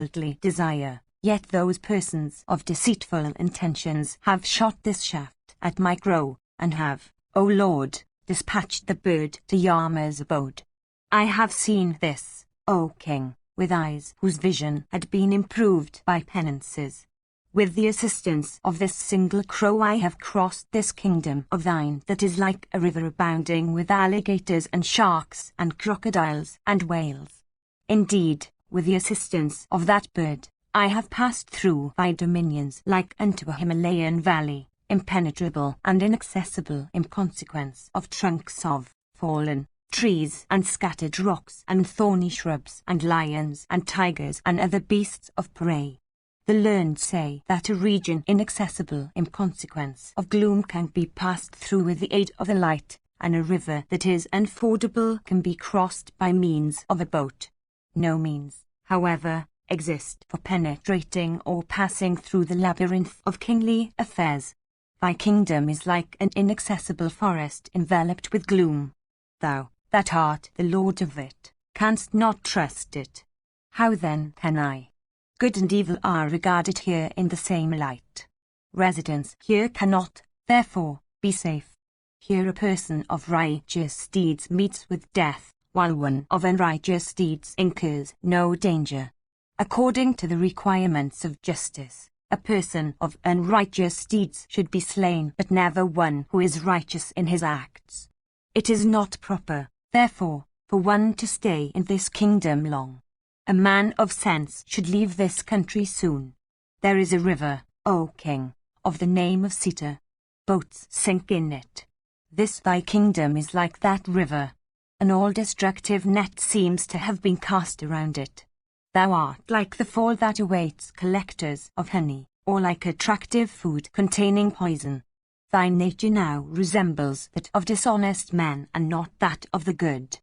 worldly desire, yet those persons of deceitful intentions have shot this shaft at my crow, and have, O Lord, dispatched the bird to Yama's abode. I have seen this, O King, with eyes whose vision had been improved by penances. With the assistance of this single crow I have crossed this kingdom of thine that is like a river abounding with alligators and sharks and crocodiles and whales. Indeed, with the assistance of that bird, I have passed through thy dominions like unto a Himalayan valley, impenetrable and inaccessible in consequence of trunks of fallen trees and scattered rocks and thorny shrubs and lions and tigers and other beasts of prey. The learned say that a region inaccessible in consequence of gloom can be passed through with the aid of the light, and a river that is unfordable can be crossed by means of a boat. No means, however, exist for penetrating or passing through the labyrinth of kingly affairs. Thy kingdom is like an inaccessible forest enveloped with gloom. Thou, that art the lord of it, canst not trust it. How then can I? Good and evil are regarded here in the same light. Residence here cannot, therefore, be safe. Here a person of righteous deeds meets with death, while one of unrighteous deeds incurs no danger. According to the requirements of justice, a person of unrighteous deeds should be slain, but never one who is righteous in his acts. It is not proper, therefore, for one to stay in this kingdom long. A man of sense should leave this country soon. There is a river, O King, of the name of Sita. Boats sink in it. This thy kingdom is like that river. An all-destructive net seems to have been cast around it. Thou art like the fall that awaits collectors of honey, or like attractive food containing poison. Thy nature now resembles that of dishonest men and not that of the good.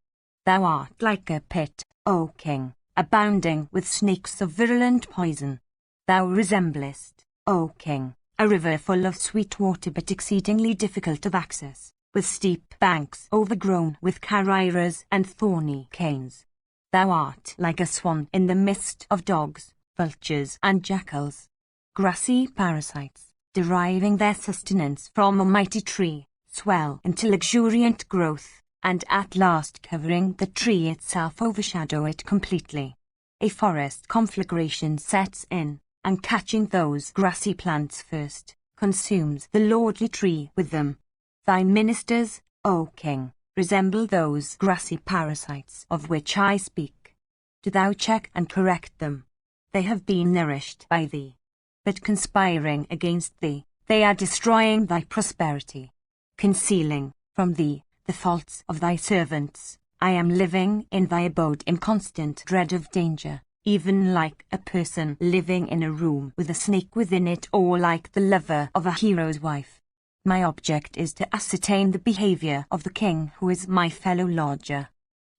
Thou art like a pit, O King, abounding with snakes of virulent poison. Thou resemblest, O King, a river full of sweet water but exceedingly difficult of access, with steep banks overgrown with carairas and thorny canes. Thou art like a swan in the midst of dogs, vultures and jackals. Grassy parasites, deriving their sustenance from a mighty tree, swell into luxuriant growth, and at last covering the tree itself overshadow it completely. A forest conflagration sets in, and catching those grassy plants first, consumes the lordly tree with them. Thy ministers, O King, resemble those grassy parasites of which I speak. Do thou check and correct them. They have been nourished by thee. But conspiring against thee, they are destroying thy prosperity. Concealing from thee the faults of thy servants, I am living in thy abode in constant dread of danger, even like a person living in a room with a snake within it, or like the lover of a hero's wife. My object is to ascertain the behavior of the king who is my fellow lodger.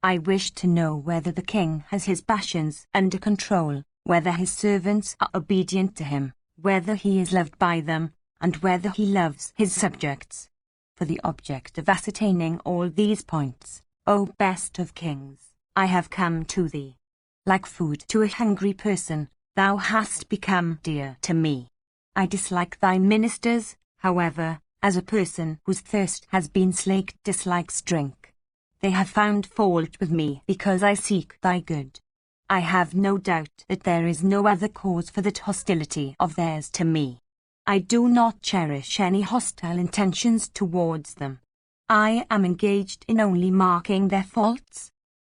I wish to know whether the king has his passions under control, whether his servants are obedient to him, whether he is loved by them, and whether he loves his subjects. For the object of ascertaining all these points, O best of kings, I have come to thee. Like food to a hungry person, thou hast become dear to me. I dislike thy ministers, however, as a person whose thirst has been slaked dislikes drink. They have found fault with me because I seek thy good. I have no doubt that there is no other cause for that hostility of theirs to me. I do not cherish any hostile intentions towards them. I am engaged in only marking their faults.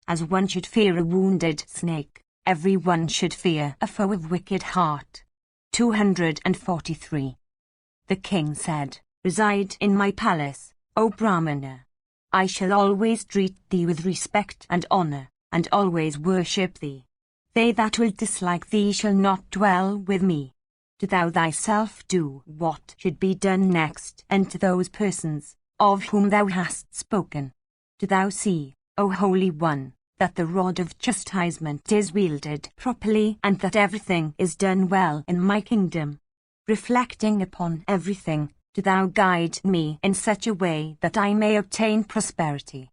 As one should fear a wounded snake, every one should fear a foe of wicked heart. 243. The king said, Reside in my palace, O Brahmana. I shall always treat thee with respect and honor, and always worship thee. They that will dislike thee shall not dwell with me. Do thou thyself do what should be done next unto those persons, of whom thou hast spoken. Do thou see, O Holy One, that the rod of chastisement is wielded properly, and that everything is done well in my kingdom. Reflecting upon everything, do thou guide me in such a way that I may obtain prosperity.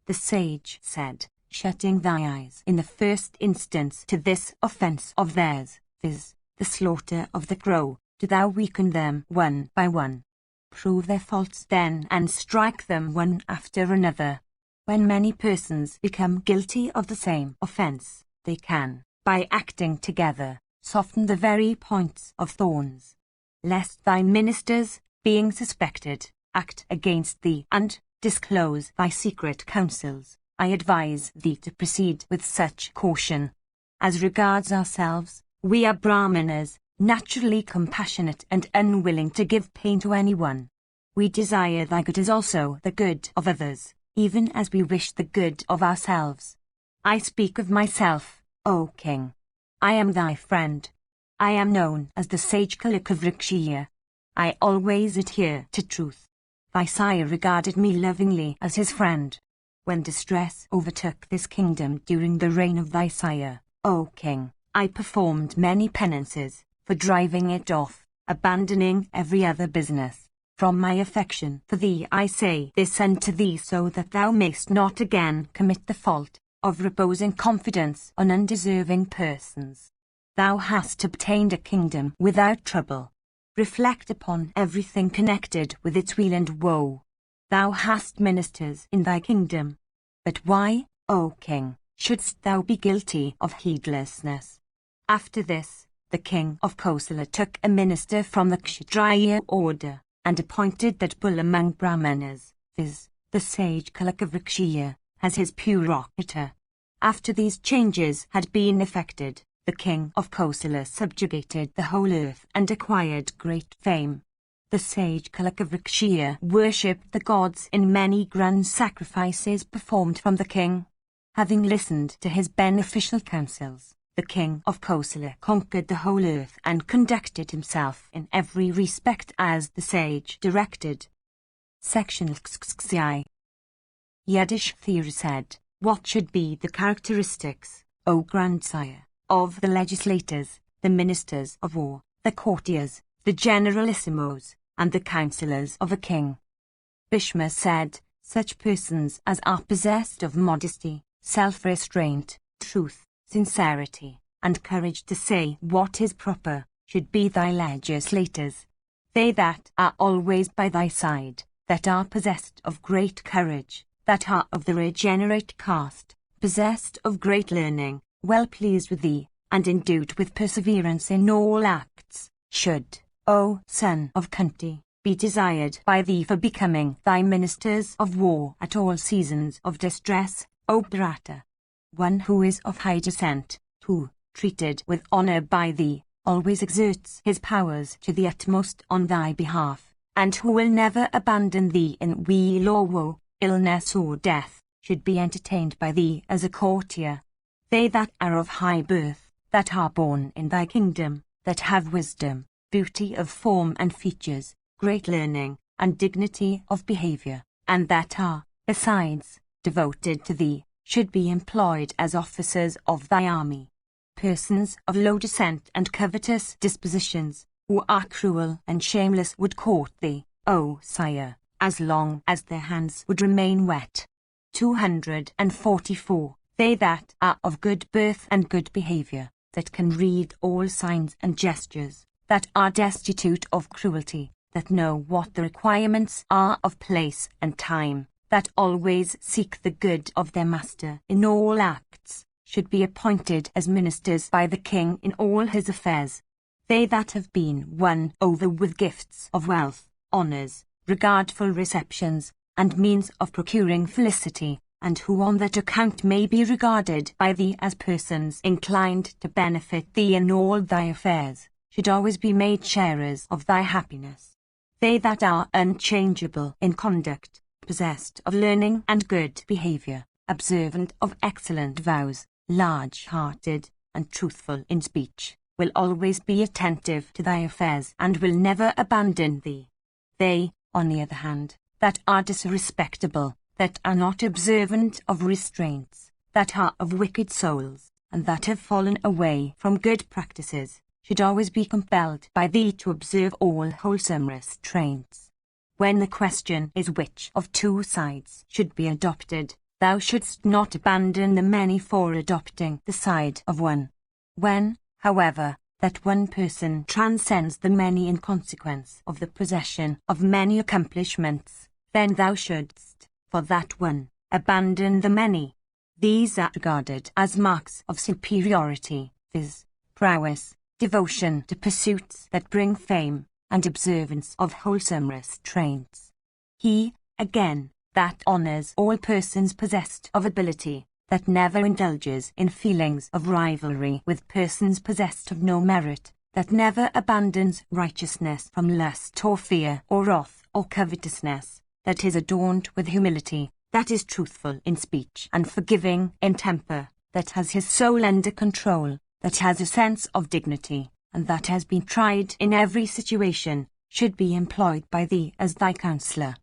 The sage said, shutting thy eyes in the first instance to this offence of theirs, viz., the slaughter of the crow, do thou weaken them one by one. Prove their faults then and strike them one after another. When many persons become guilty of the same offence, they can, by acting together, soften the very points of thorns. Lest thy ministers, being suspected, act against thee and disclose thy secret counsels, I advise thee to proceed with such caution. As regards ourselves, we are Brahmanas, naturally compassionate and unwilling to give pain to anyone. We desire thy good as also the good of others, even as we wish the good of ourselves. I speak of myself, O king. I am thy friend. I am known as the sage Kalakavrikshiya. I always adhere to truth. Thy sire regarded me lovingly as his friend. When distress overtook this kingdom during the reign of thy sire, O king, I performed many penances for driving it off, abandoning every other business. From my affection for thee I say this unto thee so that thou mayst not again commit the fault of reposing confidence on undeserving persons. Thou hast obtained a kingdom without trouble. Reflect upon everything connected with its weal and woe. Thou hast ministers in thy kingdom. But why, O king, shouldst thou be guilty of heedlessness? After this, the king of Kosala took a minister from the Kshatriya order, and appointed that bull among Brahmanas, viz., the sage Kalakavrikshiya, as his procurator. After these changes had been effected, the king of Kosala subjugated the whole earth and acquired great fame. The sage Kalakavrikshiya worshipped the gods in many grand sacrifices performed from the king. Having listened to his beneficial counsels, the king of Kosala conquered the whole earth and conducted himself in every respect as the sage directed. Section XXI. Yudhishthira said, what should be the characteristics, O grandsire, of the legislators, the ministers of war, the courtiers, the generalissimos, and the counsellors of a king? Bhishma said, such persons as are possessed of modesty, self-restraint, truth, sincerity, and courage to say what is proper, should be thy legislators. They that are always by thy side, that are possessed of great courage, that are of the regenerate caste, possessed of great learning, well pleased with thee, and endued with perseverance in all acts, should, O son of Kunti, be desired by thee for becoming thy ministers of war at all seasons of distress, O Bharata. One who is of high descent, who, treated with honor by thee, always exerts his powers to the utmost on thy behalf, and who will never abandon thee in weal or woe, illness or death, should be entertained by thee as a courtier. They that are of high birth, that are born in thy kingdom, that have wisdom, beauty of form and features, great learning, and dignity of behavior, and that are, besides, devoted to thee, should be employed as officers of thy army. Persons of low descent and covetous dispositions, who are cruel and shameless, would court thee, O sire, as long as their hands would remain wet. 244. They that are of good birth and good behavior, that can read all signs and gestures, that are destitute of cruelty, that know what the requirements are of place and time, that always seek the good of their master in all acts, should be appointed as ministers by the king in all his affairs. They that have been won over with gifts of wealth, honours, regardful receptions, and means of procuring felicity, and who on that account may be regarded by thee as persons inclined to benefit thee in all thy affairs, should always be made sharers of thy happiness. They that are unchangeable in conduct, possessed of learning and good behavior, observant of excellent vows, large-hearted, and truthful in speech, will always be attentive to thy affairs and will never abandon thee. They, on the other hand, that are disrespectable, that are not observant of restraints, that are of wicked souls, and that have fallen away from good practices, should always be compelled by thee to observe all wholesome restraints. When the question is which of two sides should be adopted, Thou shouldst not abandon the many for adopting the side of one. When, however, that one person transcends the many in consequence of the possession of many accomplishments, then thou shouldst, for that one, abandon the many. These are regarded as marks of superiority, viz., prowess, devotion to pursuits that bring fame, and observance of wholesome restraints. He, again, that honors all persons possessed of ability, that never indulges in feelings of rivalry with persons possessed of no merit, that never abandons righteousness from lust or fear or wrath or covetousness, that is adorned with humility, that is truthful in speech and forgiving in temper, that has his soul under control, that has a sense of dignity, and that has been tried in every situation, should be employed by thee as thy counsellor.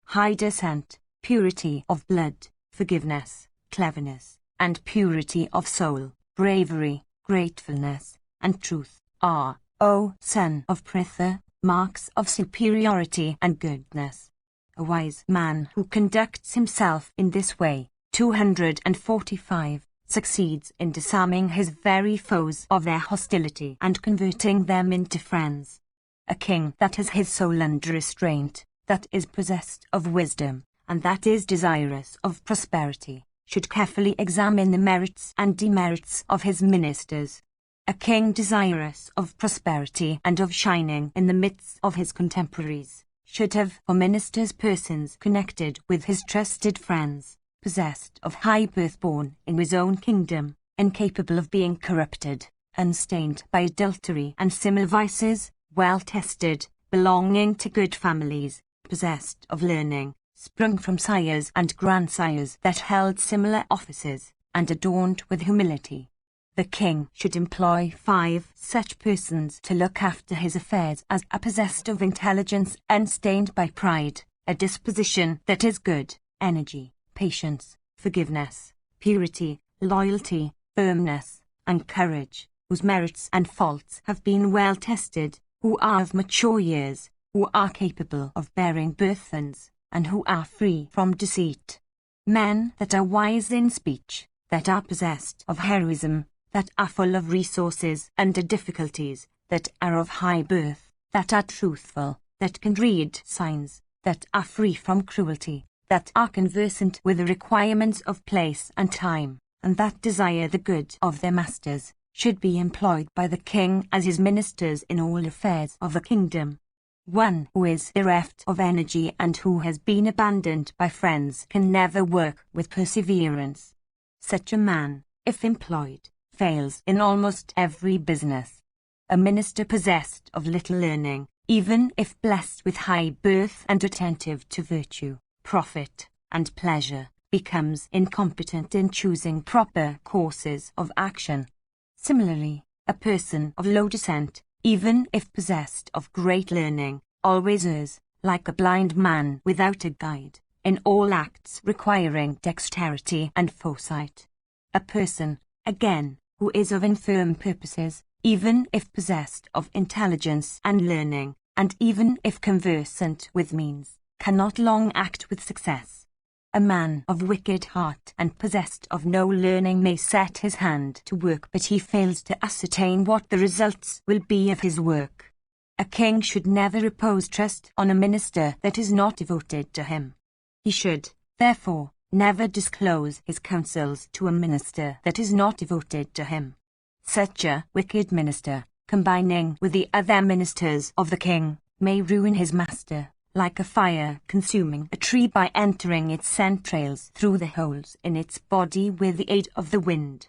High descent, purity of blood, forgiveness, cleverness, and purity of soul, bravery, gratefulness, and truth, are, O son of Pritha, marks of superiority and goodness. A wise man who conducts himself in this way, 245, succeeds in disarming his very foes of their hostility and converting them into friends. A king that has his soul under restraint, that is possessed of wisdom, and that is desirous of prosperity, should carefully examine the merits and demerits of his ministers. A king desirous of prosperity and of shining in the midst of his contemporaries, should have for ministers persons connected with his trusted friends, possessed of high birth, born in his own kingdom, incapable of being corrupted, unstained by adultery and similar vices, well tested, belonging to good families, possessed of learning, sprung from sires and grandsires that held similar offices, and adorned with humility. The king should employ 5 such persons to look after his affairs as are possessed of intelligence unstained by pride, a disposition that is good, energy, patience, forgiveness, purity, loyalty, firmness, and courage, whose merits and faults have been well tested, who are of mature years, who are capable of bearing burthens, and who are free from deceit. Men that are wise in speech, that are possessed of heroism, that are full of resources under difficulties, that are of high birth, that are truthful, that can read signs, that are free from cruelty, that are conversant with the requirements of place and time, and that desire the good of their masters, should be employed by the king as his ministers in all affairs of the kingdom. One who is bereft of energy and who has been abandoned by friends can never work with perseverance. Such a man, if employed, fails in almost every business. A minister possessed of little learning, even if blessed with high birth and attentive to virtue, profit, and pleasure, becomes incompetent in choosing proper courses of action. Similarly, a person of low descent, even if possessed of great learning, always errs, like a blind man without a guide, in all acts requiring dexterity and foresight. A person, again, who is of infirm purposes, even if possessed of intelligence and learning, and even if conversant with means, cannot long act with success. A man of wicked heart and possessed of no learning may set his hand to work, but he fails to ascertain what the results will be of his work. A king should never repose trust on a minister that is not devoted to him. He should, therefore, never disclose his counsels to a minister that is not devoted to him. Such a wicked minister, combining with the other ministers of the king, may ruin his master, like a fire consuming a tree by entering its entrails through the holes in its body with the aid of the wind.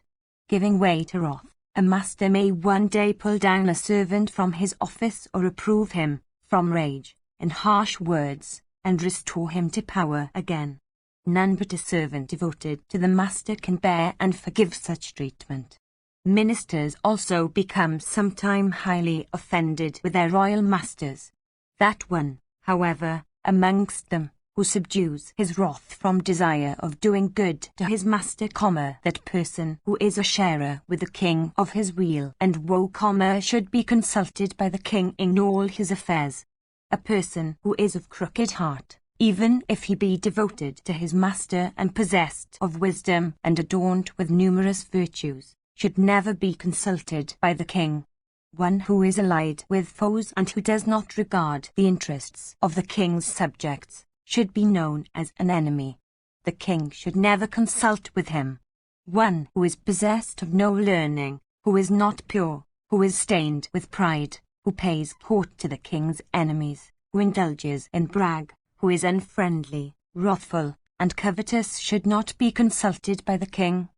Giving way to wrath, a master may one day pull down a servant from his office or reprove him, from rage, in harsh words, and restore him to power again. None but a servant devoted to the master can bear and forgive such treatment. Ministers also become sometime highly offended with their royal masters. That one, however, amongst them, who subdues his wrath from desire of doing good to his master, that person who is a sharer with the king of his weal and woe, should be consulted by the king in all his affairs. A person who is of crooked heart, even if he be devoted to his master and possessed of wisdom and adorned with numerous virtues, should never be consulted by the king. One who is allied with foes and who does not regard the interests of the king's subjects should be known as an enemy. The king should never consult with him. One who is possessed of no learning, who is not pure, who is stained with pride, who pays court to the king's enemies, who indulges in brag, who is unfriendly, wrathful, and covetous should not be consulted by the king.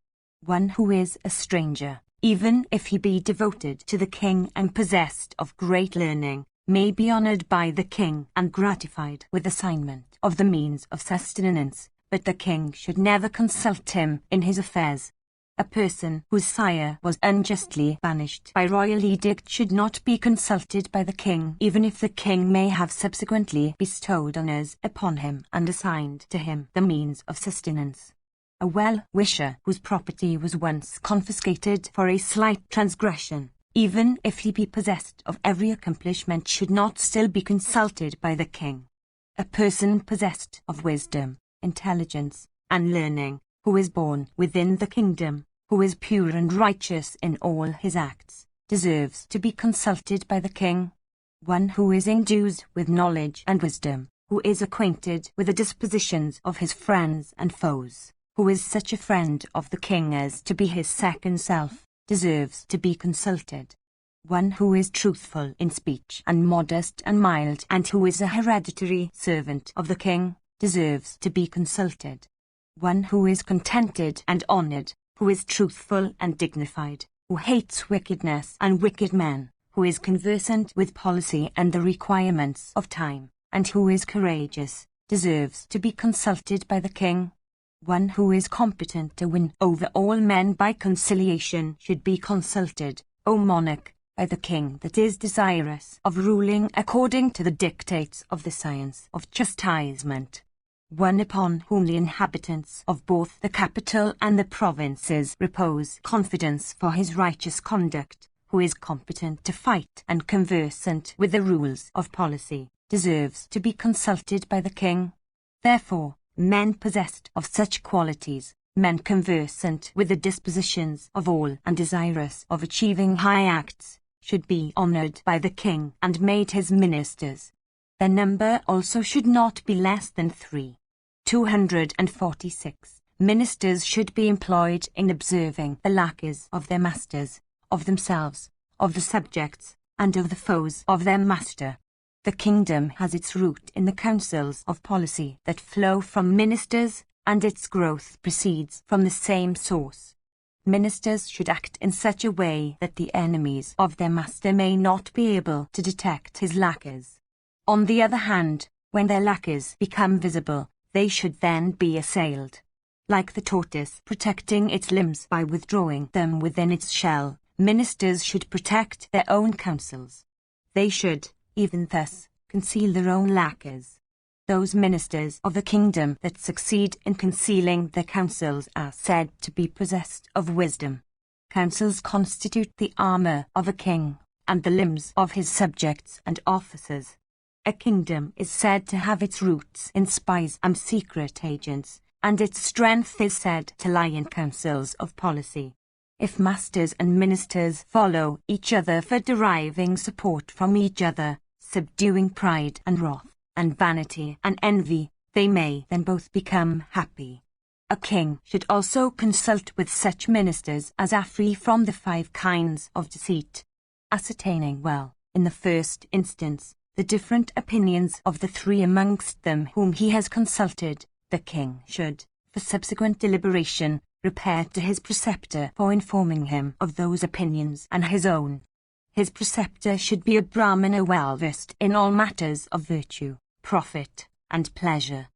One who is a stranger, even if he be devoted to the king and possessed of great learning, may be honored by the king and gratified with assignment of the means of sustenance, but the king should never consult him in his affairs. A person whose sire was unjustly banished by royal edict should not be consulted by the king, even if the king may have subsequently bestowed honours upon him and assigned to him the means of sustenance. A well-wisher whose property was once confiscated for a slight transgression, even if he be possessed of every accomplishment, should not still be consulted by the king. A person possessed of wisdom, intelligence, and learning, who is born within the kingdom, who is pure and righteous in all his acts, deserves to be consulted by the king. One who is endued with knowledge and wisdom, who is acquainted with the dispositions of his friends and foes, who is such a friend of the king as to be his second self, deserves to be consulted. One who is truthful in speech and modest and mild, and who is a hereditary servant of the king, deserves to be consulted. One who is contented and honored, who is truthful and dignified, who hates wickedness and wicked men, who is conversant with policy and the requirements of time, and who is courageous, deserves to be consulted by the king. One who is competent to win over all men by conciliation should be consulted, O monarch, by the king that is desirous of ruling according to the dictates of the science of chastisement. One upon whom the inhabitants of both the capital and the provinces repose confidence for his righteous conduct, who is competent to fight and conversant with the rules of policy, deserves to be consulted by the king. Therefore, men possessed of such qualities, men conversant with the dispositions of all and desirous of achieving high acts, should be honored by the king and made his ministers. Their number also should not be less than 246 ministers should be employed in observing the lackeys of their masters, of themselves, of the subjects, and of the foes of their master. The kingdom has its root in the councils of policy that flow from ministers, and its growth proceeds from the same source. Ministers should act in such a way that the enemies of their master may not be able to detect his lackeys. On the other hand, when their lackeys become visible, they should then be assailed. Like the tortoise protecting its limbs by withdrawing them within its shell, ministers should protect their own counsels. They should, even thus, conceal their own lackeys. Those ministers of the kingdom that succeed in concealing their counsels are said to be possessed of wisdom. Counsels constitute the armor of a king, and the limbs of his subjects and officers. A kingdom is said to have its roots in spies and secret agents, and its strength is said to lie in councils of policy. If masters and ministers follow each other for deriving support from each other, subduing pride and wrath, and vanity and envy, they may then both become happy. A king should also consult with such ministers as are free from the 5 kinds of deceit, ascertaining well, in the first instance, the different opinions of the 3 amongst them whom he has consulted. The king should, for subsequent deliberation, repair to his preceptor for informing him of those opinions and his own. His preceptor should be a Brahmana well versed in all matters of virtue, profit, and pleasure.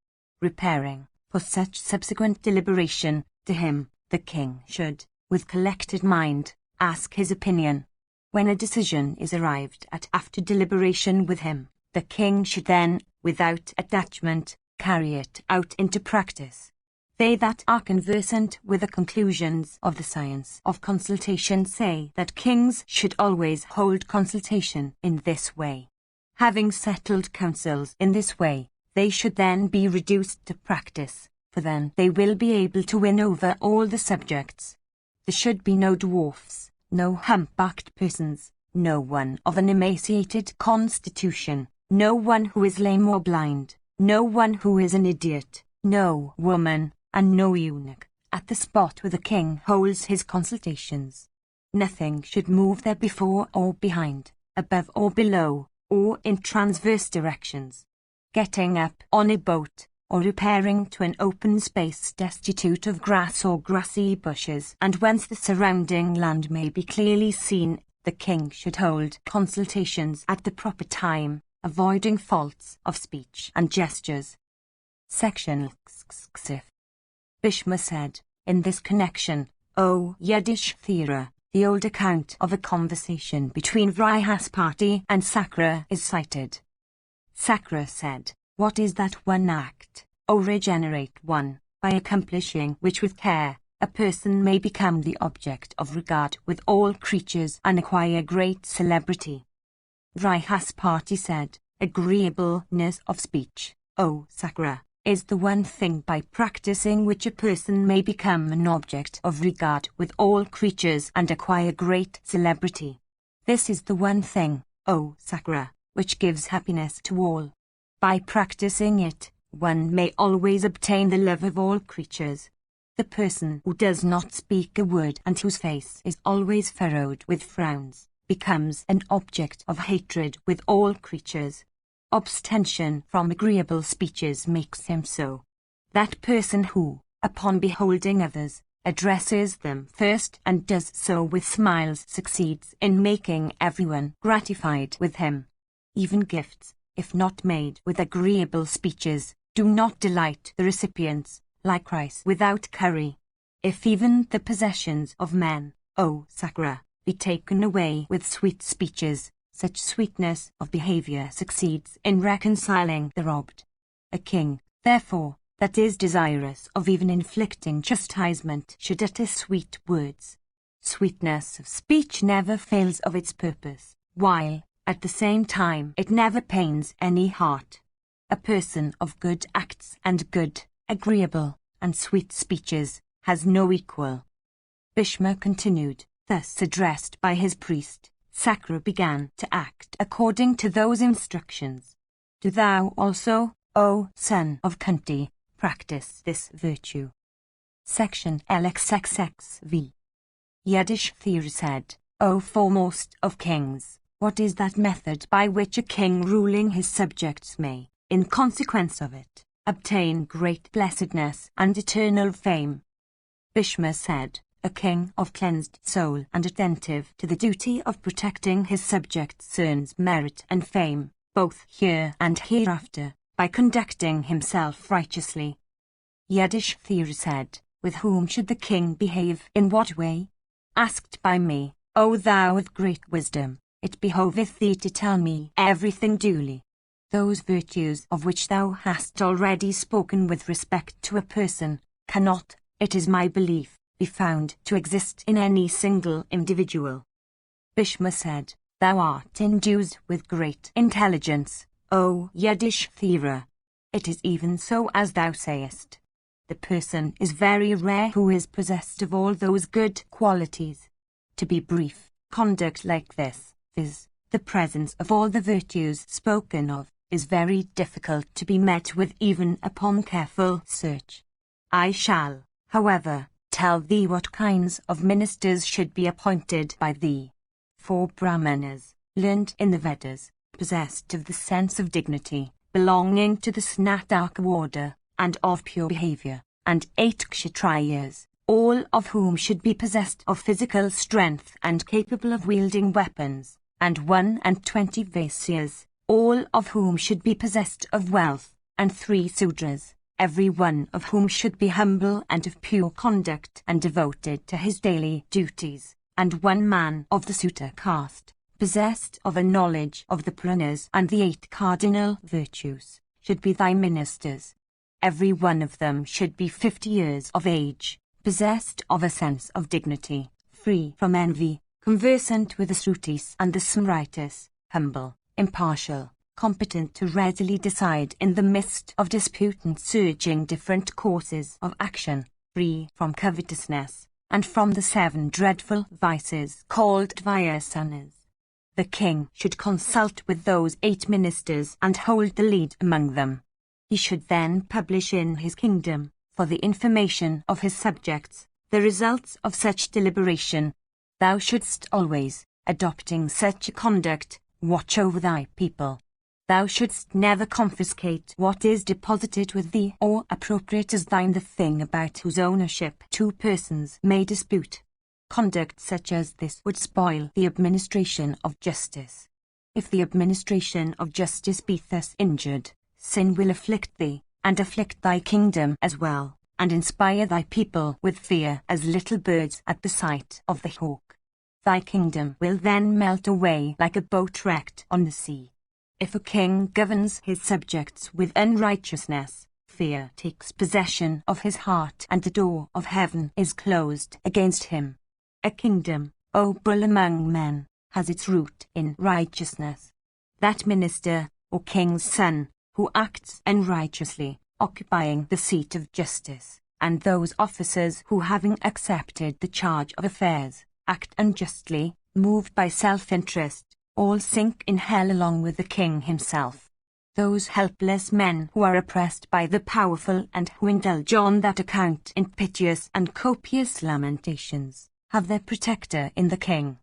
Repairing, for such subsequent deliberation, to him, the king should, with collected mind, ask his opinion. When a decision is arrived at after deliberation with him, the king should then, without attachment, carry it out into practice. They that are conversant with the conclusions of the science of consultation say that kings should always hold consultation in this way. Having settled counsels in this way, They should then be reduced to practice, for then they will be able to win over all the subjects. There should be no dwarfs, no humpbacked persons, no one of an emaciated constitution, no one who is lame or blind, no one who is an idiot, no woman, and no eunuch, at the spot where the king holds his consultations. Nothing should move there before or behind, above or below, or in transverse directions. Getting up on a boat, or repairing to an open space destitute of grass or grassy bushes, and whence the surrounding land may be clearly seen, the king should hold consultations at the proper time, avoiding faults of speech and gestures. Section Bishma said, in this connection, O Yudhishthira, the old account of a conversation between Vrihaspati and Sakra is cited. Sakra said, what is that one act, O regenerate one, by accomplishing which with care, a person may become the object of regard with all creatures and acquire great celebrity? Vrihaspati said, agreeableness of speech, O Sakra, is the one thing by practicing which a person may become an object of regard with all creatures and acquire great celebrity. This is the one thing, O Sakra, which gives happiness to all. By practicing it, one may always obtain the love of all creatures. The person who does not speak a word and whose face is always furrowed with frowns, becomes an object of hatred with all creatures. Abstention from agreeable speeches makes him so. That person who, upon beholding others, addresses them first and does so with smiles succeeds in making everyone gratified with him. Even gifts, if not made with agreeable speeches, do not delight the recipients, like rice without curry. If even the possessions of men, O Sakra, be taken away with sweet speeches, such sweetness of behavior succeeds in reconciling the robbed. A king, therefore, that is desirous of even inflicting chastisement should utter sweet words. Sweetness of speech never fails of its purpose, while, at the same time, it never pains any heart. A person of good acts and good, agreeable, and sweet speeches has no equal. Bhishma continued, thus addressed by his priest. Sakra began to act according to those instructions. Do thou also, O son of Kunti, practice this virtue. Section LXXXV. Yudhishthira said, O foremost of kings, what is that method by which a king ruling his subjects may, in consequence of it, obtain great blessedness and eternal fame? Bhishma said, a king of cleansed soul and attentive to the duty of protecting his subjects earns merit and fame, both here and hereafter, by conducting himself righteously. Yudhishthira said, with whom should the king behave in what way? Asked by me, O thou with great wisdom, it behoveth thee to tell me everything duly. Those virtues of which thou hast already spoken with respect to a person, cannot, it is my belief, be found to exist in any single individual. Bhishma said, thou art endued with great intelligence, O Yudhishthira. It is even so as thou sayest. The person is very rare who is possessed of all those good qualities. To be brief, conduct like this, viz., the presence of all the virtues spoken of, is very difficult to be met with even upon careful search. I shall, however, tell thee what kinds of ministers should be appointed by thee. 4 Brahmanas, learned in the Vedas, possessed of the sense of dignity, belonging to the Snataka order, and of pure behavior, and 8 Kshatriyas, all of whom should be possessed of physical strength and capable of wielding weapons, and 21 Vaisyas, all of whom should be possessed of wealth, and 3 Sudras, every one of whom should be humble and of pure conduct and devoted to his daily duties, and 1 man of the Sutta caste, possessed of a knowledge of the Puranas and the 8 cardinal virtues, should be thy ministers. Every one of them should be 50 years of age, possessed of a sense of dignity, free from envy, conversant with the Srutis and the Smritis, humble, impartial, competent to readily decide in the midst of dispute and surging different courses of action, free from covetousness, and from the 7 dreadful vices called vyasanas. The king should consult with those 8 ministers and hold the lead among them. He should then publish in his kingdom, for the information of his subjects, the results of such deliberation. Thou shouldst always, adopting such a conduct, watch over thy people. Thou shouldst never confiscate what is deposited with thee or appropriate as thine the thing about whose ownership 2 persons may dispute. Conduct such as this would spoil the administration of justice. If the administration of justice be thus injured, sin will afflict thee, and afflict thy kingdom as well, and inspire thy people with fear as little birds at the sight of the hawk. Thy kingdom will then melt away like a boat wrecked on the sea. If a king governs his subjects with unrighteousness, fear takes possession of his heart and the door of heaven is closed against him. A kingdom, O bull among men, has its root in righteousness. That minister, or king's son, who acts unrighteously, occupying the seat of justice, and those officers who, having accepted the charge of affairs, act unjustly, moved by self-interest, all sink in hell along with the king himself. Those helpless men who are oppressed by the powerful and who indulge on that account in piteous and copious lamentations, have their protector in the king.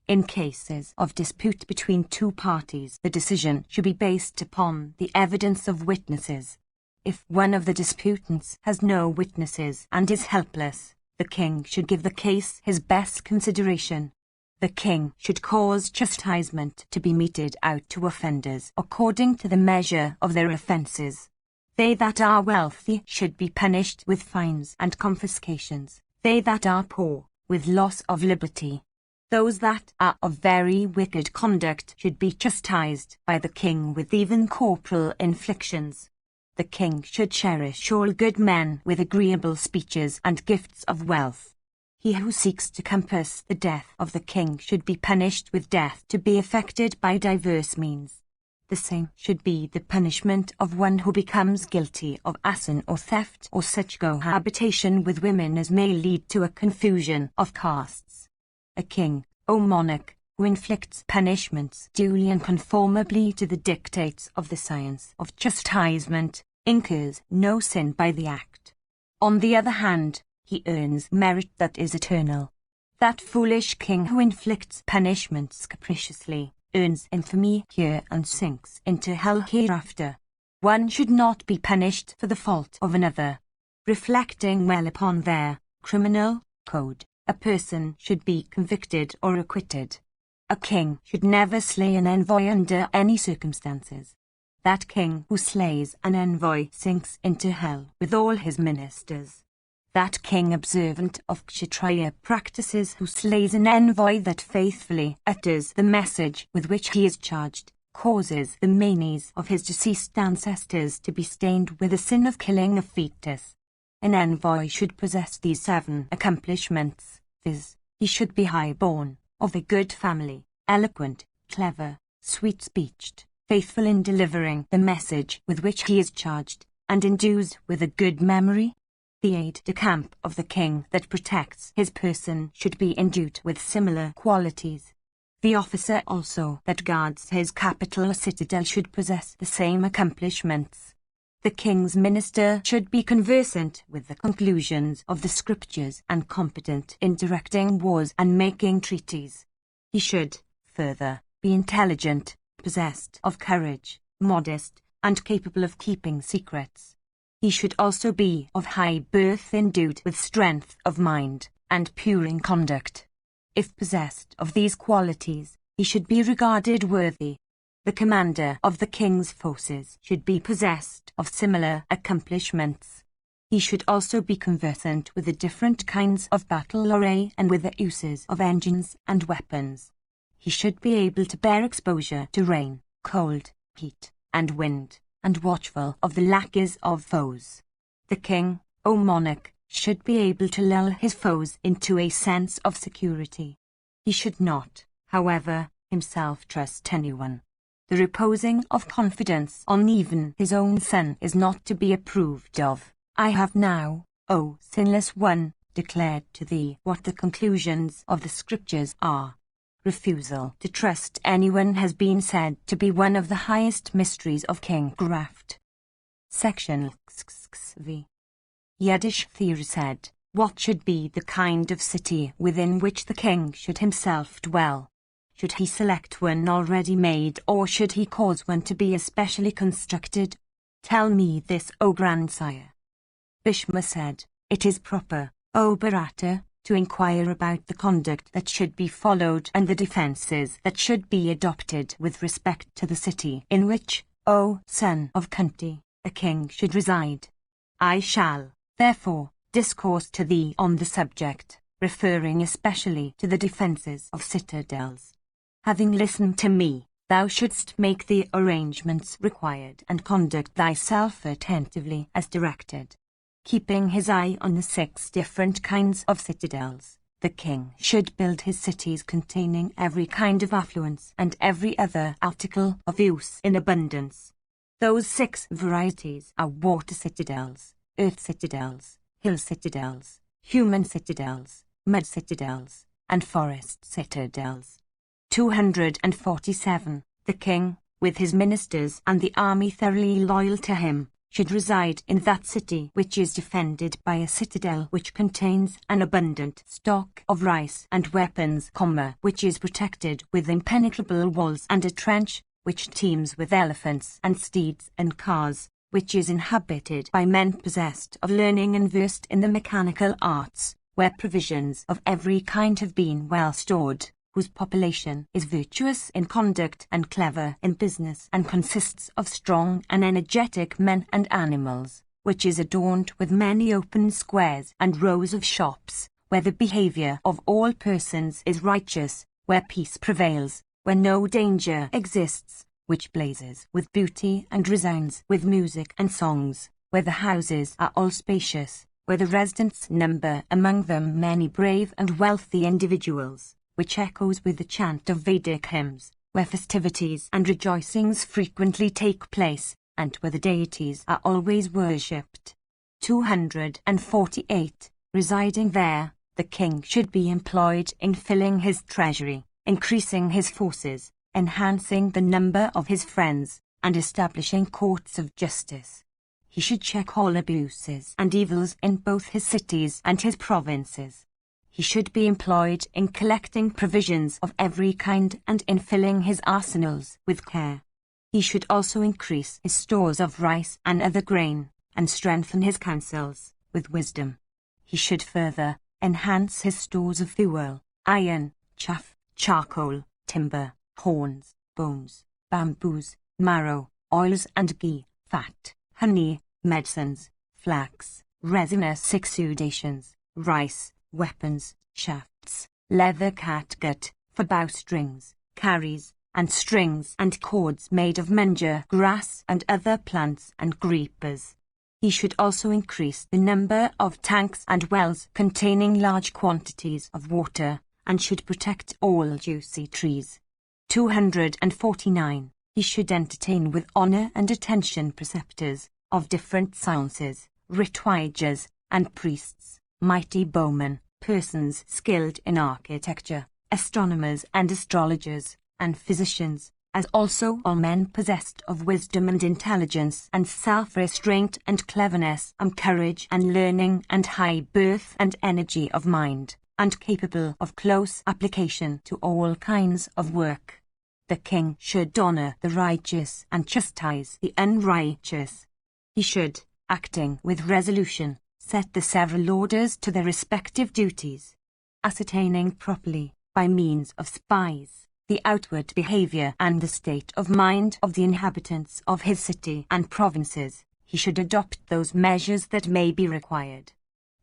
In cases of dispute between 2 parties, the decision should be based upon the evidence of witnesses. If one of the disputants has no witnesses and is helpless, the king should give the case his best consideration. The king should cause chastisement to be meted out to offenders according to the measure of their offences. They that are wealthy should be punished with fines and confiscations, they that are poor, with loss of liberty. Those that are of very wicked conduct should be chastised by the king with even corporal inflictions. The king should cherish all good men with agreeable speeches and gifts of wealth. He who seeks to compass the death of the king should be punished with death to be effected by diverse means. The same should be the punishment of one who becomes guilty of arson or theft or such cohabitation with women as may lead to a confusion of castes. A king, O monarch, who inflicts punishments duly and conformably to the dictates of the science of chastisement, incurs no sin by the act. On the other hand, he earns merit that is eternal. That foolish king who inflicts punishments capriciously, earns infamy here and sinks into hell hereafter. One should not be punished for the fault of another. Reflecting well upon their criminal code, a person should be convicted or acquitted. A king should never slay an envoy under any circumstances. That king who slays an envoy sinks into hell with all his ministers. That king observant of Kshatriya practices who slays an envoy that faithfully utters the message with which he is charged, causes the manes of his deceased ancestors to be stained with the sin of killing a fetus. An envoy should possess these 7 accomplishments, viz., he should be high-born, of a good family, eloquent, clever, sweet-speeched, faithful in delivering the message with which he is charged, and endued with a good memory. The aide-de-camp of the king that protects his person should be endued with similar qualities. The officer also that guards his capital or citadel should possess the same accomplishments. The king's minister should be conversant with the conclusions of the scriptures and competent in directing wars and making treaties. He should, further, be intelligent, possessed of courage, modest, and capable of keeping secrets. He should also be of high birth endued with strength of mind, and pure in conduct. If possessed of these qualities, he should be regarded worthy. The commander of the king's forces should be possessed of similar accomplishments. He should also be conversant with the different kinds of battle array and with the uses of engines and weapons. He should be able to bear exposure to rain, cold, heat, and wind, and watchful of the lackeys of foes. The king, O monarch, should be able to lull his foes into a sense of security. He should not, however, himself trust anyone. The reposing of confidence on even his own son is not to be approved of. I have now, O sinless one, declared to thee what the conclusions of the scriptures are. Refusal to trust anyone has been said to be one of the highest mysteries of kingcraft. Section V. Yiddish theory said, what should be the kind of city within which the king should himself dwell? Should he select one already made, or should he cause one to be especially constructed? Tell me this, O grandsire. Bhishma said, it is proper, O Bharata, to inquire about the conduct that should be followed and the defences that should be adopted with respect to the city in which, O son of Kunti, a king should reside. I shall, therefore, discourse to thee on the subject, referring especially to the defences of citadels. Having listened to me, thou shouldst make the arrangements required and conduct thyself attentively as directed. Keeping his eye on the 6 different kinds of citadels, the king should build his cities containing every kind of affluence and every other article of use in abundance. Those 6 varieties are water citadels, earth citadels, hill citadels, human citadels, mud citadels, and forest citadels. 247. The king, with his ministers and the army thoroughly loyal to him, should reside in that city which is defended by a citadel which contains an abundant stock of rice and weapons, which is protected with impenetrable walls, and a trench which teems with elephants and steeds and cars, which is inhabited by men possessed of learning and versed in the mechanical arts, where provisions of every kind have been well stored, whose population is virtuous in conduct and clever in business, and consists of strong and energetic men and animals, which is adorned with many open squares and rows of shops, where the behavior of all persons is righteous, where peace prevails, where no danger exists, which blazes with beauty and resounds with music and songs, where the houses are all spacious, where the residents number among them many brave and wealthy individuals, which echoes with the chant of Vedic hymns, where festivities and rejoicings frequently take place, and where the deities are always worshipped. 248. Residing there, the king should be employed in filling his treasury, increasing his forces, enhancing the number of his friends, and establishing courts of justice. He should check all abuses and evils in both his cities and his provinces. He should be employed in collecting provisions of every kind and in filling his arsenals with care. He should also increase his stores of rice and other grain, and strengthen his counsels with wisdom. He should further enhance his stores of fuel, iron, chaff, charcoal, timber, horns, bones, bamboos, marrow, oils and ghee, fat, honey, medicines, flax, resinous exudations, rice, weapons, shafts, leather catgut, for bowstrings, carries, and strings and cords made of munja grass and other plants and creepers. He should also increase the number of tanks and wells containing large quantities of water, and should protect all juicy trees. 249. He should entertain with honor and attention preceptors of different sciences, ritwajas, and priests, mighty bowmen, persons skilled in architecture, astronomers and astrologers, and physicians, as also all men possessed of wisdom and intelligence and self-restraint and cleverness and courage and learning and high birth and energy of mind, and capable of close application to all kinds of work. The king should honor the righteous and chastise the unrighteous. He should, acting with resolution, set the several orders to their respective duties, ascertaining properly, by means of spies, the outward behavior and the state of mind of the inhabitants of his city and provinces. He should adopt those measures that may be required.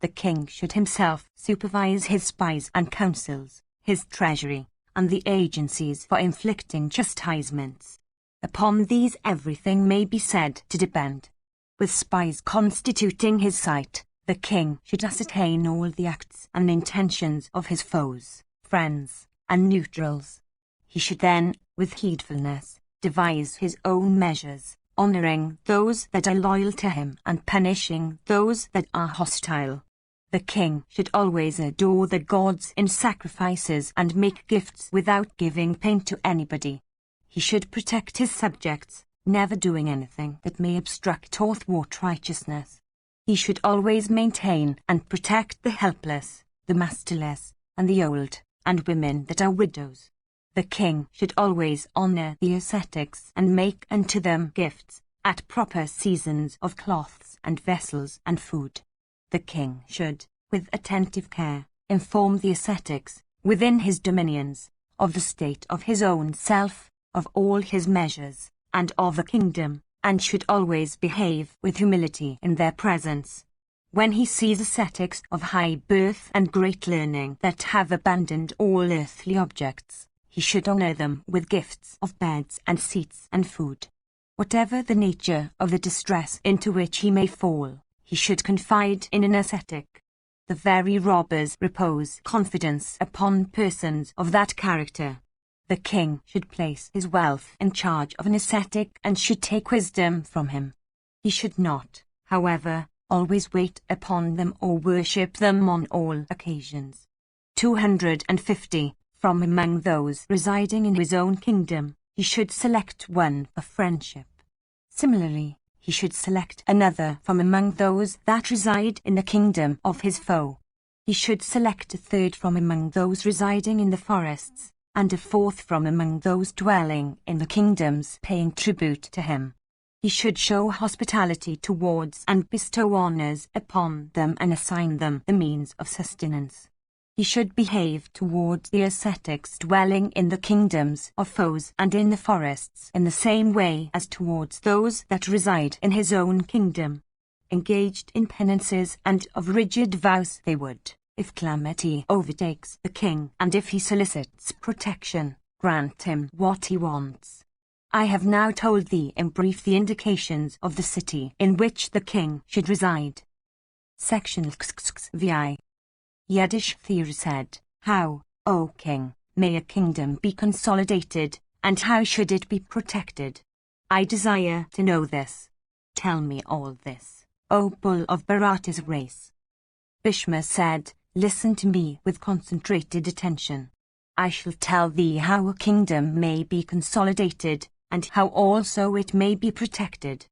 The king should himself supervise his spies and councils, his treasury, and the agencies for inflicting chastisements. Upon these everything may be said to depend. With spies constituting his sight, the king should ascertain all the acts and intentions of his foes, friends, and neutrals. He should then, with heedfulness, devise his own measures, honoring those that are loyal to him and punishing those that are hostile. The king should always adore the gods in sacrifices and make gifts without giving pain to anybody. He should protect his subjects, never doing anything that may obstruct or thwart righteousness. He should always maintain and protect the helpless, the masterless, and the old, and women that are widows. The king should always honor the ascetics and make unto them gifts, at proper seasons of cloths and vessels and food. The king should, with attentive care, inform the ascetics, within his dominions, of the state of his own self, of all his measures, and of the kingdom, and should always behave with humility in their presence. When he sees ascetics of high birth and great learning that have abandoned all earthly objects, he should honor them with gifts of beds and seats and food. Whatever the nature of the distress into which he may fall, he should confide in an ascetic. The very robbers repose confidence upon persons of that character. The king should place his wealth in charge of an ascetic and should take wisdom from him. He should not, however, always wait upon them or worship them on all occasions. 250. From among those residing in his own kingdom, he should select one for friendship. Similarly, he should select another from among those that reside in the kingdom of his foe. He should select a third from among those residing in the forests, and a fourth from among those dwelling in the kingdoms paying tribute to him. He should show hospitality towards and bestow honors upon them and assign them the means of sustenance. He should behave towards the ascetics dwelling in the kingdoms of foes and in the forests in the same way as towards those that reside in his own kingdom. Engaged in penances and of rigid vows they would, if calamity overtakes the king and if he solicits protection, grant him what he wants. I have now told thee in brief the indications of the city in which the king should reside. Section VI. Yiddish theory said, how, O king, may a kingdom be consolidated, and how should it be protected? I desire to know this. Tell me all this, O bull of Bharata's race. Bhishma said, listen to me with concentrated attention. I shall tell thee how a kingdom may be consolidated, and how also it may be protected.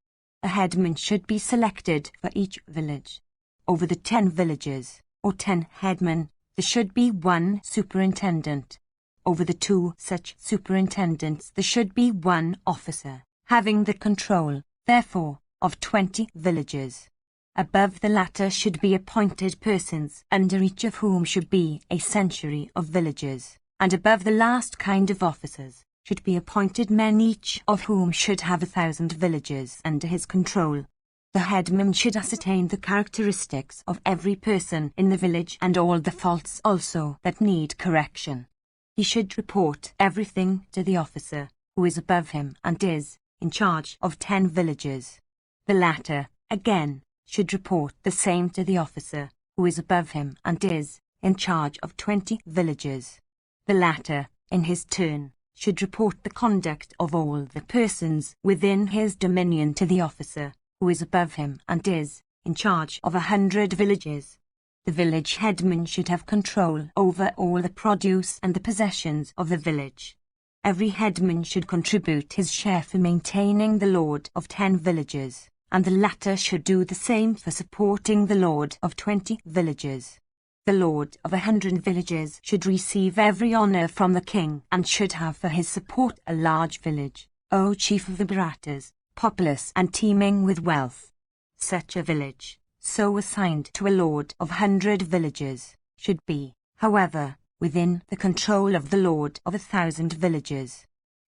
A headman should be selected for each village. Over the 10 villages, or 10 headmen, there should be 1 superintendent. Over the 2 such superintendents there should be 1 officer, having the control, therefore, of 20 villages. Above the latter should be appointed persons, under each of whom should be a century of villages, and above the last kind of officers should be appointed men each of whom should have 1,000 villages under his control. The headman should ascertain the characteristics of every person in the village and all the faults also that need correction. He should report everything to the officer, who is above him and is in charge of 10 villages. The latter, again, should report the same to the officer, who is above him and is in charge of 20 villages. The latter, in his turn, should report the conduct of all the persons within his dominion to the officer, who is above him and is in charge of 100 villages. The village headman should have control over all the produce and the possessions of the village. Every headman should contribute his share for maintaining the lord of 10 villages, and the latter should do the same for supporting the lord of 20 villages. The lord of 100 villages should receive every honor from the king and should have for his support a large village, O chief of the Bharatas, populous and teeming with wealth. Such a village, so assigned to a lord of 100 villages, should be, however, within the control of the lord of 1,000 villages.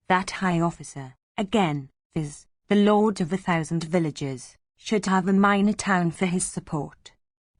That high officer, again, viz., the lord of 1,000 villages, should have a minor town for his support.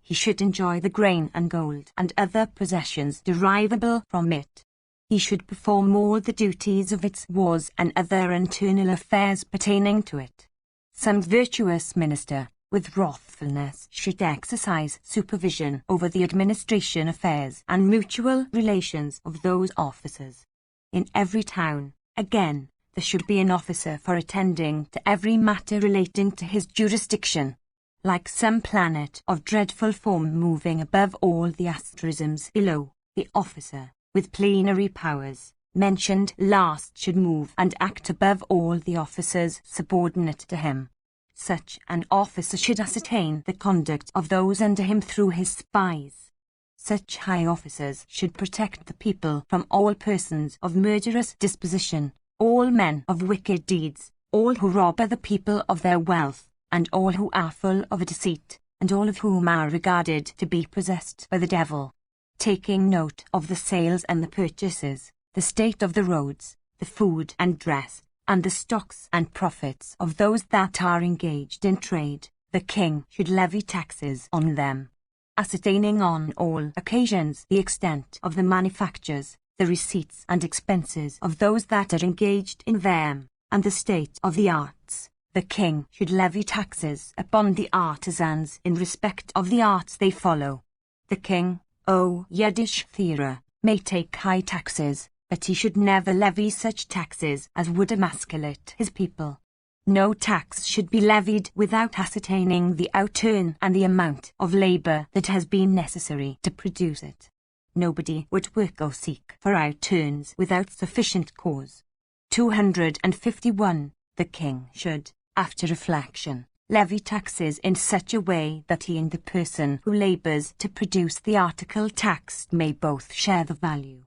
He should enjoy the grain and gold and other possessions derivable from it. He should perform all the duties of its wars and other internal affairs pertaining to it. Some virtuous minister, with wrathfulness, should exercise supervision over the administration affairs and mutual relations of those officers. In every town, again, There should be an officer for attending to every matter relating to his jurisdiction. Like some planet of dreadful form moving above all the asterisms below, the officer, with plenary powers, mentioned last should move and act above all the officers subordinate to him. Such an officer should ascertain the conduct of those under him through his spies. Such high officers should protect the people from all persons of murderous disposition, all men of wicked deeds, all who rob other people of their wealth, and all who are full of deceit, and all of whom are regarded to be possessed by the devil. Taking note of the sales and the purchases, the state of the roads, the food and dress, and the stocks and profits of those that are engaged in trade, the king should levy taxes on them. Ascertaining on all occasions the extent of the manufactures, the receipts and expenses of those that are engaged in them, and the state of the arts, the king should levy taxes upon the artisans in respect of the arts they follow. The king, O Yudhishthira, may take high taxes, but he should never levy such taxes as would emasculate his people. No tax should be levied without ascertaining the outturn and the amount of labour that has been necessary to produce it. Nobody would work or seek for outturns without sufficient cause. 251. The king should, after reflection, levy taxes in such a way that he and the person who labours to produce the article taxed may both share the value.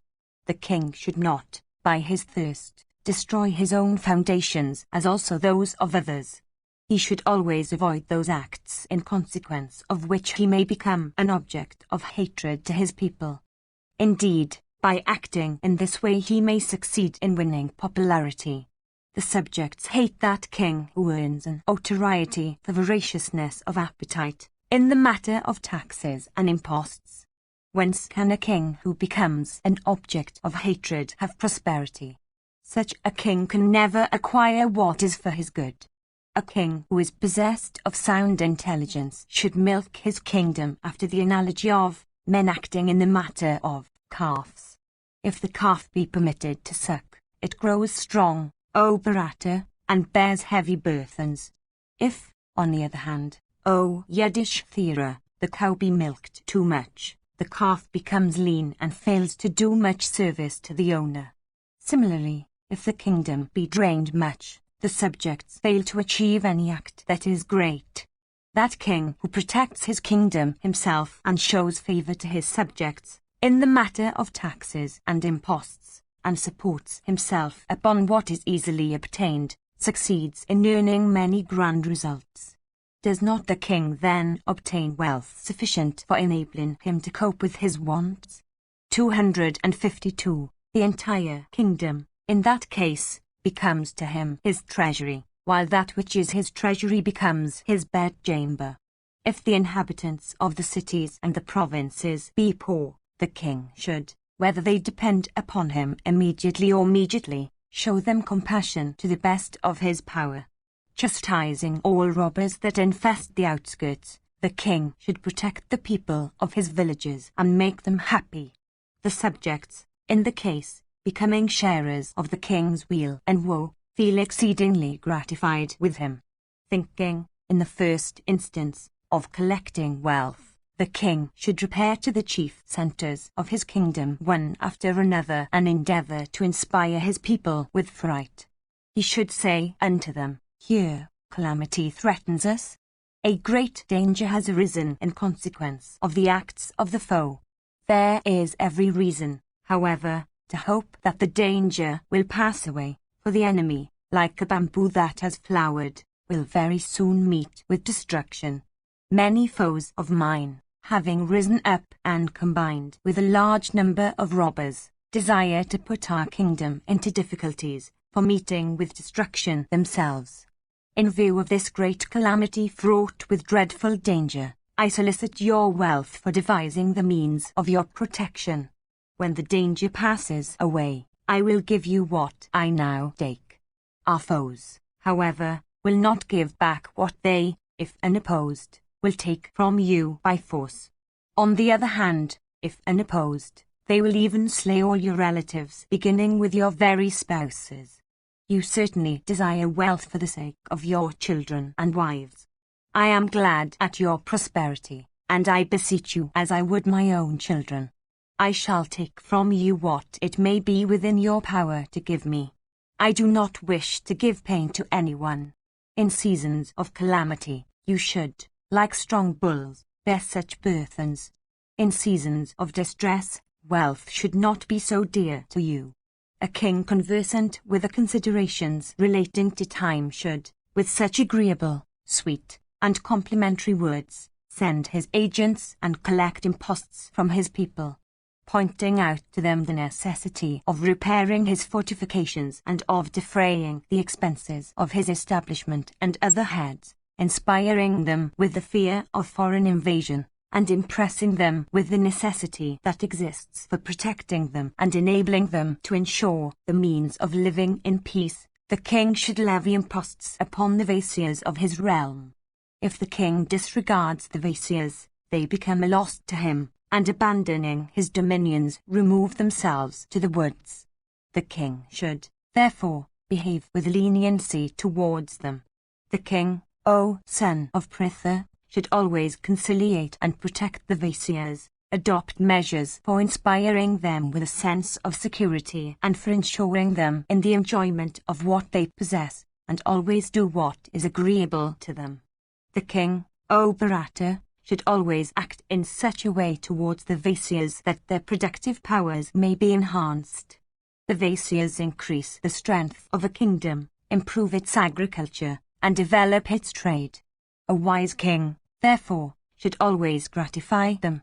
The king should not, by his thirst, destroy his own foundations as also those of others. He should always avoid those acts in consequence of which he may become an object of hatred to his people. Indeed, by acting in this way he may succeed in winning popularity. The subjects hate that king who earns an notoriety for voraciousness of appetite in the matter of taxes and imposts. Whence can a king who becomes an object of hatred have prosperity? Such a king can never acquire what is for his good. A king who is possessed of sound intelligence should milk his kingdom after the analogy of men acting in the matter of calves. If the calf be permitted to suck, it grows strong, O Bharata, and bears heavy burthens. If, on the other hand, O Yudhishthira, the cow be milked too much, the calf becomes lean and fails to do much service to the owner. Similarly, if the kingdom be drained much, the subjects fail to achieve any act that is great. That king who protects his kingdom himself and shows favour to his subjects in the matter of taxes and imposts, and supports himself upon what is easily obtained, succeeds in earning many grand results. Does not the king then obtain wealth sufficient for enabling him to cope with his wants? 252. The entire kingdom, in that case, becomes to him his treasury, while that which is his treasury becomes his bedchamber. If the inhabitants of the cities and the provinces be poor, the king should, whether they depend upon him immediately or mediately, show them compassion to the best of his power. Chastising all robbers that infest the outskirts, the king should protect the people of his villages and make them happy. The subjects, in the case, becoming sharers of the king's weal and woe, feel exceedingly gratified with him. Thinking, in the first instance, of collecting wealth, the king should repair to the chief centres of his kingdom one after another and endeavour to inspire his people with fright. He should say unto them, Here, calamity threatens us. A great danger has arisen in consequence of the acts of the foe. There is every reason, however, to hope that the danger will pass away, for the enemy, like a bamboo that has flowered, will very soon meet with destruction. Many foes of mine, having risen up and combined with a large number of robbers, desire to put our kingdom into difficulties for meeting with destruction themselves. In view of this great calamity fraught with dreadful danger, I solicit your wealth for devising the means of your protection. When the danger passes away, I will give you what I now take. Our foes, however, will not give back what they, if unopposed, will take from you by force. On the other hand, if unopposed, they will even slay all your relatives, beginning with your very spouses. You certainly desire wealth for the sake of your children and wives. I am glad at your prosperity, and I beseech you as I would my own children. I shall take from you what it may be within your power to give me. I do not wish to give pain to anyone. In seasons of calamity, you should, like strong bulls, bear such burthens. In seasons of distress, wealth should not be so dear to you. A king conversant with the considerations relating to time should, with such agreeable, sweet, and complimentary words, send his agents and collect imposts from his people, pointing out to them the necessity of repairing his fortifications and of defraying the expenses of his establishment and other heads, inspiring them with the fear of foreign invasion, and impressing them with the necessity that exists for protecting them and enabling them to ensure the means of living in peace. The king should levy imposts upon the vassals of his realm. If the king disregards the vassals, they become lost to him, and abandoning his dominions remove themselves to the woods. The king should, therefore, behave with leniency towards them. The king, O son of Pritha, should always conciliate and protect the vassals, adopt measures for inspiring them with a sense of security and for ensuring them in the enjoyment of what they possess, and always do what is agreeable to them. The king, O Bharata, should always act in such a way towards the vassals that their productive powers may be enhanced. The vassals increase the strength of a kingdom, improve its agriculture, and develop its trade. A wise king, therefore, should always gratify them.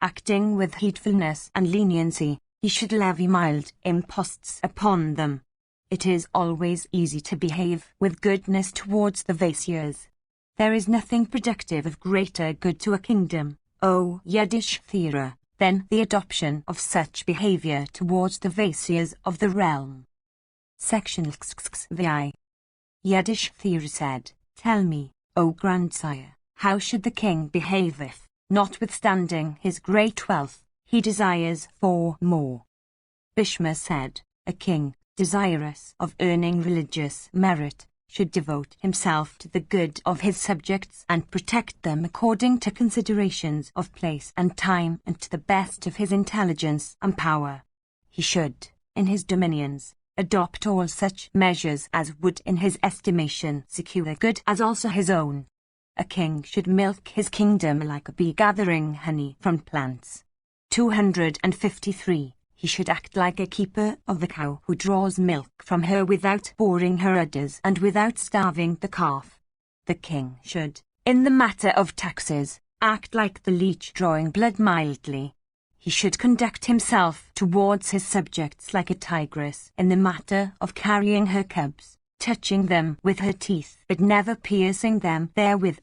Acting with heedfulness and leniency, he should levy mild imposts upon them. It is always easy to behave with goodness towards the vassals. There is nothing productive of greater good to a kingdom, O Yudhishthira, than the adoption of such behavior towards the vassals of the realm. Section VI. Yudhishthira said, Tell me, O grandsire, how should the king behave if, notwithstanding his great wealth, he desires for more? Bhishma said, A king, desirous of earning religious merit, should devote himself to the good of his subjects and protect them according to considerations of place and time and to the best of his intelligence and power. He should, in his dominions, adopt all such measures as would in his estimation secure their good as also his own. A king should milk his kingdom like a bee gathering honey from plants. 253. He should act like a keeper of the cow who draws milk from her without boring her udders and without starving the calf. The king should, in the matter of taxes, act like the leech drawing blood mildly. He should conduct himself towards his subjects like a tigress in the matter of carrying her cubs, touching them with her teeth but never piercing them therewith.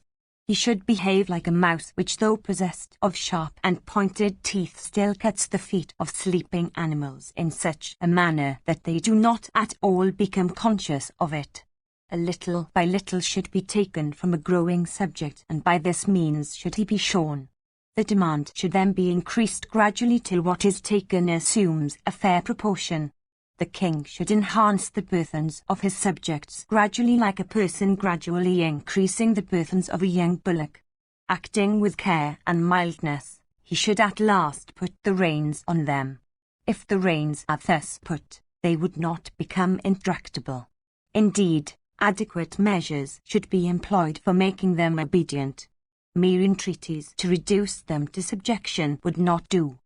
He should behave like a mouse which, though possessed of sharp and pointed teeth, still cuts the feet of sleeping animals in such a manner that they do not at all become conscious of it. A little by little should be taken from a growing subject, and by this means should he be shorn. The demand should then be increased gradually till what is taken assumes a fair proportion. The king should enhance the burthens of his subjects gradually, like a person gradually increasing the burthens of a young bullock. Acting with care and mildness, he should at last put the reins on them. If the reins are thus put, they would not become intractable. Indeed, adequate measures should be employed for making them obedient. Mere entreaties to reduce them to subjection would not do.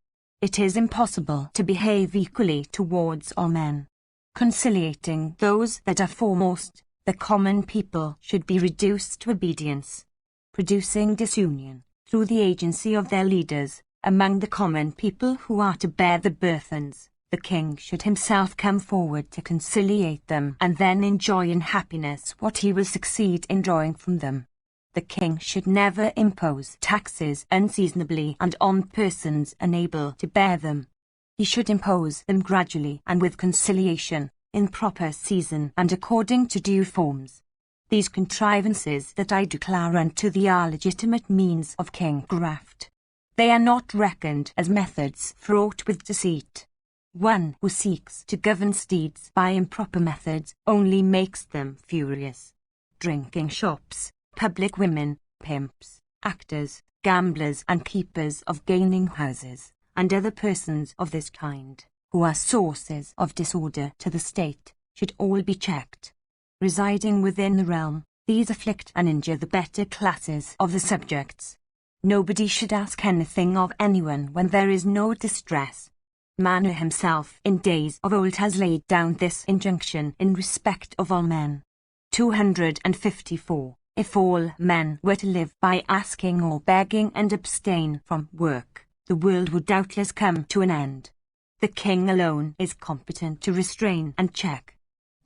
It is impossible to behave equally towards all men. Conciliating those that are foremost, the common people should be reduced to obedience. Producing disunion, through the agency of their leaders, among the common people who are to bear the burthens, the king should himself come forward to conciliate them and then enjoy in happiness what he will succeed in drawing from them. The king should never impose taxes unseasonably and on persons unable to bear them. He should impose them gradually and with conciliation, in proper season and according to due forms. These contrivances that I declare unto thee are legitimate means of king graft. They are not reckoned as methods fraught with deceit. One who seeks to govern steeds by improper methods only makes them furious. Drinking shops, public women, pimps, actors, gamblers and keepers of gaming houses, and other persons of this kind, who are sources of disorder to the state, should all be checked. Residing within the realm, these afflict and injure the better classes of the subjects. Nobody should ask anything of anyone when there is no distress. Manu himself in days of old has laid down this injunction in respect of all men. 254. If all men were to live by asking or begging and abstain from work, the world would doubtless come to an end. The king alone is competent to restrain and check.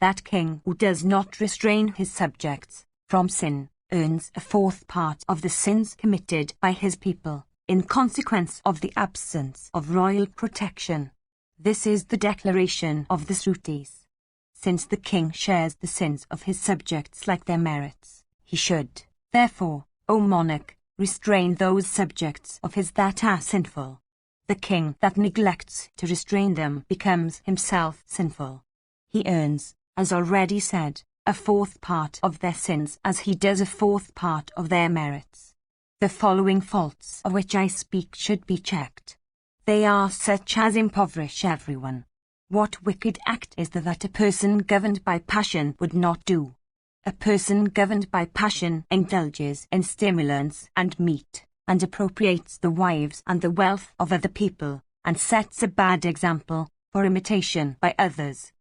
That king who does not restrain his subjects from sin earns a fourth part of the sins committed by his people, in consequence of the absence of royal protection. This is the declaration of the Srutis. Since the king shares the sins of his subjects like their merits, he should, therefore, O monarch, restrain those subjects of his that are sinful. The king that neglects to restrain them becomes himself sinful. He earns, as already said, a fourth part of their sins as he does a fourth part of their merits. The following faults of which I speak should be checked. They are such as impoverish everyone. What wicked act is there that a person governed by passion would not do? A person governed by passion indulges in stimulants and meat, and appropriates the wives and the wealth of other people, and sets a bad example for imitation by others.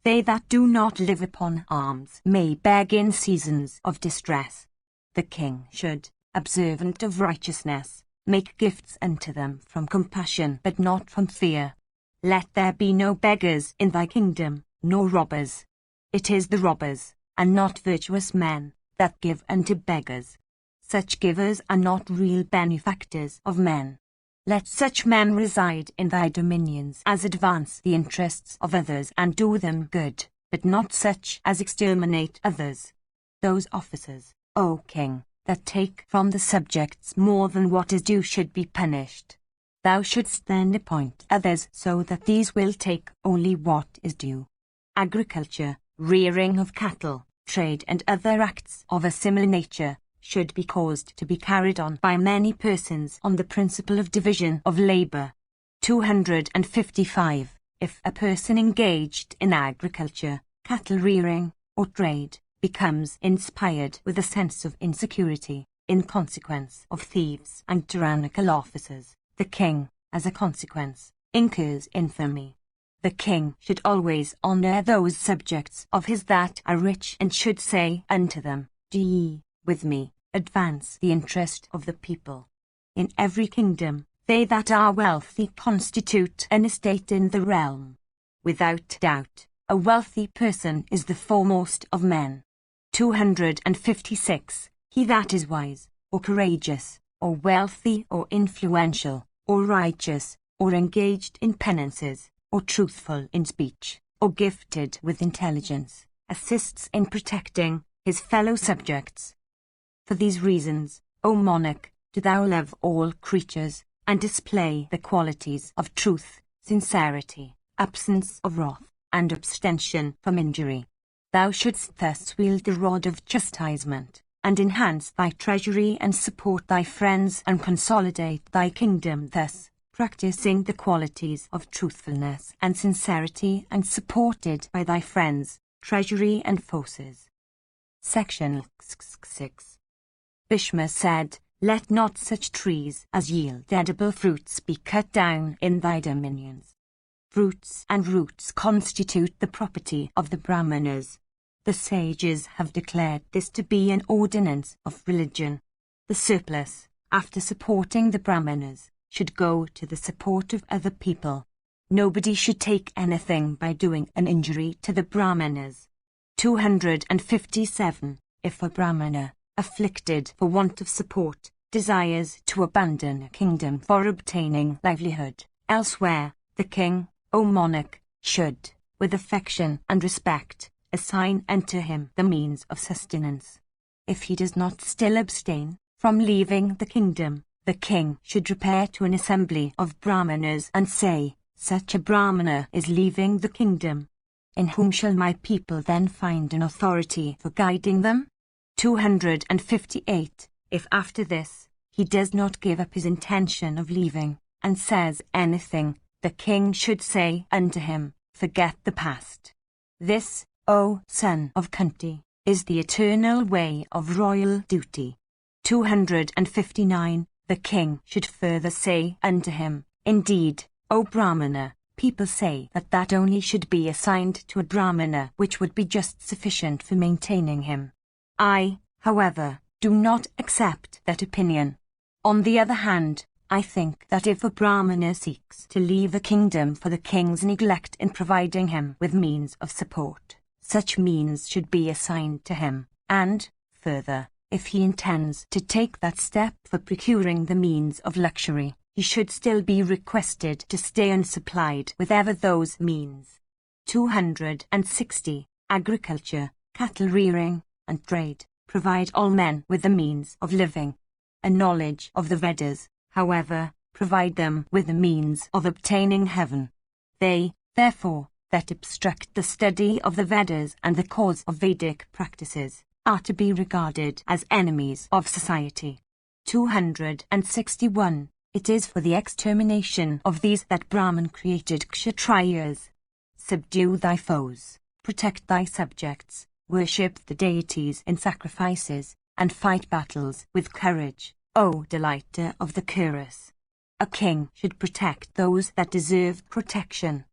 They that do not live upon alms may beg in seasons of distress. The king should, observant of righteousness, make gifts unto them from compassion but not from fear. Let there be no beggars in thy kingdom, nor robbers. It is the robbers, and not virtuous men, that give unto beggars. Such givers are not real benefactors of men. Let such men reside in thy dominions as advance the interests of others and do them good, but not such as exterminate others. Those officers, O king, that take from the subjects more than what is due should be punished. Thou shouldst then appoint others so that these will take only what is due. Agriculture, rearing of cattle, trade and other acts of a similar nature should be caused to be carried on by many persons on the principle of division of labor. 255. If a person engaged in agriculture, cattle rearing, or trade, becomes inspired with a sense of insecurity, in consequence of thieves and tyrannical officers, the king, as a consequence, incurs infamy. The king should always honour those subjects of his that are rich and should say unto them, Do ye, with me, advance the interest of the people. In every kingdom, they that are wealthy constitute an estate in the realm. Without doubt, a wealthy person is the foremost of men. 256. He that is wise, or courageous, or wealthy, or influential, or righteous, or engaged in penances, or truthful in speech, or gifted with intelligence, assists in protecting his fellow subjects. For these reasons, O monarch, do thou love all creatures, and display the qualities of truth, sincerity, absence of wrath, and abstention from injury. Thou shouldst thus wield the rod of chastisement, and enhance thy treasury and support thy friends and consolidate thy kingdom thus, practicing the qualities of truthfulness and sincerity and supported by thy friends, treasury and forces. Section 6. Bhishma said, Let not such trees as yield edible fruits be cut down in thy dominions. Fruits and roots constitute the property of the Brahmanas. The sages have declared this to be an ordinance of religion. The surplus, after supporting the Brahmanas, should go to the support of other people. Nobody should take anything by doing an injury to the Brahmanas. 257. If a Brahmana, afflicted for want of support, desires to abandon a kingdom for obtaining livelihood elsewhere, the king, O monarch, should, with affection and respect, assign unto him the means of sustenance. If he does not still abstain from leaving the kingdom, the king should repair to an assembly of Brahmanas and say, Such a Brahmana is leaving the kingdom. In whom shall my people then find an authority for guiding them? 258. If after this, he does not give up his intention of leaving, and says anything, the king should say unto him, forget the past. This, O son of Kunti, is the eternal way of royal duty. 259. The king should further say unto him, indeed, O Brahmana, people say that only should be assigned to a Brahmana which would be just sufficient for maintaining him. I, however, do not accept that opinion. On the other hand, I think that if a Brahmana seeks to leave a kingdom for the king's neglect in providing him with means of support, such means should be assigned to him, and, further, if he intends to take that step for procuring the means of luxury, he should still be requested to stay unsupplied with ever those means. 260. Agriculture, cattle rearing, and trade provide all men with the means of living. A knowledge of the Vedas, however, provide them with the means of obtaining heaven. They, therefore, that obstruct the study of the Vedas and the cause of Vedic practices, are to be regarded as enemies of society. 261. It is for the extermination of these that Brahman created Kshatriyas. Subdue thy foes, protect thy subjects, worship the deities in sacrifices, and fight battles with courage, O delighter of the Kuras. A king should protect those that deserve protection.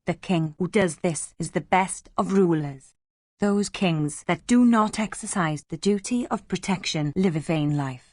The king who does this is the best of rulers. Those kings that do not exercise the duty of protection live a vain life.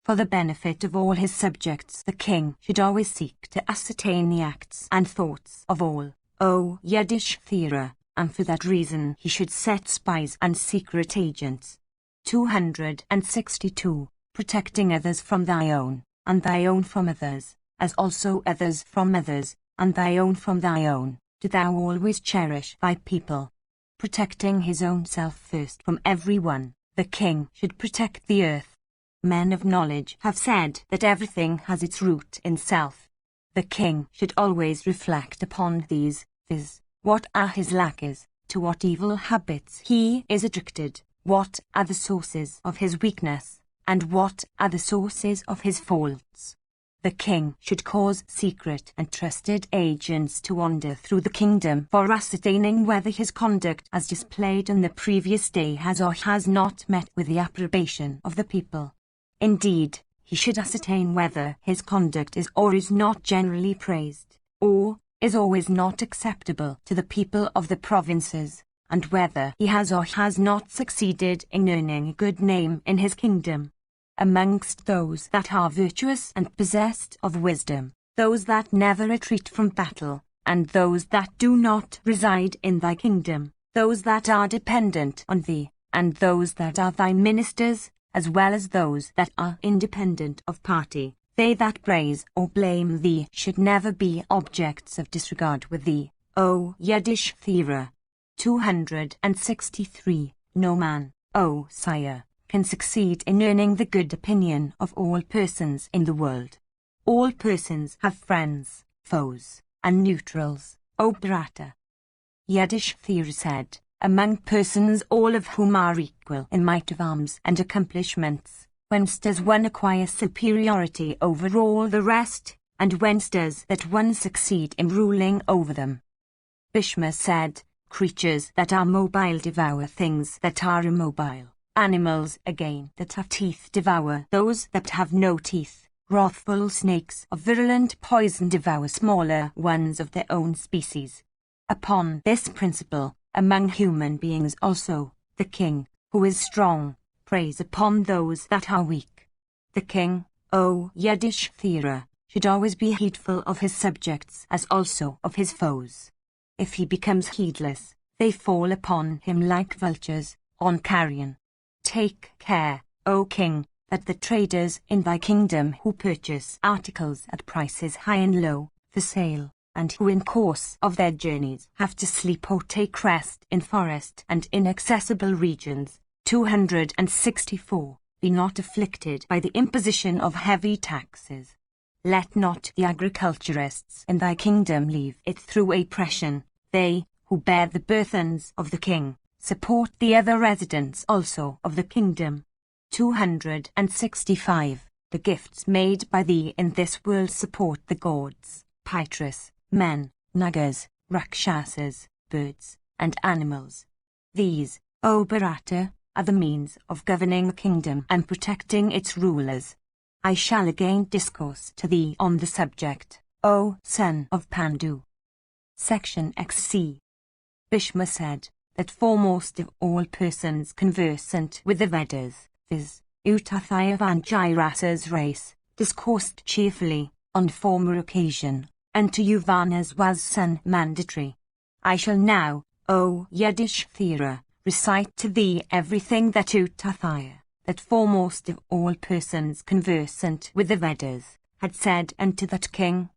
For the benefit of all his subjects, the king should always seek to ascertain the acts and thoughts of all, O Yudhishthira, and for that reason he should set spies and secret agents. 262. Protecting others from thy own, and thy own from others, as also others from others, and thy own from thy own, do thou always cherish thy people. Protecting his own self first from everyone, the king should protect the earth. Men of knowledge have said that everything has its root in self. The king should always reflect upon these, viz., what are his lackers, to what evil habits he is addicted, what are the sources of his weakness, and what are the sources of his faults. The king should cause secret and trusted agents to wander through the kingdom for ascertaining whether his conduct as displayed on the previous day has or has not met with the approbation of the people. Indeed, he should ascertain whether his conduct is or is not generally praised, or is always not acceptable to the people of the provinces, and whether he has or has not succeeded in earning a good name in his kingdom. Amongst those that are virtuous and possessed of wisdom, those that never retreat from battle, and those that do not reside in thy kingdom, those that are dependent on thee, and those that are thy ministers, as well as those that are independent of party, they that praise or blame thee should never be objects of disregard with thee, O Yudhishthira. 263. No man, O sire, can succeed in earning the good opinion of all persons in the world. All persons have friends, foes, and neutrals, O Bharata. Yudhishthira said, among persons all of whom are equal in might of arms and accomplishments, whence does one acquire superiority over all the rest, and whence does that one succeed in ruling over them? Bhishma said, creatures that are mobile devour things that are immobile. Animals, again, that have teeth devour those that have no teeth. Wrathful snakes of virulent poison devour smaller ones of their own species. Upon this principle, among human beings also, the king, who is strong, preys upon those that are weak. The king, O Yudhishthira, should always be heedful of his subjects as also of his foes. If he becomes heedless, they fall upon him like vultures on carrion. Take care, O king, that the traders in thy kingdom who purchase articles at prices high and low, for sale, and who in course of their journeys have to sleep or take rest in forest and inaccessible regions, 264, be not afflicted by the imposition of heavy taxes. Let not the agriculturists in thy kingdom leave it through oppression. They, who bear the burthens of the king, support the other residents also of the kingdom. 265. The gifts made by thee in this world support the gods, Pitris, men, Nagas, Rakshasas, birds, and animals. These, O Bharata, are the means of governing the kingdom and protecting its rulers. I shall again discourse to thee on the subject, O son of Pandu. Section XC. Bhishma said that foremost of all persons conversant with the Vedas, viz., Uttathiya of Angirasa's race, discoursed cheerfully, on former occasion, and to Yavanas was son mandatory. I shall now, O Yudhishthira, recite to thee everything that Uttathiya, that foremost of all persons conversant with the Vedas, had said unto that king.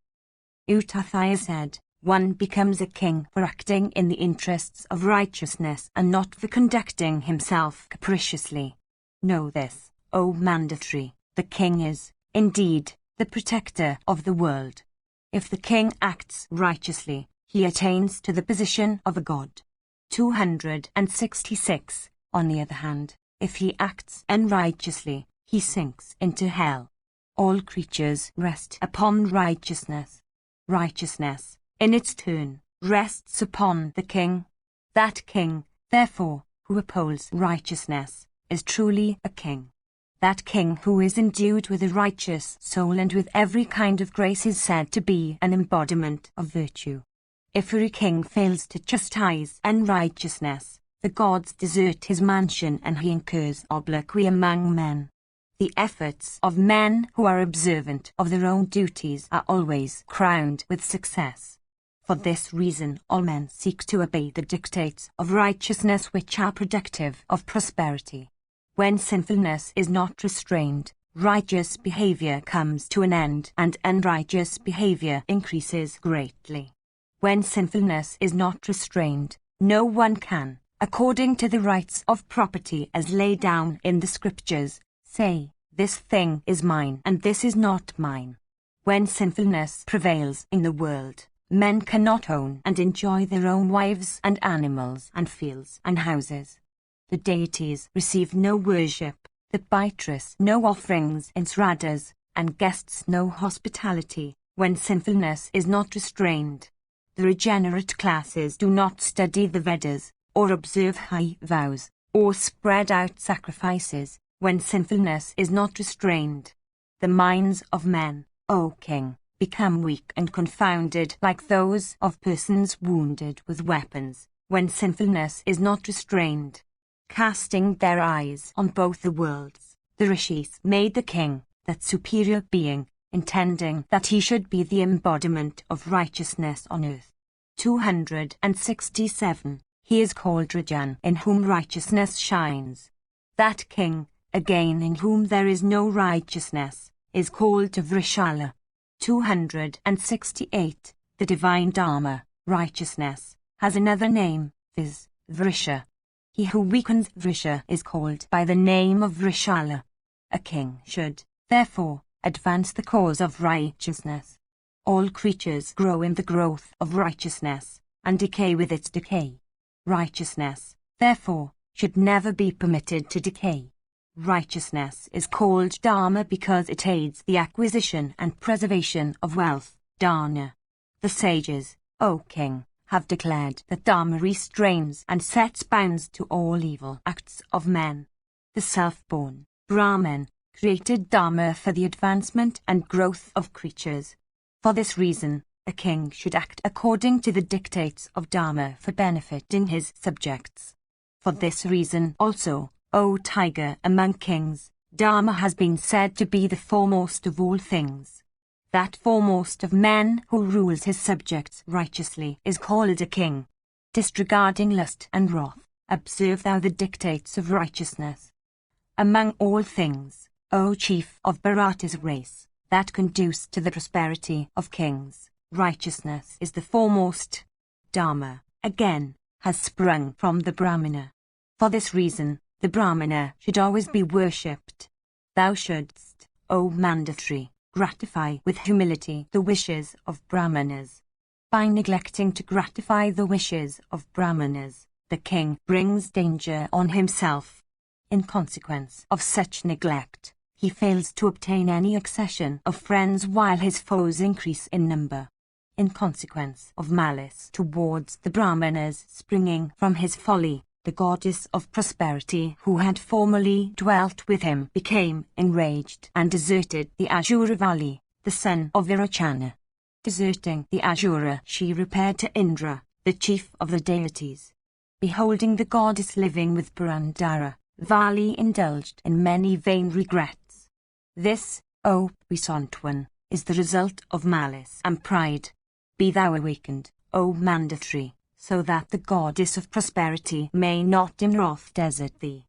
Uttathiya said, one becomes a king for acting in the interests of righteousness and not for conducting himself capriciously. Know this, O mandatory, the king is, indeed, the protector of the world. If the king acts righteously, he attains to the position of a god. 266. On the other hand, if he acts unrighteously, he sinks into hell. All creatures rest upon righteousness. Righteousness, in its turn, rests upon the king. That king, therefore, who upholds righteousness, is truly a king. That king who is endued with a righteous soul and with every kind of grace is said to be an embodiment of virtue. If a king fails to chastise unrighteousness, the gods desert his mansion and he incurs obloquy among men. The efforts of men who are observant of their own duties are always crowned with success. For this reason all men seek to obey the dictates of righteousness which are productive of prosperity. When sinfulness is not restrained, righteous behavior comes to an end and unrighteous behavior increases greatly. When sinfulness is not restrained, no one can, according to the rights of property as laid down in the scriptures, say, this thing is mine and this is not mine. When sinfulness prevails in the world, men cannot own and enjoy their own wives and animals and fields and houses. The deities receive no worship, the Pitris no offerings in sraddhas, and guests no hospitality, when sinfulness is not restrained. The regenerate classes do not study the Vedas, or observe high vows, or spread out sacrifices, when sinfulness is not restrained. The minds of men, O king, become weak and confounded like those of persons wounded with weapons, when sinfulness is not restrained. Casting their eyes on both the worlds, the rishis made the king, that superior being, intending that he should be the embodiment of righteousness on earth. 267. He is called Rajan, in whom righteousness shines. That king, again in whom there is no righteousness, is called Vrishala. 268. The divine Dharma, righteousness, has another name, viz., Vrisha. He who weakens Vrisha is called by the name of Vrishala. A king should, therefore, advance the cause of righteousness. All creatures grow in the growth of righteousness, and decay with its decay. Righteousness, therefore, should never be permitted to decay. Righteousness is called Dharma because it aids the acquisition and preservation of wealth, Dharna. The sages, O king, have declared that Dharma restrains and sets bounds to all evil acts of men. The self-born, Brahman, created Dharma for the advancement and growth of creatures. For this reason, a king should act according to the dictates of Dharma for benefiting his subjects. For this reason also, O tiger among kings, Dharma has been said to be the foremost of all things. That foremost of men who rules his subjects righteously is called a king. Disregarding lust and wrath, observe thou the dictates of righteousness. Among all things, O chief of Bharata's race, that conduce to the prosperity of kings, righteousness is the foremost. Dharma, again, has sprung from the Brahmana. For this reason, the Brahmana should always be worshipped. Thou shouldst, O mandatory, gratify with humility the wishes of Brahmanas. By neglecting to gratify the wishes of Brahmanas, the king brings danger on himself. In consequence of such neglect, he fails to obtain any accession of friends while his foes increase in number. In consequence of malice towards the Brahmanas springing from his folly, the goddess of prosperity who had formerly dwelt with him became enraged and deserted the Azura Valley, the son of Virachana. Deserting the Azura, she repaired to Indra, the chief of the deities. Beholding the goddess living with Purandara, Vali indulged in many vain regrets. This, O puissant one, is the result of malice and pride. Be thou awakened, O Mandathri, so that the goddess of prosperity may not in wrath desert thee.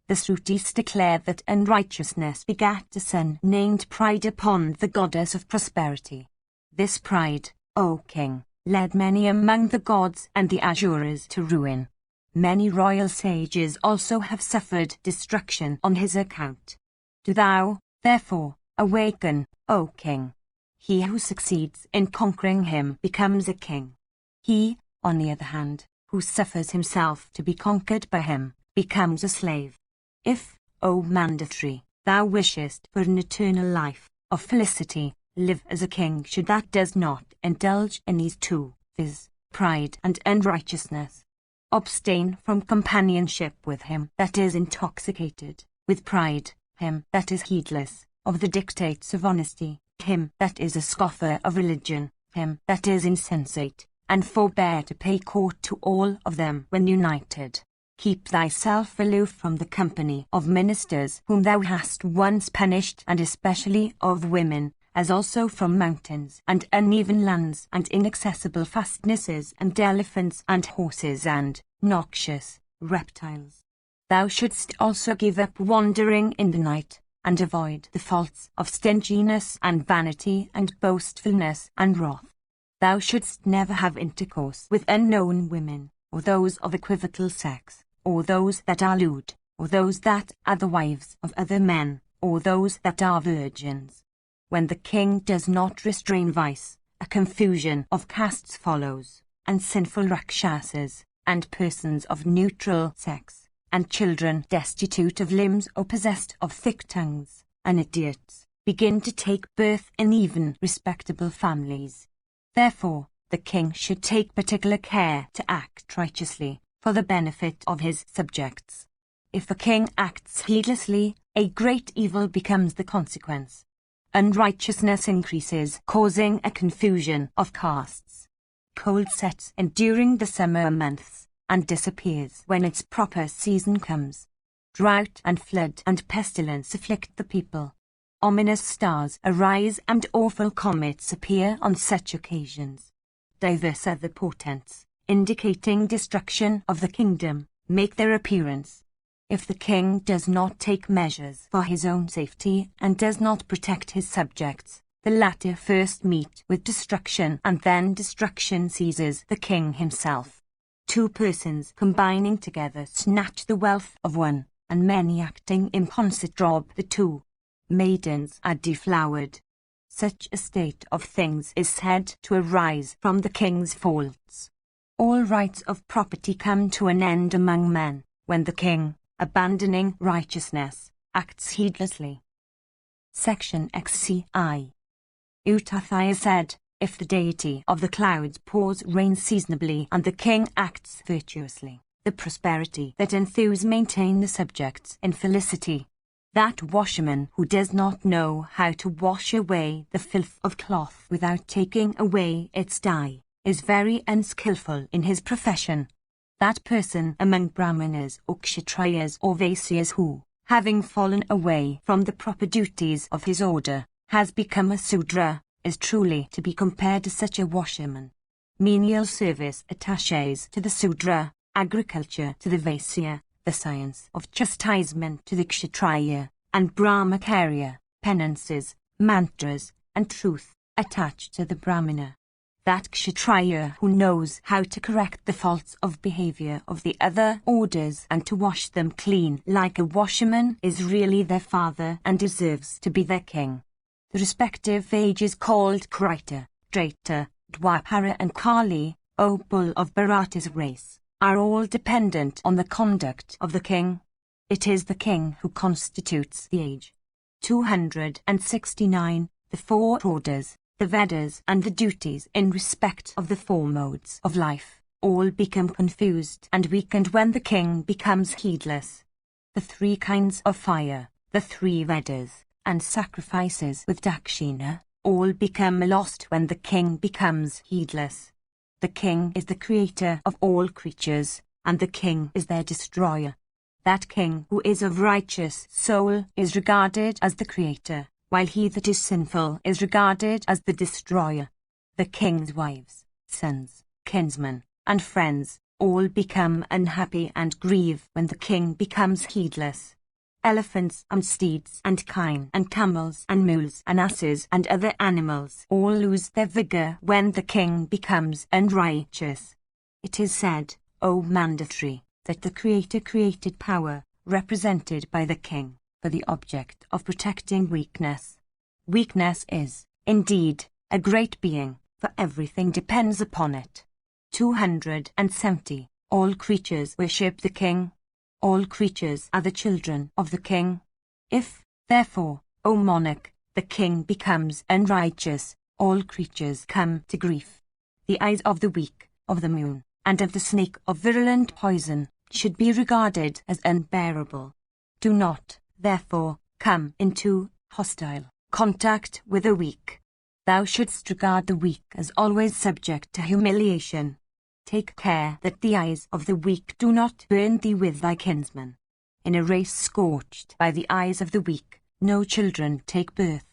The Srutis declare that unrighteousness begat a son named Pride upon the goddess of prosperity. This pride, O king, led many among the gods and the Asuras to ruin. Many royal sages also have suffered destruction on his account. Do thou, therefore, awaken, O king. He who succeeds in conquering him becomes a king. He, on the other hand, who suffers himself to be conquered by him, becomes a slave. If, O Mandathri, thou wishest for an eternal life of felicity, live as a king should that does not indulge in these two, viz., pride and unrighteousness. Abstain from companionship with him that is intoxicated with pride, him that is heedless of the dictates of honesty, him that is a scoffer of religion, him that is insensate, and forbear to pay court to all of them when united. Keep thyself aloof from the company of ministers whom thou hast once punished, and especially of women, as also from mountains and uneven lands and inaccessible fastnesses and elephants and horses and noxious reptiles. Thou shouldst also give up wandering in the night, and avoid the faults of stinginess and vanity and boastfulness and wrath. Thou shouldst never have intercourse with unknown women, or those of equivocal sex, or those that are lewd, or those that are the wives of other men, or those that are virgins. When the king does not restrain vice, a confusion of castes follows, and sinful rakshasas, and persons of neutral sex, and children destitute of limbs or possessed of thick tongues, and idiots, begin to take birth in even respectable families. Therefore, the king should take particular care to act righteously, for the benefit of his subjects. If the king acts heedlessly, a great evil becomes the consequence. Unrighteousness increases, causing a confusion of castes. Cold sets in during the summer months, and disappears when its proper season comes. Drought and flood and pestilence afflict the people. Ominous stars arise and awful comets appear on such occasions. Diverse other portents, indicating destruction of the kingdom, make their appearance. If the king does not take measures for his own safety and does not protect his subjects, the latter first meet with destruction, and then destruction seizes the king himself. Two persons combining together snatch the wealth of one, and many acting in concert rob the two. Maidens are deflowered. Such a state of things is said to arise from the king's faults. All rights of property come to an end among men, when the king, abandoning righteousness, acts heedlessly. Section XCI. Utathaya said, if the deity of the clouds pours rain seasonably and the king acts virtuously, the prosperity that ensues maintain the subjects in felicity. That washerman who does not know how to wash away the filth of cloth without taking away its dye, is very unskillful in his profession. That person among Brahmanas or Kshatriyas or Vaisyas who, having fallen away from the proper duties of his order, has become a Sudra, is truly to be compared to such a washerman. Menial service attaches to the Sudra, agriculture to the Vaisya, the science of chastisement to the Kshatriya, and Brahmacharya, penances, mantras, and truth, attached to the Brahmana. That Kshatriya who knows how to correct the faults of behavior of the other orders and to wash them clean like a washerman is really their father and deserves to be their king. The respective ages called Krita, Treta, Dwapara and Kali, O bull of Bharata's race, are all dependent on the conduct of the king. It is the king who constitutes the age. 269. The four orders, the Vedas and the duties in respect of the four modes of life, all become confused and weakened when the king becomes heedless. The three kinds of fire, the three Vedas, and sacrifices with Dakshina, all become lost when the king becomes heedless. The king is the creator of all creatures, and the king is their destroyer. That king who is of righteous soul is regarded as the creator, while he that is sinful is regarded as the destroyer. The king's wives, sons, kinsmen, and friends all become unhappy and grieve when the king becomes heedless. Elephants and steeds and kine and camels and mules and asses and other animals all lose their vigor when the king becomes unrighteous. It is said, O mandatory, that the Creator created power, represented by the king, for the object of protecting weakness. Weakness is, indeed, a great being, for everything depends upon it. 270. All creatures worship the king. All creatures are the children of the king. If, therefore, O monarch, the king becomes unrighteous, all creatures come to grief. The eyes of the weak, of the moon, and of the snake of virulent poison, should be regarded as unbearable. Do not, therefore, come into hostile contact with the weak. Thou shouldst regard the weak as always subject to humiliation. Take care that the eyes of the weak do not burn thee with thy kinsmen. In a race scorched by the eyes of the weak, no children take birth.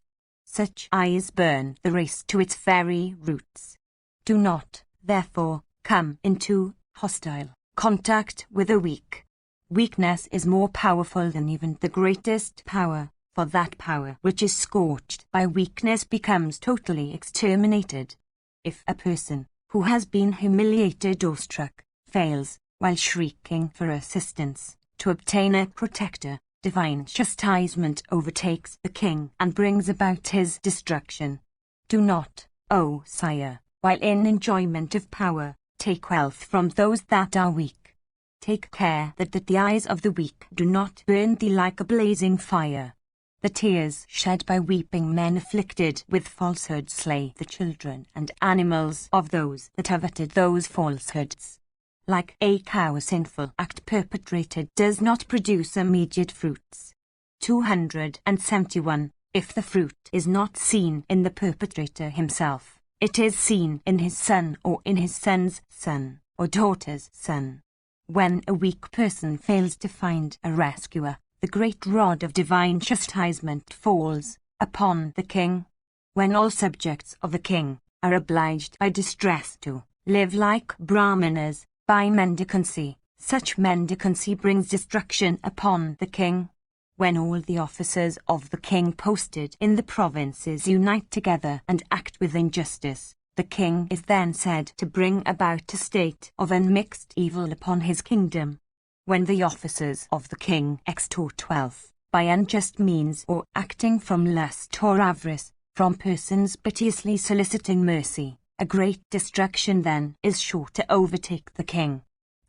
Such eyes burn the race to its very roots. Do not, therefore, come into hostile contact with the weak. Weakness is more powerful than even the greatest power, for that power which is scorched by weakness becomes totally exterminated. If a person who has been humiliated or struck fails, while shrieking for assistance, to obtain a protector, divine chastisement overtakes the king and brings about his destruction. Do not, O sire, while in enjoyment of power, take wealth from those that are weak. Take care that the eyes of the weak do not burn thee like a blazing fire. The tears shed by weeping men afflicted with falsehood slay the children and animals of those that have uttered those falsehoods. Like a cow, a sinful act perpetrated does not produce immediate fruits. 271. If the fruit is not seen in the perpetrator himself, it is seen in his son or in his son's son or daughter's son. When a weak person fails to find a rescuer, the great rod of divine chastisement falls upon the king. When all subjects of the king are obliged by distress to live like Brahmanas, by mendicancy, such mendicancy brings destruction upon the king. When all the officers of the king posted in the provinces unite together and act with injustice, the king is then said to bring about a state of unmixed evil upon his kingdom. When the officers of the king extort wealth, by unjust means or acting from lust or avarice, from persons piteously soliciting mercy, a great destruction then is sure to overtake the king.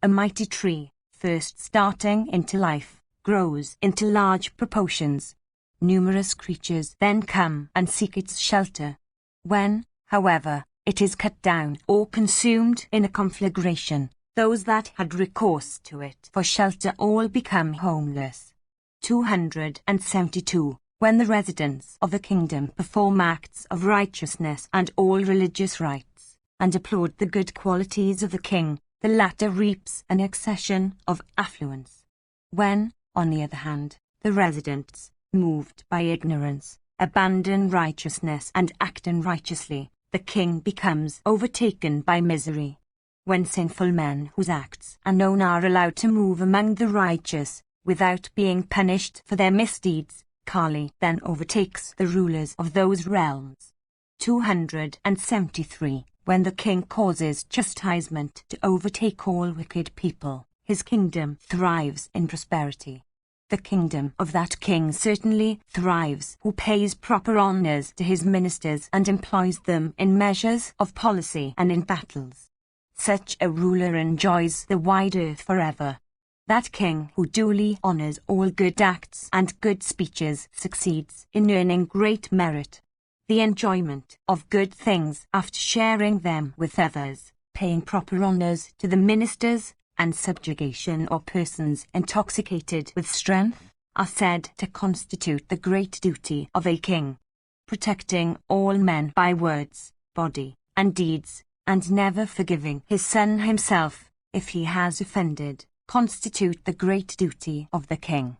A mighty tree, first starting into life, grows into large proportions. Numerous creatures then come and seek its shelter. When, however, it is cut down or consumed in a conflagration, those that had recourse to it for shelter all become homeless. 272. When the residents of the kingdom perform acts of righteousness and all religious rites, and applaud the good qualities of the king, the latter reaps an accession of affluence. When, on the other hand, the residents, moved by ignorance, abandon righteousness and act unrighteously, the king becomes overtaken by misery. When sinful men whose acts are known are allowed to move among the righteous, without being punished for their misdeeds, Kali then overtakes the rulers of those realms. 273. When the king causes chastisement to overtake all wicked people, his kingdom thrives in prosperity. The kingdom of that king certainly thrives who pays proper honors to his ministers and employs them in measures of policy and in battles. Such a ruler enjoys the wide earth forever. That king who duly honors all good acts and good speeches succeeds in earning great merit. The enjoyment of good things after sharing them with others, paying proper honors to the ministers, and subjugation of persons intoxicated with strength, are said to constitute the great duty of a king. Protecting all men by words, body, and deeds, and never forgiving his son himself, if he has offended, constitute the great duty of the king.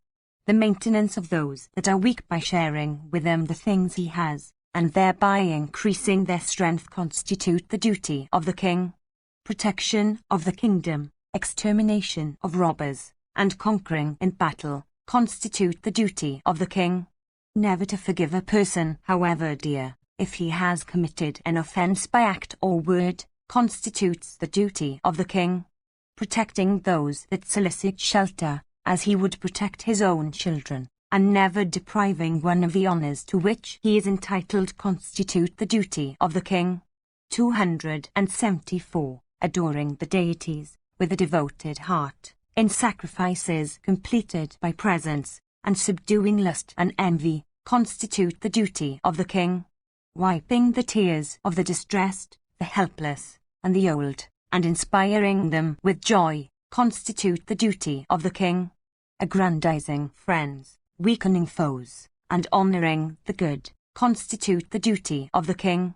The maintenance of those that are weak by sharing with them the things he has, and thereby increasing their strength constitute the duty of the king. Protection of the kingdom, extermination of robbers, and conquering in battle, constitute the duty of the king. Never to forgive a person, however dear, if he has committed an offense by act or word, constitutes the duty of the king. Protecting those that solicit shelter, as he would protect his own children, and never depriving one of the honors to which he is entitled constitute the duty of the king. 274. Adoring the deities with a devoted heart, in sacrifices completed by presents, and subduing lust and envy, constitute the duty of the king. Wiping the tears of the distressed, the helpless, and the old, and inspiring them with joy, constitute the duty of the king. Aggrandizing friends, weakening foes, and honoring the good, constitute the duty of the king.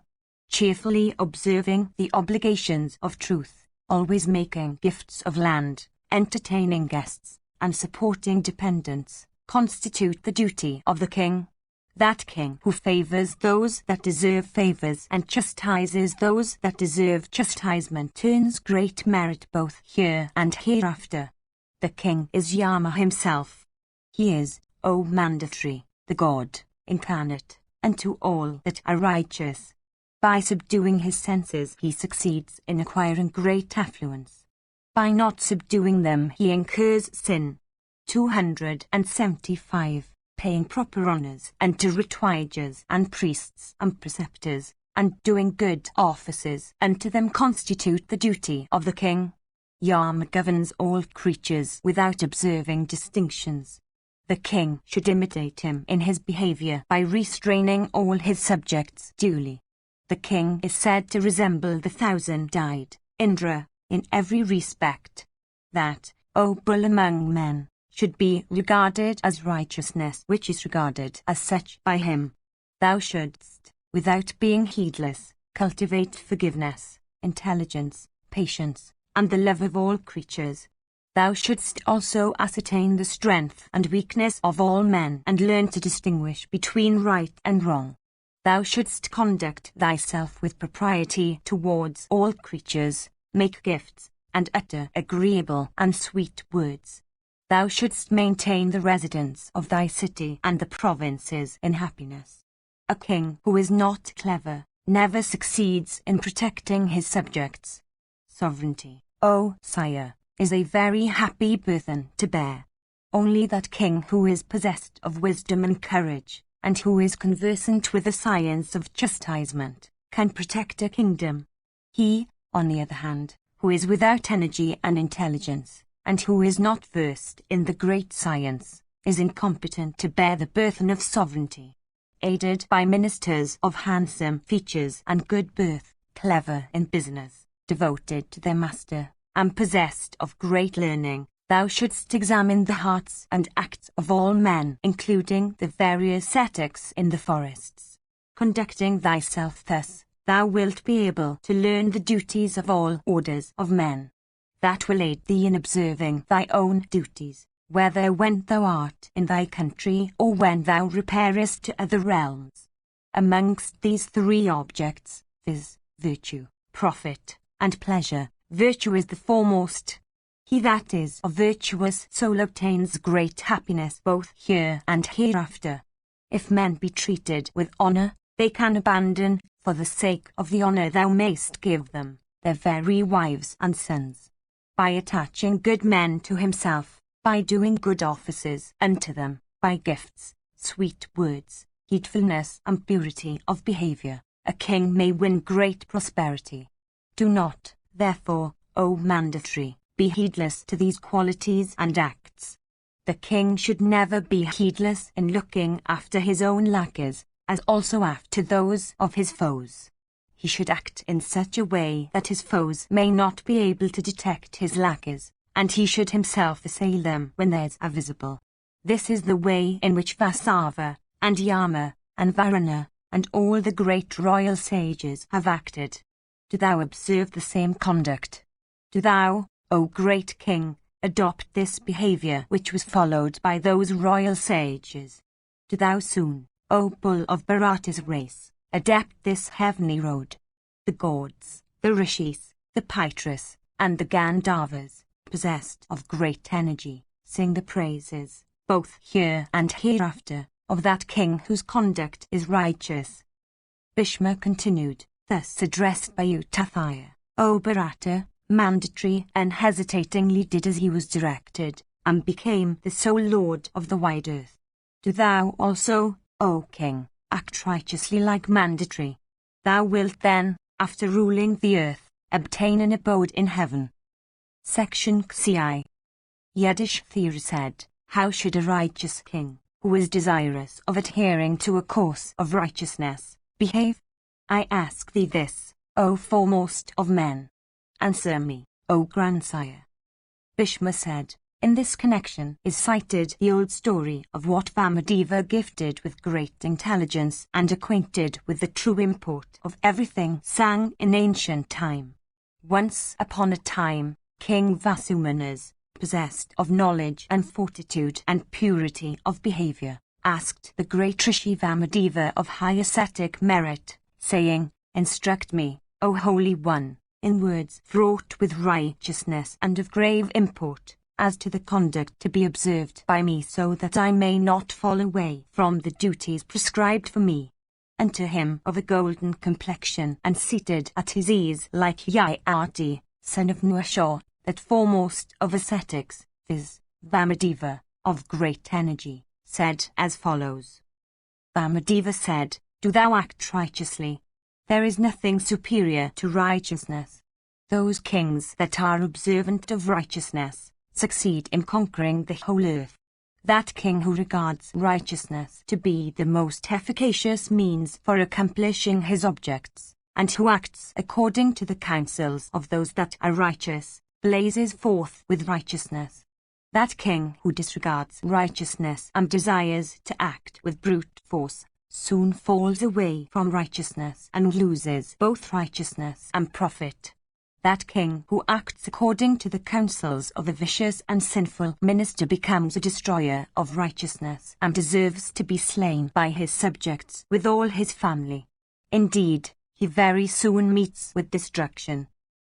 Cheerfully observing the obligations of truth, always making gifts of land, entertaining guests, and supporting dependents, constitute the duty of the king. That king who favors those that deserve favors and chastises those that deserve chastisement turns great merit both here and hereafter. The king is Yama himself. He is, O mandatory, the God, incarnate, unto all that are righteous. By subduing his senses he succeeds in acquiring great affluence. By not subduing them he incurs sin. 275. Paying proper honors unto retwigers and priests and preceptors, and doing good offices unto them constitute the duty of the king. Yama governs all creatures without observing distinctions. The king should imitate him in his behavior by restraining all his subjects duly. The king is said to resemble the thousand-eyed Indra in every respect. That, O bull among men, should be regarded as righteousness which is regarded as such by him. Thou shouldst, without being heedless, cultivate forgiveness, intelligence, patience, and the love of all creatures. Thou shouldst also ascertain the strength and weakness of all men and learn to distinguish between right and wrong. Thou shouldst conduct thyself with propriety towards all creatures, make gifts, and utter agreeable and sweet words. Thou shouldst maintain the residence of thy city and the provinces in happiness. A king who is not clever never succeeds in protecting his subjects. Sovereignty, O sire, is a very happy burthen to bear. Only that king who is possessed of wisdom and courage, and who is conversant with the science of chastisement, can protect a kingdom. He, on the other hand, who is without energy and intelligence, and who is not versed in the great science, is incompetent to bear the burthen of sovereignty. Aided by ministers of handsome features and good birth, clever in business, devoted to their master, and possessed of great learning, thou shouldst examine the hearts and acts of all men, including the various ascetics in the forests. Conducting thyself thus, thou wilt be able to learn the duties of all orders of men. That will aid thee in observing thy own duties, whether when thou art in thy country or when thou repairest to other realms. Amongst these three objects, viz., virtue, profit, and pleasure, virtue is the foremost. He that is a virtuous soul obtains great happiness both here and hereafter. If men be treated with honor, they can abandon, for the sake of the honor thou mayst give them, their very wives and sons. By attaching good men to himself, by doing good offices unto them, by gifts, sweet words, heedfulness and purity of behavior, a king may win great prosperity. Do not, therefore, O mandatory, be heedless to these qualities and acts. The king should never be heedless in looking after his own lackeys, as also after those of his foes. He should act in such a way that his foes may not be able to detect his lackeys, and he should himself assail them when theirs are visible. This is the way in which Vasava, and Yama, and Varuna, and all the great royal sages have acted. Do thou observe the same conduct. Do thou, O great king, adopt this behavior which was followed by those royal sages. Do thou soon, O bull of Bharata's race, adapt this heavenly road. The gods, the rishis, the Pitras, and the Gandharvas, possessed of great energy, sing the praises, both here and hereafter, of that king whose conduct is righteous. Bhishma continued, thus addressed by Uttathiya, O Bharata, mandatory unhesitatingly did as he was directed, and became the sole lord of the wide earth. Do thou also, O king, act righteously like mandatory. Thou wilt then, after ruling the earth, obtain an abode in heaven. Section XI. Yudhishthira said, how should a righteous king, who is desirous of adhering to a course of righteousness, behave? I ask thee this, O foremost of men. Answer me, O grandsire. Bhishma said, in this connection is cited the old story of what Vamadeva, gifted with great intelligence and acquainted with the true import of everything, sang in ancient time. Once upon a time, King Vasumanas, possessed of knowledge and fortitude and purity of behavior, asked the great Rishi Vamadeva of high ascetic merit, saying, instruct me, O Holy One, in words fraught with righteousness and of grave import, as to the conduct to be observed by me, so that I may not fall away from the duties prescribed for me. And to him of a golden complexion and seated at his ease like Yayati, son of Nuasha, that foremost of ascetics, viz., Vamadeva, of great energy, said as follows. Vamadeva said, do thou act righteously. There is nothing superior to righteousness. Those kings that are observant of righteousness succeed in conquering the whole earth. That king who regards righteousness to be the most efficacious means for accomplishing his objects, and who acts according to the counsels of those that are righteous, blazes forth with righteousness. That king who disregards righteousness and desires to act with brute force, soon falls away from righteousness and loses both righteousness and profit. That king who acts according to the counsels of a vicious and sinful minister becomes a destroyer of righteousness and deserves to be slain by his subjects with all his family. Indeed, he very soon meets with destruction.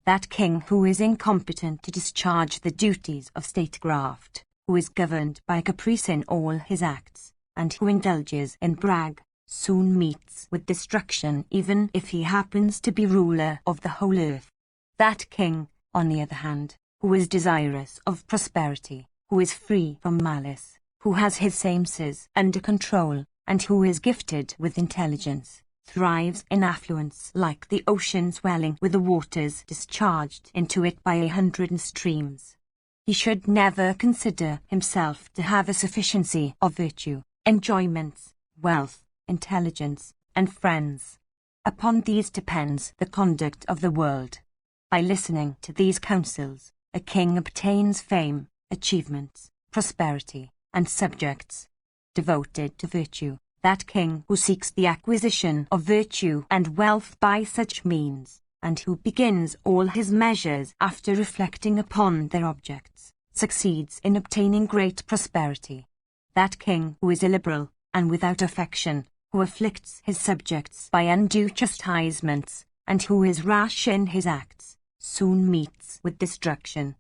That king who is incompetent to discharge the duties of statecraft, who is governed by caprice in all his acts, and who indulges in brag, soon meets with destruction even if he happens to be ruler of the whole earth. That king, on the other hand, who is desirous of prosperity, who is free from malice, who has his senses under control, and who is gifted with intelligence, thrives in affluence like the ocean swelling with the waters discharged into it by 100 streams. He should never consider himself to have a sufficiency of virtue, enjoyments, wealth, intelligence, and friends. Upon these depends the conduct of the world. By listening to these counsels, a king obtains fame, achievements, prosperity, and subjects. Devoted to virtue, that king who seeks the acquisition of virtue and wealth by such means, and who begins all his measures after reflecting upon their objects, succeeds in obtaining great prosperity. That king who is illiberal, and without affection, who afflicts his subjects by undue chastisements, and who is rash in his acts, soon meets with destruction.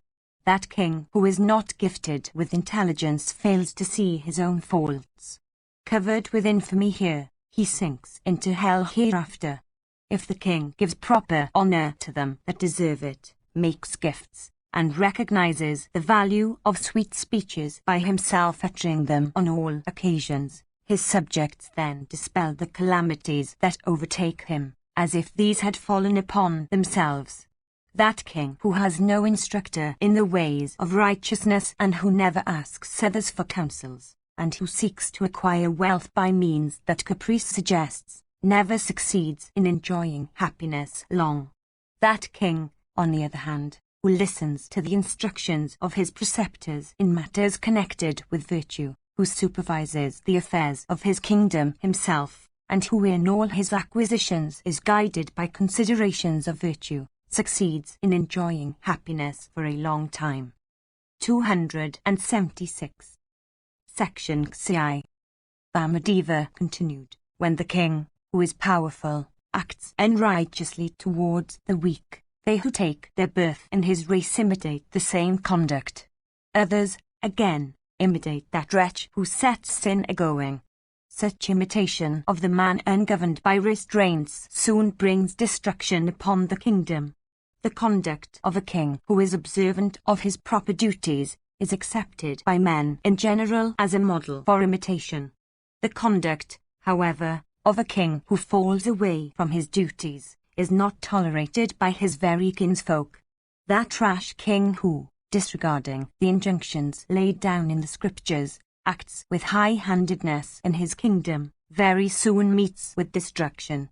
That king who is not gifted with intelligence fails to see his own faults. Covered with infamy here, he sinks into hell hereafter. If the king gives proper honor to them that deserve it, makes gifts, and recognizes the value of sweet speeches by himself uttering them on all occasions, his subjects then dispel the calamities that overtake him, as if these had fallen upon themselves. That king who has no instructor in the ways of righteousness and who never asks others for counsels, and who seeks to acquire wealth by means that caprice suggests, never succeeds in enjoying happiness long. That king, on the other hand, who listens to the instructions of his preceptors in matters connected with virtue, who supervises the affairs of his kingdom himself, and who in all his acquisitions is guided by considerations of virtue, succeeds in enjoying happiness for a long time. 276. Section XI. Vamadeva continued, when the king, who is powerful, acts unrighteously towards the weak, they who take their birth in his race imitate the same conduct. Others, again, imitate that wretch who sets sin a-going. Such imitation of the man ungoverned by restraints soon brings destruction upon the kingdom. The conduct of a king who is observant of his proper duties is accepted by men in general as a model for imitation. The conduct, however, of a king who falls away from his duties is not tolerated by his very kinsfolk. That rash king who, disregarding the injunctions laid down in the scriptures, acts with high-handedness in his kingdom, very soon meets with destruction.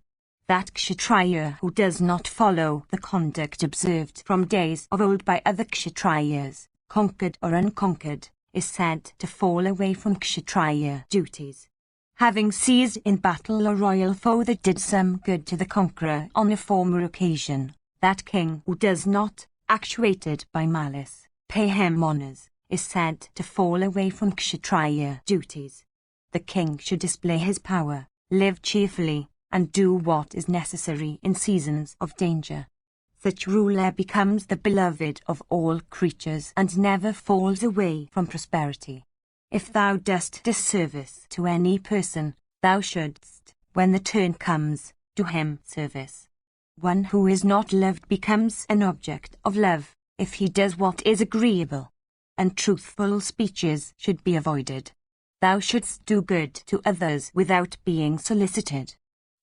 That kshatriya who does not follow the conduct observed from days of old by other kshatriyas, conquered or unconquered, is said to fall away from kshatriya duties. Having seized in battle a royal foe that did some good to the conqueror on a former occasion, that king who does not, actuated by malice, pay him honors, is said to fall away from kshatriya duties. The king should display his power, live cheerfully, and do what is necessary in seasons of danger. Such ruler becomes the beloved of all creatures and never falls away from prosperity. If thou dost disservice to any person, thou shouldst, when the turn comes, do him service. One who is not loved becomes an object of love, if he does what is agreeable. Untruthful speeches should be avoided. Thou shouldst do good to others without being solicited.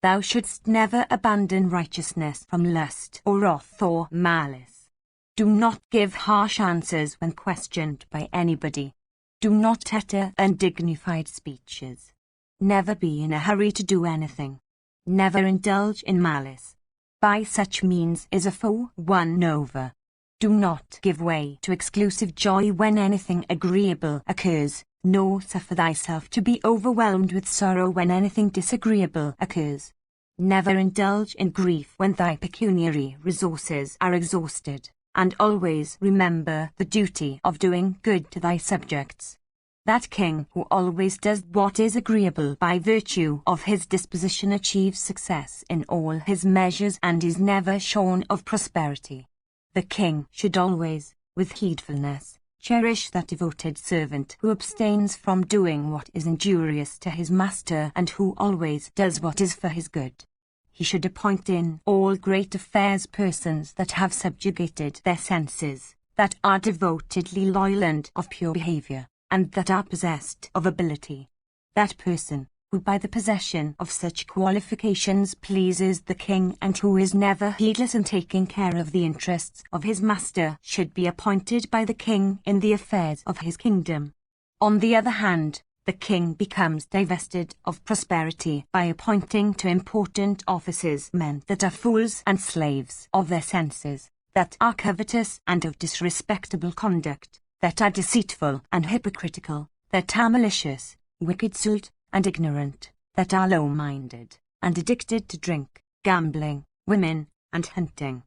Thou shouldst never abandon righteousness from lust or wrath or malice. Do not give harsh answers when questioned by anybody. Do not utter undignified speeches. Never be in a hurry to do anything. Never indulge in malice. By such means is a foe won over. Do not give way to exclusive joy when anything agreeable occurs, nor suffer thyself to be overwhelmed with sorrow when anything disagreeable occurs. Never indulge in grief when thy pecuniary resources are exhausted, and always remember the duty of doing good to thy subjects. That king who always does what is agreeable by virtue of his disposition achieves success in all his measures and is never shorn of prosperity. The king should always, with heedfulness, cherish that devoted servant who abstains from doing what is injurious to his master and who always does what is for his good. He should appoint in all great affairs persons that have subjugated their senses, that are devotedly loyal and of pure behavior, and that are possessed of ability. That person, who by the possession of such qualifications pleases the king and who is never heedless in taking care of the interests of his master, should be appointed by the king in the affairs of his kingdom. On the other hand, the king becomes divested of prosperity by appointing to important offices men that are fools and slaves of their senses, that are covetous and of disrespectable conduct, that are deceitful and hypocritical, that are malicious, wicked souled, and ignorant, that are low-minded, and addicted to drink, gambling, women, and hunting.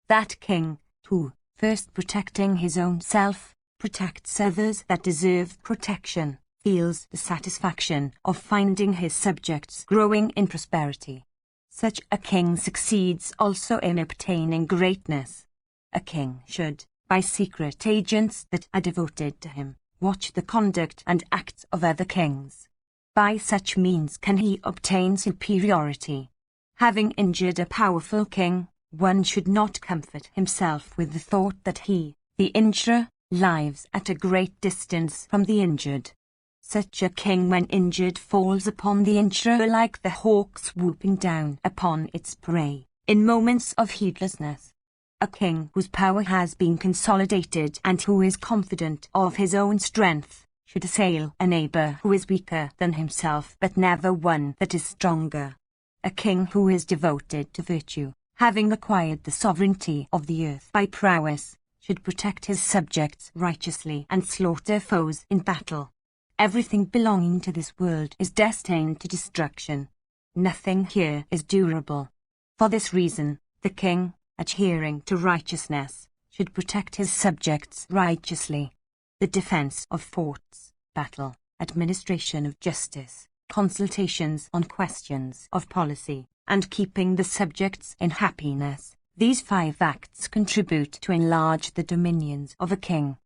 That king, who, first protecting his own self, protects others that deserve protection, feels the satisfaction of finding his subjects growing in prosperity. Such a king succeeds also in obtaining greatness. A king should, by secret agents that are devoted to him, watch the conduct and acts of other kings. By such means can he obtain superiority. Having injured a powerful king, one should not comfort himself with the thought that he, The injurer lives at a great distance from the injured. Such a king when injured falls upon the injurer like the hawk swooping down upon its prey, in moments of heedlessness. A king whose power has been consolidated and who is confident of his own strength should assail a neighbor who is weaker than himself but never one that is stronger. A king who is devoted to virtue, having acquired the sovereignty of the earth by prowess, should protect his subjects righteously and slaughter foes in battle. Everything belonging to this world is destined to destruction. Nothing here is durable. For this reason, the king, adhering to righteousness, should protect his subjects righteously. The defense of forts, battle, administration of justice, consultations on questions of policy, and keeping the subjects in happiness. These 5 acts contribute to enlarge the dominions of a king.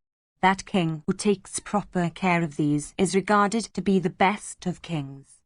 That king who takes proper care of these is regarded to be the best of kings.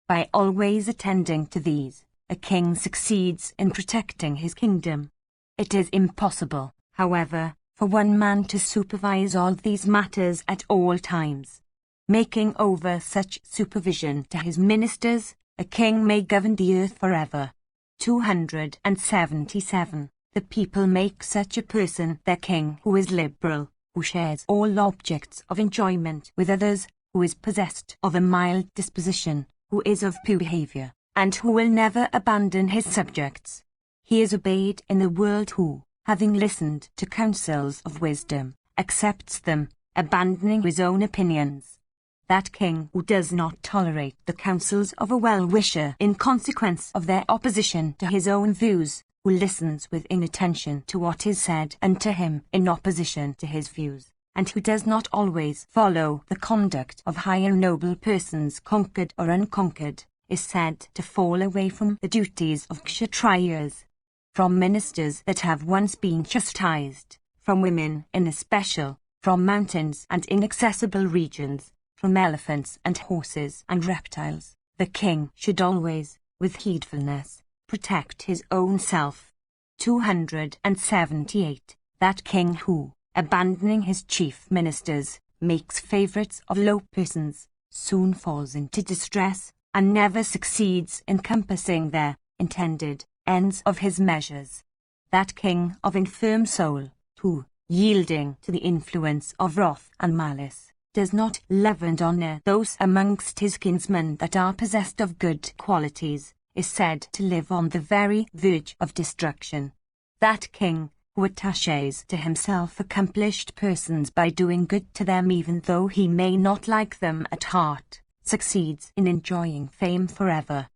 By always attending to these, a king succeeds in protecting his kingdom. It is impossible, however, for one man to supervise all these matters at all times. Making over such supervision to his ministers, a king may govern the earth forever. 277. The people make such a person their king who is liberal, who shares all objects of enjoyment with others, who is possessed of a mild disposition, who is of pure behavior, and who will never abandon his subjects. He is obeyed in the world who, having listened to counsels of wisdom, accepts them, abandoning his own opinions. That king who does not tolerate the counsels of a well-wisher in consequence of their opposition to his own views, who listens with inattention to what is said unto him in opposition to his views, and who does not always follow the conduct of high and noble persons conquered or unconquered, is said to fall away from the duties of kshatriyas. From ministers that have once been chastised, from women in especial, from mountains and inaccessible regions, from elephants and horses and reptiles, the king should always, with heedfulness, protect his own self. 278. That king who, abandoning his chief ministers, makes favourites of low persons, soon falls into distress, and never succeeds in compassing their intended ends of his measures. That king of infirm soul, who, yielding to the influence of wrath and malice, does not love and honour those amongst his kinsmen that are possessed of good qualities, is said to live on the very verge of destruction. That king, who attaches to himself accomplished persons by doing good to them even though he may not like them at heart, succeeds in enjoying fame forever.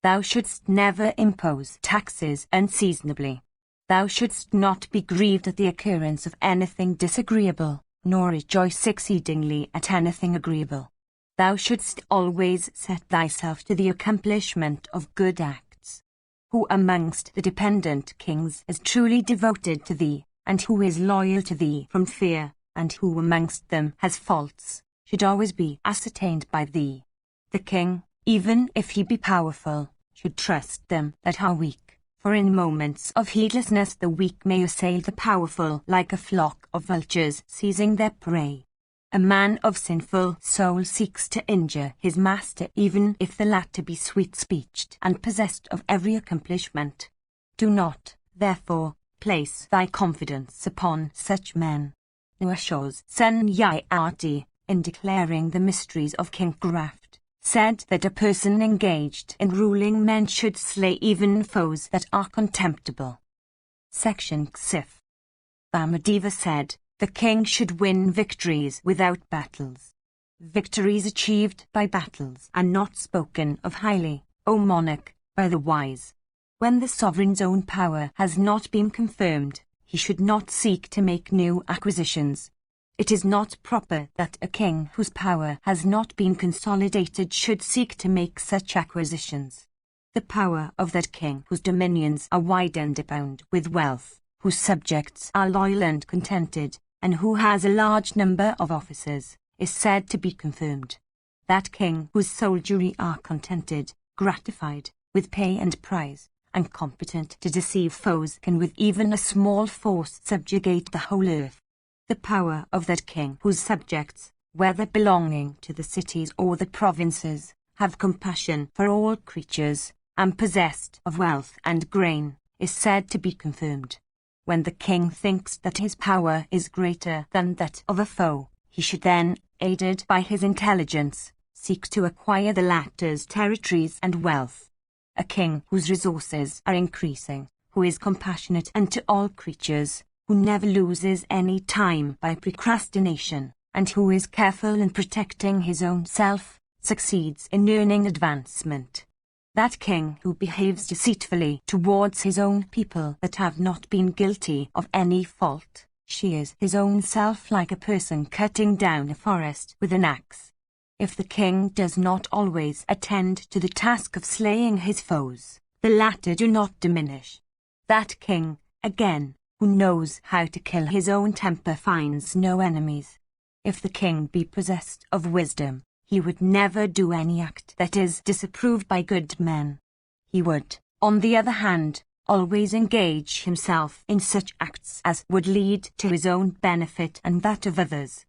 Thou shouldst never impose taxes unseasonably. Thou shouldst not be grieved at the occurrence of anything disagreeable, nor rejoice exceedingly at anything agreeable. Thou shouldst always set thyself to the accomplishment of good acts. Who amongst the dependent kings is truly devoted to thee, and who is loyal to thee from fear, and who amongst them has faults, should always be ascertained by thee. The king, even if he be powerful, should trust them that are weak, for in moments of heedlessness the weak may assail the powerful like a flock of vultures seizing their prey. A man of sinful soul seeks to injure his master even if the latter be sweet-speeched and possessed of every accomplishment. Do not, therefore, place thy confidence upon such men. Nuasho's son Yayati, in declaring the mysteries of kingcraft, said that a person engaged in ruling men should slay even foes that are contemptible. Section Ksif. Vamadeva said, the king should win victories without battles. Victories achieved by battles are not spoken of highly, O monarch, by the wise. When the sovereign's own power has not been confirmed, he should not seek to make new acquisitions. It is not proper that a king whose power has not been consolidated should seek to make such acquisitions. The power of that king whose dominions are wide and abound with wealth, whose subjects are loyal and contented, and who has a large number of officers, is said to be confirmed. That king whose soldiery are contented, gratified, with pay and prize, and competent to deceive foes can with even a small force subjugate the whole earth. The power of that king whose subjects, whether belonging to the cities or the provinces, have compassion for all creatures, and possessed of wealth and grain, is said to be confirmed. When the king thinks that his power is greater than that of a foe, he should then, aided by his intelligence, seek to acquire the latter's territories and wealth. A king whose resources are increasing, who is compassionate unto all creatures, who never loses any time by procrastination, and who is careful in protecting his own self, succeeds in earning advancement. That king who behaves deceitfully towards his own people that have not been guilty of any fault, shears his own self like a person cutting down a forest with an axe. If the king does not always attend to the task of slaying his foes, the latter do not diminish. That king, again, who knows how to kill his own temper finds no enemies. If the king be possessed of wisdom, he would never do any act that is disapproved by good men. He would, on the other hand, always engage himself in such acts as would lead to his own benefit and that of others.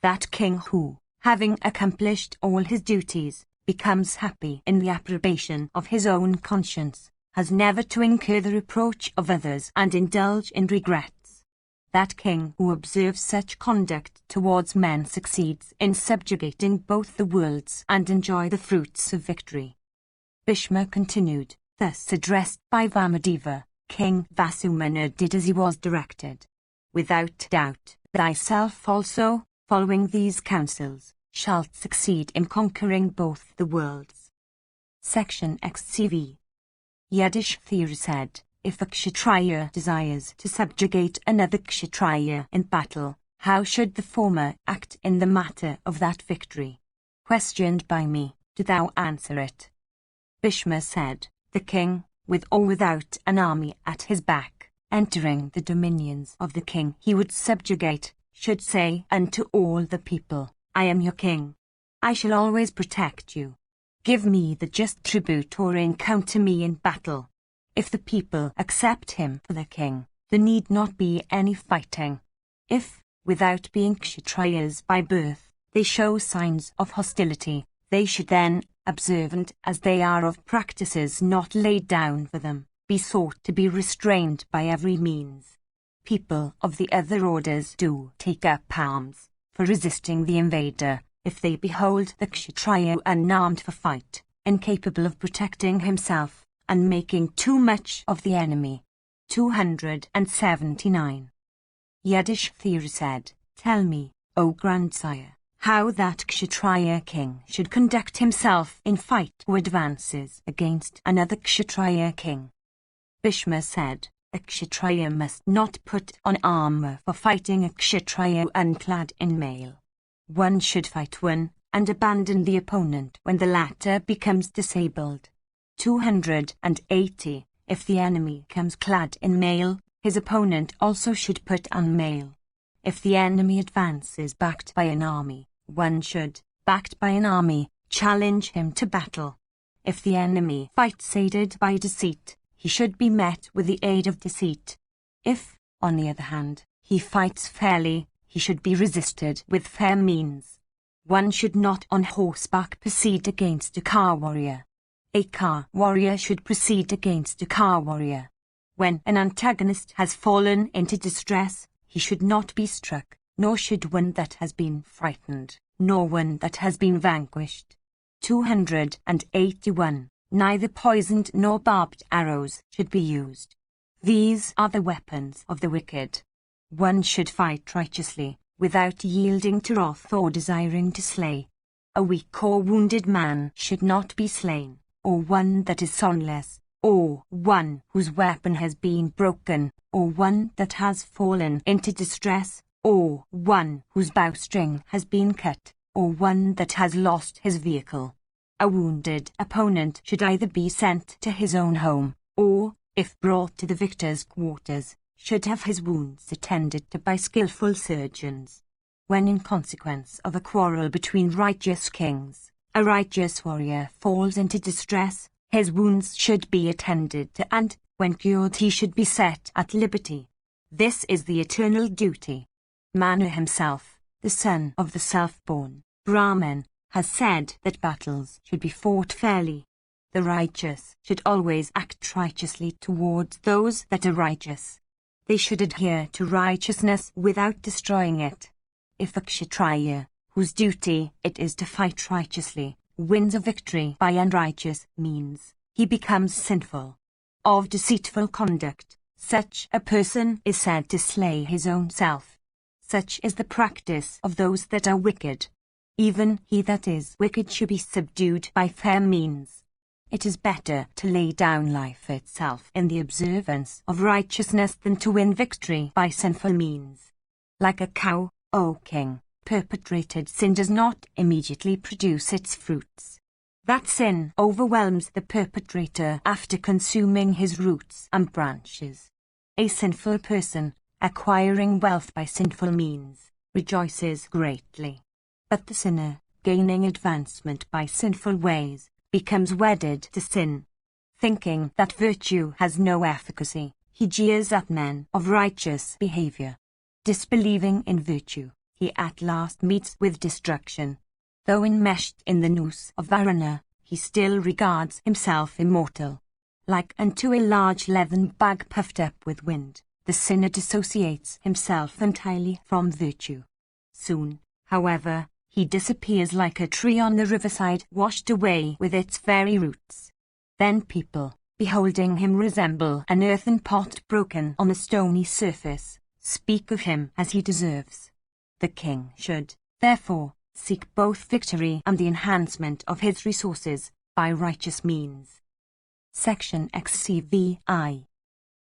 That king who, having accomplished all his duties, becomes happy in the approbation of his own conscience, has never to incur the reproach of others and indulge in regrets. That king who observes such conduct towards men succeeds in subjugating both the worlds and enjoy the fruits of victory. Bhishma continued, thus addressed by Vamadeva, King Vasumana did as he was directed. Without doubt, thyself also, following these counsels, shalt succeed in conquering both the worlds. Section XCV. Yudhishthira said, if a Kshatriya desires to subjugate another Kshatriya in battle, how should the former act in the matter of that victory? Questioned by me, do thou answer it. Bhishma said, the king, with or without an army at his back, entering the dominions of the king he would subjugate, should say unto all the people, I am your king. I shall always protect you. Give me the just tribute or encounter me in battle. If the people accept him for their king, there need not be any fighting. If, without being Kshatriyas by birth, they show signs of hostility, they should then, observant as they are of practices not laid down for them, be sought to be restrained by every means. People of the other orders do take up arms for resisting the invader, if they behold the Kshatriya unarmed for fight, incapable of protecting himself, and making too much of the enemy. 279. Yudhishthira said, tell me, O grandsire, how that Kshatriya king should conduct himself in fight who advances against another Kshatriya king. Bhishma said, a Kshatriya must not put on armor for fighting a Kshatriya unclad in mail. One should fight one, and abandon the opponent when the latter becomes disabled. 280. If the enemy comes clad in mail, his opponent also should put on mail. If the enemy advances backed by an army, one should, backed by an army, challenge him to battle. If the enemy fights aided by deceit, he should be met with the aid of deceit. If, on the other hand, he fights fairly, he should be resisted with fair means. One should not on horseback proceed against a car warrior. A car warrior should proceed against a car warrior. When an antagonist has fallen into distress, he should not be struck, nor should one that has been frightened, nor one that has been vanquished. 281. Neither poisoned nor barbed arrows should be used. These are the weapons of the wicked. One should fight righteously, without yielding to wrath or desiring to slay. A weak or wounded man should not be slain, or one that is sonless, or one whose weapon has been broken, or one that has fallen into distress, or one whose bowstring has been cut, or one that has lost his vehicle. A wounded opponent should either be sent to his own home, or, if brought to the victor's quarters, should have his wounds attended to by skillful surgeons. When in consequence of a quarrel between righteous kings, a righteous warrior falls into distress, his wounds should be attended to and, when cured, he should be set at liberty. This is the eternal duty. Manu himself, the son of the self-born Brahmin, has said that battles should be fought fairly. The righteous should always act righteously towards those that are righteous. They should adhere to righteousness without destroying it. If a Kshatriya, whose duty it is to fight righteously, wins a victory by unrighteous means, he becomes sinful. Of deceitful conduct, such a person is said to slay his own self. Such is the practice of those that are wicked. Even he that is wicked should be subdued by fair means. It is better to lay down life itself in the observance of righteousness than to win victory by sinful means. Like a cow, O king, perpetrated sin does not immediately produce its fruits. That sin overwhelms the perpetrator after consuming his roots and branches. A sinful person, acquiring wealth by sinful means, rejoices greatly. But the sinner, gaining advancement by sinful ways, becomes wedded to sin. Thinking that virtue has no efficacy, he jeers at men of righteous behavior. Disbelieving in virtue, he at last meets with destruction. Though enmeshed in the noose of Varuna, he still regards himself immortal. Like unto a large leathern bag puffed up with wind, the sinner dissociates himself entirely from virtue. Soon, however, he disappears like a tree on the riverside washed away with its very roots. Then people, beholding him resemble an earthen pot broken on a stony surface, speak of him as he deserves. The king should, therefore, seek both victory and the enhancement of his resources by righteous means. Section XCVI.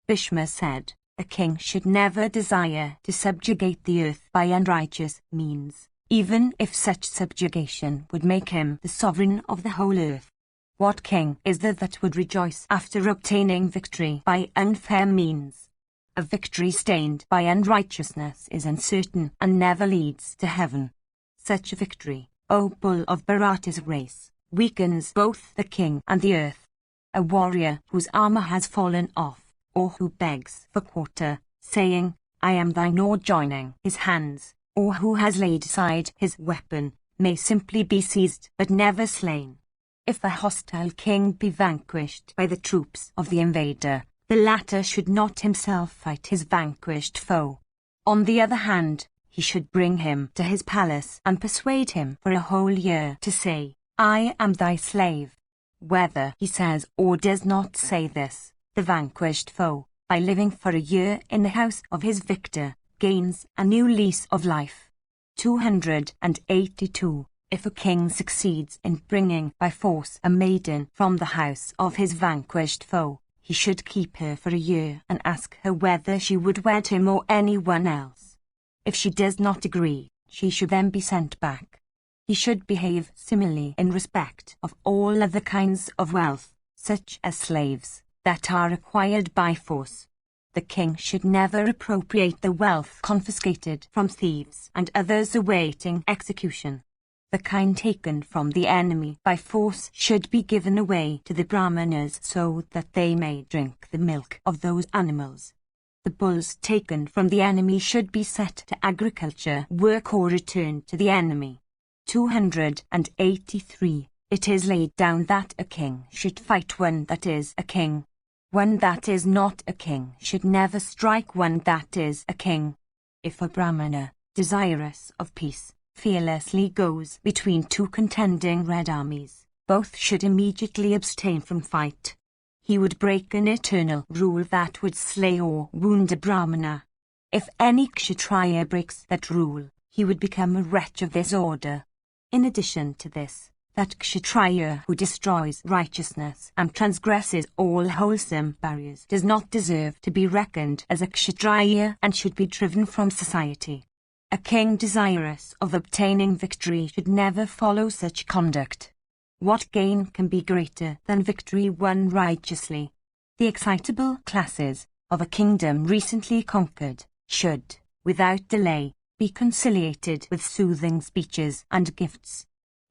Bhishma said, a king should never desire to subjugate the earth by unrighteous means, even if such subjugation would make him the sovereign of the whole earth. What king is there that would rejoice after obtaining victory by unfair means? A victory stained by unrighteousness is uncertain and never leads to heaven. Such a victory, O bull of Bharata's race, weakens both the king and the earth. A warrior whose armor has fallen off, or who begs for quarter, saying, I am thine, or joining his hands, or who has laid aside his weapon, may simply be seized but never slain. If the hostile king be vanquished by the troops of the invader, the latter should not himself fight his vanquished foe. On the other hand, he should bring him to his palace and persuade him for a whole year to say, I am thy slave. Whether he says or does not say this, the vanquished foe, by living for a year in the house of his victor, gains a new lease of life. 282. If a king succeeds in bringing by force a maiden from the house of his vanquished foe, he should keep her for a year and ask her whether she would wed him or anyone else. If she does not agree, she should then be sent back. He should behave similarly in respect of all other kinds of wealth, such as slaves, that are acquired by force. The king should never appropriate the wealth confiscated from thieves and others awaiting execution. The kind taken from the enemy by force should be given away to the Brahmanas so that they may drink the milk of those animals. The bulls taken from the enemy should be set to agriculture work or returned to the enemy. 283. It is laid down that a king should fight one that is a king. One that is not a king should never strike one that is a king. If a Brahmana, desirous of peace, fearlessly goes between two contending red armies, both should immediately abstain from fight. He would break an eternal rule that would slay or wound a Brahmana. If any Kshatriya breaks that rule, he would become a wretch of this order. In addition to this, that Kshatriya who destroys righteousness and transgresses all wholesome barriers does not deserve to be reckoned as a Kshatriya and should be driven from society. A king desirous of obtaining victory should never follow such conduct. What gain can be greater than victory won righteously? The excitable classes of a kingdom recently conquered should, without delay, be conciliated with soothing speeches and gifts.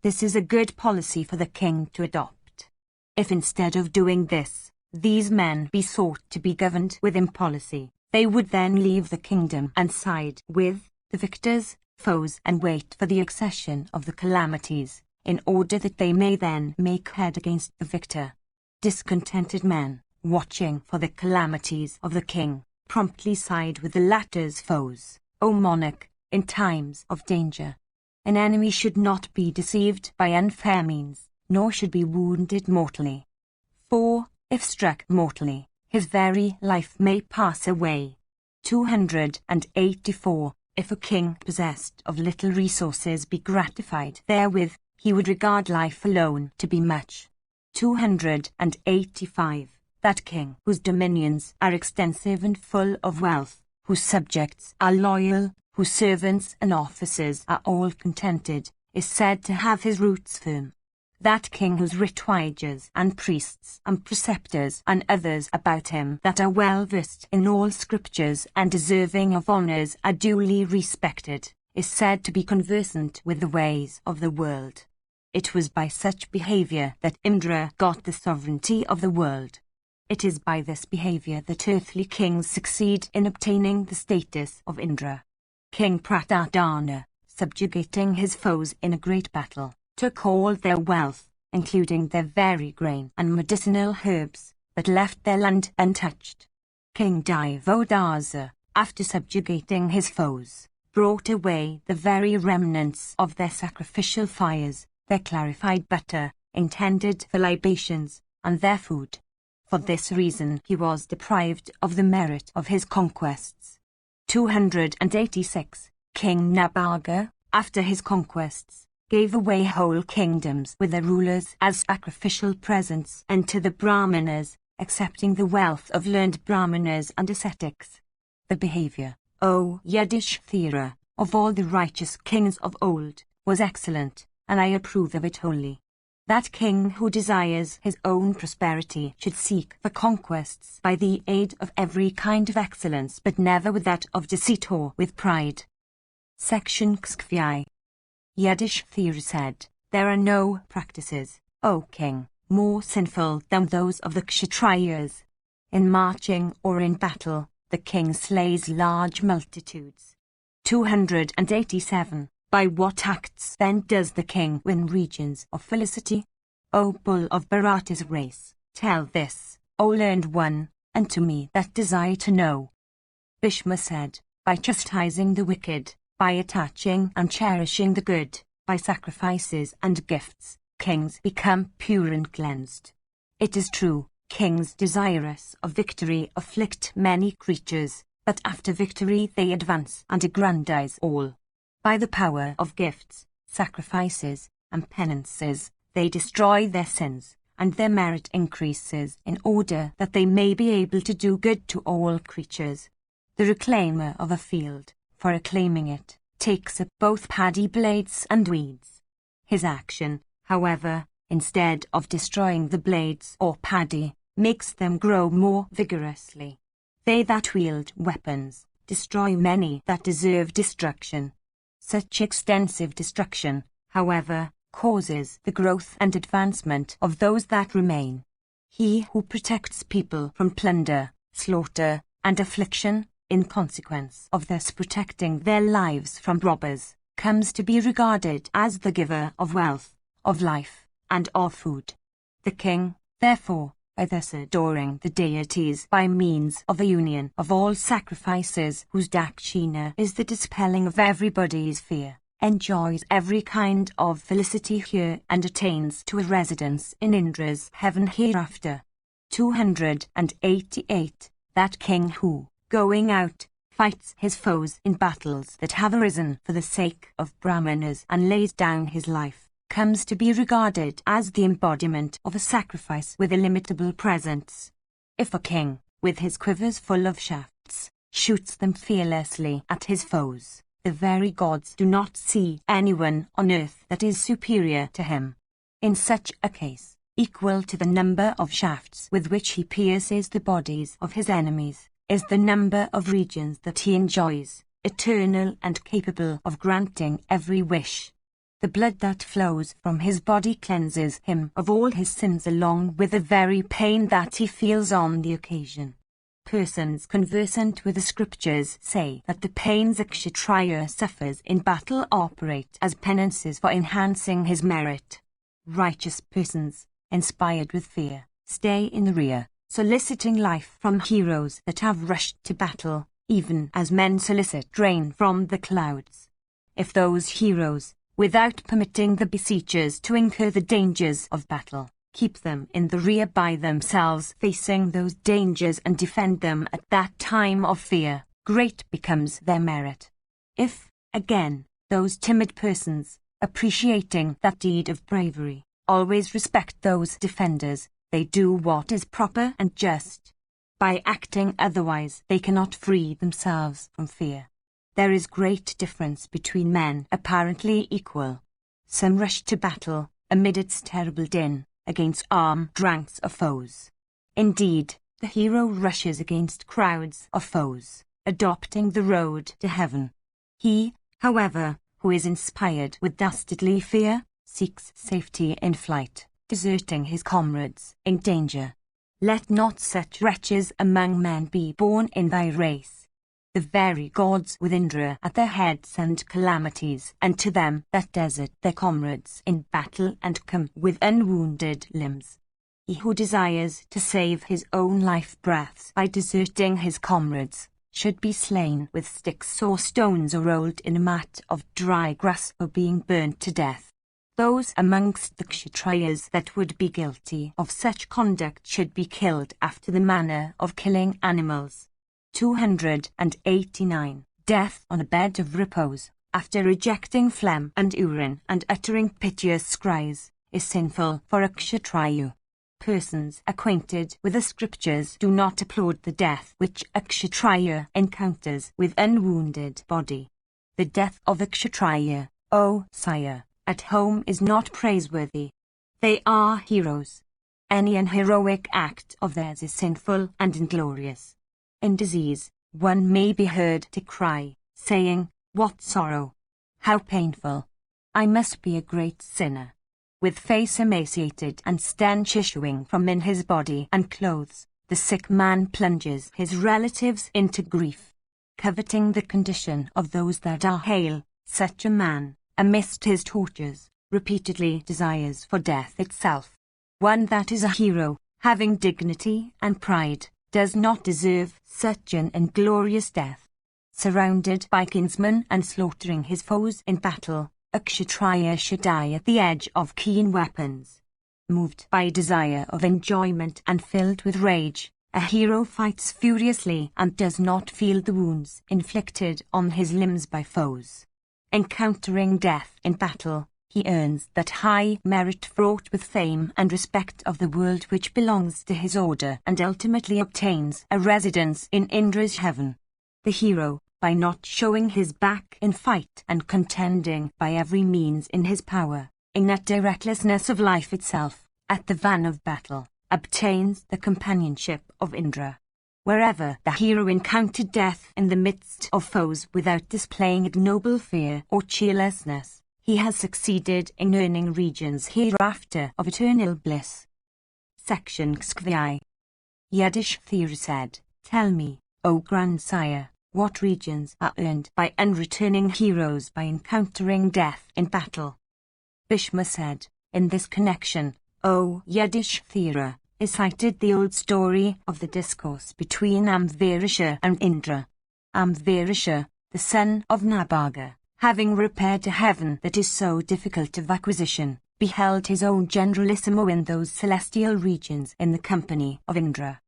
This is a good policy for the king to adopt. If instead of doing this, these men be sought to be governed with impolicy, they would then leave the kingdom and side with the victor's foes and wait for the accession of the calamities, in order that they may then make head against the victor. Discontented men, watching for the calamities of the king, promptly side with the latter's foes, O monarch, in times of danger. An enemy should not be deceived by unfair means, nor should be wounded mortally. For, if struck mortally, his very life may pass away. 284. If a king possessed of little resources be gratified therewith, he would regard life alone to be much. 285. That king whose dominions are extensive and full of wealth, whose subjects are loyal, whose servants and officers are all contented, is said to have his roots firm. That king whose writwagers and priests and preceptors and others about him that are well versed in all scriptures and deserving of honours are duly respected, is said to be conversant with the ways of the world. It was by such behaviour that Indra got the sovereignty of the world. It is by this behaviour that earthly kings succeed in obtaining the status of Indra. King Pratadana, subjugating his foes in a great battle, took all their wealth, including their very grain and medicinal herbs, but left their land untouched. King Divodasa, after subjugating his foes, brought away the very remnants of their sacrificial fires, their clarified butter, intended for libations, and their food. For this reason he was deprived of the merit of his conquests. 286. King Nabhaga, after his conquests, gave away whole kingdoms with their rulers as sacrificial presents unto the Brahmanas, accepting the wealth of learned Brahmanas and ascetics. The behaviour, O Yudhishthira, of all the righteous kings of old, was excellent, and I approve of it wholly. That king who desires his own prosperity should seek for conquests by the aid of every kind of excellence, but never with that of deceit or with pride. Section XV. Yudhishthira said, there are no practices, O king, more sinful than those of the Kshatriyas. In marching or in battle, the king slays large multitudes. 287. By what acts then does the king win regions of felicity? O bull of Bharata's race, tell this, O learned one, unto me that desire to know. Bhishma said, by chastising the wicked, by attaching and cherishing the good, by sacrifices and gifts, kings become pure and cleansed. It is true, kings desirous of victory afflict many creatures, but after victory they advance and aggrandize all. By the power of gifts, sacrifices, and penances, they destroy their sins, and their merit increases in order that they may be able to do good to all creatures. The reclaimer of a field, for reclaiming it, takes up both paddy blades and weeds. His action, however, instead of destroying the blades or paddy, makes them grow more vigorously. They that wield weapons destroy many that deserve destruction. Such extensive destruction, however, causes the growth and advancement of those that remain. He who protects people from plunder, slaughter, and affliction, in consequence of thus protecting their lives from robbers, comes to be regarded as the giver of wealth, of life, and of food. The king, therefore, by thus adoring the deities by means of a union of all sacrifices whose dakshina is the dispelling of everybody's fear, enjoys every kind of felicity here and attains to a residence in Indra's heaven hereafter. 288. That king who, going out, fights his foes in battles that have arisen for the sake of Brahmanas and lays down his life, comes to be regarded as the embodiment of a sacrifice with illimitable presents. If a king, with his quivers full of shafts, shoots them fearlessly at his foes, the very gods do not see anyone on earth that is superior to him. In such a case, equal to the number of shafts with which he pierces the bodies of his enemies, is the number of regions that he enjoys, eternal and capable of granting every wish. The blood that flows from his body cleanses him of all his sins along with the very pain that he feels on the occasion. Persons conversant with the scriptures say that the pains a Kshatriya suffers in battle operate as penances for enhancing his merit. Righteous persons, inspired with fear, stay in the rear, soliciting life from heroes that have rushed to battle, even as men solicit rain from the clouds. If those heroes, without permitting the besiegers to incur the dangers of battle, keep them in the rear by themselves facing those dangers and defend them at that time of fear, great becomes their merit. If, again, those timid persons, appreciating that deed of bravery, always respect those defenders, they do what is proper and just. By acting otherwise they cannot free themselves from fear. There is great difference between men apparently equal. Some rush to battle, amid its terrible din, against armed ranks of foes. Indeed, the hero rushes against crowds of foes, adopting the road to heaven. He, however, who is inspired with dastardly fear, seeks safety in flight, deserting his comrades in danger. Let not such wretches among men be born in thy race. The very gods with Indra at their head send calamities unto them that desert their comrades in battle and come with unwounded limbs. He who desires to save his own life breaths by deserting his comrades should be slain with sticks or stones or rolled in a mat of dry grass or being burnt to death. Those amongst the Kshatriyas that would be guilty of such conduct should be killed after the manner of killing animals. 289. Death on a bed of repose, after rejecting phlegm and urine and uttering piteous cries, is sinful for a Kshatriya. Persons acquainted with the scriptures do not applaud the death which a Kshatriya encounters with unwounded body. The death of a Kshatriya, O sire, at home is not praiseworthy. They are heroes. Any unheroic act of theirs is sinful and inglorious. In disease, one may be heard to cry, saying, "What sorrow! How painful! I must be a great sinner." With face emaciated and stench issuing from in his body and clothes, the sick man plunges his relatives into grief. Coveting the condition of those that are hale, such a man, amidst his tortures, repeatedly desires for death itself. One that is a hero, having dignity and pride, does not deserve such an inglorious death. Surrounded by kinsmen and slaughtering his foes in battle, a Kshatriya should die at the edge of keen weapons. Moved by desire of enjoyment and filled with rage, a hero fights furiously and does not feel the wounds inflicted on his limbs by foes. Encountering death in battle, he earns that high merit fraught with fame and respect of the world which belongs to his order and ultimately obtains a residence in Indra's heaven. The hero, by not showing his back in fight and contending by every means in his power, in utter recklessness of life itself, at the van of battle, obtains the companionship of Indra. Wherever the hero encountered death in the midst of foes without displaying ignoble fear or cheerlessness, he has succeeded in earning regions hereafter of eternal bliss. Section XVII. Yudhishthira said, "Tell me, O grandsire, what regions are earned by unreturning heroes by encountering death in battle?" Bhishma said, "In this connection, O Yudhishthira, is cited the old story of the discourse between Amvarisha and Indra. Amvarisha, the son of Nabhaga, having repaired to heaven that is so difficult of acquisition, beheld his own generalissimo in those celestial regions in the company of Indra.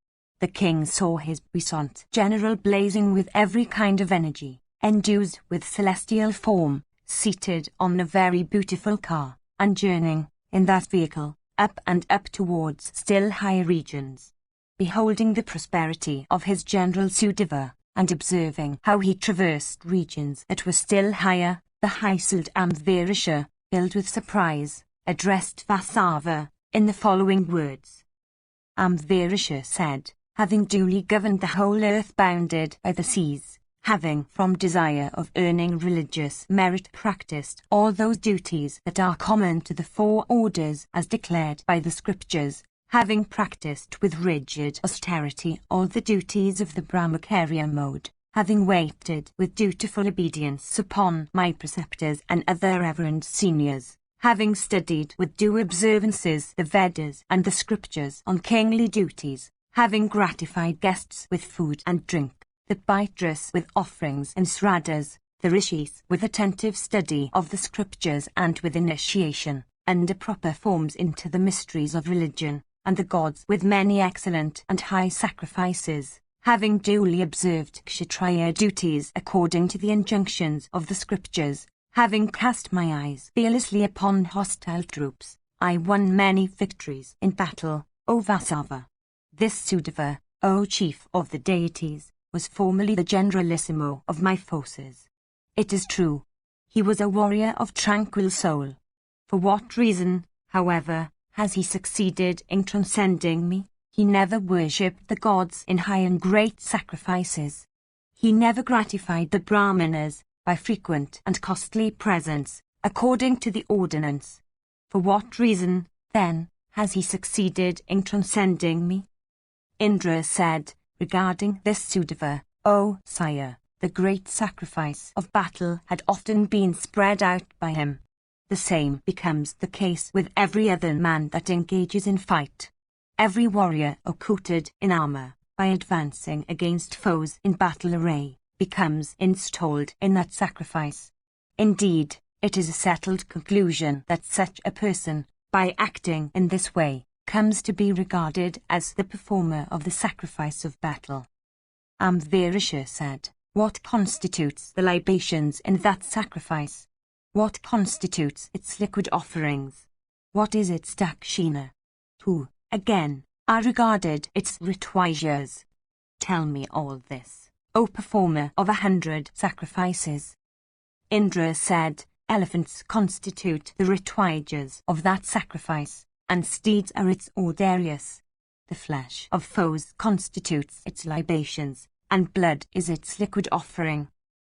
The king saw his puissant general blazing with every kind of energy, endued with celestial form, seated on a very beautiful car, and journeying, in that vehicle, up and up towards still higher regions. Beholding the prosperity of his general Sudeva, and observing how he traversed regions that were still higher, the high-souled Amvarisha, filled with surprise, addressed Vasava in the following words. Amvarisha said, "Having duly governed the whole earth bounded by the seas, having from desire of earning religious merit practiced all those duties that are common to the four orders as declared by the scriptures, having practiced with rigid austerity all the duties of the Brahmacharya mode, having waited with dutiful obedience upon my preceptors and other reverend seniors, having studied with due observances the Vedas and the scriptures on kingly duties, having gratified guests with food and drink, the Pitras with offerings and sraddhas, the Rishis with attentive study of the scriptures and with initiation, under proper forms into the mysteries of religion, and the gods with many excellent and high sacrifices, having duly observed Kshatriya duties according to the injunctions of the scriptures, having cast my eyes fearlessly upon hostile troops, I won many victories in battle, O Vasava. This Sudava, O chief of the deities, was formerly the generalissimo of my forces. It is true. He was a warrior of tranquil soul. For what reason, however, has he succeeded in transcending me? He never worshipped the gods in high and great sacrifices. He never gratified the Brahmanas by frequent and costly presents, according to the ordinance. For what reason, then, has he succeeded in transcending me? Indra said, regarding this Sudava, O sire, the great sacrifice of battle had often been spread out by him. The same becomes the case with every other man that engages in fight. Every warrior accoutred in armor, by advancing against foes in battle array, becomes installed in that sacrifice. Indeed, it is a settled conclusion that such a person, by acting in this way, comes to be regarded as the performer of the sacrifice of battle. Amvarisha said, what constitutes the libations in that sacrifice? What constitutes its liquid offerings? What is its dakshina? Who, again, are regarded its ritwajas? Tell me all this, O performer of 100 sacrifices. Indra said, elephants constitute the ritwajas of that sacrifice, and steeds are its ordarius. The flesh of foes constitutes its libations, and blood is its liquid offering.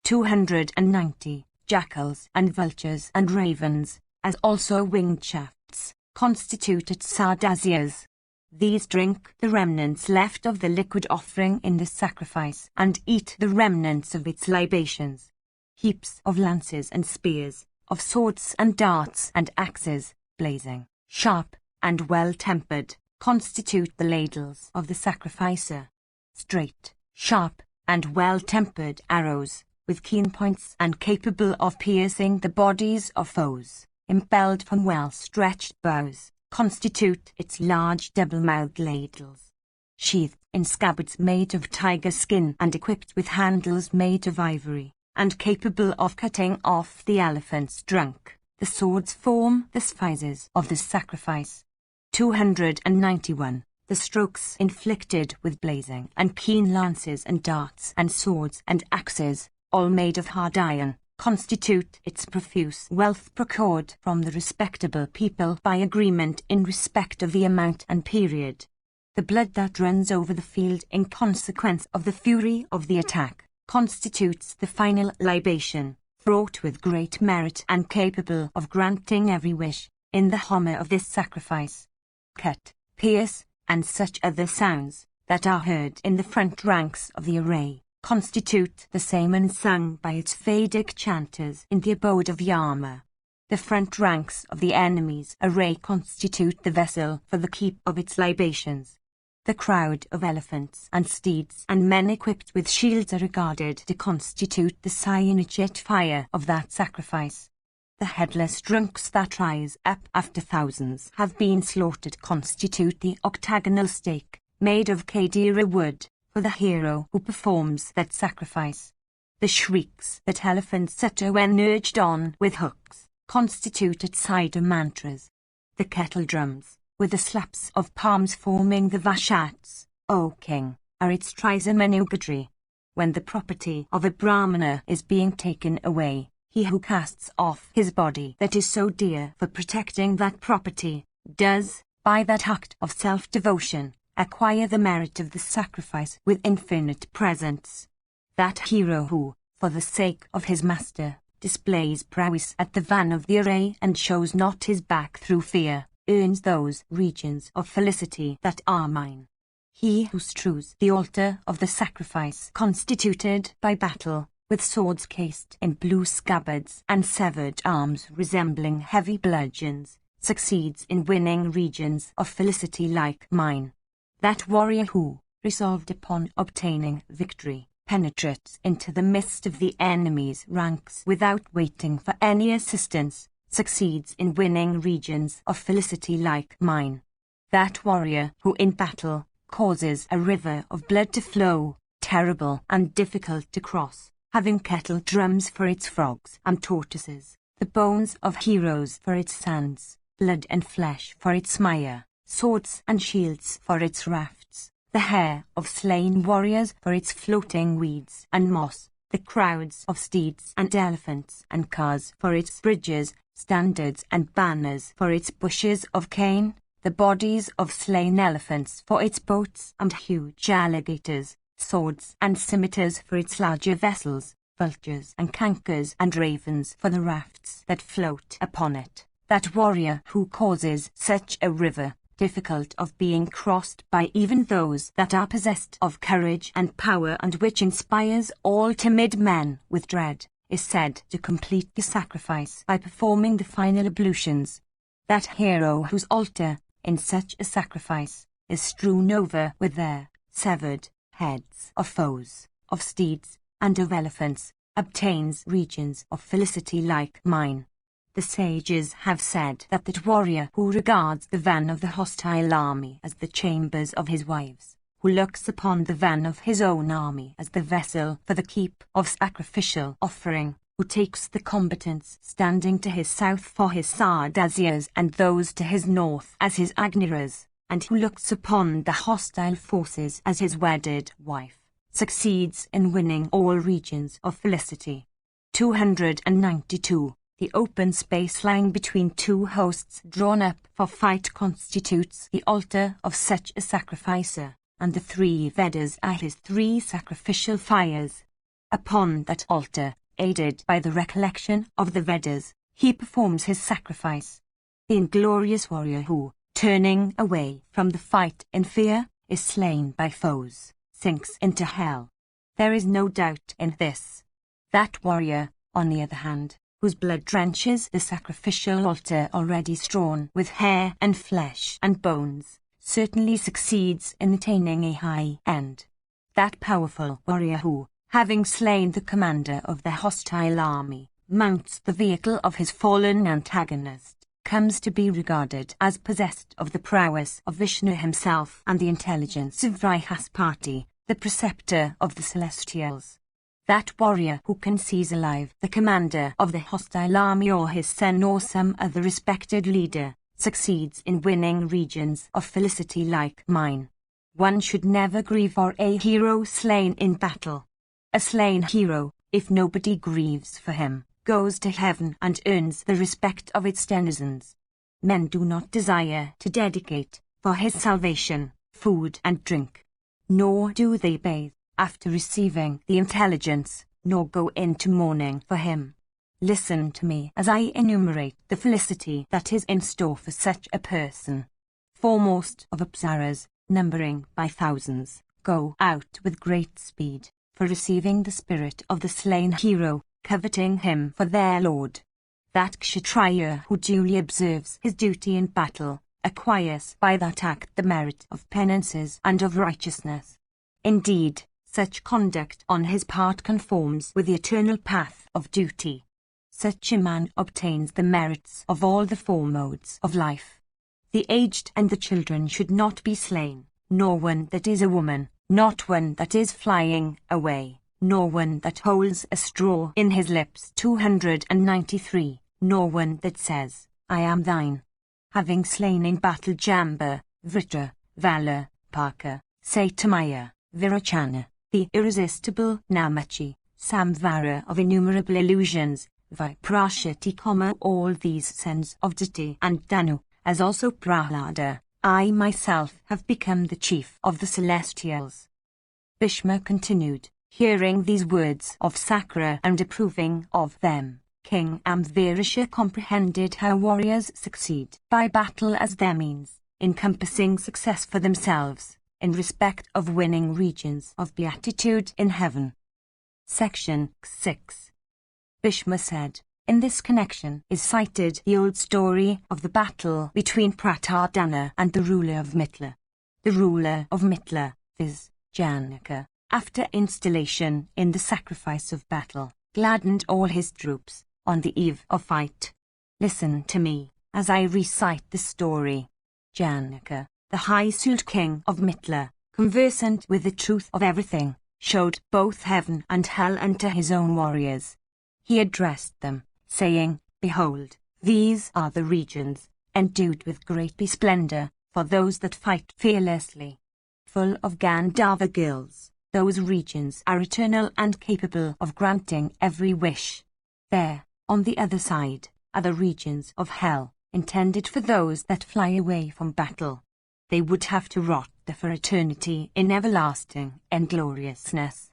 290 jackals and vultures and ravens, as also winged shafts, constitute its sardasyas. These drink the remnants left of the liquid offering in the sacrifice, and eat the remnants of its libations. Heaps of lances and spears, of swords and darts and axes, blazing, sharp, and well-tempered, constitute the ladles of the sacrificer. Straight, sharp, and well-tempered arrows, with keen points and capable of piercing the bodies of foes, impelled from well-stretched bows, constitute its large double-mouthed ladles. Sheathed in scabbards made of tiger skin and equipped with handles made of ivory, and capable of cutting off the elephant's trunk, the swords form the spices of the sacrifice. 291. The strokes inflicted with blazing and keen lances and darts and swords and axes, all made of hard iron, constitute its profuse wealth procured from the respectable people by agreement in respect of the amount and period. The blood that runs over the field in consequence of the fury of the attack, constitutes the final libation, fraught with great merit and capable of granting every wish, in the honour of this sacrifice. Cut, pierce, and such other sounds, that are heard in the front ranks of the array, constitute the same and sung by its Vedic chanters in the abode of Yama. The front ranks of the enemy's array constitute the vessel for the keep of its libations. The crowd of elephants and steeds and men equipped with shields are regarded to constitute the cyanide fire of that sacrifice. The headless drunks that rise up after thousands have been slaughtered constitute the octagonal stake, made of Kadira wood, for the hero who performs that sacrifice. The shrieks that elephants utter when urged on with hooks, constitute its cider mantras. The kettle drums, with the slaps of palms forming the vashats, O king, are its trisamanugajri. When the property of a brahmana is being taken away, he who casts off his body that is so dear for protecting that property, does, by that act of self-devotion, acquire the merit of the sacrifice with infinite presents. That hero who, for the sake of his master, displays prowess at the van of the array and shows not his back through fear, earns those regions of felicity that are mine. He who strews the altar of the sacrifice constituted by battle, with swords cased in blue scabbards and severed arms resembling heavy bludgeons, succeeds in winning regions of felicity like mine. That warrior who, resolved upon obtaining victory, penetrates into the midst of the enemy's ranks without waiting for any assistance, succeeds in winning regions of felicity like mine. That warrior who in battle causes a river of blood to flow, terrible and difficult to cross, having kettle drums for its frogs and tortoises, the bones of heroes for its sands, blood and flesh for its mire, swords and shields for its rafts, the hair of slain warriors for its floating weeds and moss, the crowds of steeds and elephants and cars for its bridges, standards and banners for its bushes of cane, the bodies of slain elephants for its boats and huge alligators, swords and scimitars for its larger vessels, vultures and cankers and ravens for the rafts that float upon it. That warrior who causes such a river, difficult of being crossed by even those that are possessed of courage and power, and which inspires all timid men with dread, is said to complete the sacrifice by performing the final ablutions. That hero whose altar, in such a sacrifice, is strewn over with their severed heads of foes, of steeds, and of elephants, obtains regions of felicity like mine. The sages have said that that warrior who regards the van of the hostile army as the chambers of his wives, who looks upon the van of his own army as the vessel for the keep of sacrificial offering, who takes the combatants standing to his south for his sardassias and those to his north as his agniras, and who looks upon the hostile forces as his wedded wife, succeeds in winning all regions of felicity. 292. The open space lying between two hosts drawn up for fight constitutes the altar of such a sacrificer, and the three Vedas are his three sacrificial fires. Upon that altar, aided by the recollection of the Vedas, he performs his sacrifice. The inglorious warrior who, turning away from the fight in fear, is slain by foes, sinks into hell. There is no doubt in this. That warrior, on the other hand, whose blood drenches the sacrificial altar already strewn with hair and flesh and bones, certainly succeeds in attaining a high end. That powerful warrior who, having slain the commander of the hostile army, mounts the vehicle of his fallen antagonist, comes to be regarded as possessed of the prowess of Vishnu himself and the intelligence of Brihaspati, the preceptor of the celestials. That warrior who can seize alive the commander of the hostile army or his son or some other respected leader, succeeds in winning regions of felicity like mine. One should never grieve for a hero slain in battle. A slain hero, if nobody grieves for him, goes to heaven and earns the respect of its denizens. Men do not desire to dedicate, for his salvation, food and drink. Nor do they bathe, after receiving the intelligence, nor go into mourning for him. Listen to me as I enumerate the felicity that is in store for such a person. Foremost of Apsaras, numbering by thousands, go out with great speed, for receiving the spirit of the slain hero, coveting him for their lord. That Kshatriya who duly observes his duty in battle, acquires by that act the merit of penances and of righteousness. Indeed, such conduct on his part conforms with the eternal path of duty. Such a man obtains the merits of all the four modes of life. The aged and the children should not be slain, nor one that is a woman, not one that is flying away, nor one that holds a straw in his lips. 293, nor one that says, I am thine. Having slain in battle Jamba, Vritra, Vala, Parka, Satamaya, Virachana, the irresistible Namachi, Samvara of innumerable illusions, Viprashati, all these sons of Diti and Danu, as also Prahlada, I myself have become the chief of the celestials. Bhishma continued, hearing these words of Sakra and approving of them. King Amvarisha comprehended how warriors succeed by battle as their means, encompassing success for themselves, in respect of winning regions of beatitude in heaven. Section 6. Bhishma said, in this connection is cited the old story of the battle between Pratardana and the ruler of Mithila. The ruler of Mithila, viz. Janaka, after installation in the sacrifice of battle, gladdened all his troops on the eve of fight. Listen to me as I recite the story. Janaka, the high-souled king of Mithila, conversant with the truth of everything, showed both heaven and hell unto his own warriors. He addressed them, saying, Behold, these are the regions, endued with great splendor, for those that fight fearlessly. Full of Gandharva girls, those regions are eternal and capable of granting every wish. There, on the other side, are the regions of hell, intended for those that fly away from battle. They would have to rot there for eternity in everlasting ingloriousness.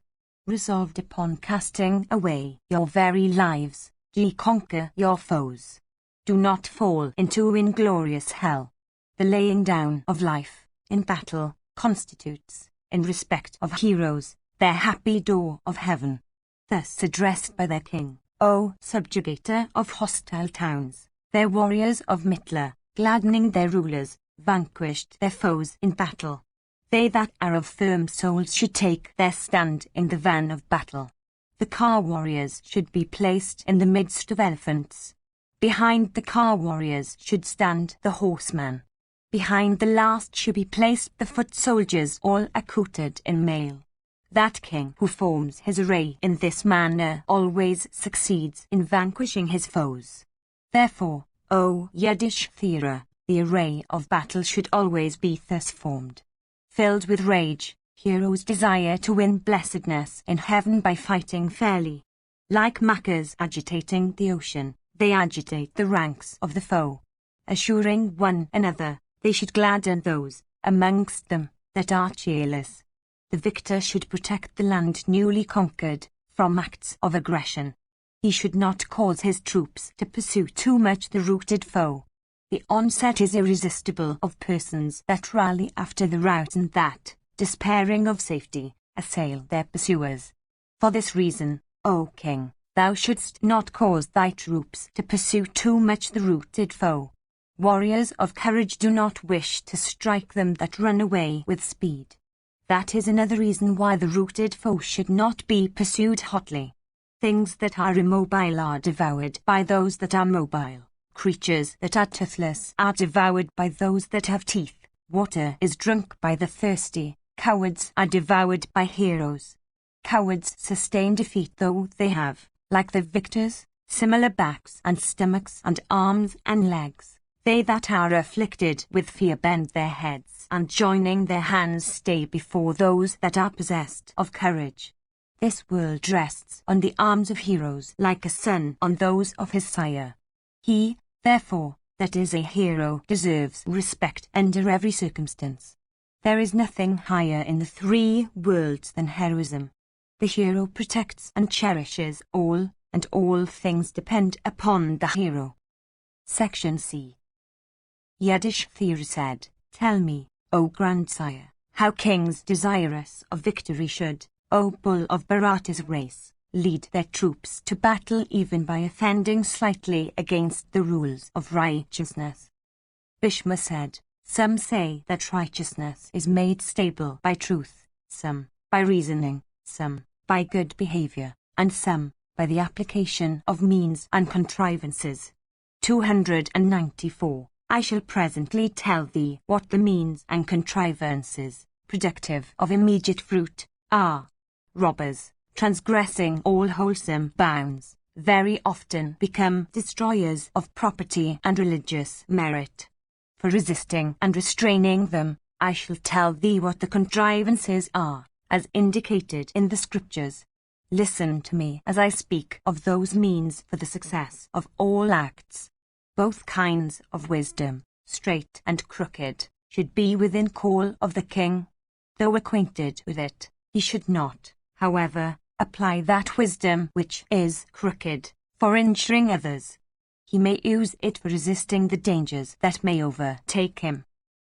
Resolved upon casting away your very lives, ye conquer your foes. Do not fall into inglorious hell. The laying down of life, in battle, constitutes, in respect of heroes, their happy door of heaven. Thus addressed by their king, O subjugator of hostile towns, their warriors of Mithila, gladdening their rulers, vanquished their foes in battle. They that are of firm souls should take their stand in the van of battle. The car warriors should be placed in the midst of elephants. Behind the car warriors should stand the horsemen. Behind the last should be placed the foot soldiers, all accoutred in mail. That king who forms his array in this manner always succeeds in vanquishing his foes. Therefore, O Yudhishthira, the array of battle should always be thus formed. Filled with rage, heroes desire to win blessedness in heaven by fighting fairly. Like Maccas agitating the ocean, they agitate the ranks of the foe. Assuring one another, they should gladden those amongst them that are cheerless. The victor should protect the land newly conquered from acts of aggression. He should not cause his troops to pursue too much the routed foe. The onset is irresistible of persons that rally after the rout and that, despairing of safety, assail their pursuers. For this reason, O king, thou shouldst not cause thy troops to pursue too much the routed foe. Warriors of courage do not wish to strike them that run away with speed. That is another reason why the routed foe should not be pursued hotly. Things that are immobile are devoured by those that are mobile. Creatures that are toothless are devoured by those that have teeth. Water is drunk by the thirsty. Cowards are devoured by heroes. Cowards sustain defeat though they have, like the victors, similar backs and stomachs and arms and legs. They that are afflicted with fear bend their heads, and joining their hands stay before those that are possessed of courage. This world rests on the arms of heroes like a son on those of his sire. He, therefore, that is a hero deserves respect under every circumstance. There is nothing higher in the three worlds than heroism. The hero protects and cherishes all, and all things depend upon the hero. Section C. Yudhishthira said, Tell me, O grandsire, how kings desirous of victory should, O bull of Bharata's race, lead their troops to battle even by offending slightly against the rules of righteousness. Bhishma said, Some say that righteousness is made stable by truth, some by reasoning, some by good behavior, and some by the application of means and contrivances. 294. I shall presently tell thee what the means and contrivances, productive of immediate fruit, are. Robbers, transgressing all wholesome bounds, very often become destroyers of property and religious merit. For resisting and restraining them, I shall tell thee what the contrivances are, as indicated in the scriptures. Listen to me as I speak of those means for the success of all acts. Both kinds of wisdom, straight and crooked, should be within call of the king. Though acquainted with it, he should not, however, apply that wisdom which is crooked, for injuring others. He may use it for resisting the dangers that may overtake him.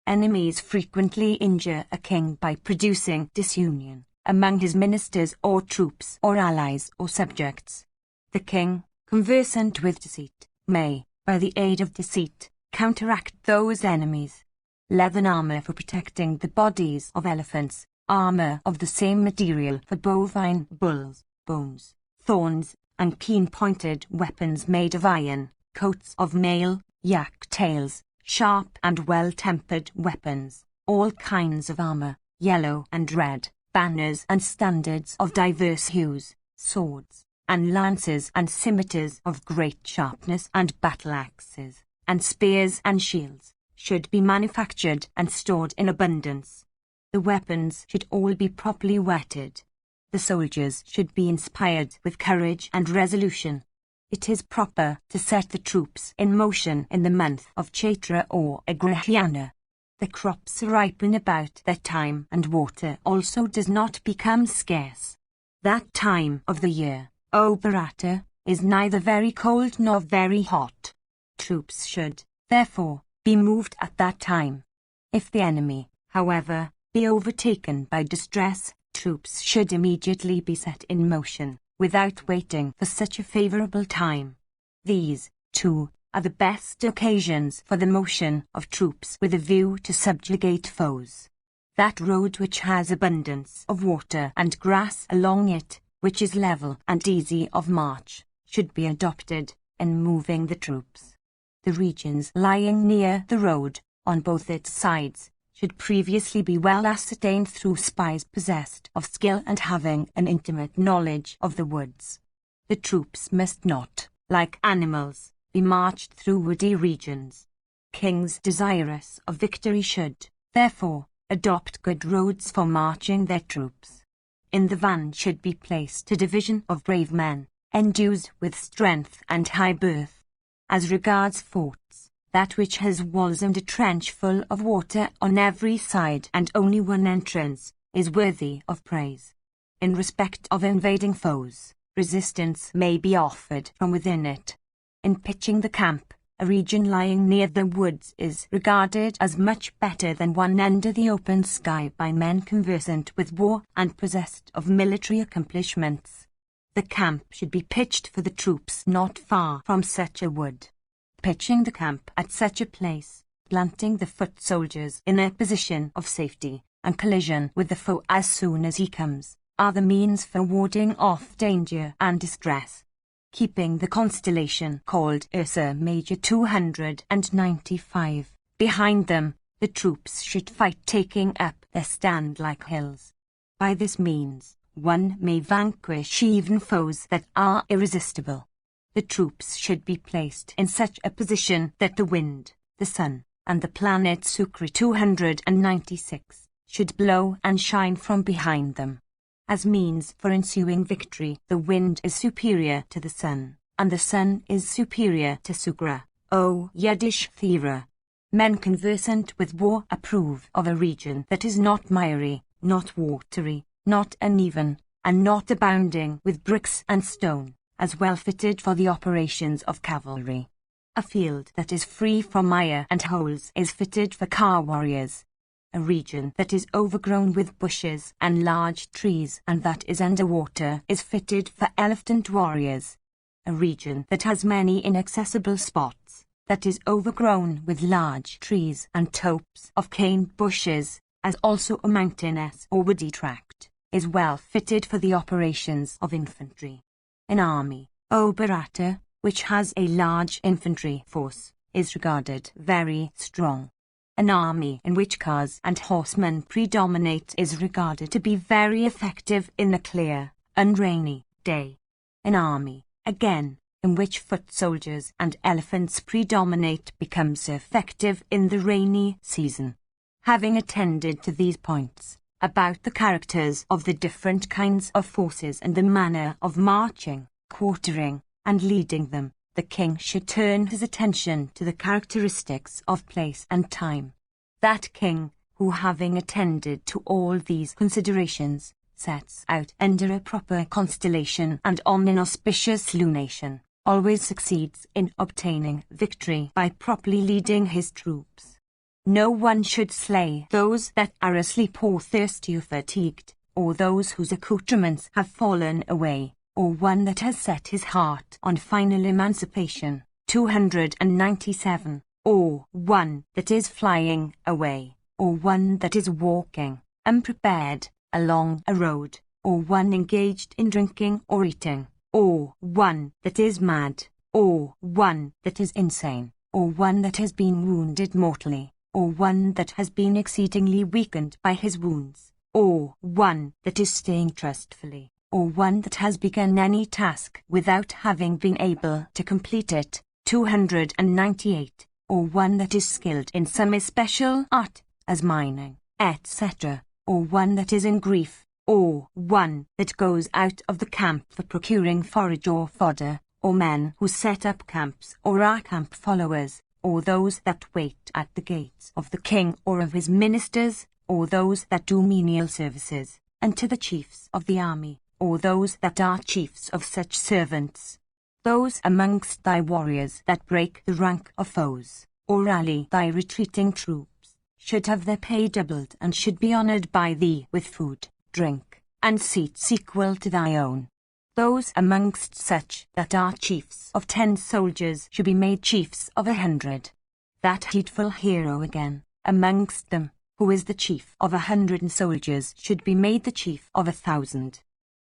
Enemies frequently injure a king by producing disunion among his ministers or troops or allies or subjects. The king, conversant with deceit, may, by the aid of deceit, counteract those enemies. Leathern armor for protecting the bodies of elephants, armor of the same material for bovine bulls, bones, thorns, and keen-pointed weapons made of iron, coats of mail, yak tails, sharp and well-tempered weapons, all kinds of armor, yellow and red, banners and standards of diverse hues, swords, and lances and scimitars of great sharpness and battle-axes, and spears and shields, should be manufactured and stored in abundance. The weapons should all be properly whetted. The soldiers should be inspired with courage and resolution. It is proper to set the troops in motion in the month of Chaitra or Agrahana. The crops ripen about that time, and water also does not become scarce. That time of the year, O Bharata, is neither very cold nor very hot. Troops should, therefore, be moved at that time. If the enemy, however, be overtaken by distress, troops should immediately be set in motion, without waiting for such a favorable time. These, too, are the best occasions for the motion of troops with a view to subjugate foes. That road which has abundance of water and grass along it, which is level and easy of march, should be adopted in moving the troops. The regions lying near the road, on both its sides, should previously be well ascertained through spies possessed of skill and having an intimate knowledge of the woods. The troops must not, like animals, be marched through woody regions. Kings desirous of victory should, therefore, adopt good roads for marching their troops. In the van should be placed a division of brave men, endued with strength and high birth. As regards forts, that which has walls and a trench full of water on every side and only one entrance, is worthy of praise. In respect of invading foes, resistance may be offered from within it. In pitching the camp, a region lying near the woods is regarded as much better than one under the open sky by men conversant with war and possessed of military accomplishments. The camp should be pitched for the troops not far from such a wood. Pitching the camp at such a place, planting the foot soldiers in a position of safety, and collision with the foe as soon as he comes, are the means for warding off danger and distress. Keeping the constellation called Ursa Major 295, behind them, the troops should fight taking up their stand like hills. By this means, one may vanquish even foes that are irresistible. The troops should be placed in such a position that the wind, the sun, and the planet Sukri 296 should blow and shine from behind them. As means for ensuing victory, the wind is superior to the sun, and the sun is superior to Sukra, O Yudhishthira. Men conversant with war approve of a region that is not miry, not watery, not uneven, and not abounding with bricks and stone, as well fitted for the operations of cavalry. A field that is free from mire and holes is fitted for car warriors. A region that is overgrown with bushes and large trees and that is under water is fitted for elephant warriors. A region that has many inaccessible spots, that is overgrown with large trees and tops of cane bushes, as also a mountainous or woody tract, is well fitted for the operations of infantry. An army, O Bharata, which has a large infantry force, is regarded very strong. An army in which cars and horsemen predominate is regarded to be very effective in a clear, unrainy day. An army, again, in which foot soldiers and elephants predominate becomes effective in the rainy season. Having attended to these points, about the characters of the different kinds of forces and the manner of marching, quartering, and leading them, the king should turn his attention to the characteristics of place and time. That king, who having attended to all these considerations, sets out under a proper constellation and on an auspicious lunation, always succeeds in obtaining victory by properly leading his troops. No one should slay those that are asleep or thirsty or fatigued, or those whose accoutrements have fallen away, or one that has set his heart on final emancipation. 297. Or one that is flying away, or one that is walking, unprepared, along a road, or one engaged in drinking or eating, or one that is mad, or one that is insane, or one that has been wounded mortally, or one that has been exceedingly weakened by his wounds, or one that is staying trustfully, or one that has begun any task without having been able to complete it. 298. Or one that is skilled in some especial art, as mining, etc., or one that is in grief, or one that goes out of the camp for procuring forage or fodder, or men who set up camps or are camp followers, or those that wait at the gates of the king or of his ministers, or those that do menial services, and to the chiefs of the army, or those that are chiefs of such servants. Those amongst thy warriors that break the rank of foes, or rally thy retreating troops, should have their pay doubled and should be honoured by thee with food, drink, and seats equal to thy own. Those amongst such that are chiefs of 10 soldiers should be made chiefs of 100. That heedful hero again, amongst them, who is the chief of 100 soldiers, should be made the chief of 1,000.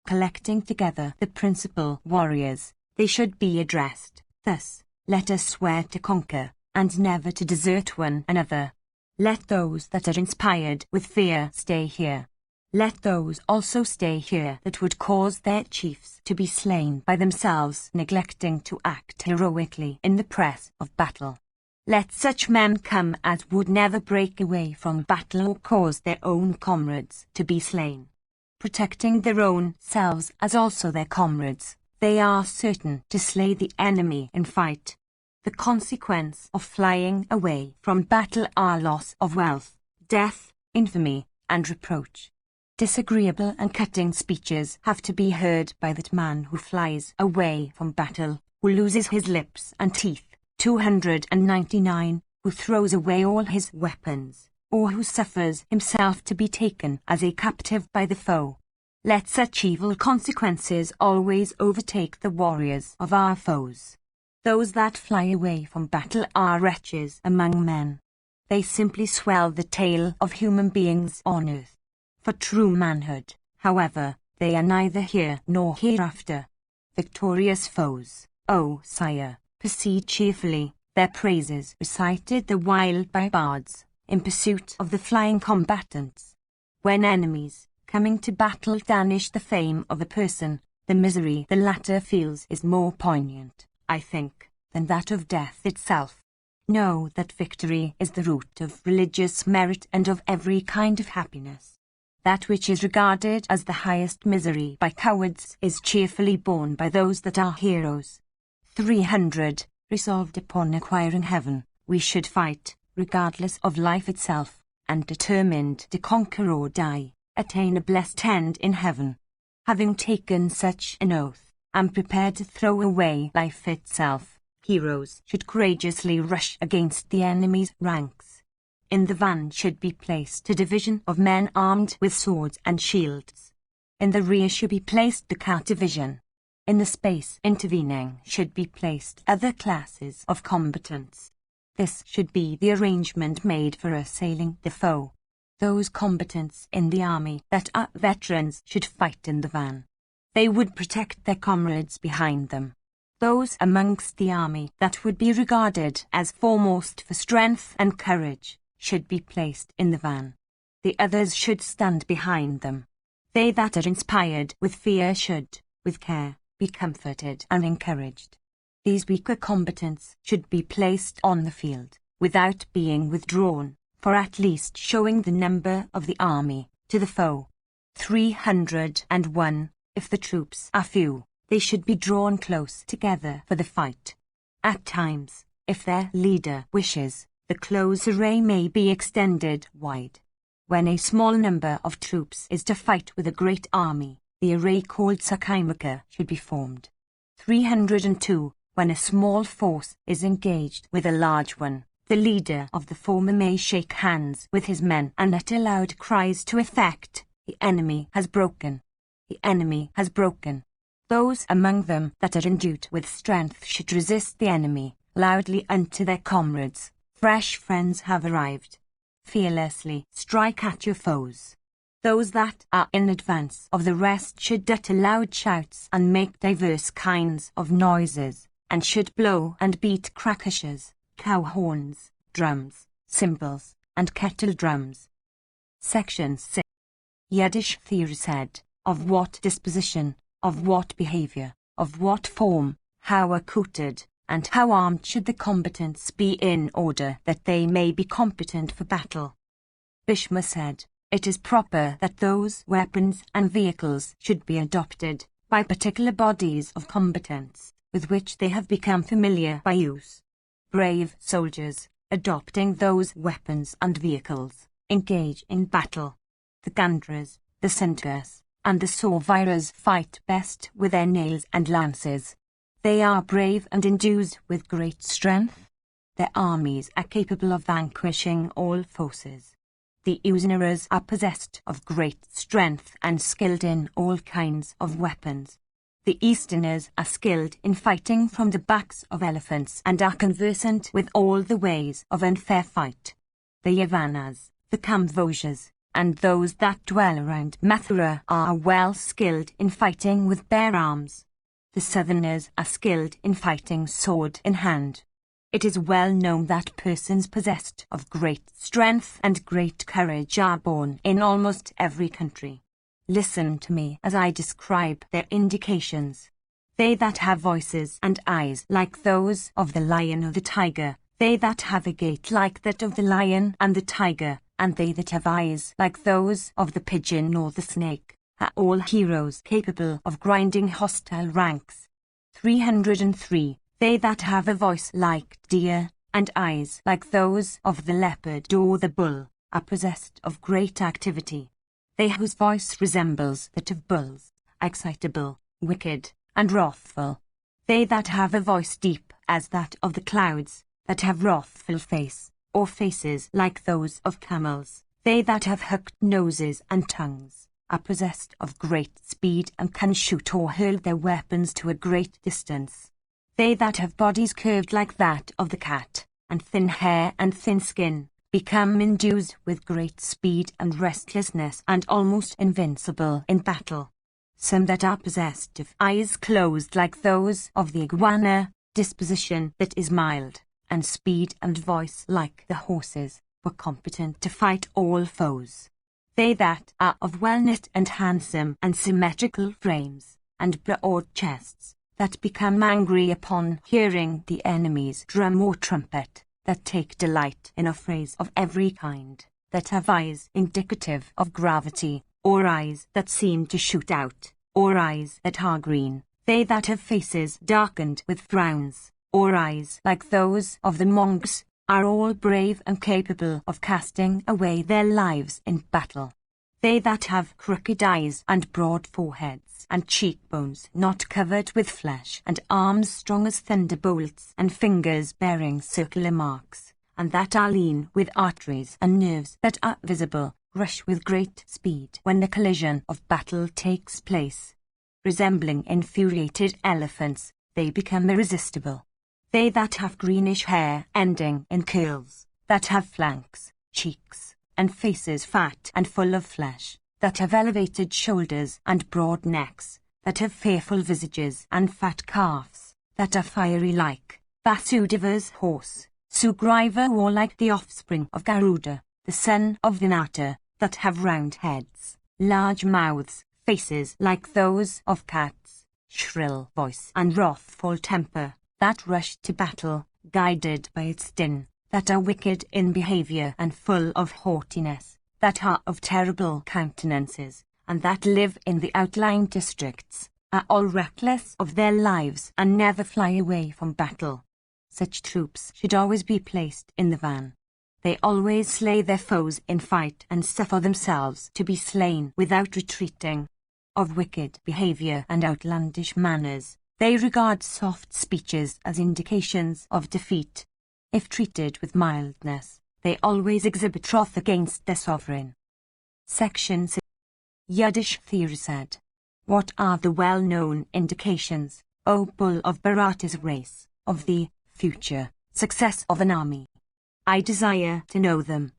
Collecting together the principal warriors, they should be addressed thus: let us swear to conquer, and never to desert one another. Let those that are inspired with fear stay here. Let those also stay here that would cause their chiefs to be slain by themselves, neglecting to act heroically in the press of battle. Let such men come as would never break away from battle or cause their own comrades to be slain. Protecting their own selves as also their comrades, they are certain to slay the enemy in fight. The consequence of flying away from battle are loss of wealth, death, infamy, and reproach. Disagreeable and cutting speeches have to be heard by that man who flies away from battle, who loses his lips and teeth. 299. Who throws away all his weapons, or who suffers himself to be taken as a captive by the foe. Let such evil consequences always overtake the warriors of our foes. Those that fly away from battle are wretches among men. They simply swell the tale of human beings on earth. For true manhood, however, they are neither here nor hereafter. Victorious foes, O sire, proceed cheerfully, their praises recited the while by bards, in pursuit of the flying combatants. When enemies, coming to battle, tarnish the fame of a person, the misery the latter feels is more poignant, I think, than that of death itself. Know that victory is the root of religious merit and of every kind of happiness. That which is regarded as the highest misery by cowards is cheerfully borne by those that are heroes. 300. Resolved upon acquiring heaven, we should fight, regardless of life itself, and determined to conquer or die, attain a blessed end in heaven. Having taken such an oath, and prepared to throw away life itself, heroes should courageously rush against the enemy's ranks. In the van should be placed a division of men armed with swords and shields. In the rear should be placed the cart division. In the space intervening should be placed other classes of combatants. This should be the arrangement made for assailing the foe. Those combatants in the army that are veterans should fight in the van. They would protect their comrades behind them. Those amongst the army that would be regarded as foremost for strength and courage should be placed in the van. The others should stand behind them. They that are inspired with fear should, with care, be comforted and encouraged. These weaker combatants should be placed on the field, without being withdrawn, for at least showing the number of the army to the foe. 301. If the troops are few, they should be drawn close together for the fight. At times, if their leader wishes, the close array may be extended wide. When a small number of troops is to fight with a great army, the array called Sakaimuka should be formed. 302. When a small force is engaged with a large one, the leader of the former may shake hands with his men and utter loud cries to effect, "The enemy has broken! The enemy has broken!" Those among them that are endued with strength should resist the enemy, loudly unto their comrades. Fresh friends have arrived. Fearlessly strike at your foes. Those that are in advance of the rest should utter loud shouts and make diverse kinds of noises, and should blow and beat crackashes, cow horns, drums, cymbals, and kettle drums. Section 6. Yiddish theory said, of what disposition, of what behavior, of what form, how accoutred, and how armed should the combatants be in order that they may be competent for battle. Bishma said, it is proper that those weapons and vehicles should be adopted by particular bodies of combatants, with which they have become familiar by use. Brave soldiers, adopting those weapons and vehicles, engage in battle. The Gandhras, the Sindhas, and the Sauvairas fight best with their nails and lances. They are brave and endued with great strength. Their armies are capable of vanquishing all forces. The Uznaras are possessed of great strength and skilled in all kinds of weapons. The Easterners are skilled in fighting from the backs of elephants and are conversant with all the ways of unfair fight. The Yavanas, the Kambojas, and those that dwell around Mathura are well skilled in fighting with bare arms. The Southerners are skilled in fighting sword in hand. It is well known that persons possessed of great strength and great courage are born in almost every country. Listen to me as I describe their indications. They that have voices and eyes like those of the lion or the tiger, they that have a gait like that of the lion and the tiger, and they that have eyes like those of the pigeon or the snake, are all heroes capable of grinding hostile ranks. 303. They that have a voice like deer, and eyes like those of the leopard or the bull, are possessed of great activity. They whose voice resembles that of bulls, are excitable, wicked, and wrathful. They that have a voice deep as that of the clouds, that have wrathful face, or faces like those of camels. They that have hooked noses and tongues, are possessed of great speed and can shoot or hurl their weapons to a great distance. They that have bodies curved like that of the cat, and thin hair and thin skin, become endued with great speed and restlessness and almost invincible in battle. Some that are possessed of eyes closed like those of the iguana, disposition that is mild, and speed and voice like the horses, were competent to fight all foes. They that are of well-knit and handsome and symmetrical frames, and broad chests, that become angry upon hearing the enemy's drum or trumpet, that take delight in affrays of every kind, that have eyes indicative of gravity, or eyes that seem to shoot out, or eyes that are green, they that have faces darkened with frowns, or eyes like those of the monks, are all brave and capable of casting away their lives in battle. They that have crooked eyes and broad foreheads, and cheekbones not covered with flesh, and arms strong as thunderbolts, and fingers bearing circular marks, and that are lean with arteries and nerves that are visible, rush with great speed when the collision of battle takes place. Resembling infuriated elephants, they become irresistible. They that have greenish hair ending in curls, that have flanks, cheeks, and faces fat and full of flesh, that have elevated shoulders and broad necks, that have fearful visages and fat calves, that are fiery like Vasudeva's horse, Sugriva or like the offspring of Garuda, the son of Vinata, that have round heads, large mouths, faces like those of cats, shrill voice and wrathful temper, that rush to battle, guided by its din, that are wicked in behavior and full of haughtiness, that are of terrible countenances, and that live in the outlying districts, are all reckless of their lives and never fly away from battle. Such troops should always be placed in the van. They always slay their foes in fight and suffer themselves to be slain without retreating. Of wicked behavior and outlandish manners, They regard soft speeches as indications of defeat. If treated with mildness, they always exhibit wrath against their sovereign. Section 6. Yudhishthira said, "What are the well-known indications, O bull of Bharata's race, of the future success of an army? I desire to know them."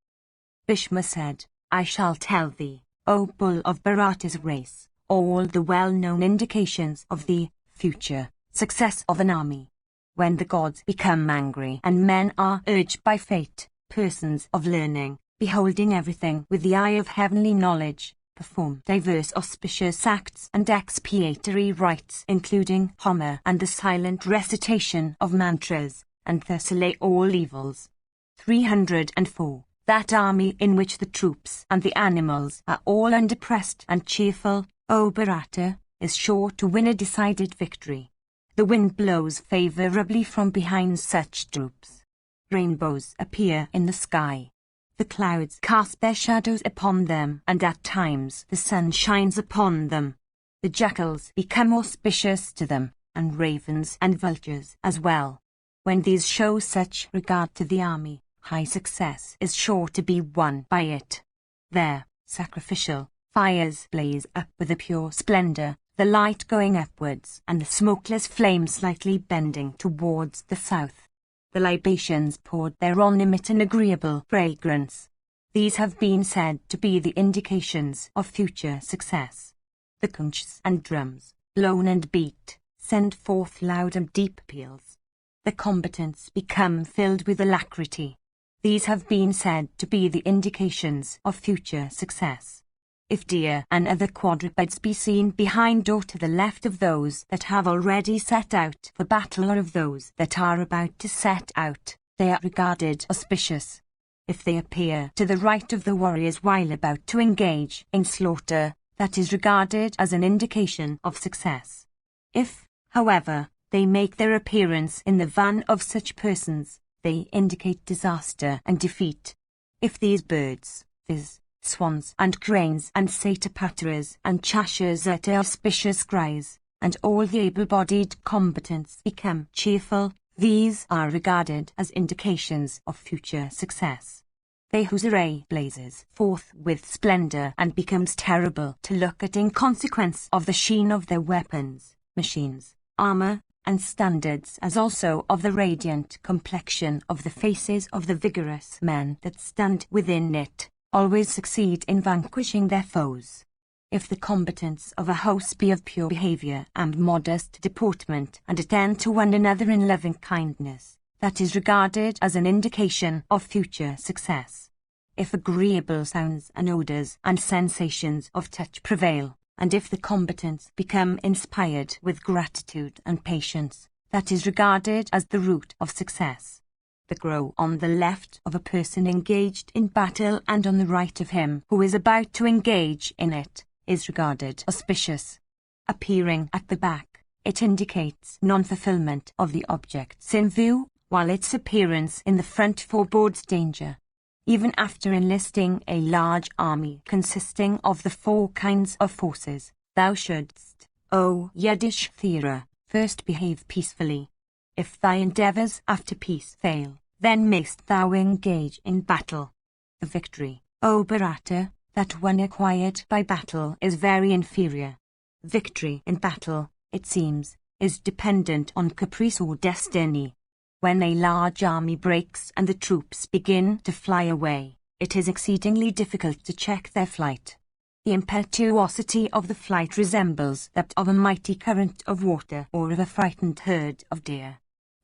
Bhishma said, "I shall tell thee, O bull of Bharata's race, all the well-known indications of the future success of an army. When the gods become angry and men are urged by fate, persons of learning, beholding everything with the eye of heavenly knowledge, perform diverse auspicious acts and expiatory rites, including Homa and the silent recitation of mantras, and thus allay all evils." 304. That army in which the troops and the animals are all undepressed and cheerful, O Bharata, is sure to win a decided victory. The wind blows favorably from behind such troops. Rainbows appear in the sky. The clouds cast their shadows upon them, and at times the sun shines upon them. The jackals become auspicious to them, and ravens and vultures as well. When these show such regard to the army, high success is sure to be won by it. There, sacrificial fires blaze up with a pure splendor, the light going upwards and the smokeless flame slightly bending towards the south. The libations poured thereon emit an agreeable fragrance. These have been said to be the indications of future success. The conchs and drums, blown and beat, send forth loud and deep peals. The combatants become filled with alacrity. These have been said to be the indications of future success. If deer and other quadrupeds be seen behind or to the left of those that have already set out for battle or of those that are about to set out, they are regarded auspicious. If they appear to the right of the warriors while about to engage in slaughter, that is regarded as an indication of success. If, however, they make their appearance in the van of such persons, they indicate disaster and defeat. If these birds, viz., swans and cranes and satypatras and chashers utter auspicious cries, and all the able-bodied combatants become cheerful, these are regarded as indications of future success. They whose array blazes forth with splendor and becomes terrible to look at in consequence of the sheen of their weapons, machines, armor, and standards, as also of the radiant complexion of the faces of the vigorous men that stand within it, always succeed in vanquishing their foes. If the combatants of a host be of pure behavior and modest deportment, and attend to one another in loving kindness, that is regarded as an indication of future success. If agreeable sounds and odors and sensations of touch prevail, and if the combatants become inspired with gratitude and patience, that is regarded as the root of success. The grow on the left of a person engaged in battle and on the right of him who is about to engage in it is regarded auspicious. Appearing at the back, it indicates non-fulfillment of the objects in view, while its appearance in the front forebodes danger. Even after enlisting a large army consisting of the 4 kinds of forces, thou shouldst, O Yudhishthira, first behave peacefully. If thy endeavours after peace fail, then mayst thou engage in battle. The victory, O Bharata, that one acquired by battle is very inferior. Victory in battle, it seems, is dependent on caprice or destiny. When a large army breaks and the troops begin to fly away, it is exceedingly difficult to check their flight. The impetuosity of the flight resembles that of a mighty current of water or of a frightened herd of deer.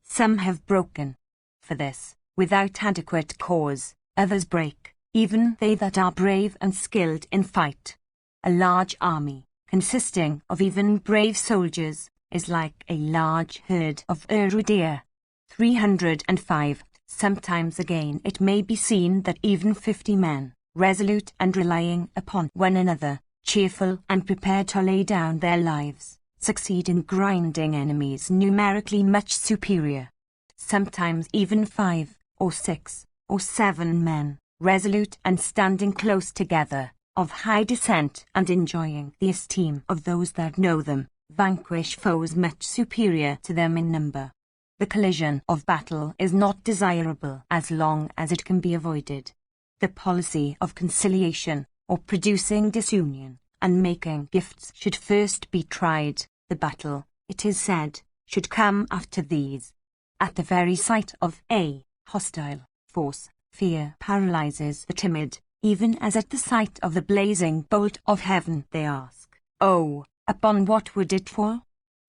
Some have broken. For this, without adequate cause, others break, even they that are brave and skilled in fight. A large army, consisting of even brave soldiers, is like a large herd of deer. 305. Sometimes again it may be seen that even 50 men, resolute and relying upon one another, cheerful and prepared to lay down their lives, succeed in grinding enemies numerically much superior. Sometimes even 5, or 6, or 7 men, resolute and standing close together, of high descent and enjoying the esteem of those that know them, vanquish foes much superior to them in number. The collision of battle is not desirable as long as it can be avoided. The policy of conciliation, or producing disunion, and making gifts should first be tried. The battle, it is said, should come after these. At the very sight of a hostile force, fear paralyzes the timid, even as at the sight of the blazing bolt of heaven they ask, "Oh, upon what would it fall?"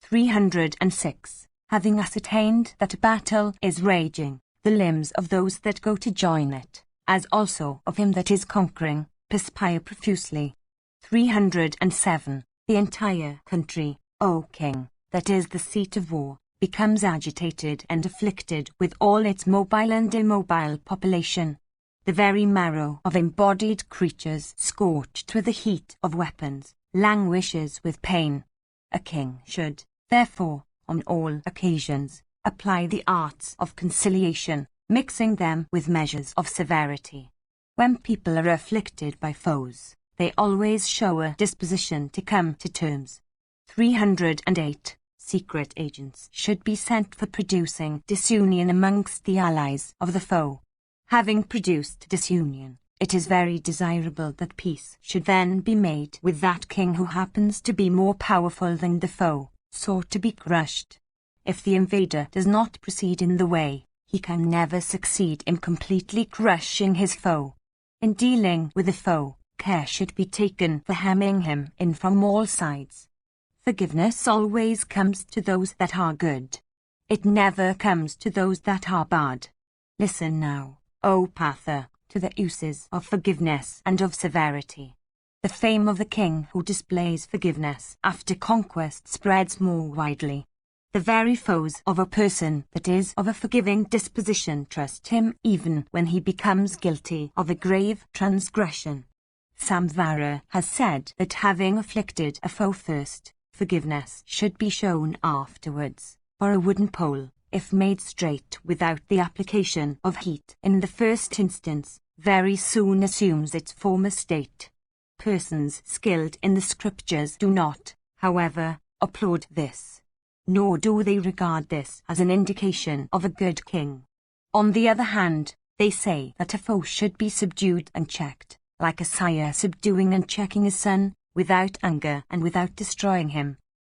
306. Having ascertained that a battle is raging, the limbs of those that go to join it, as also of him that is conquering, perspire profusely. 307. The entire country, O king, that is the seat of war, becomes agitated and afflicted with all its mobile and immobile population. The very marrow of embodied creatures scorched through the heat of weapons, languishes with pain. A king should, therefore, on all occasions, apply the arts of conciliation, mixing them with measures of severity. When people are afflicted by foes, they always show a disposition to come to terms. 308. Secret agents should be sent for producing disunion amongst the allies of the foe. Having produced disunion, it is very desirable that peace should then be made with that king who happens to be more powerful than the foe, sought to be crushed. If the invader does not proceed in the way, he can never succeed in completely crushing his foe. In dealing with the foe, care should be taken for hemming him in from all sides. Forgiveness always comes to those that are good. It never comes to those that are bad. Listen now, O Pather, to the uses of forgiveness and of severity. The fame of the king who displays forgiveness after conquest spreads more widely. The very foes of a person that is of a forgiving disposition trust him even when he becomes guilty of a grave transgression. Samvara has said that having afflicted a foe first, forgiveness should be shown afterwards, for a wooden pole, if made straight without the application of heat in the first instance, very soon assumes its former state. Persons skilled in the scriptures do not, however, applaud this, nor do they regard this as an indication of a good king. On the other hand, they say that a foe should be subdued and checked, like a sire subduing and checking his son, without anger and without destroying him.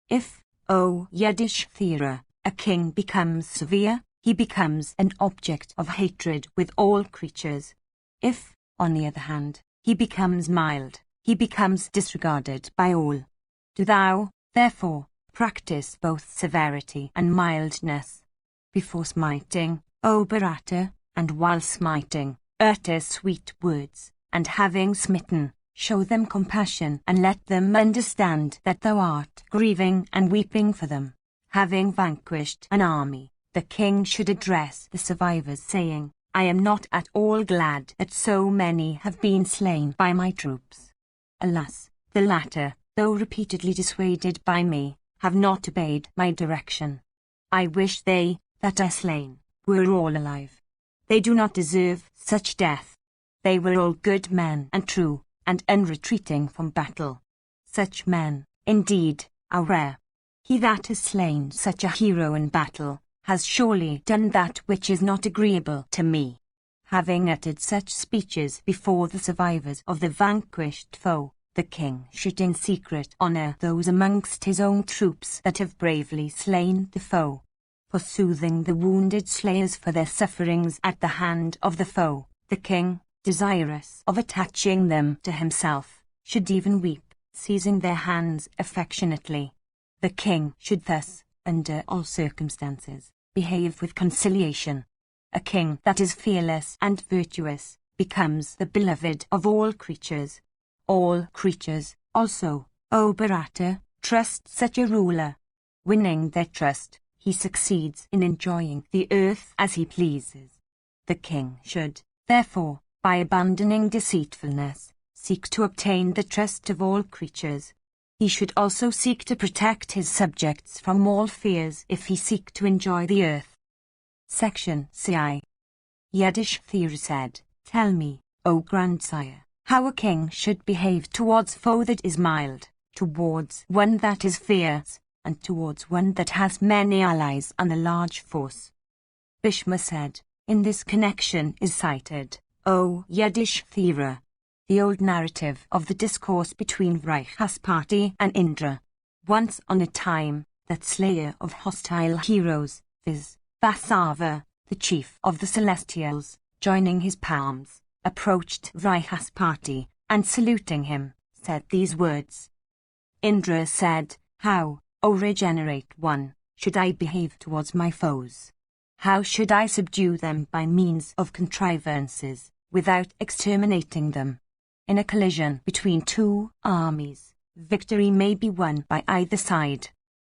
If, O Yudhishthira, a king becomes severe, he becomes an object of hatred with all creatures. If, on the other hand, he becomes mild, he becomes disregarded by all. Do thou, therefore, practice both severity and mildness. Before smiting, O Bharata, and while smiting, utter sweet words, and having smitten, show them compassion and let them understand that thou art grieving and weeping for them. Having vanquished an army, the king should address the survivors saying, I am not at all glad that so many have been slain by my troops. Alas, the latter, though repeatedly dissuaded by me, have not obeyed my direction. I wish they, that are slain, were all alive. They do not deserve such death. They were all good men and true, and unretreating from battle. Such men, indeed, are rare. He that has slain such a hero in battle, has surely done that which is not agreeable to me. Having uttered such speeches before the survivors of the vanquished foe, the king should in secret honor those amongst his own troops that have bravely slain the foe. For soothing the wounded slayers for their sufferings at the hand of the foe, the king, desirous of attaching them to himself, should even weep, seizing their hands affectionately. The king should thus, under all circumstances, behave with conciliation. A king that is fearless and virtuous becomes the beloved of all creatures. All creatures, also, O Bharata, trust such a ruler. Winning their trust, he succeeds in enjoying the earth as he pleases. The king should, therefore, by abandoning deceitfulness, seek to obtain the trust of all creatures. He should also seek to protect his subjects from all fears if he seek to enjoy the earth. Section CI. Yudhishthira said, Tell me, O grandsire, how a king should behave towards foe that is mild, towards one that is fierce, and towards one that has many allies and a large force. Bhishma said, in this connection is cited, O Yudhishthira, the old narrative of the discourse between Vrihaspati and Indra. Once on a time, that slayer of hostile heroes, viz. Vasava, the chief of the Celestials, joining his palms, approached Vrihaspati, and saluting him, said these words. Indra said, How, O regenerate one, should I behave towards my foes? How should I subdue them by means of contrivances, without exterminating them? In a collision between two armies, victory may be won by either side.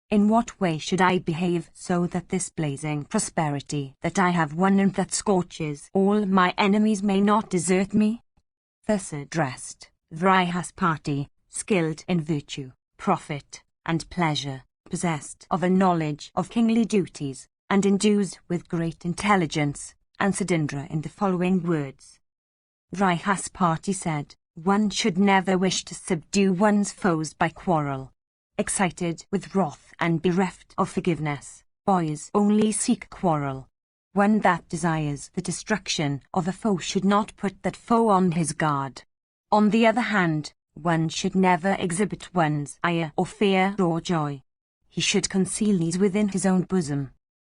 In what way should I behave so that this blazing prosperity that I have won and that scorches all my enemies may not desert me? Thus addressed, Vrihaspati, skilled in virtue, profit, and pleasure, possessed of a knowledge of kingly duties, and endued with great intelligence, answered Indra in the following words. Vrihaspati said, one should never wish to subdue one's foes by quarrel. Excited with wrath and bereft of forgiveness, boys only seek quarrel. One that desires the destruction of a foe should not put that foe on his guard. On the other hand, one should never exhibit one's ire or fear or joy. He should conceal these within his own bosom.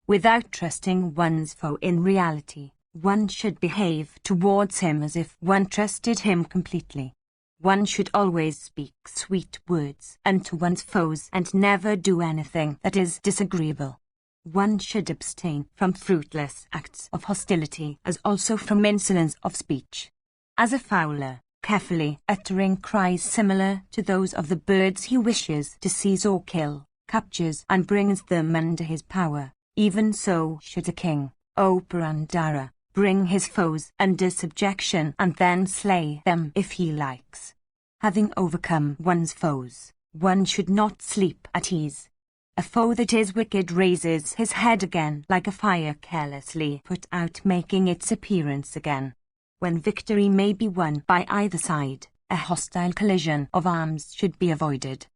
Without trusting one's foe in reality, one should behave towards him as if one trusted him completely. One should always speak sweet words unto one's foes and never do anything that is disagreeable. One should abstain from fruitless acts of hostility as also from insolence of speech. As a fowler, carefully uttering cries similar to those of the birds he wishes to seize or kill, captures and brings them under his power, even so should a king, O Purandara, bring his foes under subjection and then slay them if he likes. Having overcome one's foes, one should not sleep at ease. A foe that is wicked raises his head again like a fire carelessly put out, making its appearance again. When victory may be won by either side, a hostile collision of arms should be avoided.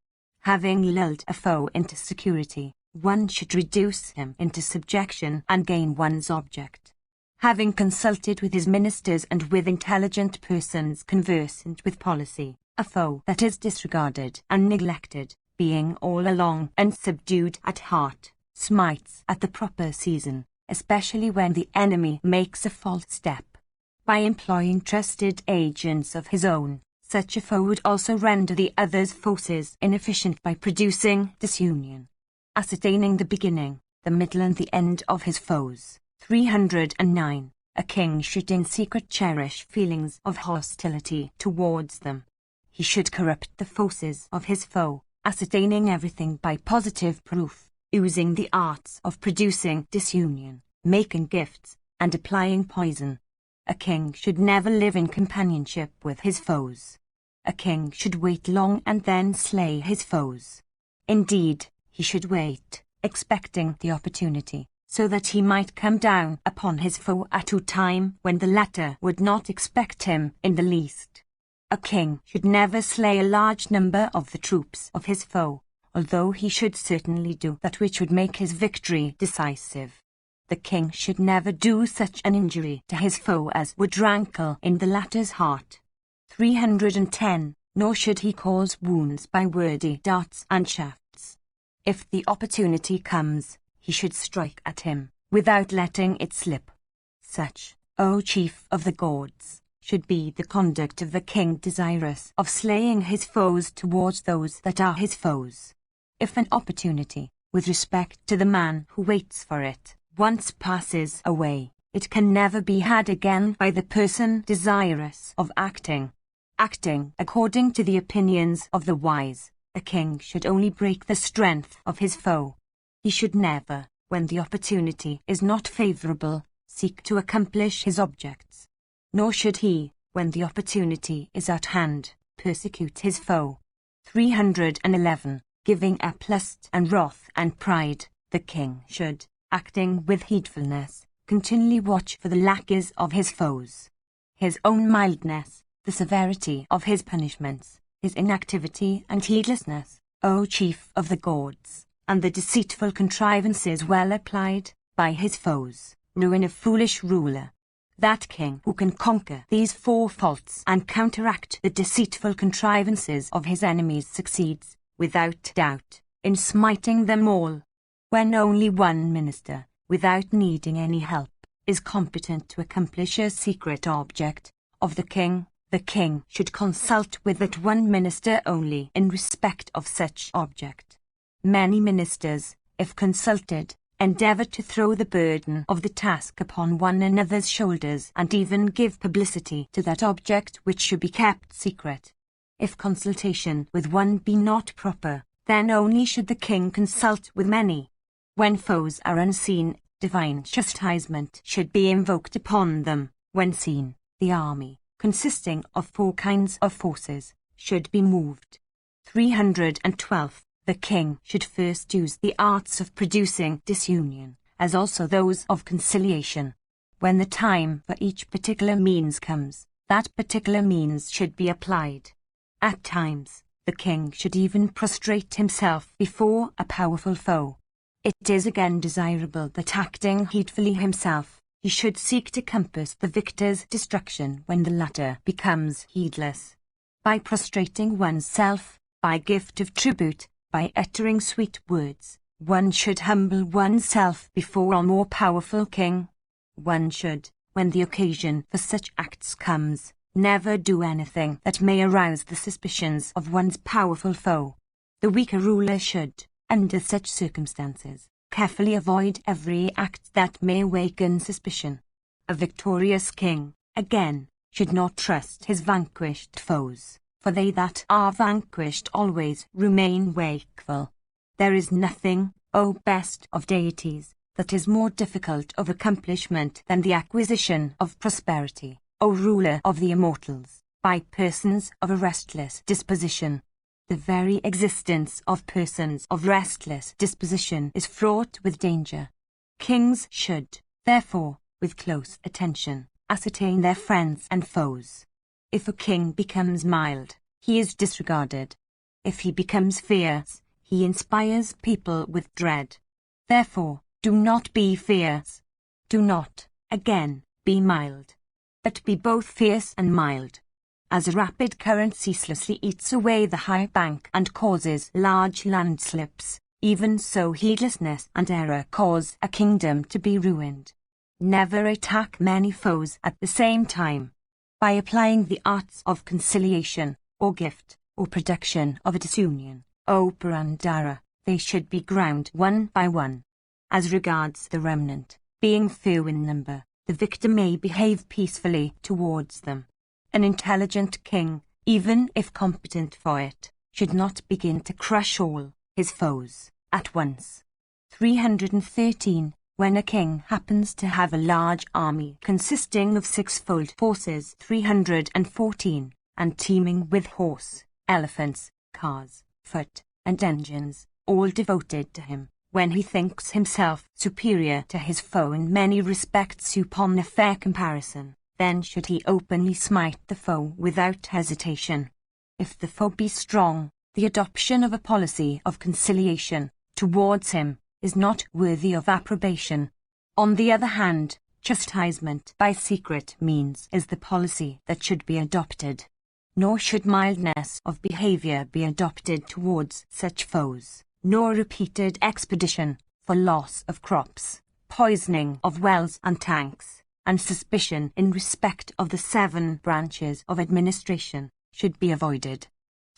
Having lulled a foe into security, one should reduce him into subjection and gain one's object. Having consulted with his ministers and with intelligent persons conversant with policy, a foe that is disregarded and neglected, being all along unsubdued at heart, smites at the proper season, especially when the enemy makes a false step. By employing trusted agents of his own, such a foe would also render the other's forces inefficient by producing disunion. Ascertaining the beginning, the middle and the end of his foes. 309. A king should in secret cherish feelings of hostility towards them. He should corrupt the forces of his foe, ascertaining everything by positive proof, using the arts of producing disunion, making gifts, and applying poison. A king should never live in companionship with his foes. A king should wait long and then slay his foes. Indeed, he should wait, expecting the opportunity, so that he might come down upon his foe at a time when the latter would not expect him in the least. A king should never slay a large number of the troops of his foe, although he should certainly do that which would make his victory decisive. The king should never do such an injury to his foe as would rankle in the latter's heart. 310. Nor should he cause wounds by wordy darts and shafts. If the opportunity comes, he should strike at him, without letting it slip. Such, O chief of the gods, should be the conduct of the king desirous of slaying his foes towards those that are his foes. If an opportunity, with respect to the man who waits for it, once passes away, it can never be had again by the person desirous of acting. Acting according to the opinions of the wise, a king should only break the strength of his foe. He should never, when the opportunity is not favorable, seek to accomplish his objects. Nor should he, when the opportunity is at hand, persecute his foe. 311. Giving up lust and wrath and pride, the king should, acting with heedfulness, continually watch for the lackeys of his foes. His own mildness, the severity of his punishments, his inactivity and heedlessness, O chief of the gods, and the deceitful contrivances well applied by his foes, ruin a foolish ruler. That king who can conquer these four faults and counteract the deceitful contrivances of his enemies succeeds, without doubt, in smiting them all. When only one minister, without needing any help, is competent to accomplish a secret object of the king should consult with that one minister only in respect of such object. Many ministers, if consulted, endeavour to throw the burden of the task upon one another's shoulders and even give publicity to that object which should be kept secret. If consultation with one be not proper, then only should the king consult with many. When foes are unseen, divine chastisement should be invoked upon them. When seen, the army, consisting of 4 kinds of forces, should be moved. 312. The king should first use the arts of producing disunion, as also those of conciliation. When the time for each particular means comes, that particular means should be applied. At times, the king should even prostrate himself before a powerful foe. It is again desirable that, acting heedfully himself, he should seek to compass the victor's destruction when the latter becomes heedless. By prostrating oneself, by gift of tribute, by uttering sweet words, one should humble oneself before a more powerful king. One should, when the occasion for such acts comes, never do anything that may arouse the suspicions of one's powerful foe. The weaker ruler should, under such circumstances, carefully avoid every act that may awaken suspicion. A victorious king, again, should not trust his vanquished foes, for they that are vanquished always remain wakeful. There is nothing, O best of deities, that is more difficult of accomplishment than the acquisition of prosperity, O ruler of the immortals, by persons of a restless disposition. The very existence of persons of restless disposition is fraught with danger. Kings should, therefore, with close attention, ascertain their friends and foes. If a king becomes mild, he is disregarded. If he becomes fierce, he inspires people with dread. Therefore, do not be fierce. Do not, again, be mild. But be both fierce and mild. As a rapid current ceaselessly eats away the high bank and causes large landslips, even so heedlessness and error cause a kingdom to be ruined. Never attack many foes at the same time. By applying the arts of conciliation, or gift, or production of a disunion, O Purandara, they should be ground one by one. As regards the remnant, being few in number, the victor may behave peacefully towards them. An intelligent king, even if competent for it, should not begin to crush all his foes at once. 313. When a king happens to have a large army consisting of 6-fold forces 314, and teeming with horse, elephants, cars, foot, and engines, all devoted to him, when he thinks himself superior to his foe in many respects upon a fair comparison, then should he openly smite the foe without hesitation. If the foe be strong, the adoption of a policy of conciliation towards him is not worthy of approbation. On the other hand, chastisement by secret means is the policy that should be adopted. Nor should mildness of behavior be adopted towards such foes, nor repeated expedition for loss of crops, poisoning of wells and tanks, and suspicion in respect of the 7 branches of administration should be avoided.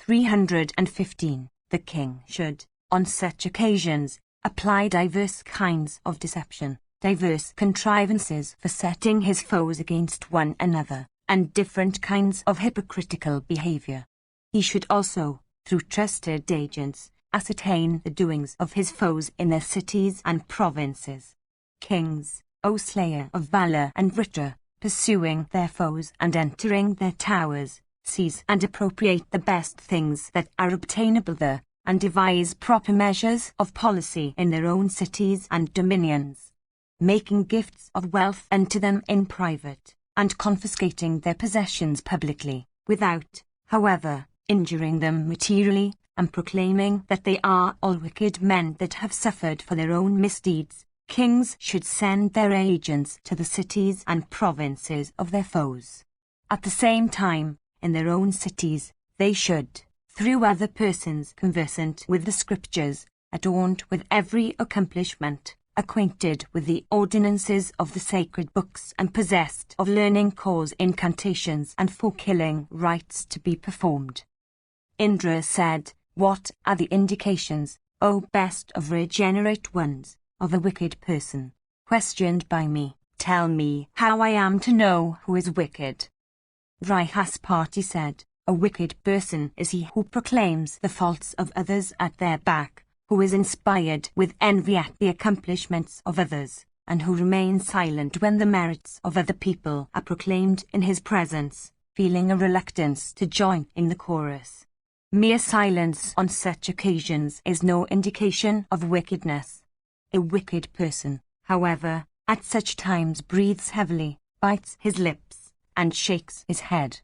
315. The king should, on such occasions, apply diverse kinds of deception, diverse contrivances for setting his foes against one another, and different kinds of hypocritical behavior. He should also, through trusted agents, ascertain the doings of his foes in their cities and provinces. Kings, O slayer of valor and richer, pursuing their foes and entering their towers, seize and appropriate the best things that are obtainable there, and devise proper measures of policy in their own cities and dominions, making gifts of wealth unto them in private, and confiscating their possessions publicly, without, however, injuring them materially, and proclaiming that they are all wicked men that have suffered for their own misdeeds, kings should send their agents to the cities and provinces of their foes. At the same time, in their own cities, they should, through other persons conversant with the Scriptures, adorned with every accomplishment, acquainted with the ordinances of the sacred books, and possessed of learning, cause incantations and for-killing rites to be performed. Indra said, "What are the indications, O best of regenerate ones, of a wicked person?" Questioned by me, "Tell me how I am to know who is wicked." Brihaspati said, "A wicked person is he who proclaims the faults of others at their back, who is inspired with envy at the accomplishments of others, and who remains silent when the merits of other people are proclaimed in his presence, feeling a reluctance to join in the chorus. Mere silence on such occasions is no indication of wickedness. A wicked person, however, at such times breathes heavily, bites his lips, and shakes his head.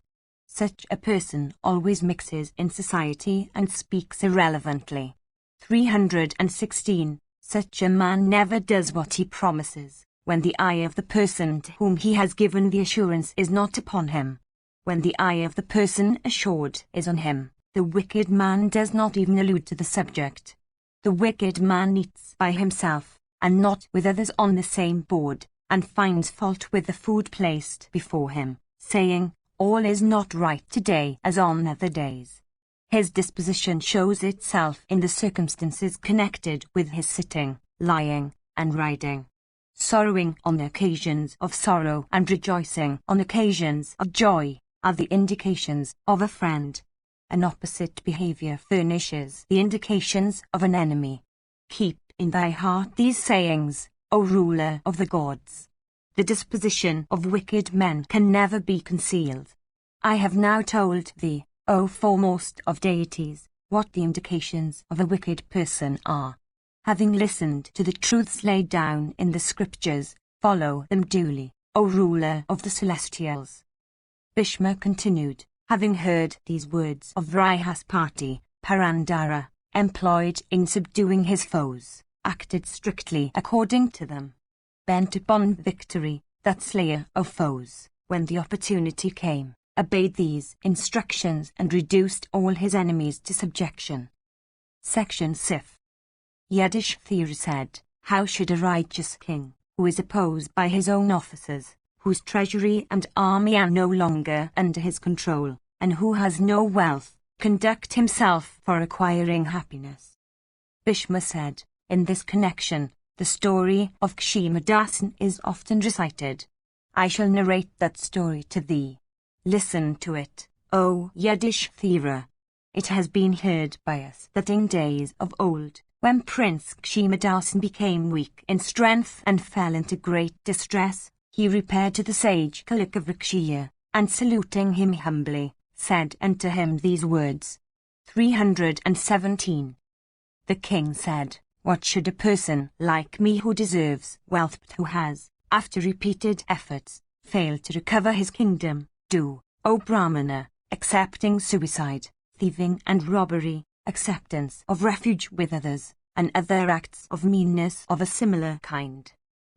Such a person always mixes in society and speaks irrelevantly. 316. Such a man never does what he promises, when the eye of the person to whom he has given the assurance is not upon him. When the eye of the person assured is on him, the wicked man does not even allude to the subject. The wicked man eats by himself, and not with others on the same board, and finds fault with the food placed before him, saying, "All is not right today as on other days." His disposition shows itself in the circumstances connected with his sitting, lying, and riding. Sorrowing on the occasions of sorrow and rejoicing on occasions of joy are the indications of a friend. An opposite behavior furnishes the indications of an enemy. Keep in thy heart these sayings, O ruler of the gods. The disposition of wicked men can never be concealed. I have now told thee, O foremost of deities, what the indications of a wicked person are. Having listened to the truths laid down in the Scriptures, follow them duly, O ruler of the celestials. Bhishma continued, having heard these words of Brihaspati, Purandara, employed in subduing his foes, acted strictly according to them. Bent upon victory, that slayer of foes, when the opportunity came, obeyed these instructions and reduced all his enemies to subjection. Section Sif. Yudhishthira said, "How should a righteous king, who is opposed by his own officers, whose treasury and army are no longer under his control, and who has no wealth, conduct himself for acquiring happiness?" Bhishma said, "In this connection, the story of Kshemadasan is often recited. I shall narrate that story to thee. Listen to it, O Yudhishthira. It has been heard by us that in days of old, when Prince Kshemadasan became weak in strength and fell into great distress, he repaired to the sage Kalakavrikshiya, and saluting him humbly, said unto him these words. 317. The king said, "What should a person like me who deserves wealth but who has, after repeated efforts, failed to recover his kingdom, do, O Brahmana, excepting suicide, thieving and robbery, acceptance of refuge with others, and other acts of meanness of a similar kind?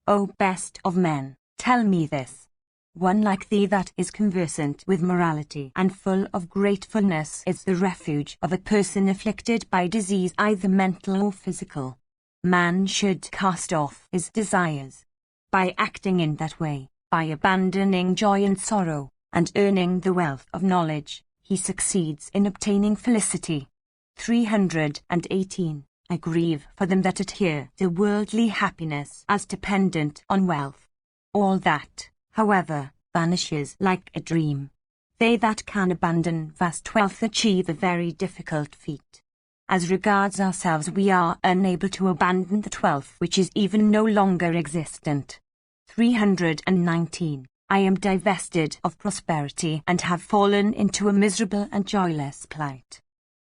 O best of men, tell me this. One like thee that is conversant with morality and full of gratefulness is the refuge of a person afflicted by disease either mental or physical. Man should cast off his desires. By acting in that way, by abandoning joy and sorrow, and earning the wealth of knowledge, he succeeds in obtaining felicity." 318. I grieve for them that adhere to worldly happiness as dependent on wealth. All that, however, vanishes like a dream. They that can abandon vast wealth achieve a very difficult feat. As regards ourselves, we are unable to abandon that wealth which is even no longer existent. 319. I am divested of prosperity and have fallen into a miserable and joyless plight.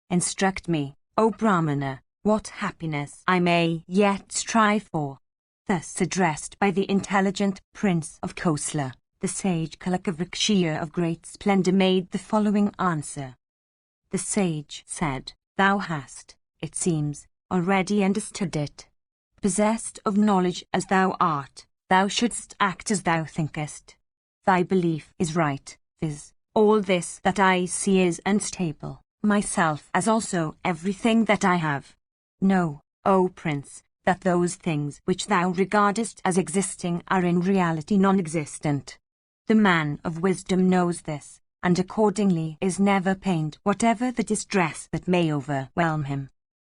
Instruct me, O Brahmana, what happiness I may yet strive for. Thus addressed by the intelligent prince of Kosala, the sage Kalakavrikshiya of great splendor made the following answer. The sage said, Thou hast, it seems, already understood it. Possessed of knowledge as thou art, thou shouldst act as thou thinkest. Thy belief is right, viz., all this that I see is unstable, myself as also everything that I have. Know, O Prince, that those things which thou regardest as existing are in reality non-existent. The man of wisdom knows this, and accordingly is never pained whatever the distress that may overwhelm him.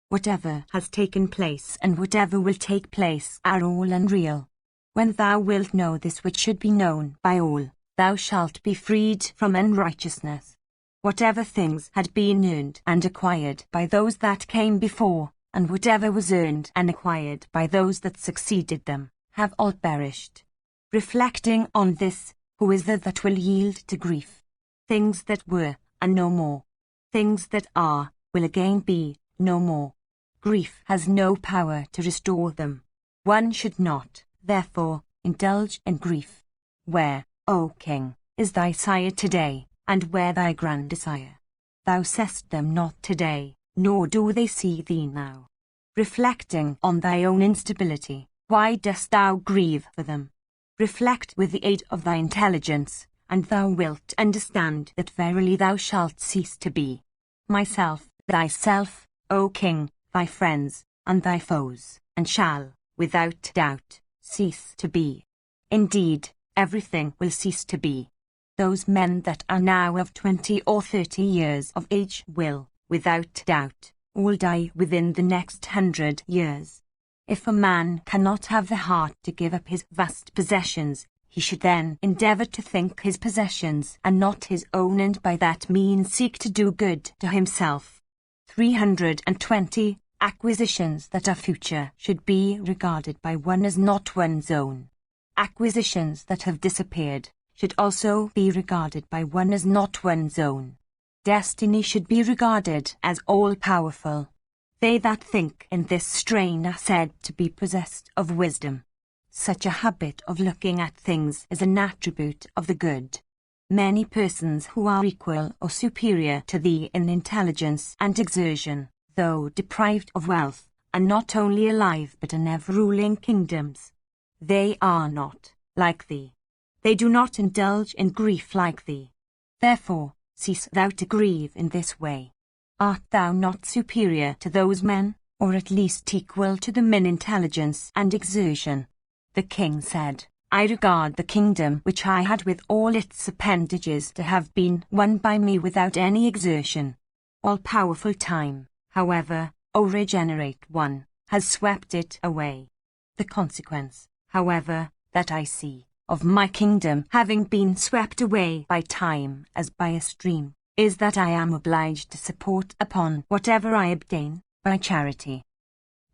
Whatever has taken place and whatever will take place are all unreal. When thou wilt know this which should be known by all, thou shalt be freed from unrighteousness. Whatever things had been earned and acquired by those that came before, and whatever was earned and acquired by those that succeeded them, have all perished. Reflecting on this, who is there that will yield to grief? Things that were, are no more. Things that are, will again be, no more. Grief has no power to restore them. One should not, therefore, indulge in grief. Where, O King, is thy sire today, and where thy grandsire? Thou seest them not today, nor do they see thee now. Reflecting on thy own instability, why dost thou grieve for them? Reflect with the aid of thy intelligence, and thou wilt understand that verily thou shalt cease to be. Myself, thyself, O King, thy friends, and thy foes, and shall, without doubt, cease to be. Indeed, everything will cease to be. Those men that are now of 20 or 30 years of age will, without doubt, all die within the next 100 years. If a man cannot have the heart to give up his vast possessions, he should then endeavour to think his possessions and not his own, and by that means seek to do good to himself. 320. Acquisitions that are future should be regarded by one as not one's own. Acquisitions that have disappeared should also be regarded by one as not one's own. Destiny should be regarded as all-powerful. They that think in this strain are said to be possessed of wisdom. Such a habit of looking at things is an attribute of the good. Many persons who are equal or superior to thee in intelligence and exertion, though deprived of wealth, are not only alive but are never ruling kingdoms. They are not like thee. They do not indulge in grief like thee. Therefore, cease thou to grieve in this way. Art thou not superior to those men, or at least equal to them in intelligence and exertion? The king said, I regard the kingdom which I had with all its appendages to have been won by me without any exertion. All-powerful time, however, O regenerate one, has swept it away. The consequence, however, that I see, of my kingdom having been swept away by time as by a stream, is that I am obliged to support upon whatever I obtain, by charity.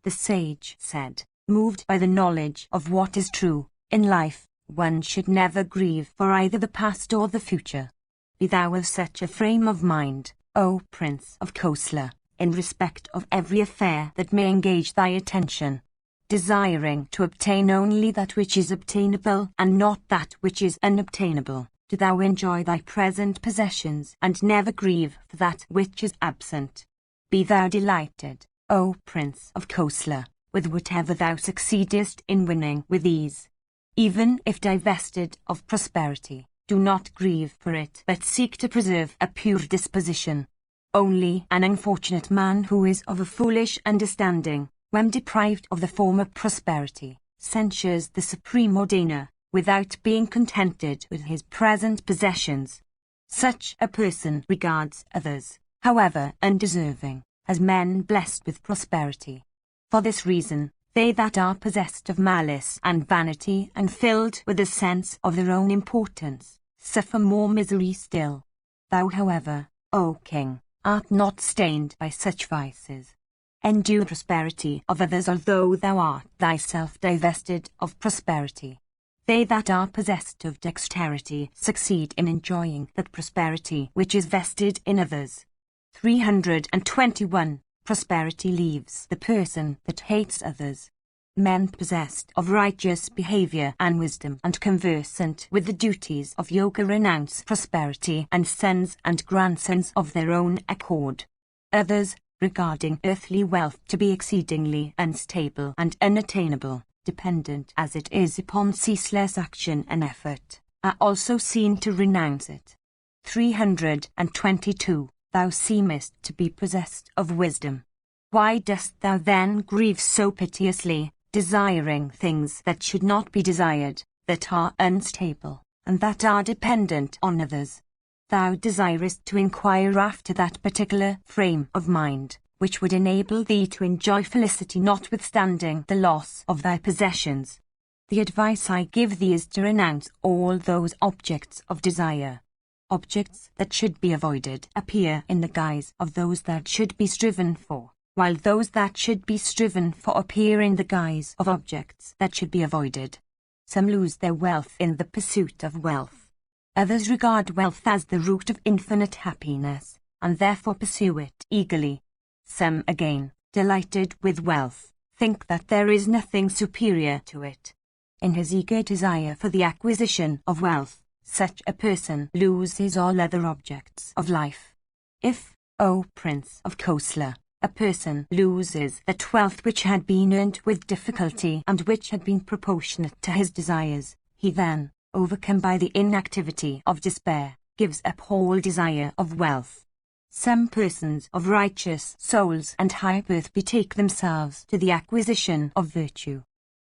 The sage said, moved by the knowledge of what is true, in life, one should never grieve for either the past or the future. Be thou of such a frame of mind, O Prince of Kosla, in respect of every affair that may engage thy attention, desiring to obtain only that which is obtainable and not that which is unobtainable. Do thou enjoy thy present possessions and never grieve for that which is absent. Be thou delighted, O Prince of Kosla, with whatever thou succeedest in winning with ease. Even if divested of prosperity, do not grieve for it, but seek to preserve a pure disposition. Only an unfortunate man who is of a foolish understanding, when deprived of the former prosperity, censures the supreme ordainer, without being contented with his present possessions. Such a person regards others, however undeserving, as men blessed with prosperity. For this reason, they that are possessed of malice and vanity and filled with a sense of their own importance, suffer more misery still. Thou, however, O King, art not stained by such vices. Endure prosperity of others although thou art thyself divested of prosperity. They that are possessed of dexterity succeed in enjoying that prosperity which is vested in others. 321. Prosperity leaves the person that hates others. Men possessed of righteous behavior and wisdom and conversant with the duties of yoga renounce prosperity and sons and grandsons of their own accord. Others, regarding earthly wealth to be exceedingly unstable and unattainable, dependent as it is upon ceaseless action and effort, are also seen to renounce it. 322. Thou seemest to be possessed of wisdom. Why dost thou then grieve so piteously, desiring things that should not be desired, that are unstable, and that are dependent on others? Thou desirest to inquire after that particular frame of mind, which would enable thee to enjoy felicity notwithstanding the loss of thy possessions. The advice I give thee is to renounce all those objects of desire. Objects that should be avoided appear in the guise of those that should be striven for, while those that should be striven for appear in the guise of objects that should be avoided. Some lose their wealth in the pursuit of wealth. Others regard wealth as the root of infinite happiness, and therefore pursue it eagerly. Some again, delighted with wealth, think that there is nothing superior to it. In his eager desire for the acquisition of wealth, such a person loses all other objects of life. If, O Prince of Kosla, a person loses that wealth which had been earned with difficulty and which had been proportionate to his desires, he then, overcome by the inactivity of despair, gives up all desire of wealth. Some persons of righteous souls and high birth betake themselves to the acquisition of virtue.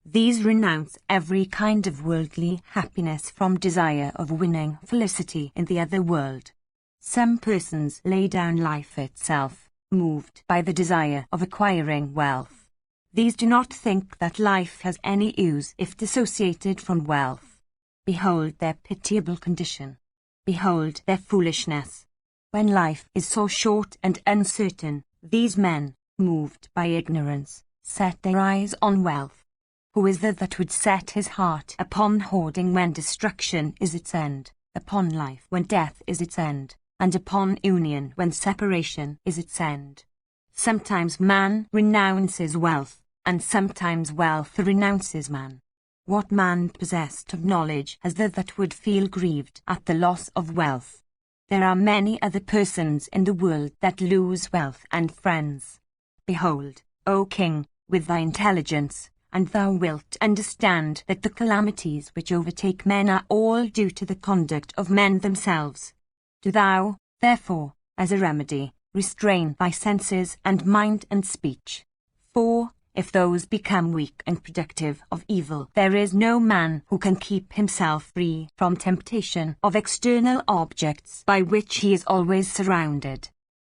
These renounce every kind of worldly happiness from desire of winning felicity in the other world. Some persons lay down life itself, moved by the desire of acquiring wealth. These do not think that life has any use if dissociated from wealth. Behold their pitiable condition. Behold their foolishness. When life is so short and uncertain, these men, moved by ignorance, set their eyes on wealth. Who is there that would set his heart upon hoarding when destruction is its end, upon life when death is its end, and upon union when separation is its end? Sometimes man renounces wealth, and sometimes wealth renounces man. What man possessed of knowledge has there that would feel grieved at the loss of wealth? There are many other persons in the world that lose wealth and friends. Behold, O King, with thy intelligence, and thou wilt understand that the calamities which overtake men are all due to the conduct of men themselves. Do thou, therefore, as a remedy, restrain thy senses and mind and speech. For, if those become weak and productive of evil, there is no man who can keep himself free from temptation of external objects by which he is always surrounded.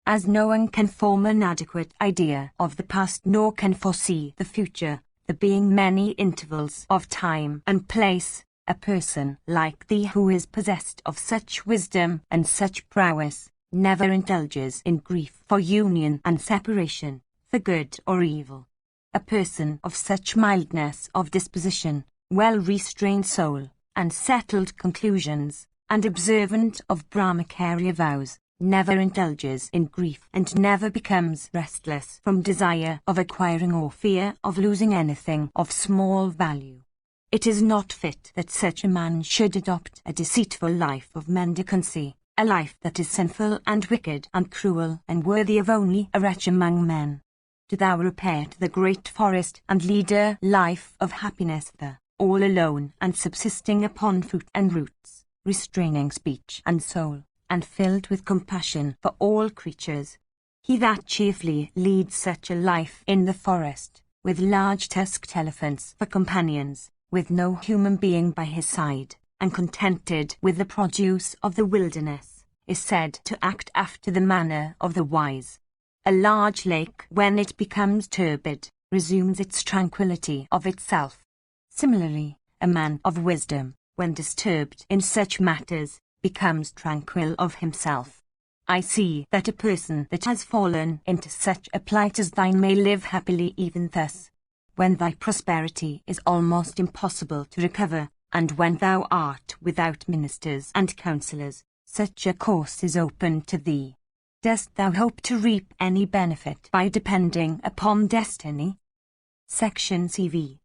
As no one can form an adequate idea of the past nor can foresee the future, there being many intervals of time and place, a person like thee who is possessed of such wisdom and such prowess, never indulges in grief for union and separation, for good or evil. A person of such mildness of disposition, well-restrained soul, and settled conclusions, and observant of Brahmacharya vows, never indulges in grief and never becomes restless from desire of acquiring or fear of losing anything of small value. It is not fit that such a man should adopt a deceitful life of mendicancy, a life that is sinful and wicked and cruel and worthy of only a wretch among men. Do thou repair to the great forest and lead a life of happiness there, all alone and subsisting upon fruit and roots, restraining speech and soul, and filled with compassion for all creatures. He that cheerfully leads such a life in the forest, with large tusked elephants for companions, with no human being by his side, and contented with the produce of the wilderness, is said to act after the manner of the wise. A large lake, when it becomes turbid, resumes its tranquility of itself. Similarly, a man of wisdom, when disturbed in such matters, becomes tranquil of himself. I see that a person that has fallen into such a plight as thine may live happily even thus. When thy prosperity is almost impossible to recover, and when thou art without ministers and counsellors, such a course is open to thee. Dost thou hope to reap any benefit by depending upon destiny? Section CV.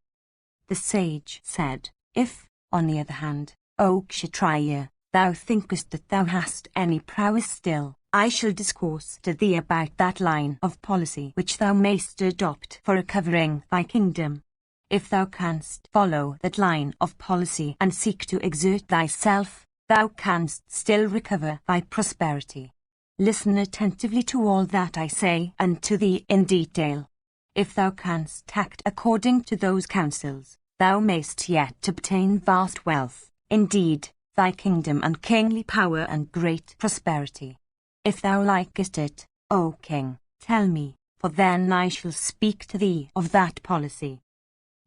The sage said, If, on the other hand, O Kshatriya, thou thinkest that thou hast any prowess still, I shall discourse to thee about that line of policy which thou mayst adopt for recovering thy kingdom. If thou canst follow that line of policy and seek to exert thyself, thou canst still recover thy prosperity. Listen attentively to all that I say unto thee in detail. If thou canst act according to those counsels, thou mayst yet obtain vast wealth, indeed, thy kingdom and kingly power and great prosperity. If thou likest it, O king, tell me, for then I shall speak to thee of that policy.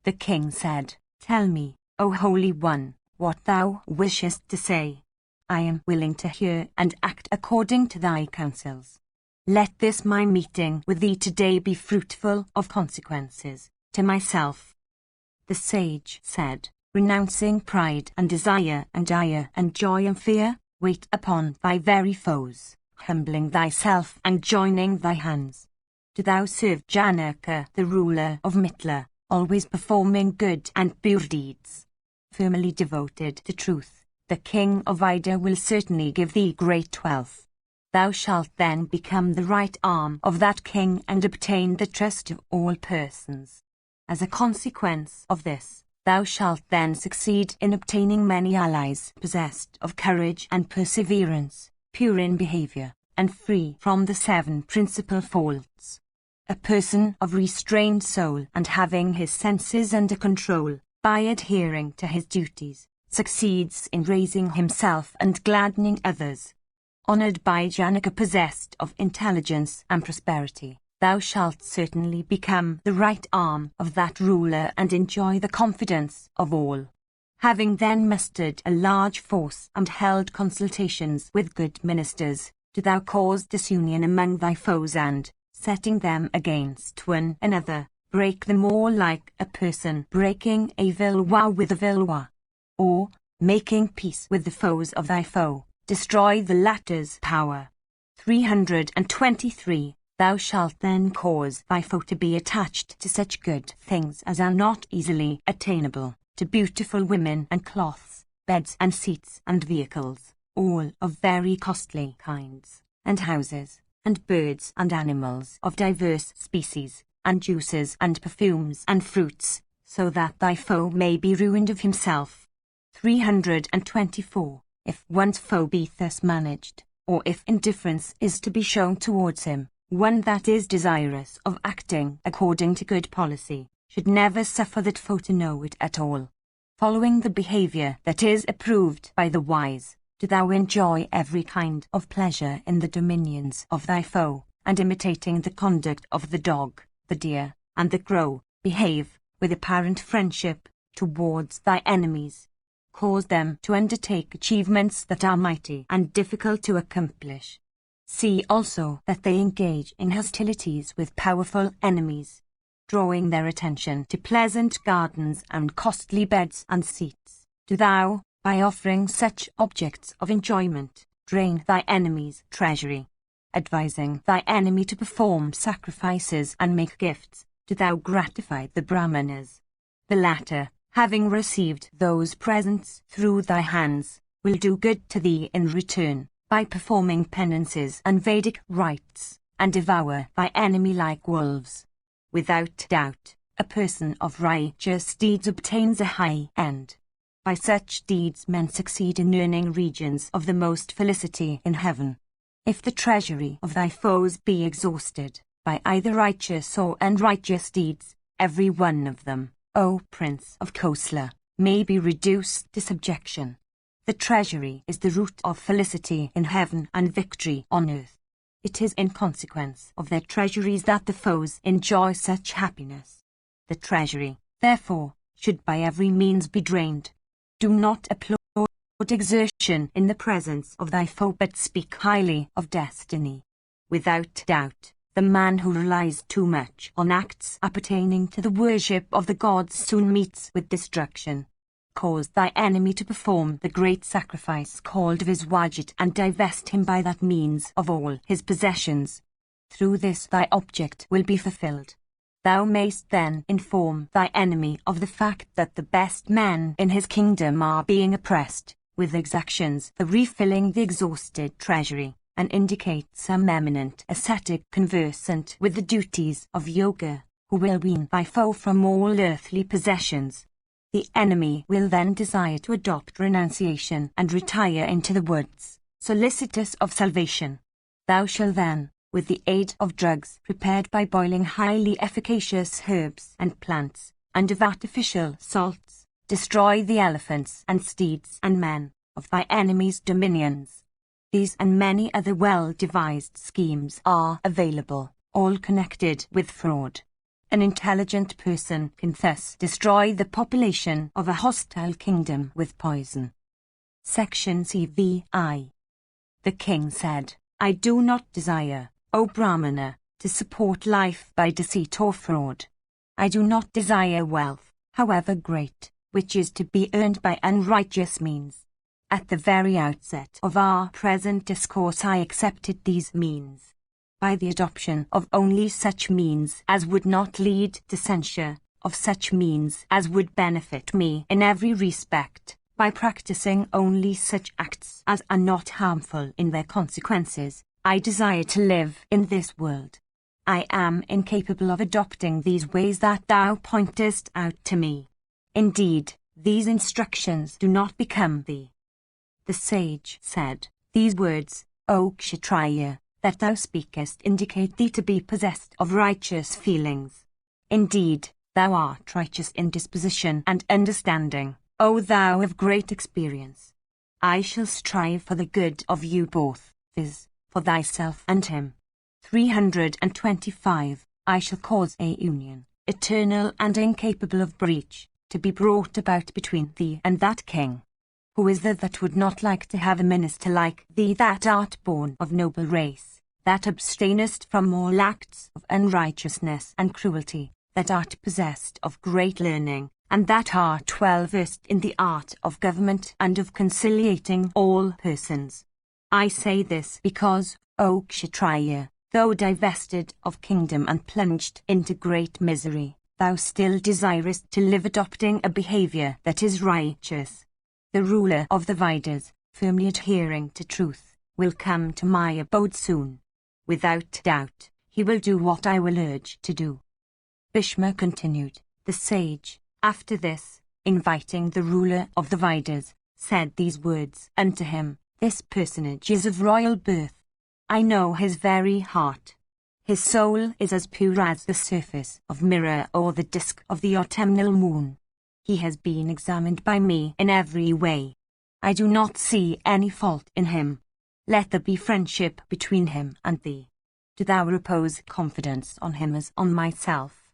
The king said, Tell me, O Holy One, what thou wishest to say. I am willing to hear and act according to thy counsels. Let this my meeting with thee today be fruitful of consequences, to myself. The sage said, Renouncing pride and desire and ire and joy and fear, wait upon thy very foes, humbling thyself and joining thy hands. Do thou serve Janaka, the ruler of Mitla, always performing good and pure deeds. Firmly devoted to truth, the king of Ida will certainly give thee great wealth. Thou shalt then become the right arm of that king and obtain the trust of all persons. As a consequence of this, thou shalt then succeed in obtaining many allies possessed of courage and perseverance, pure in behavior, and free from the 7 principal faults. A person of restrained soul and having his senses under control, by adhering to his duties, succeeds in raising himself and gladdening others. Honored by Janaka, possessed of intelligence and prosperity, thou shalt certainly become the right arm of that ruler and enjoy the confidence of all. Having then mustered a large force and held consultations with good ministers, do thou cause disunion among thy foes and, setting them against one another, break them all like a person breaking a Valois with a Valois. Or, making peace with the foes of thy foe, destroy the latter's power. 323. Thou shalt then cause thy foe to be attached to such good things as are not easily attainable, to beautiful women and cloths, beds and seats and vehicles, all of very costly kinds, and houses, and birds and animals of diverse species, and juices and perfumes and fruits, so that thy foe may be ruined of himself. 324. If one's foe be thus managed, or if indifference is to be shown towards him, one that is desirous of acting according to good policy should never suffer that foe to know it at all. Following the behavior that is approved by the wise, do thou enjoy every kind of pleasure in the dominions of thy foe, and imitating the conduct of the dog, the deer, and the crow, behave with apparent friendship towards thy enemies. Cause them to undertake achievements that are mighty and difficult to accomplish. See also that they engage in hostilities with powerful enemies, drawing their attention to pleasant gardens and costly beds and seats. Do thou, by offering such objects of enjoyment, drain thy enemy's treasury. Advising thy enemy to perform sacrifices and make gifts, do thou gratify the Brahmanas. The latter, having received those presents through thy hands, will do good to thee in return, by performing penances and Vedic rites, and devour thy enemy like wolves. Without doubt, a person of righteous deeds obtains a high end. By such deeds men succeed in earning regions of the most felicity in heaven. If the treasury of thy foes be exhausted, by either righteous or unrighteous deeds, every one of them, O Prince of Kosla, may be reduced to subjection. The treasury is the root of felicity in heaven and victory on earth. It is in consequence of their treasuries that the foes enjoy such happiness. The treasury, therefore, should by every means be drained. Do not applaud exertion in the presence of thy foe, but speak highly of destiny. Without doubt, the man who relies too much on acts appertaining to the worship of the gods soon meets with destruction. Cause thy enemy to perform the great sacrifice called Viswajit and divest him by that means of all his possessions. Through this thy object will be fulfilled. Thou mayst then inform thy enemy of the fact that the best men in his kingdom are being oppressed with exactions for refilling the exhausted treasury, and indicate some eminent ascetic conversant with the duties of yoga, who will wean thy foe from all earthly possessions. The enemy will then desire to adopt renunciation and retire into the woods, solicitous of salvation. Thou shalt then, with the aid of drugs prepared by boiling highly efficacious herbs and plants, and of artificial salts, destroy the elephants and steeds and men of thy enemies' dominions. These and many other well-devised schemes are available, all connected with fraud. An intelligent person can thus destroy the population of a hostile kingdom with poison. Section CVI. The king said, I do not desire, O Brahmana, to support life by deceit or fraud. I do not desire wealth, however great, which is to be earned by unrighteous means. At the very outset of our present discourse I accepted these means. By the adoption of only such means as would not lead to censure, of such means as would benefit me in every respect, by practicing only such acts as are not harmful in their consequences, I desire to live in this world. I am incapable of adopting these ways that thou pointest out to me. Indeed, these instructions do not become thee. The sage said, These words, O Kshatriya, that thou speakest indicate thee to be possessed of righteous feelings. Indeed, thou art righteous in disposition and understanding, O thou of great experience. I shall strive for the good of you both, viz., for thyself and him. 325. I shall cause a union, eternal and incapable of breach, to be brought about between thee and that king. Who is there that would not like to have a minister like thee, that art born of noble race, that abstainest from all acts of unrighteousness and cruelty, that art possessed of great learning, and that art well versed in the art of government and of conciliating all persons? I say this because, O Kshatriya, though divested of kingdom and plunged into great misery, thou still desirest to live adopting a behavior that is righteous. The ruler of the Vedas, firmly adhering to truth, will come to my abode soon. Without doubt, he will do what I will urge to do. Bhishma continued. The sage, after this, inviting the ruler of the Vedas, said these words unto him, This personage is of royal birth. I know his very heart. His soul is as pure as the surface of mirror or the disk of the autumnal moon. He has been examined by me in every way. I do not see any fault in him. Let there be friendship between him and thee. Do thou repose confidence on him as on myself.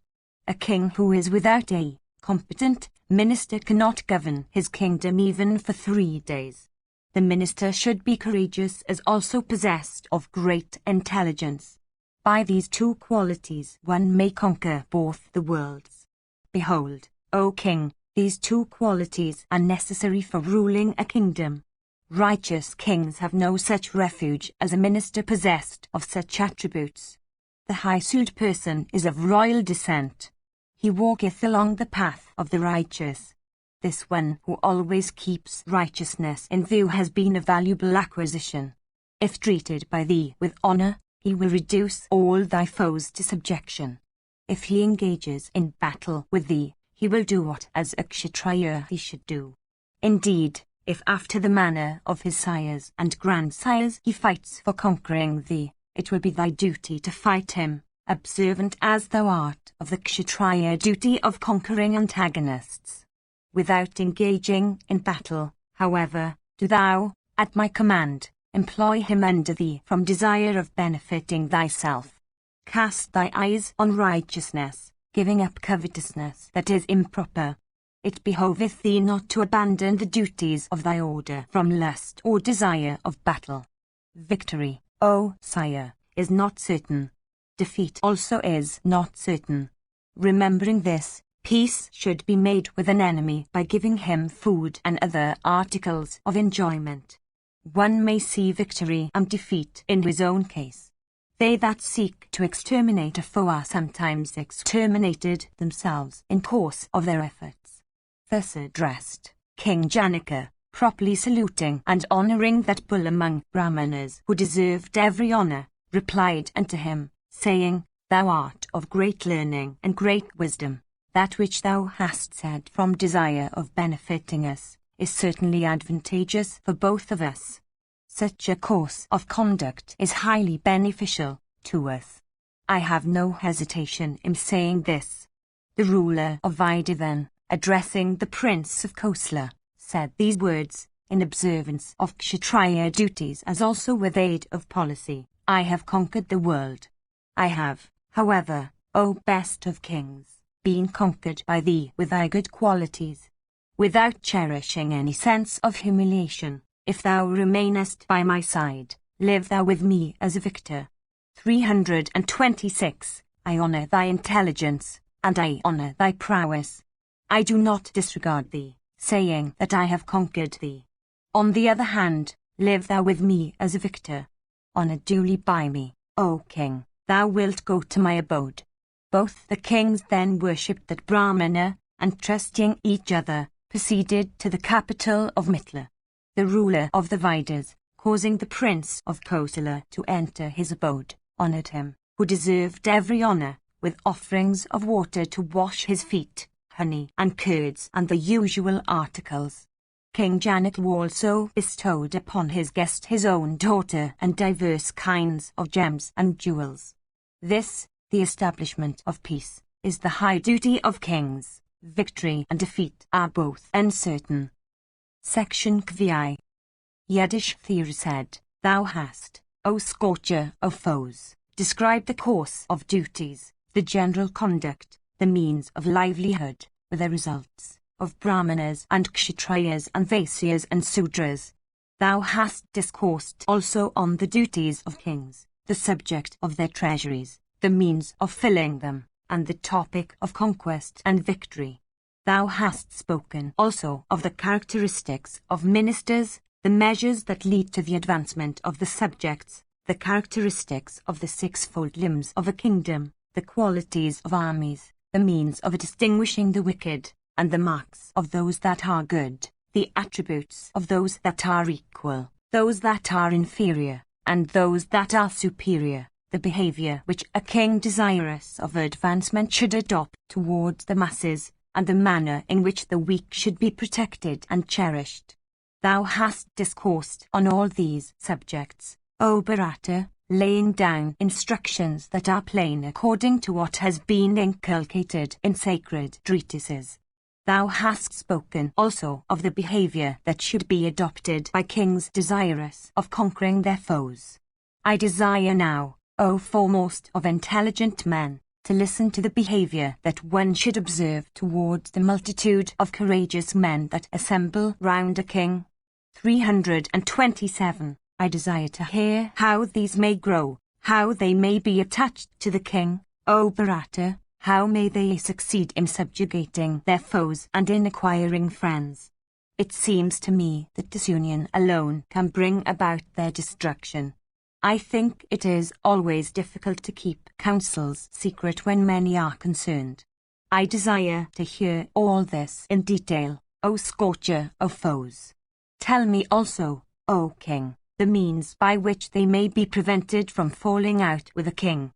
A king who is without a competent minister cannot govern his kingdom even for 3 days. The minister should be courageous as also possessed of great intelligence. By these 2 qualities one may conquer both the worlds. Behold, O king, these 2 qualities are necessary for ruling a kingdom. Righteous kings have no such refuge as a minister possessed of such attributes. The high-souled person is of royal descent. He walketh along the path of the righteous. This one who always keeps righteousness in view has been a valuable acquisition. If treated by thee with honor, he will reduce all thy foes to subjection. If he engages in battle with thee, he will do what as a Kshatriya he should do. Indeed, if after the manner of his sires and grandsires he fights for conquering thee, it will be thy duty to fight him, observant as thou art of the Kshatriya duty of conquering antagonists. Without engaging in battle, however, do thou, at my command, employ him under thee from desire of benefiting thyself. Cast thy eyes on righteousness, giving up covetousness that is improper. It behoveth thee not to abandon the duties of thy order from lust or desire of battle. Victory, O sire, is not certain. Defeat also is not certain. Remembering this, peace should be made with an enemy by giving him food and other articles of enjoyment. One may see victory and defeat in his own case. They that seek to exterminate a foe are sometimes exterminated themselves in course of their efforts. Thus addressed, King Janaka, properly saluting and honoring that bull among Brahmanas who deserved every honor, replied unto him, saying, Thou art of great learning and great wisdom. That which thou hast said from desire of benefiting us is certainly advantageous for both of us. Such a course of conduct is highly beneficial to us. I have no hesitation in saying this. The ruler of Vida then, addressing the prince of Kosala, said these words, in observance of Kshatriya duties as also with aid of policy. I have conquered the world. I have, however, O best of kings, been conquered by thee with thy good qualities. Without cherishing any sense of humiliation, if thou remainest by my side, live thou with me as a victor. 326. I honor thy intelligence, and I honor thy prowess. I do not disregard thee, saying that I have conquered thee. On the other hand, live thou with me as a victor. Honor duly by me, O king, thou wilt go to my abode. Both the kings then worshipped that Brahmana, and trusting each other, proceeded to the capital of Mithila. The ruler of the Vidas, causing the prince of Kosala to enter his abode, honored him, who deserved every honor, with offerings of water to wash his feet, honey and curds and the usual articles. King Janak also bestowed upon his guest his own daughter and diverse kinds of gems and jewels. This, the establishment of peace, is the high duty of kings. Victory and defeat are both uncertain. Section Kvi. Yudhishthira said, Thou hast, O scorcher of foes, described the course of duties, the general conduct, the means of livelihood, with the results of Brahmanas and Kshatriyas and Vaisyas and Sudras. Thou hast discoursed also on the duties of kings, the subject of their treasuries, the means of filling them, and the topic of conquest and victory. Thou hast spoken also of the characteristics of ministers, the measures that lead to the advancement of the subjects, the characteristics of the sixfold limbs of a kingdom, the qualities of armies, the means of distinguishing the wicked, and the marks of those that are good, the attributes of those that are equal, those that are inferior, and those that are superior, the behavior which a king desirous of advancement should adopt towards the masses, and the manner in which the weak should be protected and cherished. Thou hast discoursed on all these subjects, O Bharata, laying down instructions that are plain according to what has been inculcated in sacred treatises. Thou hast spoken also of the behavior that should be adopted by kings desirous of conquering their foes. I desire now, O foremost of intelligent men, to listen to the behavior that one should observe towards the multitude of courageous men that assemble round a king. 327. I desire to hear how these may grow, how they may be attached to the king, O Bharata, how may they succeed in subjugating their foes and in acquiring friends. It seems to me that disunion alone can bring about their destruction. I think it is always difficult to keep counsels secret when many are concerned. I desire to hear all this in detail, O scorcher of foes. Tell me also, O king, the means by which they may be prevented from falling out with a king.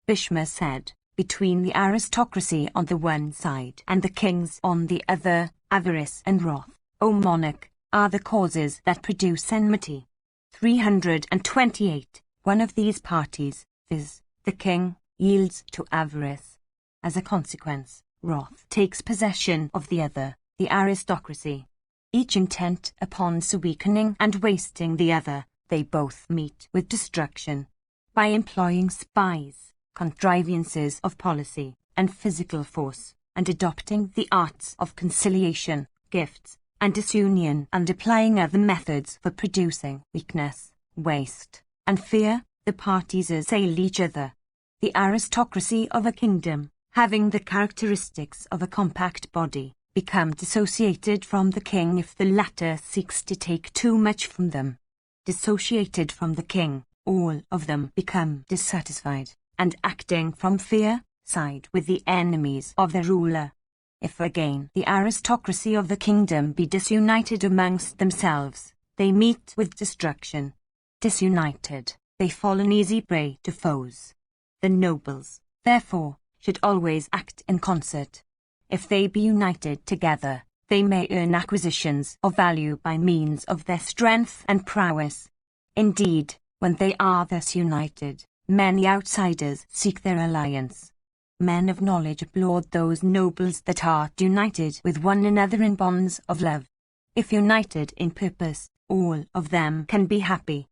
Bhishma said, between the aristocracy on the one side and the kings on the other, avarice and wrath, O monarch, are the causes that produce enmity. 328. One of these parties, viz., the king, yields to avarice. As a consequence, wrath takes possession of the other, the aristocracy. Each intent upon so weakening and wasting the other, they both meet with destruction. By employing spies, contrivances of policy, and physical force, and adopting the arts of conciliation, gifts, and disunion, and applying other methods for producing weakness, waste, and fear, the parties assail each other. The aristocracy of a kingdom, having the characteristics of a compact body, become dissociated from the king if the latter seeks to take too much from them. Dissociated from the king, all of them become dissatisfied, and acting from fear, side with the enemies of their ruler. If again the aristocracy of the kingdom be disunited amongst themselves, they meet with destruction. Disunited, they fall an easy prey to foes. The nobles, therefore, should always act in concert. If they be united together, they may earn acquisitions of value by means of their strength and prowess. Indeed, when they are thus united, many outsiders seek their alliance. Men of knowledge applaud those nobles that are united with one another in bonds of love. If united in purpose, all of them can be happy.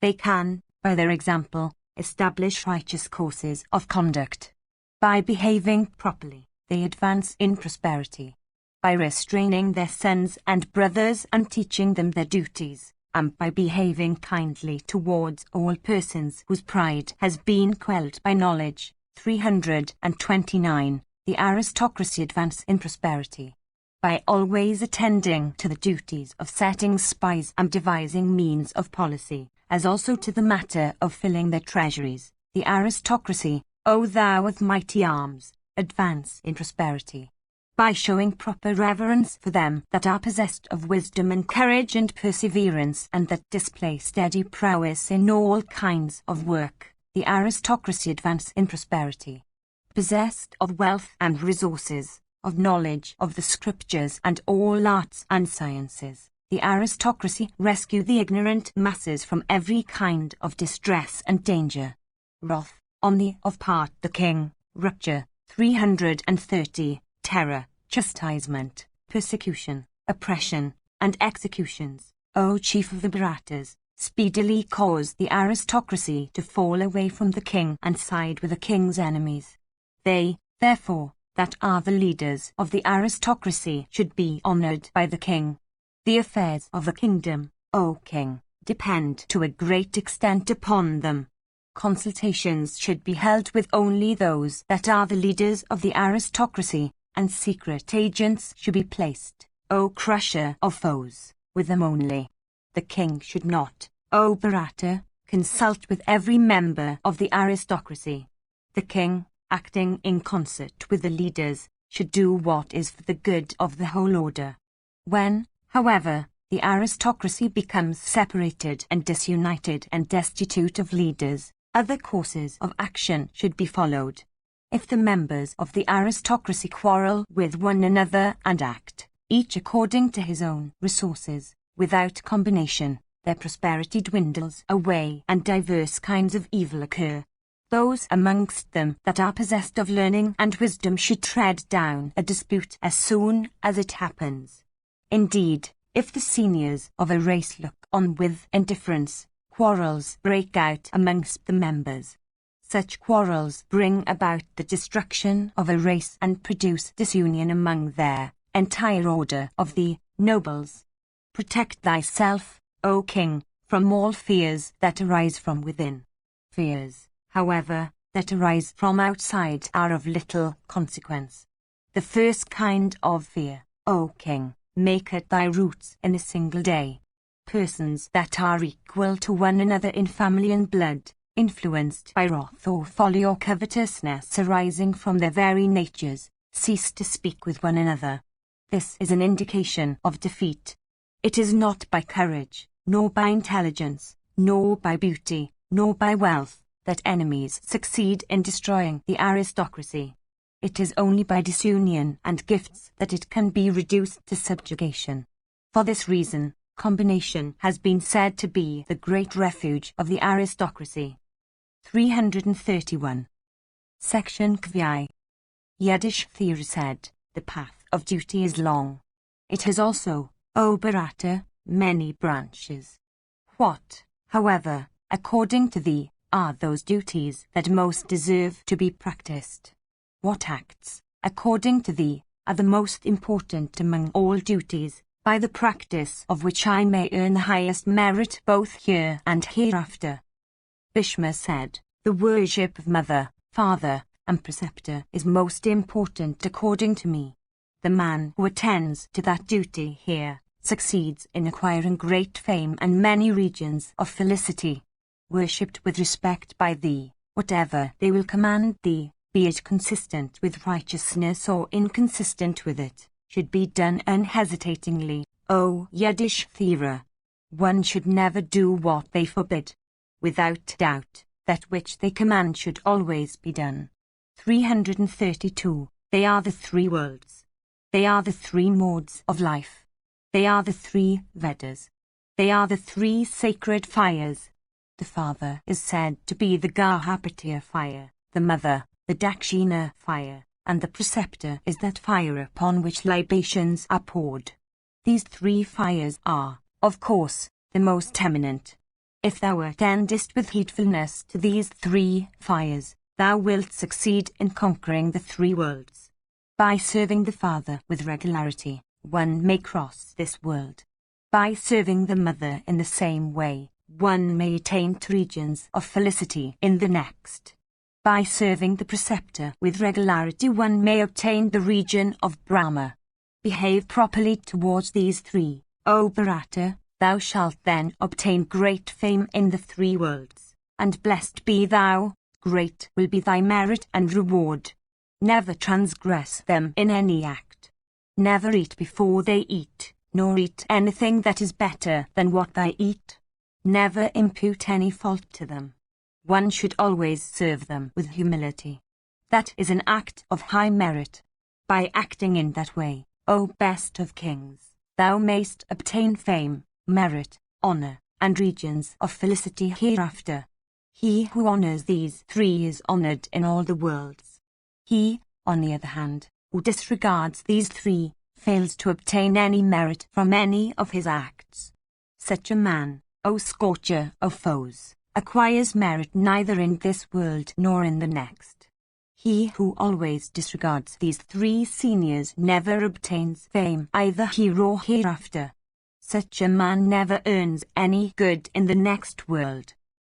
They can, by their example, establish righteous courses of conduct. By behaving properly, they advance in prosperity. By restraining their sons and brothers and teaching them their duties, and by behaving kindly towards all persons whose pride has been quelled by knowledge. 329. The aristocracy advance in prosperity. By always attending to the duties of setting spies and devising means of policy, as also to the matter of filling their treasuries, the aristocracy, O thou with mighty arms, advance in prosperity. By showing proper reverence for them that are possessed of wisdom and courage and perseverance, and that display steady prowess in all kinds of work, the aristocracy advance in prosperity. Possessed of wealth and resources, of knowledge of the scriptures and all arts and sciences, the aristocracy rescue the ignorant masses from every kind of distress and danger. Wrath, on the of part the king, rupture, 330, terror, chastisement, persecution, oppression, and executions, O chief of the Bharatas, speedily cause the aristocracy to fall away from the king and side with the king's enemies. They, therefore, that are the leaders of the aristocracy should be honored by the king. The affairs of the kingdom, O king, depend to a great extent upon them. Consultations should be held with only those that are the leaders of the aristocracy, and secret agents should be placed, O crusher of foes, with them only. The king should not, O Bharata, consult with every member of the aristocracy. The king, acting in concert with the leaders, should do what is for the good of the whole order. When, however, the aristocracy becomes separated and disunited and destitute of leaders, other courses of action should be followed. If the members of the aristocracy quarrel with one another and act, each according to his own resources, without combination, their prosperity dwindles away and diverse kinds of evil occur. Those amongst them that are possessed of learning and wisdom should tread down a dispute as soon as it happens. Indeed, if the seniors of a race look on with indifference, quarrels break out amongst the members. Such quarrels bring about the destruction of a race and produce disunion among their entire order of the nobles. Protect thyself, O king, from all fears that arise from within. Fears, however, that arise from outside are of little consequence. The first kind of fear, O king, maketh thy roots in a single day. Persons that are equal to one another in family and blood, influenced by wrath or folly or covetousness arising from their very natures, cease to speak with one another. This is an indication of defeat. It is not by courage, nor by intelligence, nor by beauty, nor by wealth, that enemies succeed in destroying the aristocracy. It is only by disunion and gifts that it can be reduced to subjugation. For this reason, combination has been said to be the great refuge of the aristocracy. 331. Section Kvi. Yudhishthira said, the path of duty is long. It has also, O Bharata, many branches. What, however, according to thee, are those duties that most deserve to be practiced? What acts, according to thee, are the most important among all duties, by the practice of which I may earn the highest merit both here and hereafter? Bhishma said, the worship of mother, father, and preceptor is most important according to me. The man who attends to that duty here succeeds in acquiring great fame and many regions of felicity. Worshipped with respect by thee, whatever they will command thee, be it consistent with righteousness or inconsistent with it, should be done unhesitatingly, O Yudhishthira. One should never do what they forbid. Without doubt, that which they command should always be done. 332. They are the three worlds. They are the three modes of life. They are the three Vedas. They are the three sacred fires. The father is said to be the Garhapatiya fire, the mother, the Dakshina fire, and the preceptor is that fire upon which libations are poured. These three fires are, of course, the most eminent. If thou attendest with heedfulness to these three fires, thou wilt succeed in conquering the three worlds. By serving the Father with regularity, one may cross this world. By serving the Mother in the same way, one may attain to regions of felicity in the next. By serving the preceptor with regularity, one may obtain the region of Brahma. Behave properly towards these three, O Bharata, thou shalt then obtain great fame in the three worlds, and blessed be thou, great will be thy merit and reward. Never transgress them in any act. Never eat before they eat, nor eat anything that is better than what they eat. Never impute any fault to them. One should always serve them with humility. That is an act of high merit. By acting in that way, O best of kings, thou mayst obtain fame, merit, honor, and regions of felicity hereafter. He who honors these three is honored in all the worlds. He, on the other hand, who disregards these three, fails to obtain any merit from any of his acts. Such a man, O scorcher of foes, acquires merit neither in this world nor in the next. He who always disregards these three seniors never obtains fame either here or hereafter. Such a man never earns any good in the next world.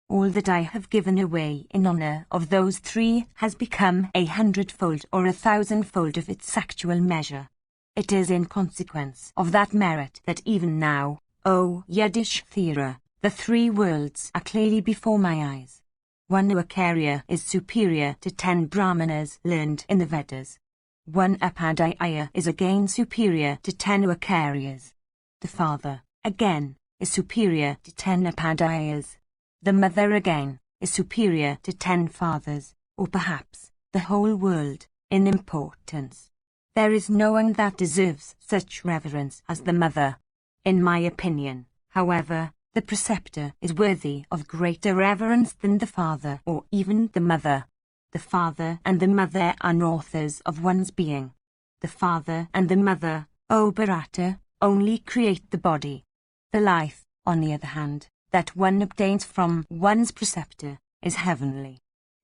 All that I have given away in honor of those three has become 100-fold or 1,000-fold of its actual measure. It is in consequence of that merit that even now, O Yudhishthira, the three worlds are clearly before my eyes. One Acharya is superior to 10 Brahmanas learned in the Vedas. One Upadhyaya is again superior to 10 Acharyas. The father, again, is superior to 10 Upadhyayas. The mother again, is superior to 10 fathers, or perhaps, the whole world, in importance. There is no one that deserves such reverence as the mother. In my opinion, however, the preceptor is worthy of greater reverence than the father or even the mother. The father and the mother are authors of one's being. The father and the mother, O Bharata, only create the body. The life, on the other hand, that one obtains from one's preceptor, is heavenly.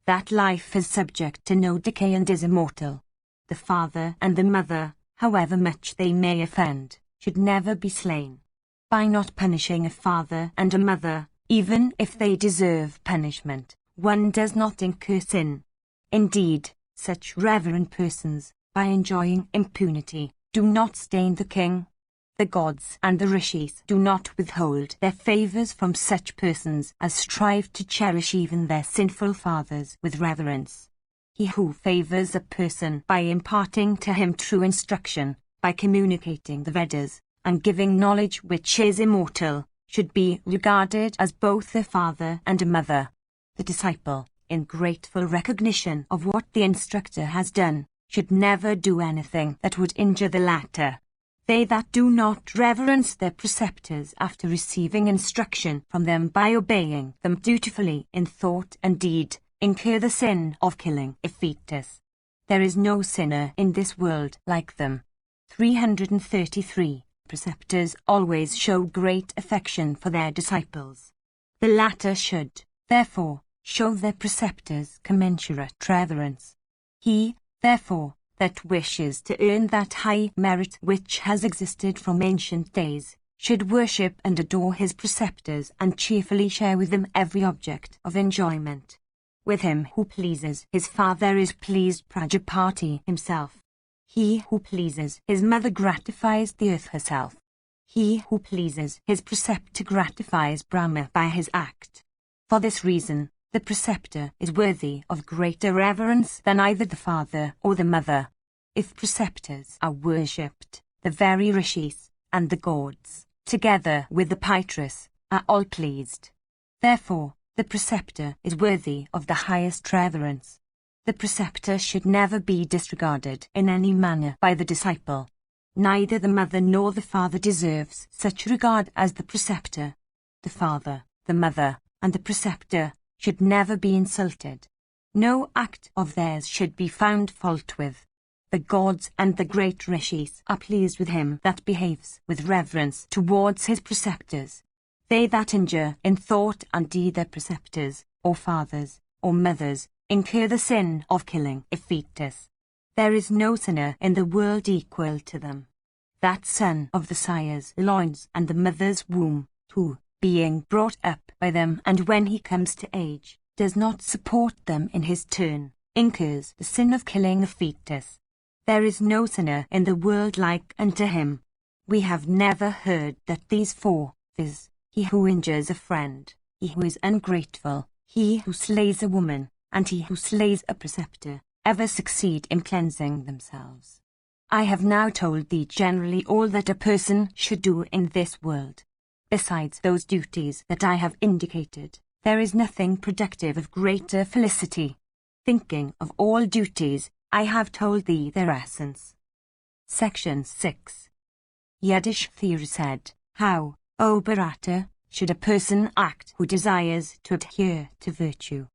That life is subject to no decay and is immortal. The father and the mother, however much they may offend, should never be slain. By not punishing a father and a mother, even if they deserve punishment, one does not incur sin. Indeed, such reverend persons, by enjoying impunity, do not stain the king. The gods and the rishis do not withhold their favors from such persons as strive to cherish even their sinful fathers with reverence. He who favors a person by imparting to him true instruction, by communicating the Vedas, and giving knowledge which is immortal, should be regarded as both a father and a mother. The disciple, in grateful recognition of what the instructor has done, should never do anything that would injure the latter. They that do not reverence their preceptors after receiving instruction from them by obeying them dutifully in thought and deed, incur the sin of killing a fetus. There is no sinner in this world like them. 333. Preceptors always show great affection for their disciples. The latter should, therefore, show their preceptors commensurate reverence. He, therefore, that wishes to earn that high merit which has existed from ancient days, should worship and adore his preceptors and cheerfully share with them every object of enjoyment. With him who pleases his father is pleased Prajapati himself. He who pleases his mother gratifies the earth herself. He who pleases his preceptor gratifies Brahma by his act. For this reason, The preceptor is worthy of greater reverence than either the father or the mother. If preceptors are worshipped, the very rishis and the gods, together with the Pitras, are all pleased. Therefore, the preceptor is worthy of the highest reverence. The preceptor should never be disregarded in any manner by the disciple. Neither the mother nor the father deserves such regard as the preceptor. The father, the mother, and the preceptor should never be insulted. No act of theirs should be found fault with. The gods and the great rishis are pleased with him that behaves with reverence towards his preceptors. They that injure in thought and deed their preceptors, or fathers, or mothers, incur the sin of killing a fetus. There is no sinner in the world equal to them. That son of the sire's loins and the mother's womb, who, being brought up by them and when he comes to age, does not support them in his turn, incurs the sin of killing a fetus. There is no sinner in the world like unto him. We have never heard that these four, viz., he who injures a friend, he who is ungrateful, he who slays a woman, and he who slays a preceptor, ever succeed in cleansing themselves. I have now told thee generally all that a person should do in this world. Besides those duties that I have indicated, there is nothing productive of greater felicity. Thinking of all duties, I have told thee their essence. Section 6. Yudhishthira said, How, O Bharata, should a person act who desires to adhere to virtue?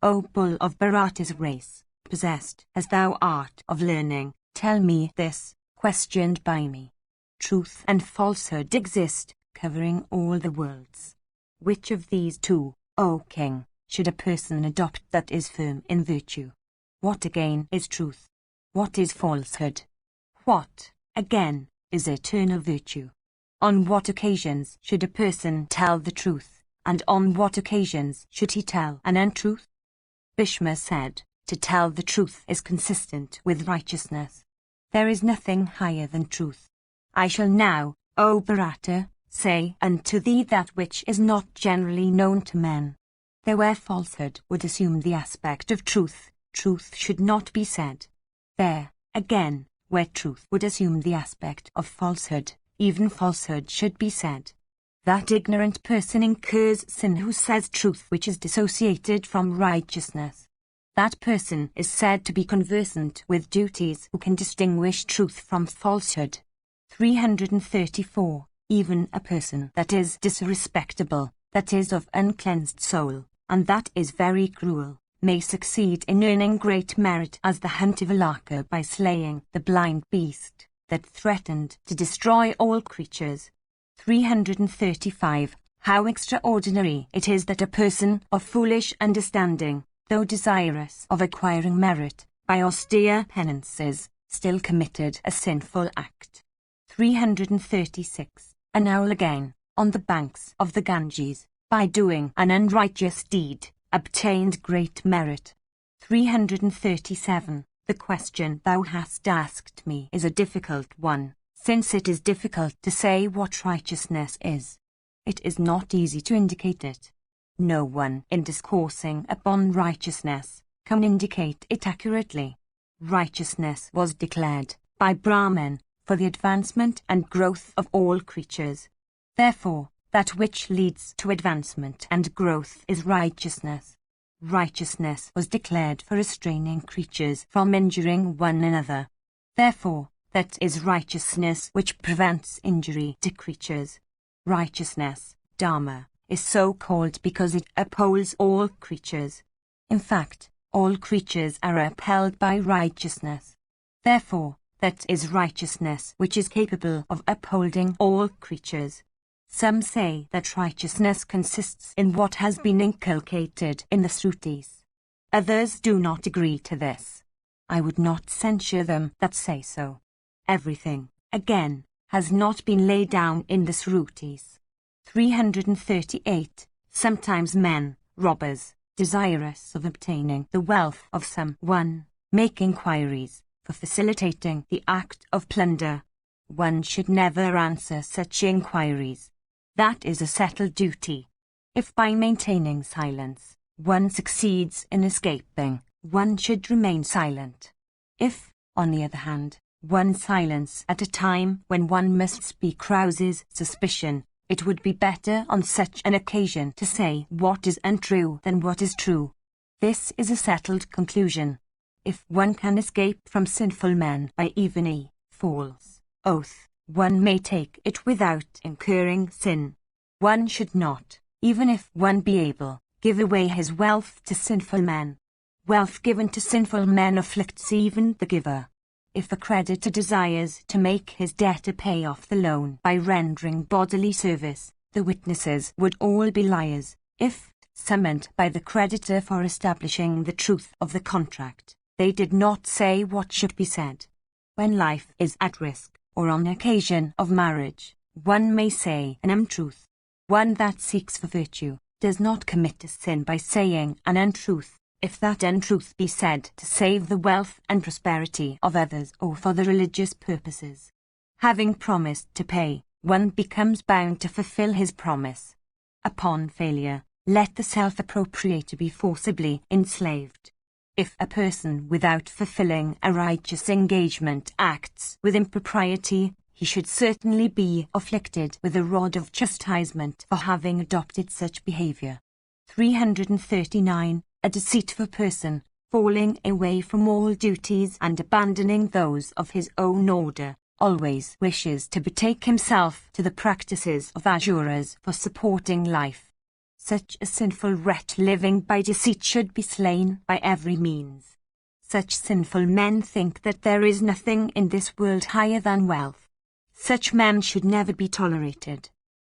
O bull of Bharata's race, possessed as thou art of learning, tell me this, questioned by me. Truth and falsehood exist, covering all the worlds. Which of these two, O king, should a person adopt that is firm in virtue? What again is truth? What is falsehood? What, again, is eternal virtue? On what occasions should a person tell the truth, and on what occasions should he tell an untruth? Bhishma said, to tell the truth is consistent with righteousness. There is nothing higher than truth. I shall now, O Bharata, say unto thee that which is not generally known to men. There where falsehood would assume the aspect of truth, truth should not be said. There, again, where truth would assume the aspect of falsehood, even falsehood should be said. That ignorant person incurs sin who says truth which is dissociated from righteousness. That person is said to be conversant with duties who can distinguish truth from falsehood. 334. Even a person that is disrespectable, that is of uncleansed soul, and that is very cruel, may succeed in earning great merit as the Huntivalaka by slaying the blind beast that threatened to destroy all creatures. 335. How extraordinary it is that a person of foolish understanding, though desirous of acquiring merit by austere penances, still committed a sinful act. 336. An owl again, on the banks of the Ganges, by doing an unrighteous deed, obtained great merit. 337. The question thou hast asked me is a difficult one, since it is difficult to say what righteousness is. It is not easy to indicate it. No one, in discoursing upon righteousness, can indicate it accurately. Righteousness was declared, by Brahman, for the advancement and growth of all creatures. Therefore, that which leads to advancement and growth is righteousness. Righteousness was declared for restraining creatures from injuring one another. Therefore, that is righteousness which prevents injury to creatures. Righteousness, Dharma, is so called because it upholds all creatures. In fact, all creatures are upheld by righteousness. Therefore, that is righteousness which is capable of upholding all creatures. Some say that righteousness consists in what has been inculcated in the Srutis. Others do not agree to this. I would not censure them that say so. Everything, again, has not been laid down in the Srutis. 338. Sometimes men, robbers, desirous of obtaining the wealth of some one, make inquiries for facilitating the act of plunder. One should never answer such inquiries. That is a settled duty. If by maintaining silence, one succeeds in escaping, one should remain silent. If, on the other hand, one silence at a time when one must speak rouses suspicion, it would be better on such an occasion to say what is untrue than what is true. This is a settled conclusion. If one can escape from sinful men by even a false oath, one may take it without incurring sin. One should not, even if one be able, give away his wealth to sinful men. Wealth given to sinful men afflicts even the giver. If a creditor desires to make his debtor pay off the loan by rendering bodily service, the witnesses would all be liars. If, summoned by the creditor for establishing the truth of the contract, they did not say what should be said. When life is at risk, or on occasion of marriage, one may say an untruth. One that seeks for virtue does not commit a sin by saying an untruth, if that untruth be said to save the wealth and prosperity of others or for the religious purposes. Having promised to pay, one becomes bound to fulfill his promise. Upon failure, let the self-appropriator be forcibly enslaved. If a person without fulfilling a righteous engagement acts with impropriety, he should certainly be afflicted with a rod of chastisement for having adopted such behavior. 339. A deceitful person, falling away from all duties and abandoning those of his own order, always wishes to betake himself to the practices of usurers for supporting life. Such a sinful wretch living by deceit should be slain by every means. Such sinful men think that there is nothing in this world higher than wealth. Such men should never be tolerated.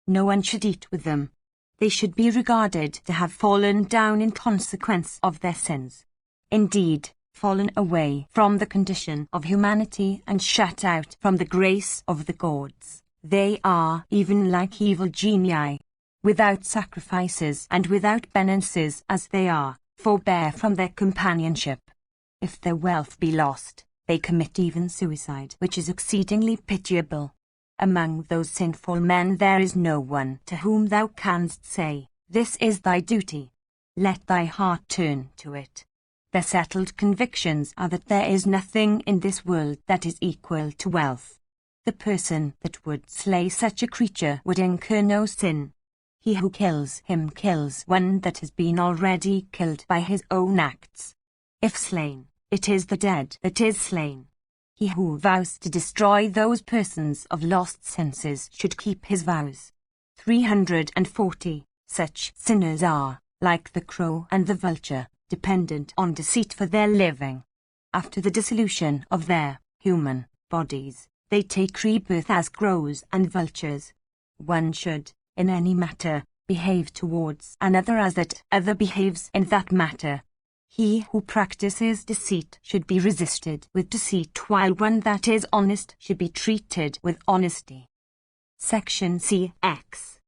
No one should eat with them. They should be regarded to have fallen down in consequence of their sins. Indeed, fallen away from the condition of humanity and shut out from the grace of the gods. They are even like evil genii. Without sacrifices and without penances as they are, forbear from their companionship. If their wealth be lost, they commit even suicide, which is exceedingly pitiable. Among those sinful men there is no one to whom thou canst say, "This is thy duty." Let thy heart turn to it. Their settled convictions are that there is nothing in this world that is equal to wealth. The person that would slay such a creature would incur no sin. He who kills him kills one that has been already killed by his own acts. If slain, it is the dead that is slain. He who vows to destroy those persons of lost senses should keep his vows. 340. Such sinners are, like the crow and the vulture, dependent on deceit for their living. After the dissolution of their human bodies, they take rebirth as crows and vultures. One should, in any matter, behave towards another as that other behaves in that matter. He who practices deceit should be resisted with deceit, while one that is honest should be treated with honesty. Section CX.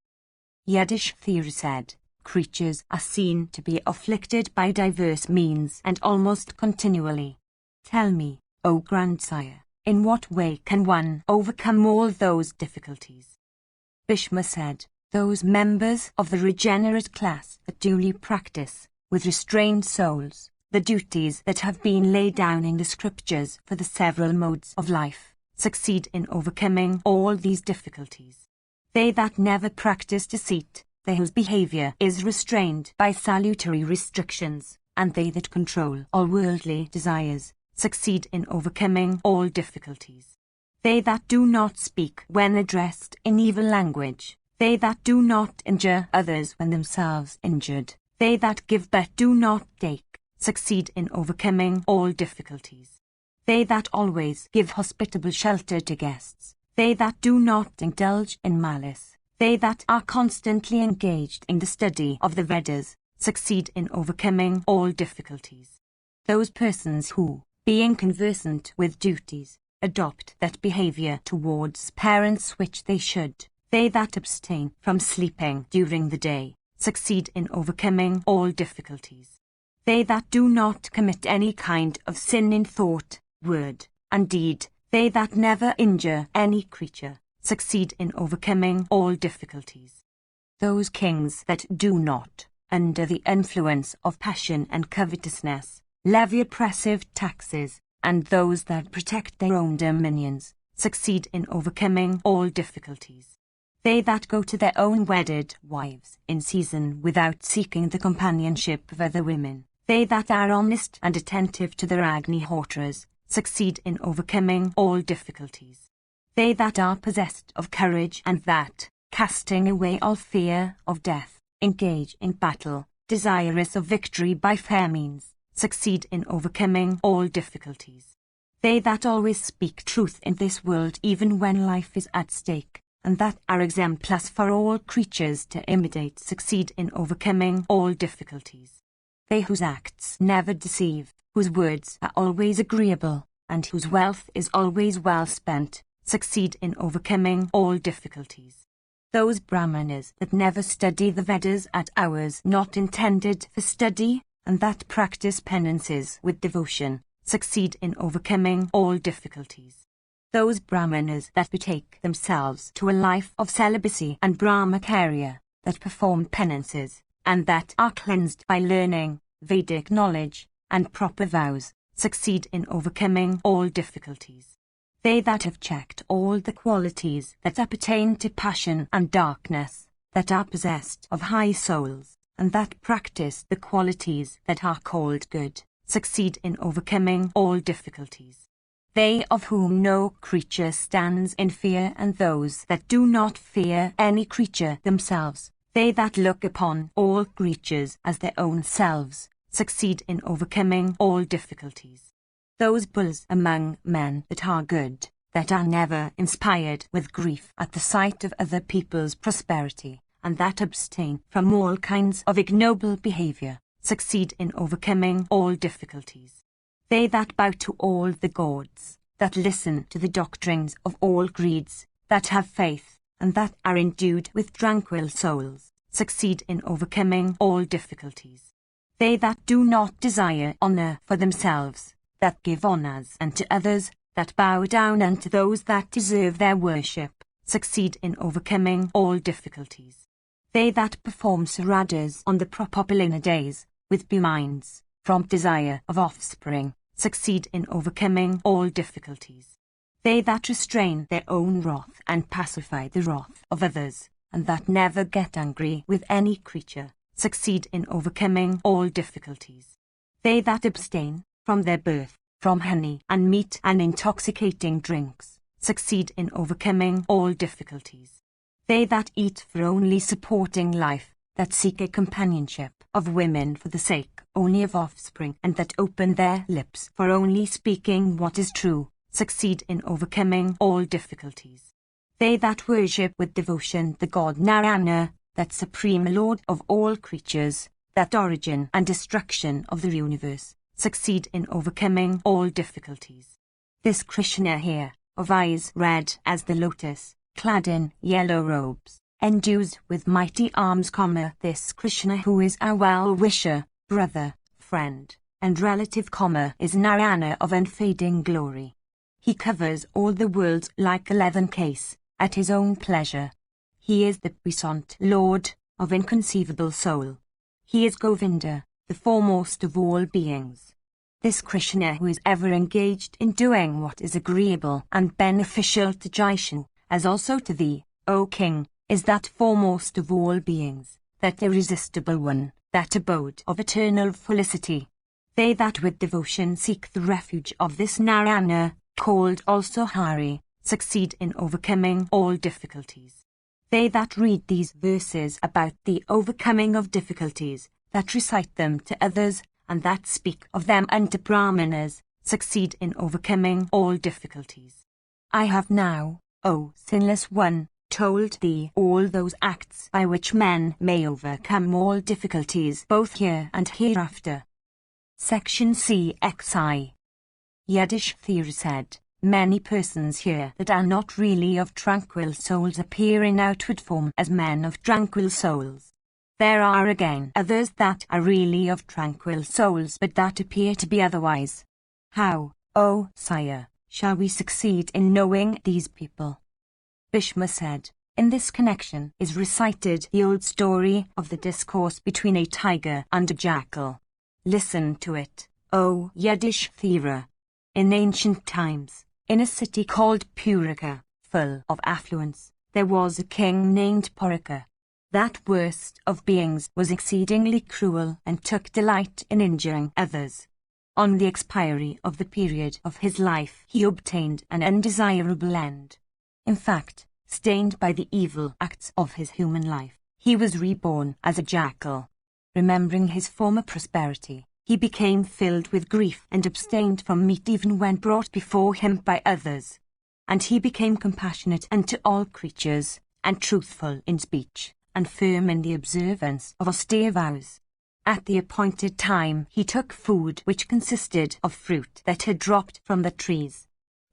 Yiddish theory said, creatures are seen to be afflicted by diverse means and almost continually. Tell me, O grandsire, in what way can one overcome all those difficulties? Bishma said, those members of the regenerate class that duly practice, with restrained souls, the duties that have been laid down in the scriptures for the several modes of life, succeed in overcoming all these difficulties. They that never practice deceit, they whose behavior is restrained by salutary restrictions, and they that control all worldly desires, succeed in overcoming all difficulties. They that do not speak when addressed in evil language, they that do not injure others when themselves injured, they that give but do not take, succeed in overcoming all difficulties. They that always give hospitable shelter to guests, they that do not indulge in malice, they that are constantly engaged in the study of the Vedas, succeed in overcoming all difficulties. Those persons who, being conversant with duties, adopt that behavior towards parents which they should, they that abstain from sleeping during the day, succeed in overcoming all difficulties. They that do not commit any kind of sin in thought, word, and deed, they that never injure any creature, succeed in overcoming all difficulties. Those kings that do not under the influence of passion and covetousness, levy oppressive taxes, and those that protect their own dominions succeed in overcoming all difficulties. They that go to their own wedded wives in season without seeking the companionship of other women, they that are honest and attentive to their agony horters, succeed in overcoming all difficulties. They that are possessed of courage and that, casting away all fear of death, engage in battle, desirous of victory by fair means, succeed in overcoming all difficulties. They that always speak truth in this world even when life is at stake, and that are exemplars for all creatures to imitate, succeed in overcoming all difficulties. They whose acts never deceive, whose words are always agreeable, and whose wealth is always well spent, succeed in overcoming all difficulties. Those Brahmanas that never study the Vedas at hours not intended for study, and that practice penances with devotion, succeed in overcoming all difficulties. Those Brahmanas that betake themselves to a life of celibacy and brahmacharya, that perform penances, and that are cleansed by learning, Vedic knowledge, and proper vows, succeed in overcoming all difficulties. They that have checked all the qualities that appertain to passion and darkness, that are possessed of high souls, and that practice the qualities that are called good, succeed in overcoming all difficulties. They of whom no creature stands in fear, and those that do not fear any creature themselves, they that look upon all creatures as their own selves, succeed in overcoming all difficulties. Those bulls among men that are good, that are never inspired with grief at the sight of other people's prosperity, and that abstain from all kinds of ignoble behavior, succeed in overcoming all difficulties. They that bow to all the gods, that listen to the doctrines of all creeds, that have faith, and that are endued with tranquil souls, succeed in overcoming all difficulties. They that do not desire honor for themselves, that give honors unto others, that bow down unto those that deserve their worship, succeed in overcoming all difficulties. They that perform saradas on the popular days, with beminds, from desire of offspring, succeed in overcoming all difficulties. They that restrain their own wrath and pacify the wrath of others, and that never get angry with any creature, succeed in overcoming all difficulties. They that abstain from their birth, from honey and meat and intoxicating drinks, succeed in overcoming all difficulties. They that eat for only supporting life, that seek a companionship of women for the sake only of offspring, and that open their lips for only speaking what is true, succeed in overcoming all difficulties. They that worship with devotion the god Narayana, that supreme lord of all creatures, that origin and destruction of the universe, succeed in overcoming all difficulties. This Krishna here, of eyes red as the lotus, clad in yellow robes, endues with mighty arms, this Krishna who is our well-wisher, brother, friend, and relative, is Narayana of unfading glory. He covers all the worlds like a leathern case, at his own pleasure. He is the puissant Lord, of inconceivable soul. He is Govinda, the foremost of all beings. This Krishna who is ever engaged in doing what is agreeable and beneficial to Jaishu, as also to thee, O King, is that foremost of all beings, that irresistible one, that abode of eternal felicity. They that with devotion seek the refuge of this Narayana, called also Hari, succeed in overcoming all difficulties. They that read these verses about the overcoming of difficulties, that recite them to others, and that speak of them unto Brahmanas, succeed in overcoming all difficulties. I have now, O sinless one, told thee all those acts by which men may overcome all difficulties both here and hereafter. Section CXI. Yudhishthira said, many persons here that are not really of tranquil souls appear in outward form as men of tranquil souls. There are again others that are really of tranquil souls but that appear to be otherwise. How, O sire, shall we succeed in knowing these people? Bhishma said, In this connection is recited the old story of the discourse between a tiger and a jackal. Listen to it, O Yudhishthira. In ancient times, in a city called Purika, full of affluence, there was a king named Purika. That worst of beings was exceedingly cruel and took delight in injuring others. On the expiry of the period of his life, he obtained an undesirable end. In fact, stained by the evil acts of his human life, he was reborn as a jackal. Remembering his former prosperity, he became filled with grief and abstained from meat even when brought before him by others. And he became compassionate unto all creatures, and truthful in speech, and firm in the observance of austere vows. At the appointed time he took food which consisted of fruit that had dropped from the trees.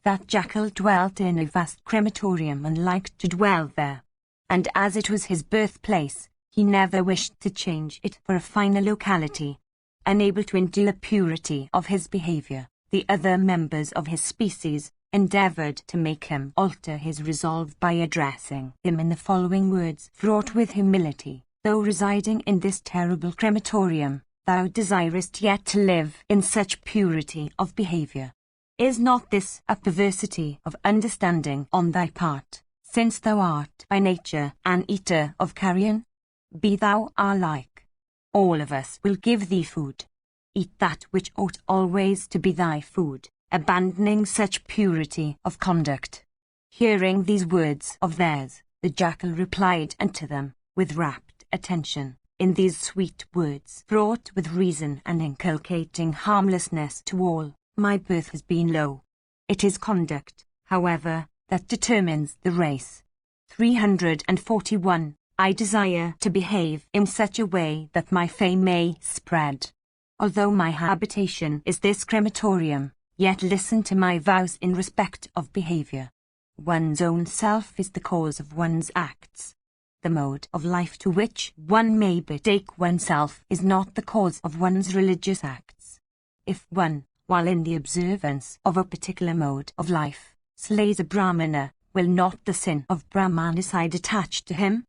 That jackal dwelt in a vast crematorium and liked to dwell there. And as it was his birthplace, he never wished to change it for a finer locality. Unable to endure the purity of his behavior, the other members of his species endeavored to make him alter his resolve by addressing him in the following words fraught with humility. Though residing in this terrible crematorium, thou desirest yet to live in such purity of behavior. Is not this a perversity of understanding on thy part, since thou art by nature an eater of carrion? Be thou our like. All of us will give thee food. Eat that which ought always to be thy food, abandoning such purity of conduct. Hearing these words of theirs, the jackal replied unto them, with rapt attention, in these sweet words fraught with reason and inculcating harmlessness to all. My birth has been low. It is conduct, however, that determines the race. 341. I desire to behave in such a way that my fame may spread. Although my habitation is this crematorium, yet listen to my vows in respect of behavior. One's own self is the cause of one's acts. The mode of life to which one may betake oneself is not the cause of one's religious acts. If one, while in the observance of a particular mode of life, slays a Brahmana, will not the sin of Brahmanicide attach to him?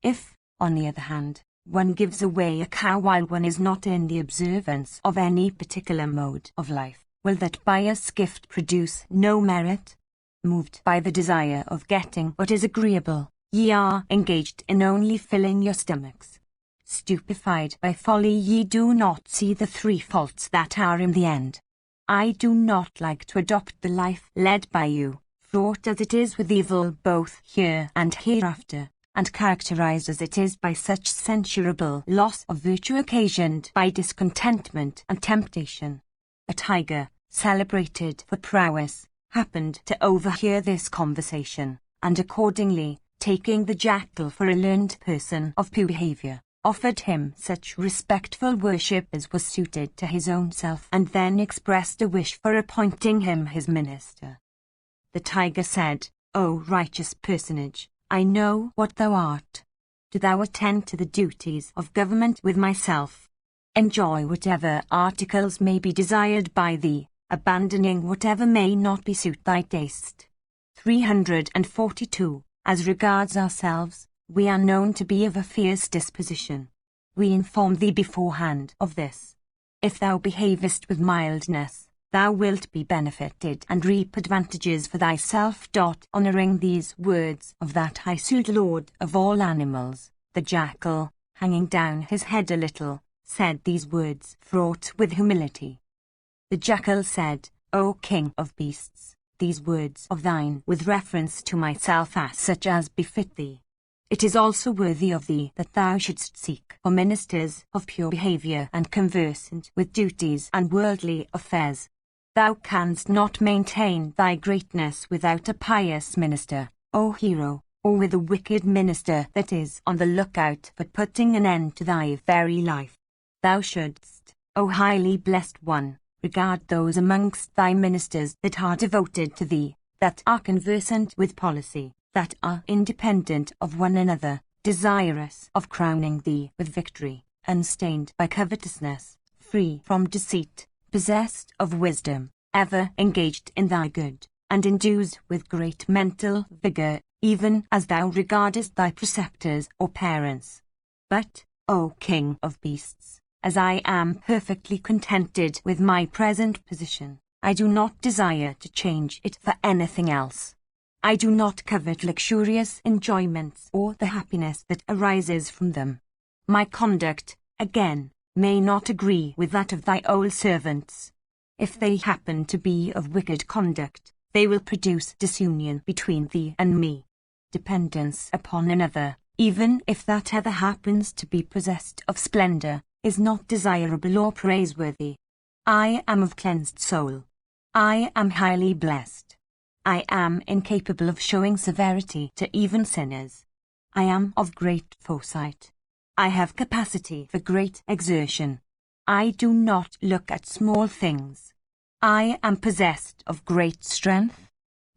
If, on the other hand, one gives away a cow while one is not in the observance of any particular mode of life, will that pious gift produce no merit? Moved by the desire of getting what is agreeable, ye are engaged in only filling your stomachs. Stupefied by folly, ye do not see the three faults that are in the end. I do not like to adopt the life led by you, fraught as it is with evil both here and hereafter, and characterized as it is by such censurable loss of virtue occasioned by discontentment and temptation. A tiger, celebrated for prowess, happened to overhear this conversation, and accordingly, taking the jackal for a learned person of pure behavior, offered him such respectful worship as was suited to his own self, and then expressed a wish for appointing him his minister. The tiger said, O righteous personage, I know what thou art. Do thou attend to the duties of government with myself. Enjoy whatever articles may be desired by thee, abandoning whatever may not be suit thy taste. 342. As regards ourselves, we are known to be of a fierce disposition. We inform thee beforehand of this. If thou behavest with mildness, thou wilt be benefited and reap advantages for thyself. Honoring these words of that high-souled lord of all animals, the jackal, hanging down his head a little, said these words fraught with humility. The jackal said, O king of beasts, these words of thine with reference to myself are such as befit thee. It is also worthy of thee that thou shouldst seek for ministers of pure behavior and conversant with duties and worldly affairs. Thou canst not maintain thy greatness without a pious minister, O hero, or with a wicked minister that is on the lookout for putting an end to thy very life. Thou shouldst, O highly blessed one, regard those amongst thy ministers that are devoted to thee, that are conversant with policy, that are independent of one another, desirous of crowning thee with victory, unstained by covetousness, free from deceit, possessed of wisdom, ever engaged in thy good, and endued with great mental vigor, even as thou regardest thy preceptors or parents. But, O King of beasts, as I am perfectly contented with my present position, I do not desire to change it for anything else. I do not covet luxurious enjoyments or the happiness that arises from them. My conduct, again, may not agree with that of thy old servants. If they happen to be of wicked conduct, they will produce disunion between thee and me. Dependence upon another, even if that other happens to be possessed of splendor, is not desirable or praiseworthy. I am of cleansed soul. I am highly blessed. I am incapable of showing severity to even sinners. I am of great foresight. I have capacity for great exertion. I do not look at small things. I am possessed of great strength.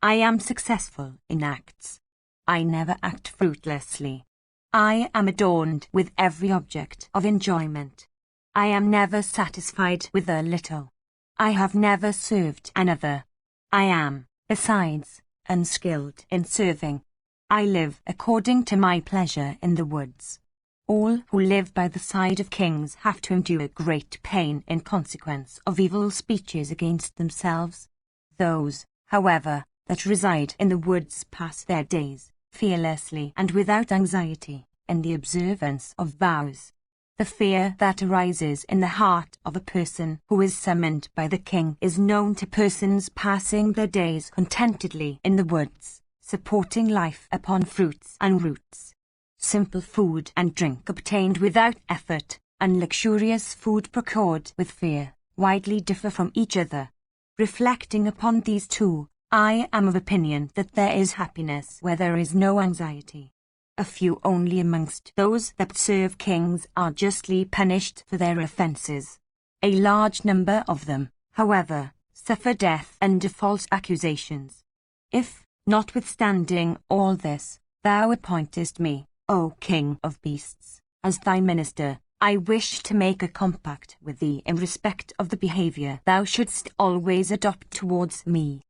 I am successful in acts. I never act fruitlessly. I am adorned with every object of enjoyment. I am never satisfied with a little. I have never served another. I am, besides, unskilled in serving. I live according to my pleasure in the woods. All who live by the side of kings have to endure great pain in consequence of evil speeches against themselves. Those, however, that reside in the woods pass their days, fearlessly and without anxiety, in the observance of vows. The fear that arises in the heart of a person who is summoned by the king is known to persons passing their days contentedly in the woods, supporting life upon fruits and roots. Simple food and drink obtained without effort, and luxurious food procured with fear, widely differ from each other. Reflecting upon these two, I am of opinion that there is happiness where there is no anxiety. A few only amongst those that serve kings are justly punished for their offences. A large number of them, however, suffer death under false accusations. If, notwithstanding all this, thou appointest me, O King of beasts, as thy minister, I wish to make a compact with thee in respect of the behaviour thou shouldst always adopt towards me.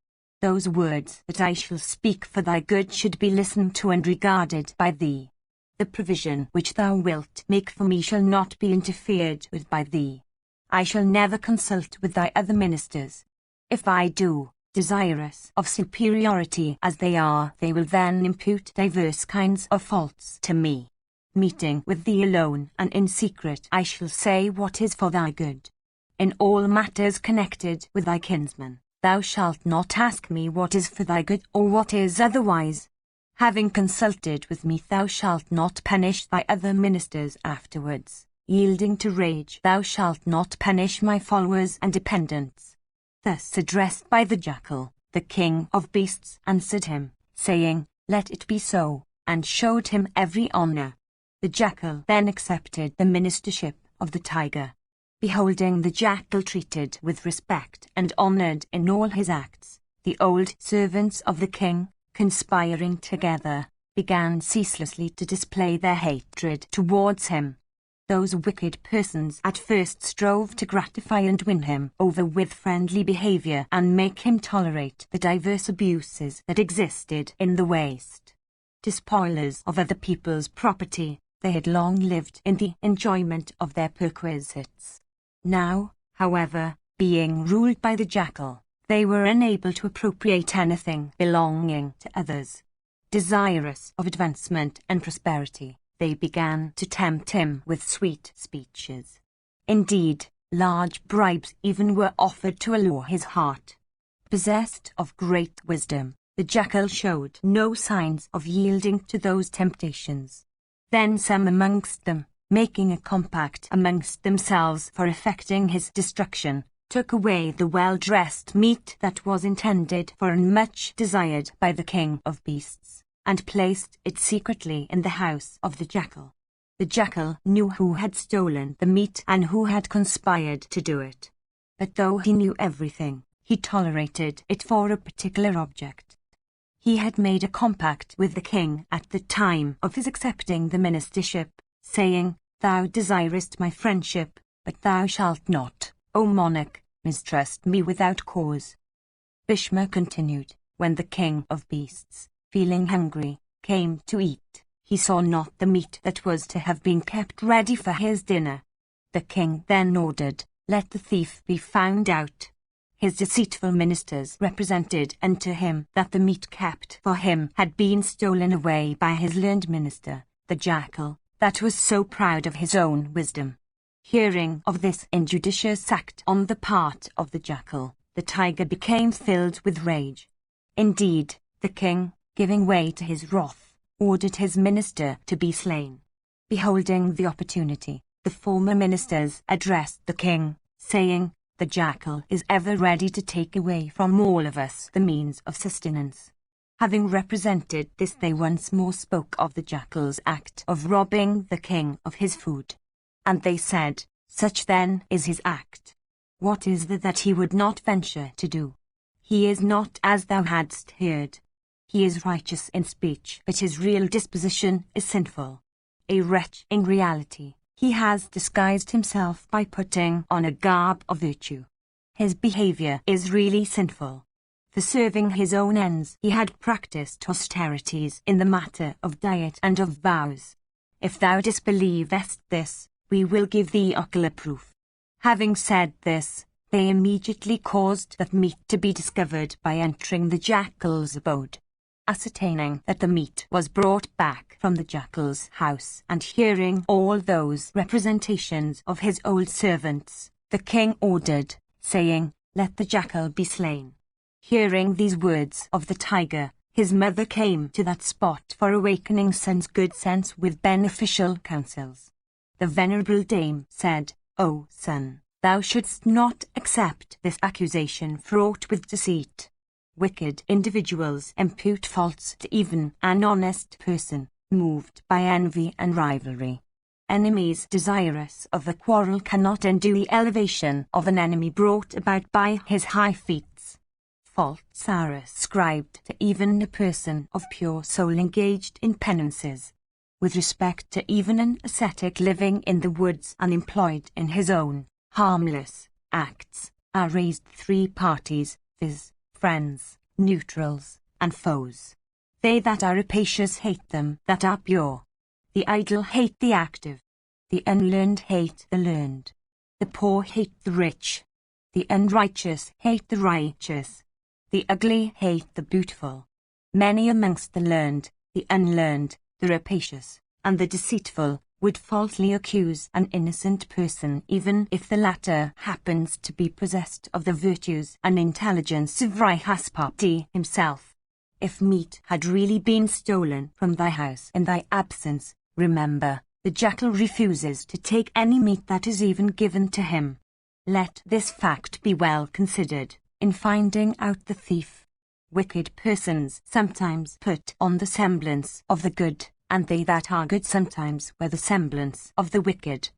Those words that I shall speak for thy good should be listened to and regarded by thee. The provision which thou wilt make for me shall not be interfered with by thee. I shall never consult with thy other ministers. If I do, desirous of superiority as they are, they will then impute divers kinds of faults to me. Meeting with thee alone and in secret, I shall say what is for thy good. In all matters connected with thy kinsman, thou shalt not ask me what is for thy good or what is otherwise. Having consulted with me, thou shalt not punish thy other ministers afterwards. Yielding to rage, thou shalt not punish my followers and dependents. Thus addressed by the jackal, the king of beasts answered him, saying, Let it be so, and showed him every honour. The jackal then accepted the ministership of the tiger. Beholding the jackal treated with respect and honoured in all his acts, the old servants of the king, conspiring together, began ceaselessly to display their hatred towards him. Those wicked persons at first strove to gratify and win him over with friendly behaviour and make him tolerate the diverse abuses that existed in the West. Despoilers of other people's property, they had long lived in the enjoyment of their perquisites. Now, however, being ruled by the jackal, they were unable to appropriate anything belonging to others. Desirous of advancement and prosperity, they began to tempt him with sweet speeches. Indeed, large bribes even were offered to allure his heart. Possessed of great wisdom, the jackal showed no signs of yielding to those temptations. Then some amongst them, making a compact amongst themselves for effecting his destruction, took away the well-dressed meat that was intended for and much desired by the king of beasts, and placed it secretly in the house of the jackal. The jackal knew who had stolen the meat and who had conspired to do it. But though he knew everything, he tolerated it for a particular object. He had made a compact with the king at the time of his accepting the ministership, saying, Thou desirest my friendship, but thou shalt not, O monarch, mistrust me without cause. Bhishma continued, when the king of beasts, feeling hungry, came to eat, he saw not the meat that was to have been kept ready for his dinner. The king then ordered, "Let the thief be found out." His deceitful ministers represented unto him that the meat kept for him had been stolen away by his learned minister, the jackal, that was so proud of his own wisdom. Hearing of this injudicious act on the part of the jackal, the tiger became filled with rage. Indeed, the king, giving way to his wrath, ordered his minister to be slain. Beholding the opportunity, the former ministers addressed the king, saying, "The jackal is ever ready to take away from all of us the means of sustenance." Having represented this, they once more spoke of the jackal's act of robbing the king of his food. And they said, "Such then is his act. What is that he would not venture to do? He is not as thou hadst heard. He is righteous in speech, but his real disposition is sinful. A wretch in reality, he has disguised himself by putting on a garb of virtue. His behavior is really sinful. For serving his own ends, he had practiced austerities in the matter of diet and of vows. If thou disbelievest this, we will give thee ocular proof." Having said this, they immediately caused that meat to be discovered by entering the jackal's abode. Ascertaining that the meat was brought back from the jackal's house, and hearing all those representations of his old servants, the king ordered, saying, "Let the jackal be slain." Hearing these words of the tiger, his mother came to that spot for awakening son's good sense with beneficial counsels. The venerable dame said, "O son, thou shouldst not accept this accusation fraught with deceit. Wicked individuals impute faults to even an honest person, moved by envy and rivalry. Enemies desirous of a quarrel cannot undo the elevation of an enemy brought about by his high feats. Faults are ascribed to even a person of pure soul engaged in penances. With respect to even an ascetic living in the woods and employed in his own harmless acts, are raised three parties, viz., friends, neutrals, and foes. They that are rapacious hate them that are pure. The idle hate the active. The unlearned hate the learned. The poor hate the rich. The unrighteous hate the righteous. The ugly hate the beautiful. Many amongst the learned, the unlearned, the rapacious, and the deceitful, would falsely accuse an innocent person even if the latter happens to be possessed of the virtues and intelligence of Brihaspati himself. If meat had really been stolen from thy house in thy absence, remember, the jackal refuses to take any meat that is even given to him. Let this fact be well considered in finding out the thief. Wicked persons sometimes put on the semblance of the good, and they that are good sometimes wear the semblance of the wicked.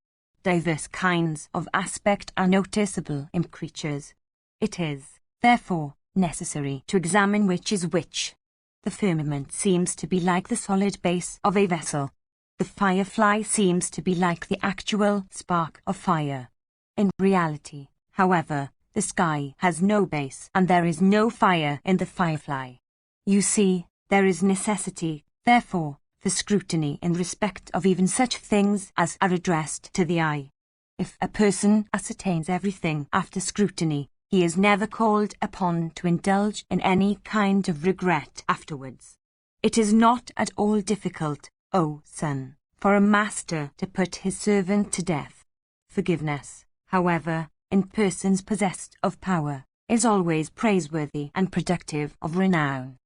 Diverse kinds of aspect are noticeable in creatures. It is, therefore, necessary to examine which is which. The firmament seems to be like the solid base of a vessel. The firefly seems to be like the actual spark of fire. In reality, however, the sky has no base and there is no fire in the firefly. You see, there is necessity, therefore, for scrutiny in respect of even such things as are addressed to the eye. If a person ascertains everything after scrutiny, he is never called upon to indulge in any kind of regret afterwards. It is not at all difficult, O son, for a master to put his servant to death. Forgiveness, however, in persons possessed of power, is always praiseworthy and productive of renown.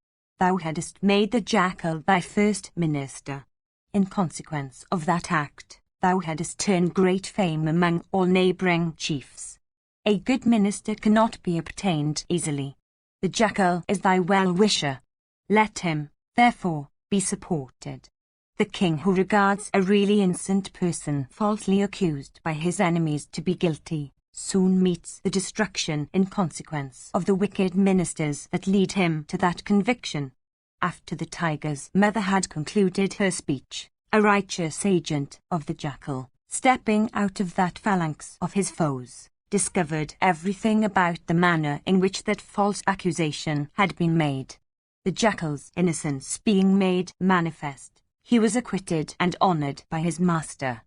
Thou hadst made the jackal thy first minister. In consequence of that act, thou hadst turned great fame among all neighbouring chiefs. A good minister cannot be obtained easily. The jackal is thy well-wisher. Let him, therefore, be supported. The king who regards a really innocent person falsely accused by his enemies to be guilty, soon meets the destruction in consequence of the wicked ministers that lead him to that conviction. After the tiger's mother had concluded her speech, a righteous agent of the jackal, stepping out of that phalanx of his foes, discovered everything about the manner in which that false accusation had been made. The jackal's innocence being made manifest, he was acquitted and honored by his master.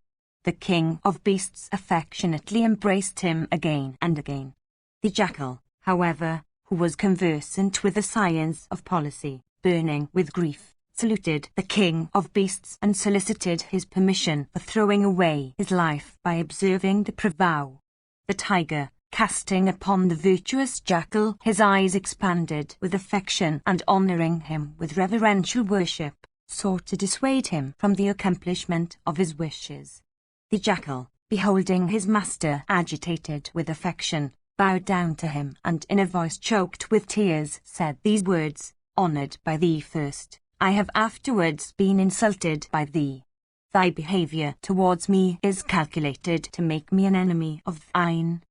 The king of beasts affectionately embraced him again and again. The jackal, however, who was conversant with the science of policy, burning with grief, saluted the king of beasts and solicited his permission for throwing away his life by observing the prevow. The tiger, casting upon the virtuous jackal his eyes expanded with affection and honoring him with reverential worship, sought to dissuade him from the accomplishment of his wishes. The jackal, beholding his master agitated with affection, bowed down to him and in a voice choked with tears said these words, "Honored by thee first, I have afterwards been insulted by thee. Thy behavior towards me is calculated to make me an enemy of thine.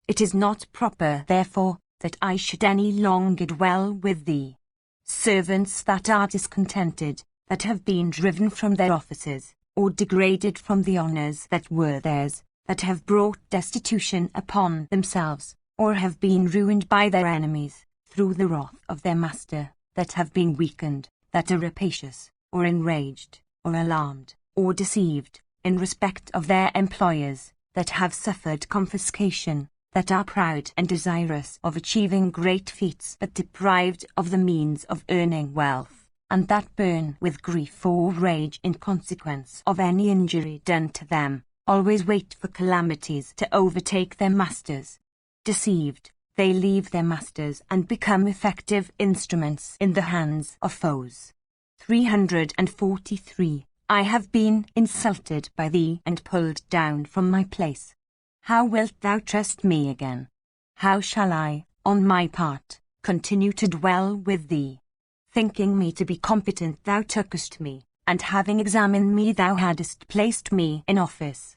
It is not proper, therefore, that I should any longer dwell with thee. Servants that are discontented, that have been driven from their offices, or degraded from the honours that were theirs, that have brought destitution upon themselves, or have been ruined by their enemies, through the wrath of their master, that have been weakened, that are rapacious, or enraged, or alarmed, or deceived, in respect of their employers, that have suffered confiscation, that are proud and desirous of achieving great feats but deprived of the means of earning wealth, and that burn with grief or rage in consequence of any injury done to them, always wait for calamities to overtake their masters. Deceived, they leave their masters and become effective instruments in the hands of foes. 343. I have been insulted by thee and pulled down from my place. How wilt thou trust me again? How shall I, on my part, continue to dwell with thee? Thinking me to be competent thou tookest me, and having examined me thou hadst placed me in office.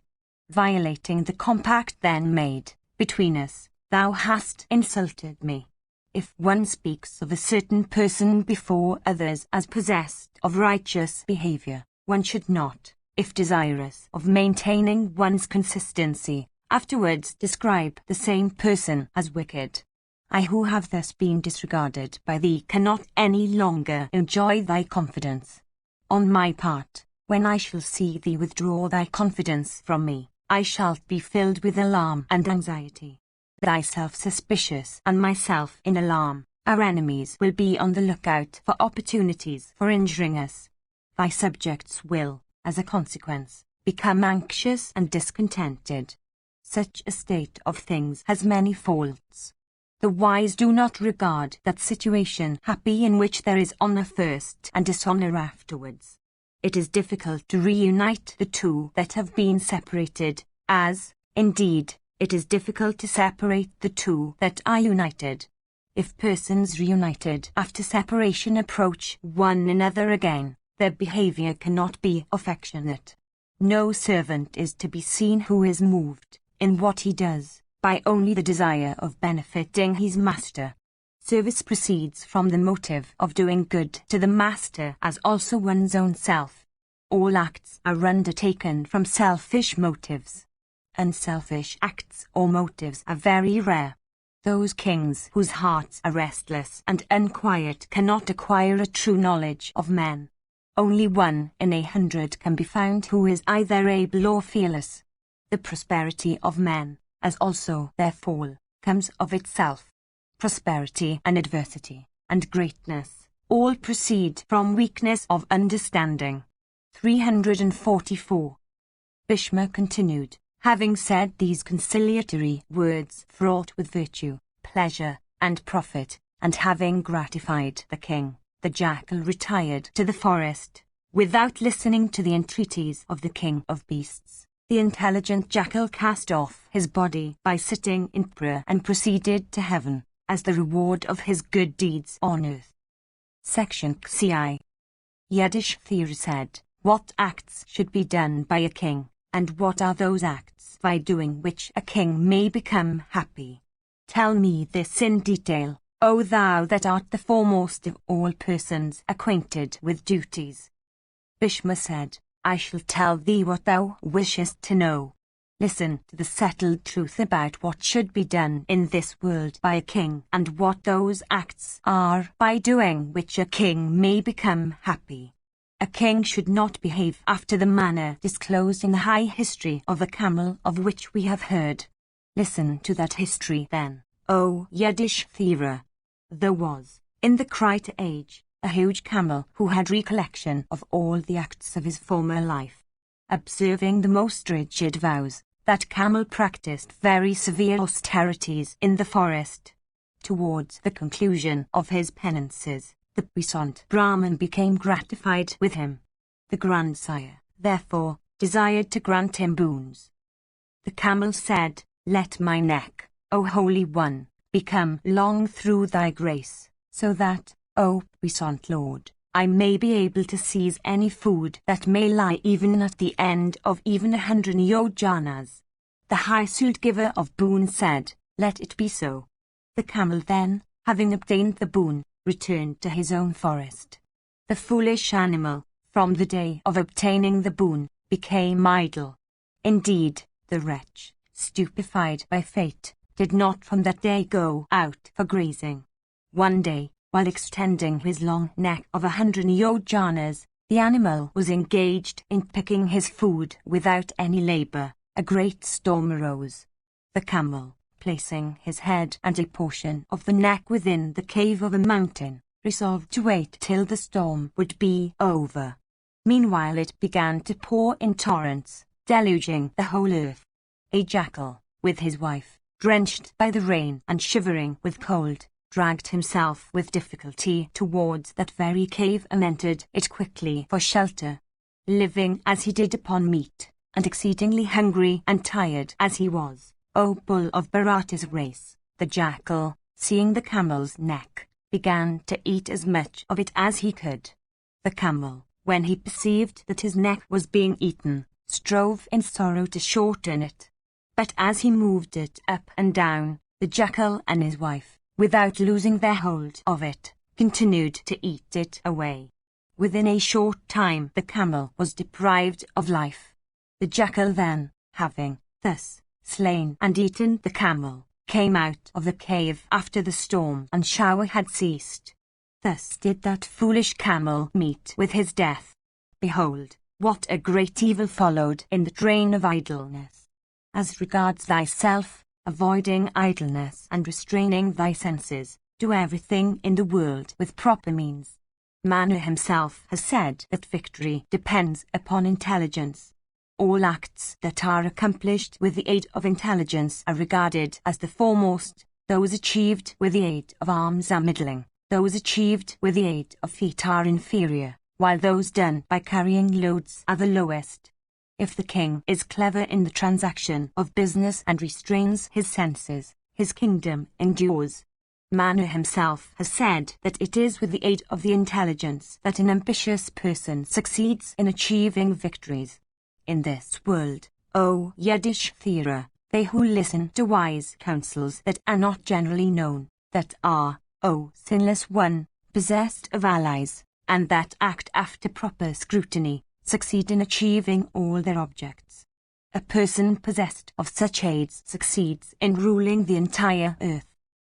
Violating the compact then made between us, thou hast insulted me. If one speaks of a certain person before others as possessed of righteous behavior, one should not, if desirous of maintaining one's consistency, afterwards describe the same person as wicked. I who have thus been disregarded by thee cannot any longer enjoy thy confidence. On my part, when I shall see thee withdraw thy confidence from me, I shall be filled with alarm and anxiety. Thyself suspicious and myself in alarm, our enemies will be on the lookout for opportunities for injuring us. Thy subjects will, as a consequence, become anxious and discontented. Such a state of things has many faults. The wise do not regard that situation happy in which there is honour first and dishonour afterwards. It is difficult to reunite the two that have been separated, as, indeed, it is difficult to separate the two that are united. If persons reunited after separation approach one another again, their behavior cannot be affectionate. No servant is to be seen who is moved, in what he does, by only the desire of benefiting his master. Service proceeds from the motive of doing good to the master as also one's own self. All acts are undertaken from selfish motives. Unselfish acts or motives are very rare. Those kings whose hearts are restless and unquiet cannot acquire a true knowledge of men. Only 1 in 100 can be found who is either able or fearless. The prosperity of men, as also their fall, comes of itself. Prosperity and adversity, and greatness, all proceed from weakness of understanding. 344. Bhishma continued, having said these conciliatory words fraught with virtue, pleasure, and profit, and having gratified the king, the jackal retired to the forest, without listening to the entreaties of the king of beasts. The intelligent jackal cast off his body by sitting in prayer and proceeded to heaven, as the reward of his good deeds on earth. Section XI. Yudhishthira said, what acts should be done by a king, and what are those acts by doing which a king may become happy? Tell me this in detail, O thou that art the foremost of all persons acquainted with duties. Bhishma said, I shall tell thee what thou wishest to know. Listen to the settled truth about what should be done in this world by a king, and what those acts are by doing which a king may become happy. A king should not behave after the manner disclosed in the high history of the camel of which we have heard. Listen to that history then, O Yudhishthira. There was, in the Krita age, a huge camel who had recollection of all the acts of his former life. Observing the most rigid vows, that camel practiced very severe austerities in the forest. Towards the conclusion of his penances, the puissant Brahman became gratified with him. The grandsire, therefore, desired to grant him boons. The camel said, "Let my neck, O Holy One, become long through thy grace, so that, O puissant Lord, I may be able to seize any food that may lie even at the end of even 100 yojanas." The high suit giver of boon said, "Let it be so." The camel then, having obtained the boon, returned to his own forest. The foolish animal, from the day of obtaining the boon, became idle. Indeed, the wretch, stupefied by fate, did not from that day go out for grazing. One day, while extending his long neck of 100 yojanas, the animal was engaged in picking his food without any labor. A great storm arose. The camel, placing his head and a portion of the neck within the cave of a mountain, resolved to wait till the storm would be over. Meanwhile it began to pour in torrents, deluging the whole earth. A jackal, with his wife, drenched by the rain and shivering with cold, dragged himself with difficulty towards that very cave and entered it quickly for shelter. Living as he did upon meat, and exceedingly hungry and tired as he was, O bull of Bharata's race, the jackal, seeing the camel's neck, began to eat as much of it as he could. The camel, when he perceived that his neck was being eaten, strove in sorrow to shorten it. But as he moved it up and down, the jackal and his wife, without losing their hold of it, continued to eat it away. Within a short time the camel was deprived of life. The jackal then, having, thus, slain and eaten the camel, came out of the cave after the storm and shower had ceased. Thus did that foolish camel meet with his death. Behold, what a great evil followed in the train of idleness. As regards thyself, avoiding idleness and restraining thy senses, do everything in the world with proper means. Manu himself has said that victory depends upon intelligence. All acts that are accomplished with the aid of intelligence are regarded as the foremost, those achieved with the aid of arms are middling, those achieved with the aid of feet are inferior, while those done by carrying loads are the lowest. If the king is clever in the transaction of business and restrains his senses, his kingdom endures. Manu himself has said that it is with the aid of the intelligence that an ambitious person succeeds in achieving victories. In this world, O Yudhishthira, they who listen to wise counsels that are not generally known, that are, O sinless one, possessed of allies, and that act after proper scrutiny, succeed in achieving all their objects. A person possessed of such aids succeeds in ruling the entire earth.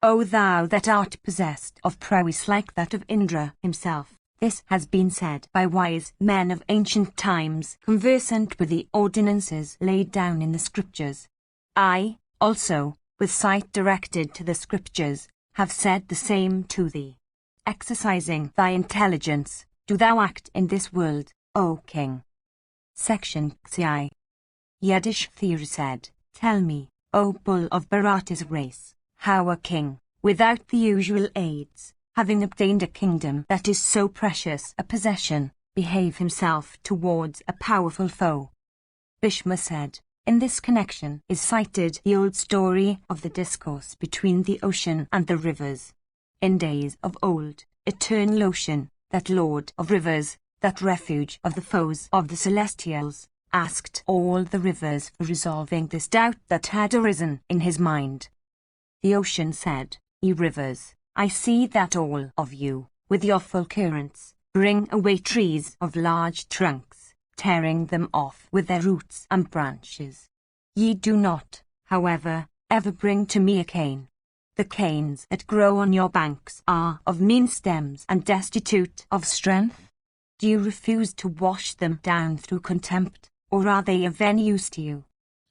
O thou that art possessed of prowess like that of Indra himself, this has been said by wise men of ancient times conversant with the ordinances laid down in the scriptures. I, also, with sight directed to the scriptures, have said the same to thee. Exercising thy intelligence, do thou act in this world, O king. Section XI. Yudhishthira said, Tell me, O bull of Bharata's race, how a king, without the usual aids, having obtained a kingdom that is so precious a possession, behave himself towards a powerful foe. Bhishma said, In this connection is cited the old story of the discourse between the ocean and the rivers. In days of old, eternal ocean, that lord of rivers, that refuge of the foes of the celestials, asked all the rivers for resolving this doubt that had arisen in his mind. The ocean said, Ye rivers, I see that all of you, with your full currents, bring away trees of large trunks, tearing them off with their roots and branches. Ye do not, however, ever bring to me a cane. The canes that grow on your banks are of mean stems and destitute of strength. Do you refuse to wash them down through contempt, or are they of any use to you?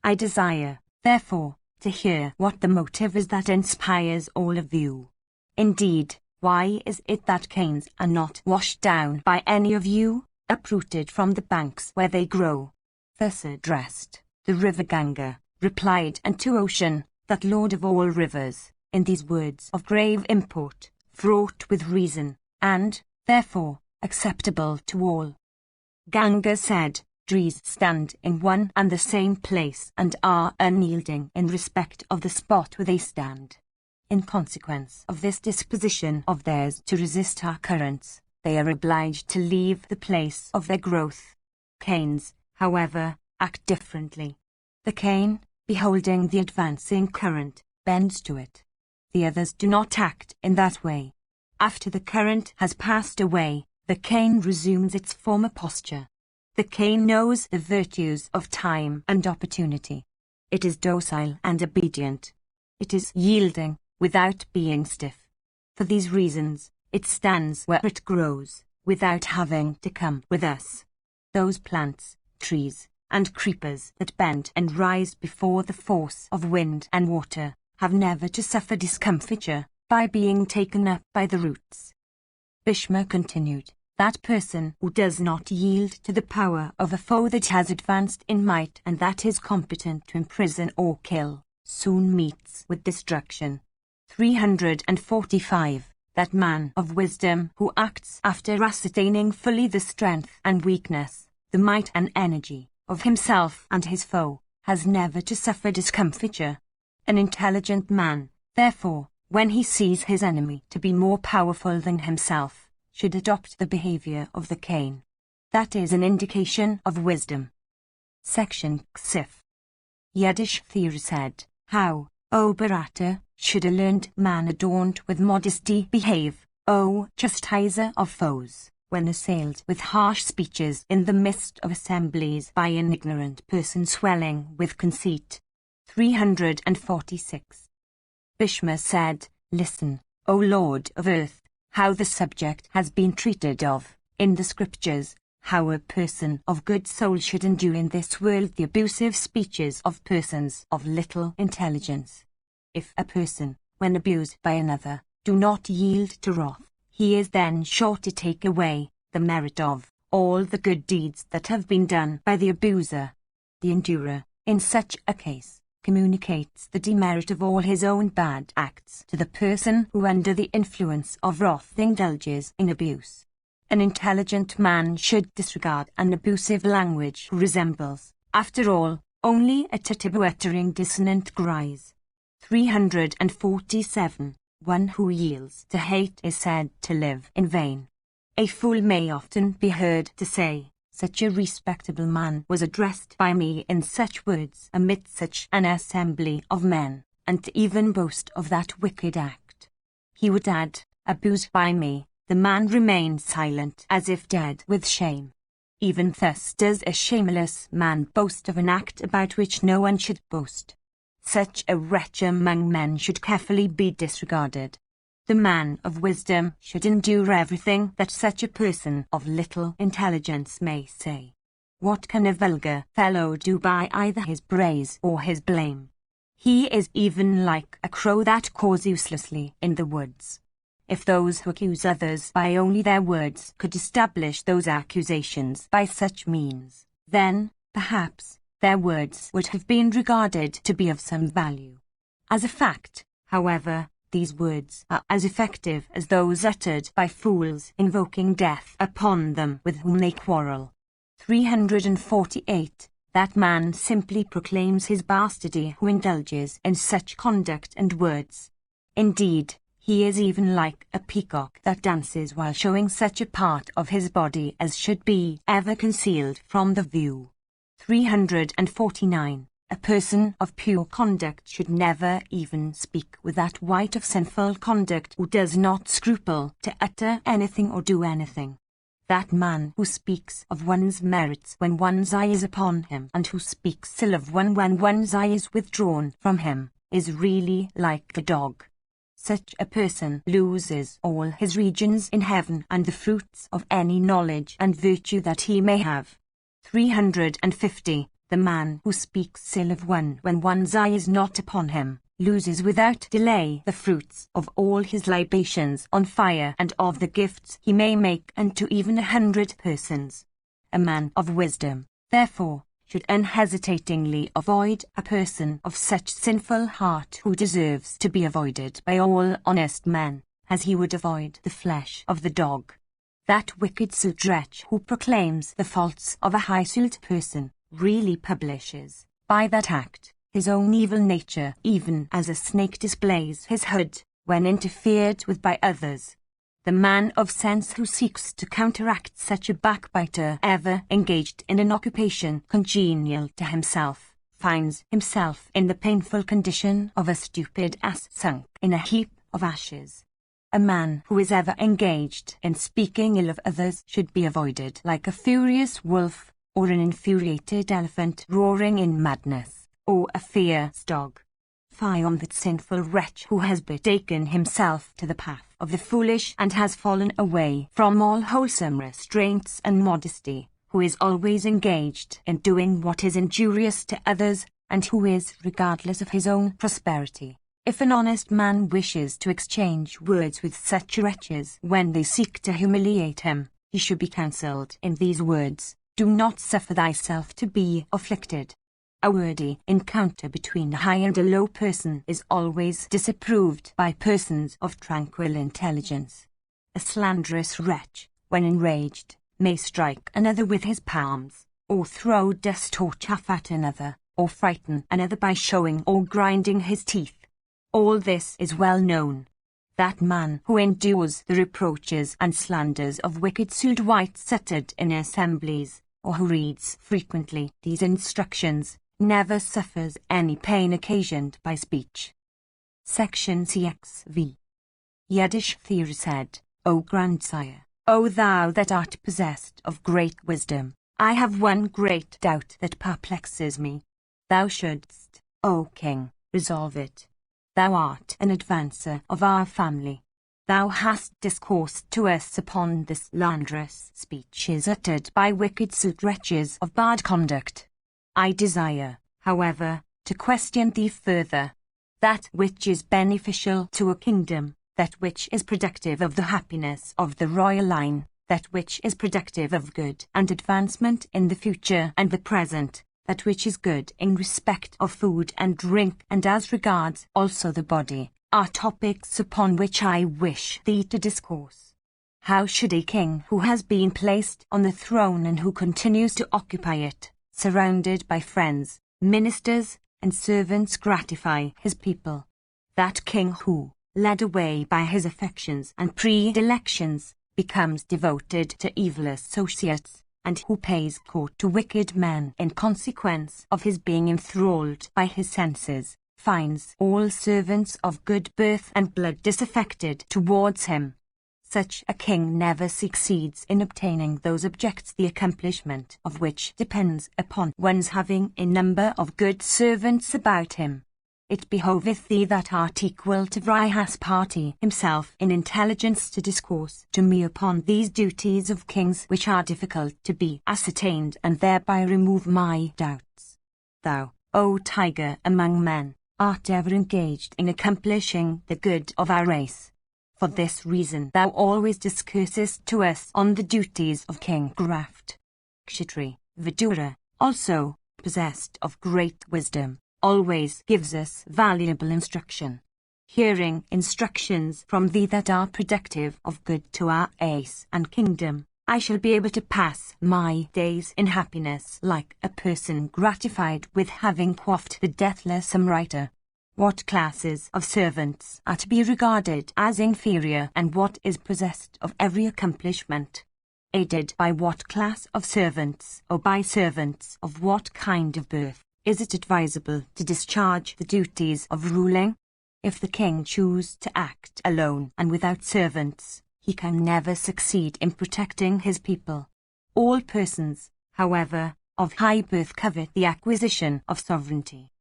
I desire, therefore, to hear what the motive is that inspires all of you. Indeed, why is it that canes are not washed down by any of you, uprooted from the banks where they grow? Thus addressed, the river Ganga replied unto Ocean, that lord of all rivers, in these words of grave import, fraught with reason, and, therefore, acceptable to all. Ganga said, trees stand in one and the same place and are unyielding in respect of the spot where they stand. In consequence of this disposition of theirs to resist our currents, they are obliged to leave the place of their growth. Canes, however, act differently. The cane, beholding the advancing current, bends to it. The others do not act in that way. After the current has passed away, the cane resumes its former posture. The cane knows the virtues of time and opportunity. It is docile and obedient. It is yielding, without being stiff. For these reasons, it stands where it grows, without having to come with us. Those plants, trees, and creepers that bend and rise before the force of wind and water, have never to suffer discomfiture by being taken up by the roots. Bhishma continued, that person who does not yield to the power of a foe that has advanced in might and that is competent to imprison or kill, soon meets with destruction. 345. That man of wisdom who acts after ascertaining fully the strength and weakness, the might and energy, of himself and his foe, has never to suffer discomfiture. An intelligent man, therefore, when he sees his enemy to be more powerful than himself, should adopt the behavior of the cane. That is an indication of wisdom. Section Ksif. Yudhishthira said, how, O Bharata, should a learned man adorned with modesty behave, O chastiser of foes, when assailed with harsh speeches in the midst of assemblies by an ignorant person swelling with conceit? 346. Bhishma said, listen, O Lord of Earth, how the subject has been treated of, in the scriptures, how a person of good soul should endure in this world the abusive speeches of persons of little intelligence. If a person, when abused by another, do not yield to wrath, he is then sure to take away the merit of all the good deeds that have been done by the abuser. The endurer, in such a case, communicates the demerit of all his own bad acts to the person who under the influence of wrath indulges in abuse. An intelligent man should disregard an abusive language who resembles, after all, only a tittle-uttering dissonant cries. 347. One who yields to hate is said to live in vain. A fool may often be heard to say, such a respectable man was addressed by me in such words amid such an assembly of men, and to even boast of that wicked act. He would add, abused by me, the man remained silent as if dead with shame. Even thus does a shameless man boast of an act about which no one should boast. Such a wretch among men should carefully be disregarded. The man of wisdom should endure everything that such a person of little intelligence may say. What can a vulgar fellow do by either his praise or his blame? He is even like a crow that caws uselessly in the woods. If those who accuse others by only their words could establish those accusations by such means, then, perhaps, their words would have been regarded to be of some value. As a fact, however, these words are as effective as those uttered by fools invoking death upon them with whom they quarrel. 348. That man simply proclaims his bastardy who indulges in such conduct and words. Indeed, he is even like a peacock that dances while showing such a part of his body as should be ever concealed from the view. 349. A person of pure conduct should never even speak with that wight of sinful conduct who does not scruple to utter anything or do anything. That man who speaks of one's merits when one's eye is upon him, and who speaks ill of one when one's eye is withdrawn from him, is really like a dog. Such a person loses all his regions in heaven and the fruits of any knowledge and virtue that he may have. 350. The man who speaks ill of one when one's eye is not upon him, loses without delay the fruits of all his libations on fire and of the gifts he may make unto even 100 persons. A man of wisdom, therefore, should unhesitatingly avoid a person of such sinful heart who deserves to be avoided by all honest men, as he would avoid the flesh of the dog. That wicked sot wretch who proclaims the faults of a high-souled person really publishes, by that act, his own evil nature, even as a snake displays his hood when interfered with by others. The man of sense who seeks to counteract such a backbiter, ever engaged in an occupation congenial to himself, finds himself in the painful condition of a stupid ass sunk in a heap of ashes. A man who is ever engaged in speaking ill of others should be avoided like a furious wolf, or an infuriated elephant roaring in madness, or a fierce dog. Fie on that sinful wretch who has betaken himself to the path of the foolish and has fallen away from all wholesome restraints and modesty, who is always engaged in doing what is injurious to others, and who is regardless of his own prosperity. If an honest man wishes to exchange words with such wretches when they seek to humiliate him, he should be counselled in these words: do not suffer thyself to be afflicted. A wordy encounter between a high and a low person is always disapproved by persons of tranquil intelligence. A slanderous wretch, when enraged, may strike another with his palms, or throw dust or chaff at another, or frighten another by showing or grinding his teeth. All this is well known. That man who endures the reproaches and slanders of wicked souled white-suttered in assemblies, or who reads frequently these instructions, never suffers any pain occasioned by speech. Section CXV. Yudhishthira said, O grandsire, O thou that art possessed of great wisdom, I have one great doubt that perplexes me. Thou shouldst, O king, resolve it. Thou art an advancer of our family. Thou hast discoursed to us upon the slanderous speeches uttered by wicked sot wretches of bad conduct. I desire, however, to question thee further. That which is beneficial to a kingdom, that which is productive of the happiness of the royal line, that which is productive of good and advancement in the future and the present, that which is good in respect of food and drink and as regards also the body, are topics upon which I wish thee to discourse. How should a king who has been placed on the throne and who continues to occupy it, surrounded by friends, ministers, and servants, gratify his people? That king who, led away by his affections and predilections, becomes devoted to evil associates, and who pays court to wicked men in consequence of his being enthralled by his senses, finds all servants of good birth and blood disaffected towards him. Such a king never succeeds in obtaining those objects the accomplishment of which depends upon one's having a number of good servants about him. It behoveth thee that art equal to Brihaspati himself in intelligence to discourse to me upon these duties of kings which are difficult to be ascertained, and thereby remove my doubts. Thou, O tiger among men, art ever engaged in accomplishing the good of our race. For this reason thou always discoursest to us on the duties of King Graft. Kshatri, Vidura, also, possessed of great wisdom, always gives us valuable instruction. Hearing instructions from thee that are productive of good to our ace and kingdom, I shall be able to pass my days in happiness like a person gratified with having quaffed the deathless Amrita. What classes of servants are to be regarded as inferior, and what is possessed of every accomplishment? Aided by what class of servants, or by servants of what kind of birth, is it advisable to discharge the duties of ruling? If the king choose to act alone and without servants, he can never succeed in protecting his people. All persons, however, of high birth covet the acquisition of sovereignty.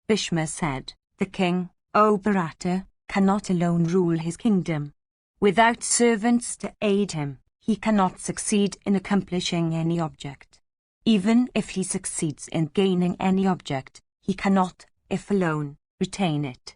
Bhishma said, the king, O Bharata, cannot alone rule his kingdom. Without servants to aid him, he cannot succeed in accomplishing any object. Even if he succeeds in gaining any object, he cannot, if alone, retain it.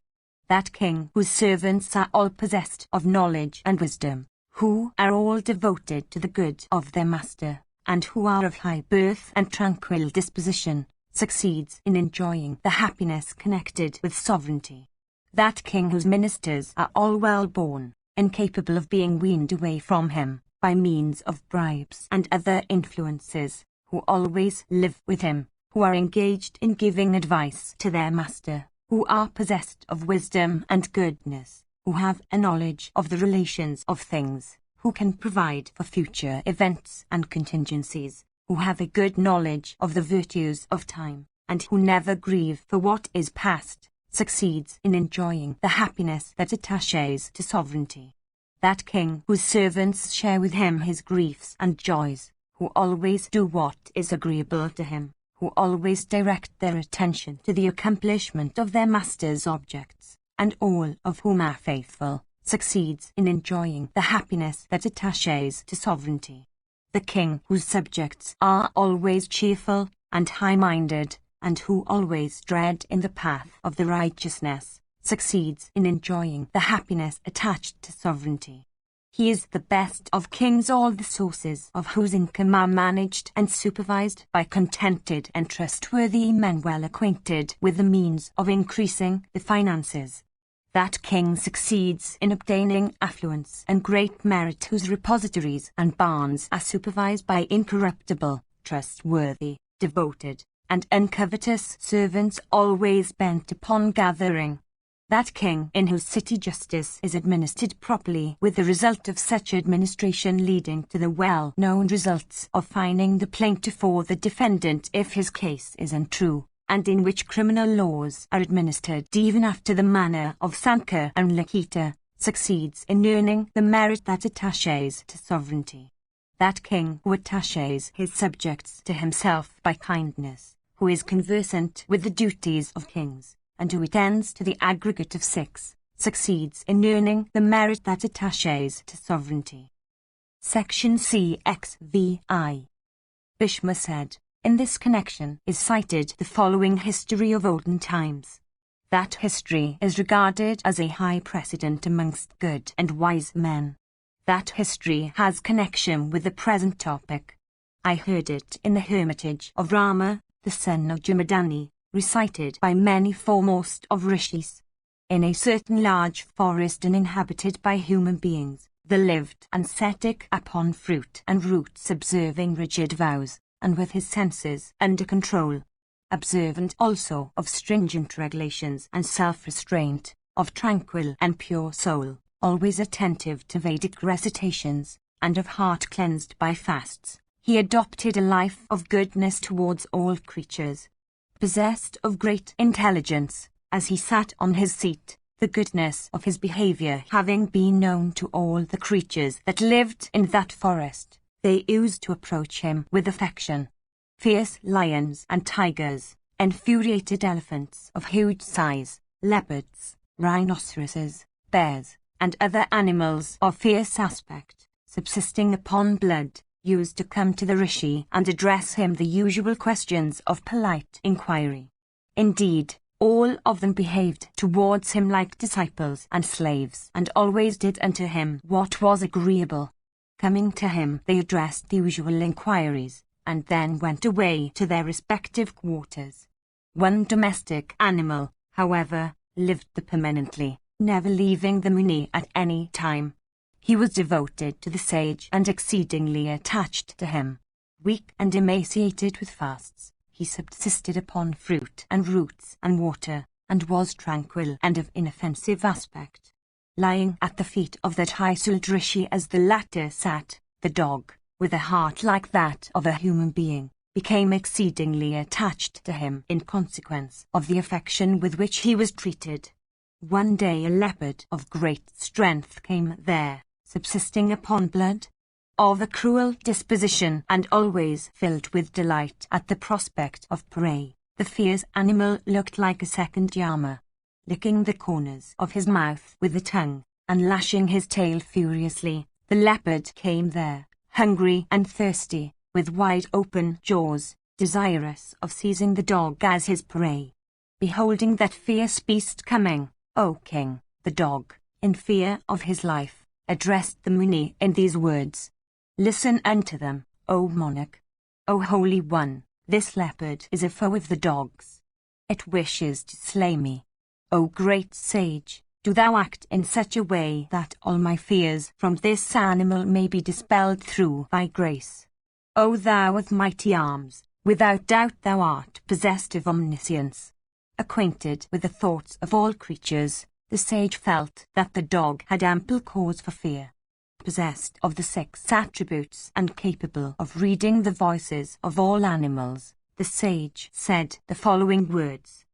That king whose servants are all possessed of knowledge and wisdom, who are all devoted to the good of their master, and who are of high birth and tranquil disposition, succeeds in enjoying the happiness connected with sovereignty. That king whose ministers are all well-born, incapable of being weaned away from him by means of bribes and other influences, who always live with him, who are engaged in giving advice to their master, who are possessed of wisdom and goodness, who have a knowledge of the relations of things, who can provide for future events and contingencies, who have a good knowledge of the virtues of time, and who never grieve for what is past, succeeds in enjoying the happiness that attaches to sovereignty. That king whose servants share with him his griefs and joys, who always do what is agreeable to him, who always direct their attention to the accomplishment of their master's objects, and all of whom are faithful, succeeds in enjoying the happiness that attaches to sovereignty. The king whose subjects are always cheerful and high-minded, and who always tread in the path of the righteousness, succeeds in enjoying the happiness attached to sovereignty. He is the best of kings, all the sources of whose income are managed and supervised by contented and trustworthy men well acquainted with the means of increasing the finances. That king succeeds in obtaining affluence and great merit, whose repositories and barns are supervised by incorruptible, trustworthy, devoted, and uncovetous servants always bent upon gathering. That king in whose city justice is administered properly, with the result of such administration leading to the well-known results of fining the plaintiff or the defendant if his case is untrue, and in which criminal laws are administered even after the manner of Sankha and Lakita, succeeds in earning the merit that attaches to sovereignty. That king who attaches his subjects to himself by kindness, who is conversant with the duties of kings, and who attends to the aggregate of 6, succeeds in earning the merit that attaches to sovereignty. Section CXVI. Bhishma said, in this connection is cited the following history of olden times. That history is regarded as a high precedent amongst good and wise men. That history has connection with the present topic. I heard it in the hermitage of Rama, the son of Jamadani, recited by many foremost of rishis. In a certain large forest uninhabited by human beings, there lived an ascetic upon fruit and roots, observing rigid vows, and with his senses under control, observant also of stringent regulations and self-restraint, of tranquil and pure soul, always attentive to Vedic recitations, and of heart cleansed by fasts. He adopted a life of goodness towards all creatures. Possessed of great intelligence, as he sat on his seat, the goodness of his behavior having been known to all the creatures that lived in that forest, they used to approach him with affection. Fierce lions and tigers, infuriated elephants of huge size, leopards, rhinoceroses, bears, and other animals of fierce aspect, subsisting upon blood, used to come to the rishi and address him the usual questions of polite inquiry. Indeed, all of them behaved towards him like disciples and slaves, and always did unto him what was agreeable. Coming to him, they addressed the usual inquiries, and then went away to their respective quarters. One domestic animal, however, lived there permanently, never leaving the Muni at any time. He was devoted to the sage and exceedingly attached to him. Weak and emaciated with fasts, he subsisted upon fruit and roots and water, and was tranquil and of inoffensive aspect. Lying at the feet of that high-souled rishi as the latter sat, the dog, with a heart like that of a human being, became exceedingly attached to him in consequence of the affection with which he was treated. One day a leopard of great strength came there, subsisting upon blood. Of a cruel disposition and always filled with delight at the prospect of prey, the fierce animal looked like a second Yama, licking the corners of his mouth with the tongue, and lashing his tail furiously. The leopard came there, hungry and thirsty, with wide open jaws, desirous of seizing the dog as his prey. Beholding that fierce beast coming, O king, the dog, in fear of his life, addressed the Muni in these words: Listen unto them, O monarch. O holy one, this leopard is a foe of the dogs. It wishes to slay me. O great sage, do thou act in such a way that all my fears from this animal may be dispelled through thy grace. O thou of mighty arms, without doubt thou art possessed of omniscience. Acquainted with the thoughts of all creatures, the sage felt that the dog had ample cause for fear. Possessed of the 6 attributes and capable of reading the voices of all animals, the sage said the following words.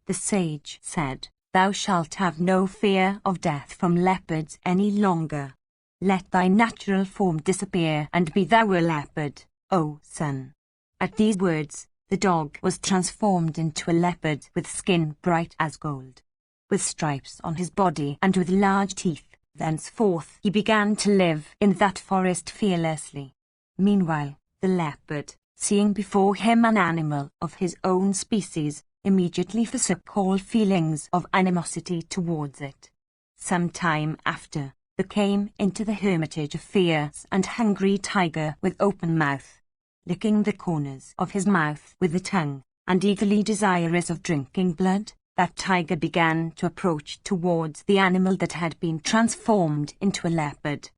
The sage said, Thou shalt have no fear of death from leopards any longer. Let thy natural form disappear and be thou a leopard, O son. At these words, the dog was transformed into a leopard with skin bright as gold, with stripes on his body and with large teeth. Thenceforth he began to live in that forest fearlessly. Meanwhile, the leopard, seeing before him an animal of his own species, immediately forsook all feelings of animosity towards it. Some time after, there came into the hermitage a fierce and hungry tiger with open mouth, licking the corners of his mouth with the tongue, and eagerly desirous of drinking blood. That tiger began to approach towards the animal that had been transformed into a leopard.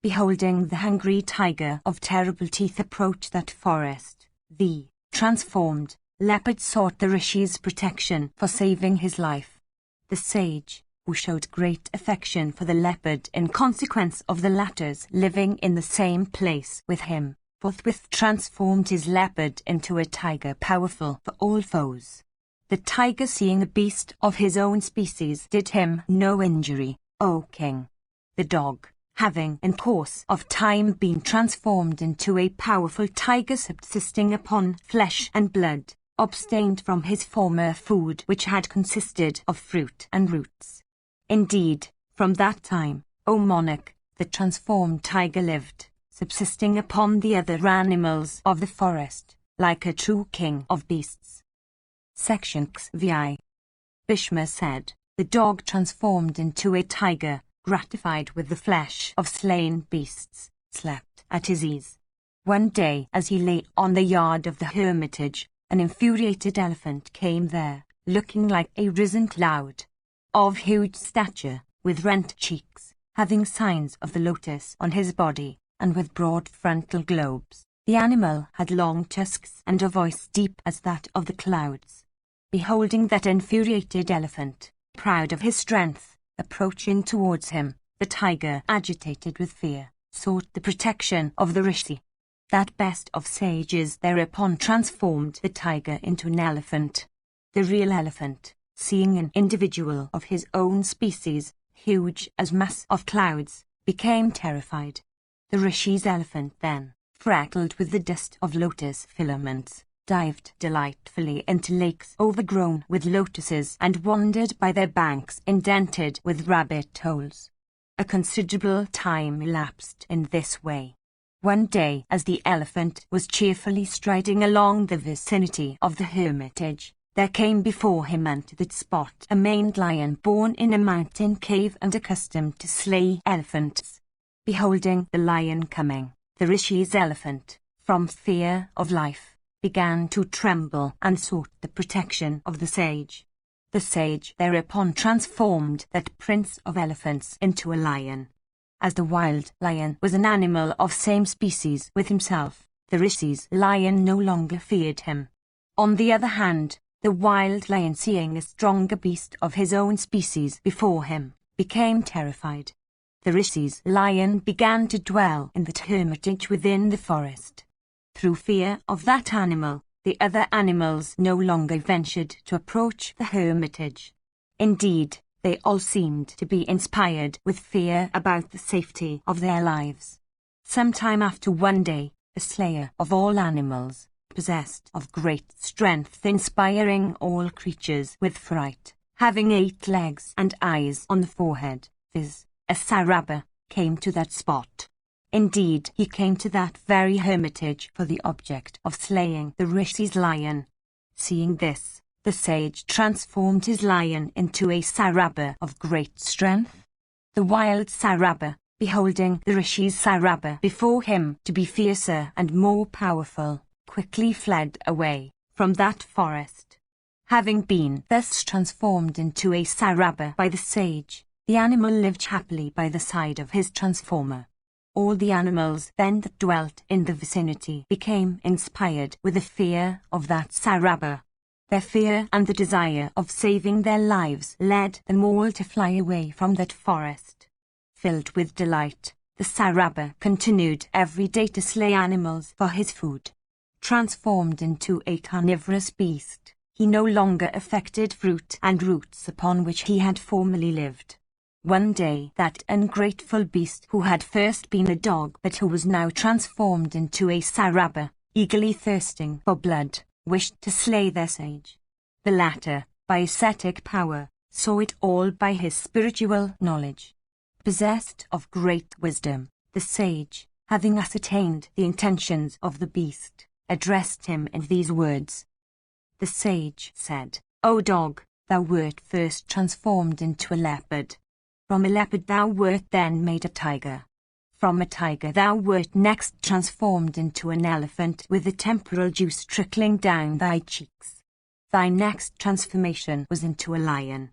Beholding the hungry tiger of terrible teeth approach that forest, the transformed leopard sought the rishi's protection for saving his life. The sage, who showed great affection for the leopard in consequence of the latter's living in the same place with him, forthwith transformed his leopard into a tiger powerful for all foes. The tiger, seeing a beast of his own species, did him no injury, O king. The dog, having in course of time been transformed into a powerful tiger subsisting upon flesh and blood, abstained from his former food, which had consisted of fruit and roots. Indeed, from that time, O monarch, the transformed tiger lived, subsisting upon the other animals of the forest, like a true king of beasts. Section XVI. Bhishma said, the dog transformed into a tiger, gratified with the flesh of slain beasts, slept at his ease. One day, as he lay on the yard of the hermitage, an infuriated elephant came there, looking like a risen cloud, of huge stature, with rent cheeks, having signs of the lotus on his body, and with broad frontal globes. The animal had long tusks and a voice deep as that of the clouds. Beholding that infuriated elephant, proud of his strength, approaching towards him, the tiger, agitated with fear, sought the protection of the rishi. That best of sages thereupon transformed the tiger into an elephant. The real elephant, seeing an individual of his own species, huge as mass of clouds, became terrified. The rishi's elephant then, freckled with the dust of lotus filaments, dived delightfully into lakes overgrown with lotuses and wandered by their banks indented with rabbit holes. A considerable time elapsed in this way. One day, as the elephant was cheerfully striding along the vicinity of the hermitage, there came before him unto that spot a maned lion born in a mountain cave and accustomed to slay elephants. Beholding the lion coming, the rishi's elephant, from fear of life, began to tremble and sought the protection of the sage. The sage thereupon transformed that prince of elephants into a lion. As the wild lion was an animal of same species with himself, the rishi's lion no longer feared him. On the other hand, the wild lion, seeing a stronger beast of his own species before him, became terrified. The rishi's lion began to dwell in the hermitage within the forest. Through fear of that animal, the other animals no longer ventured to approach the hermitage. Indeed, They all seemed to be inspired with fear about the safety of their lives. Some time after, one day, the slayer of all animals, possessed of great strength, inspiring all creatures with fright, having 8 legs and eyes on the forehead, viz., a Saraba, came to that spot. Indeed, he came to that very hermitage for the object of slaying the Rishi's lion. Seeing this, the sage transformed his lion into a Saraba of great strength. The wild Saraba, beholding the Rishi's Saraba before him to be fiercer and more powerful, quickly fled away from that forest. Having been thus transformed into a Saraba by the sage, the animal lived happily by the side of his transformer. All the animals then that dwelt in the vicinity became inspired with the fear of that Saraba. Their fear and the desire of saving their lives led them all to fly away from that forest. Filled with delight, the Saraba continued every day to slay animals for his food. Transformed into a carnivorous beast, he no longer affected fruit and roots upon which he had formerly lived. One day that ungrateful beast, who had first been a dog but who was now transformed into a Saraba, eagerly thirsting for blood, wished to slay their sage. The latter, by ascetic power, saw it all by his spiritual knowledge. Possessed of great wisdom, the sage, having ascertained the intentions of the beast, addressed him in these words. The sage said, "O dog, thou wert first transformed into a leopard. From a leopard thou wert then made a tiger. From a tiger thou wert next transformed into an elephant with the temporal juice trickling down thy cheeks. Thy next transformation was into a lion.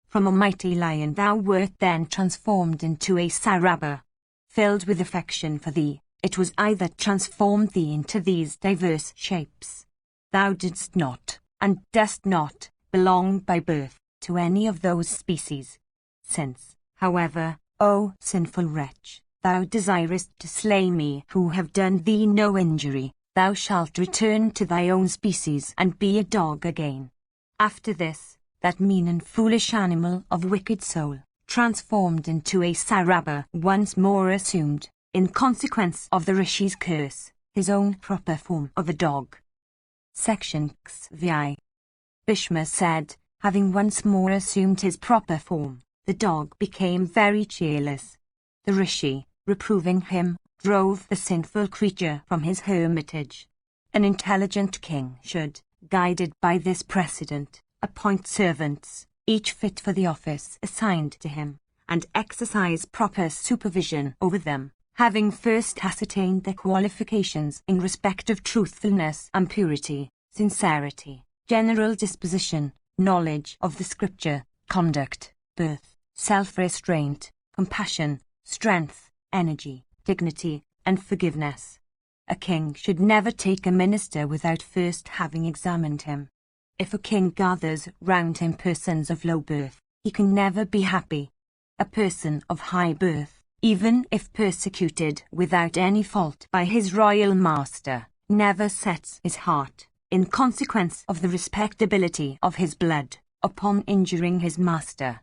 From a mighty lion thou wert then transformed into a Saraba. Filled with affection for thee, it was I that transformed thee into these diverse shapes. Thou didst not, and dost not, belong by birth to any of those species. Since, however, O sinful wretch, thou desirest to slay me who have done thee no injury, thou shalt return to thy own species and be a dog again." After this, that mean and foolish animal of wicked soul, transformed into a Saraba, once more assumed, in consequence of the Rishi's curse, his own proper form of a dog. Section XVI. Bhishma said, having once more assumed his proper form, the dog became very cheerless. The Rishi, reproving him, drove the sinful creature from his hermitage. An intelligent king should, guided by this precedent, appoint servants, each fit for the office assigned to him, and exercise proper supervision over them, having first ascertained their qualifications in respect of truthfulness and purity, sincerity, general disposition, knowledge of the scripture, conduct, birth, self-restraint, compassion, strength, energy, dignity, and forgiveness. A king should never take a minister without first having examined him. If a king gathers round him persons of low birth, he can never be happy. A person of high birth, even if persecuted without any fault by his royal master, never sets his heart, in consequence of the respectability of his blood, upon injuring his master.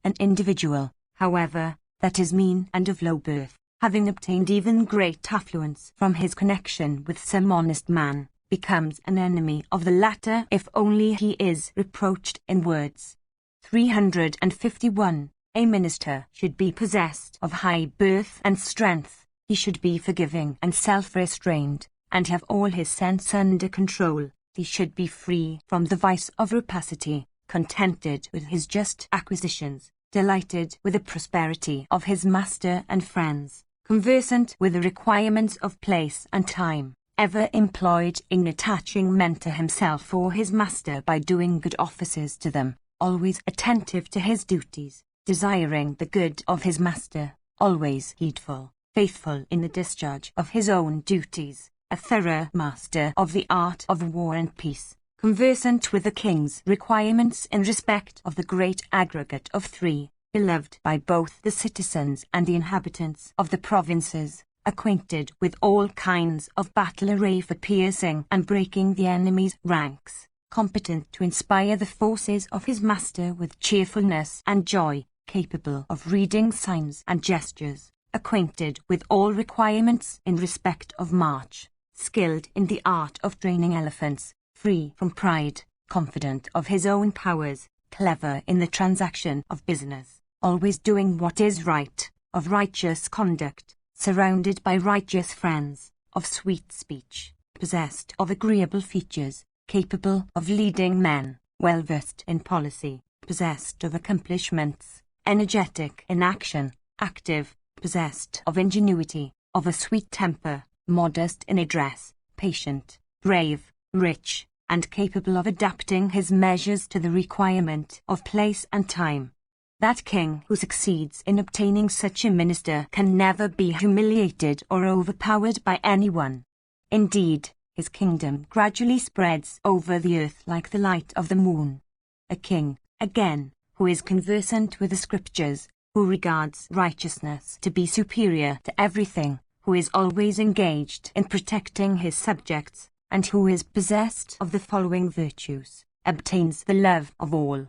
An individual, however, that is mean and of low birth, having obtained even great affluence from his connection with some honest man, becomes an enemy of the latter if only he is reproached in words. 351. A minister should be possessed of high birth and strength. He should be forgiving and self-restrained, and have all his sense under control. He should be free from the vice of rapacity, contented with his just acquisitions, delighted with the prosperity of his master and friends, conversant with the requirements of place and time, ever employed in attaching men to himself or his master by doing good offices to them, always attentive to his duties, desiring the good of his master, always heedful, faithful in the discharge of his own duties, a thorough master of the art of war and peace, conversant with the king's requirements in respect of the great aggregate of 3, beloved by both the citizens and the inhabitants of the provinces, acquainted with all kinds of battle array for piercing and breaking the enemy's ranks, competent to inspire the forces of his master with cheerfulness and joy, capable of reading signs and gestures, acquainted with all requirements in respect of march, skilled in the art of training elephants, free from pride, confident of his own powers, clever in the transaction of business, always doing what is right, of righteous conduct, surrounded by righteous friends, of sweet speech, possessed of agreeable features, capable of leading men, well versed in policy, possessed of accomplishments, energetic in action, active, possessed of ingenuity, of a sweet temper, modest in address, patient, brave, rich, and capable of adapting his measures to the requirement of place and time. That king who succeeds in obtaining such a minister can never be humiliated or overpowered by anyone. Indeed, his kingdom gradually spreads over the earth like the light of the moon. A king, again, who is conversant with the scriptures, who regards righteousness to be superior to everything, who is always engaged in protecting his subjects, and who is possessed of the following virtues, obtains the love of all.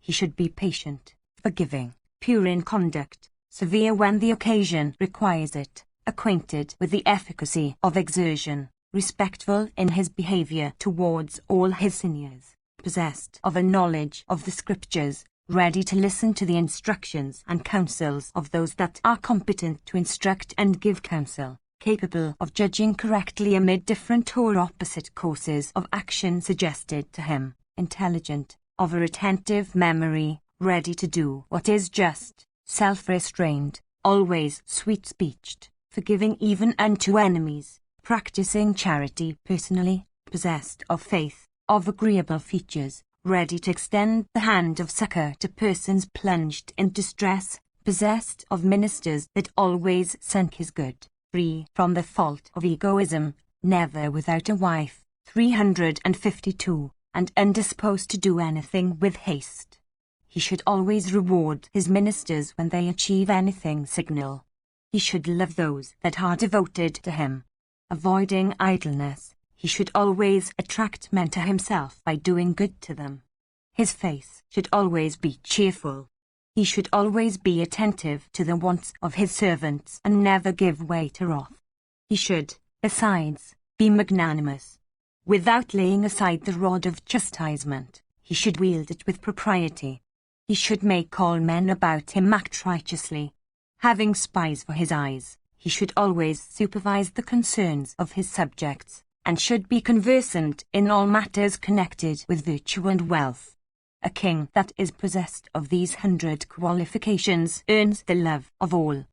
He should be patient, forgiving, pure in conduct, severe when the occasion requires it, acquainted with the efficacy of exertion, respectful in his behavior towards all his seniors, possessed of a knowledge of the scriptures, ready to listen to the instructions and counsels of those that are competent to instruct and give counsel, capable of judging correctly amid different or opposite courses of action suggested to him, intelligent, of a retentive memory, ready to do what is just, self-restrained, always sweet-speeched, forgiving even unto enemies, practicing charity personally, possessed of faith, of agreeable features, ready to extend the hand of succor to persons plunged in distress, possessed of ministers that always seek his good, free from the fault of egoism, never without a wife, 352, and undisposed to do anything with haste. He should always reward his ministers when they achieve anything signal. He should love those that are devoted to him. Avoiding idleness, he should always attract men to himself by doing good to them. His face should always be cheerful. He should always be attentive to the wants of his servants and never give way to wrath. He should, besides, be magnanimous. Without laying aside the rod of chastisement, he should wield it with propriety. He should make all men about him act righteously. Having spies for his eyes, he should always supervise the concerns of his subjects, and should be conversant in all matters connected with virtue and wealth. A king that is possessed of these 100 qualifications earns the love of all.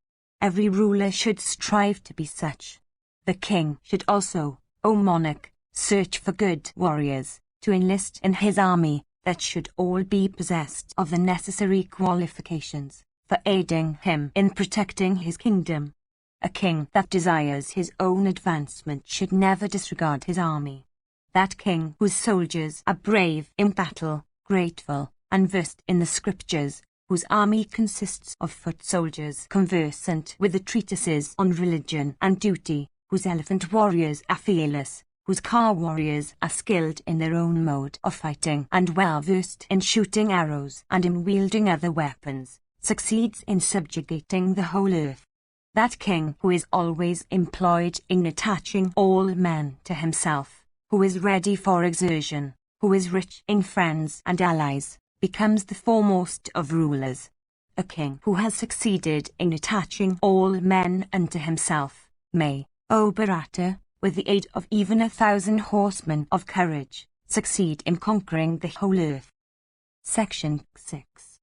Every ruler should strive to be such. The king should also, O monarch, search for good warriors, to enlist in his army, that should all be possessed of the necessary qualifications, for aiding him in protecting his kingdom. A king that desires his own advancement should never disregard his army. That king whose soldiers are brave in battle, grateful, and versed in the scriptures, whose army consists of foot soldiers conversant with the treatises on religion and duty, whose elephant warriors are fearless, whose car warriors are skilled in their own mode of fighting and well versed in shooting arrows and in wielding other weapons, succeeds in subjugating the whole earth. That king who is always employed in attaching all men to himself, who is ready for exertion, who is rich in friends and allies, becomes the foremost of rulers. A king who has succeeded in attaching all men unto himself, may, O Bharata, with the aid of even 1,000 horsemen of courage, succeed in conquering the whole earth. Section 6.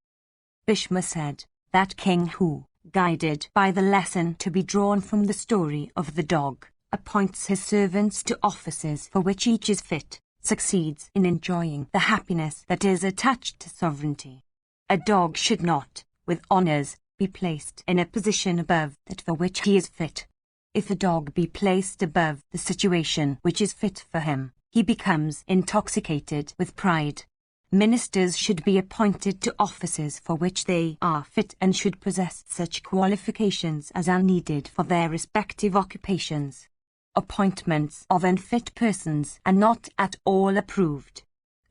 Bhishma said, that king who, guided by the lesson to be drawn from the story of the dog, appoints his servants to offices for which each is fit, succeeds in enjoying the happiness that is attached to sovereignty. A dog should not, with honours, be placed in a position above that for which he is fit. If a dog be placed above the situation which is fit for him, he becomes intoxicated with pride. Ministers should be appointed to offices for which they are fit and should possess such qualifications as are needed for their respective occupations. Appointments of unfit persons are not at all approved.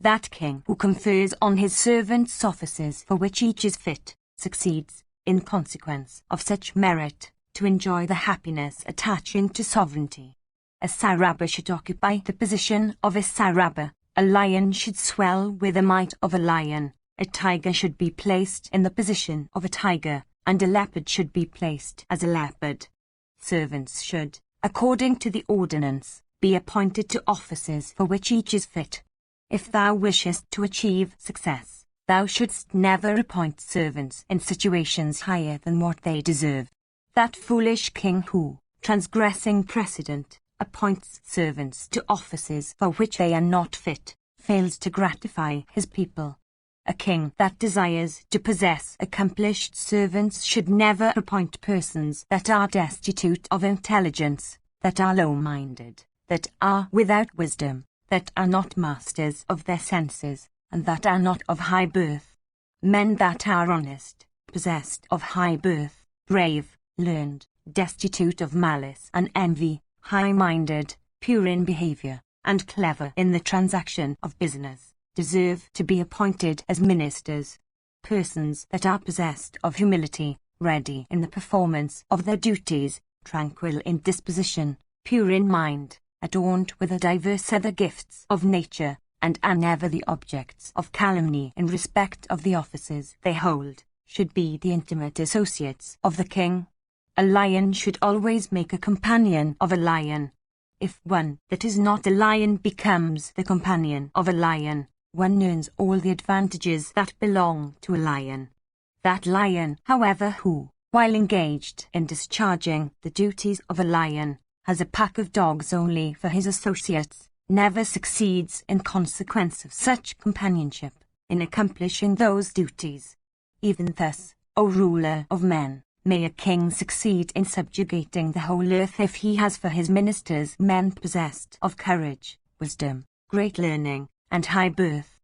That king who confers on his servants offices for which each is fit, succeeds, in consequence of such merit, to enjoy the happiness attaching to sovereignty. A Saraba should occupy the position of a Saraba, a lion should swell with the might of a lion, a tiger should be placed in the position of a tiger, and a leopard should be placed as a leopard. Servants should, according to the ordinance, be appointed to offices for which each is fit. If thou wishest to achieve success, thou shouldst never appoint servants in situations higher than what they deserve. That foolish king who, transgressing precedent, appoints servants to offices for which they are not fit, fails to gratify his people. A king that desires to possess accomplished servants should never appoint persons that are destitute of intelligence, that are low-minded, that are without wisdom, that are not masters of their senses, and that are not of high birth. Men that are honest, possessed of high birth, brave, learned, destitute of malice and envy, high-minded, pure in behavior, and clever in the transaction of business, deserve to be appointed as ministers. Persons that are possessed of humility, ready in the performance of their duties, tranquil in disposition, pure in mind, adorned with the diverse other gifts of nature, and are never the objects of calumny in respect of the offices they hold, should be the intimate associates of the king. A lion should always make a companion of a lion. If one that is not a lion becomes the companion of a lion, one earns all the advantages that belong to a lion. That lion, however, who, while engaged in discharging the duties of a lion, has a pack of dogs only for his associates, never succeeds in consequence of such companionship, in accomplishing those duties. Even thus, O ruler of men, may a king succeed in subjugating the whole earth if he has for his ministers men possessed of courage, wisdom, great learning, and high birth.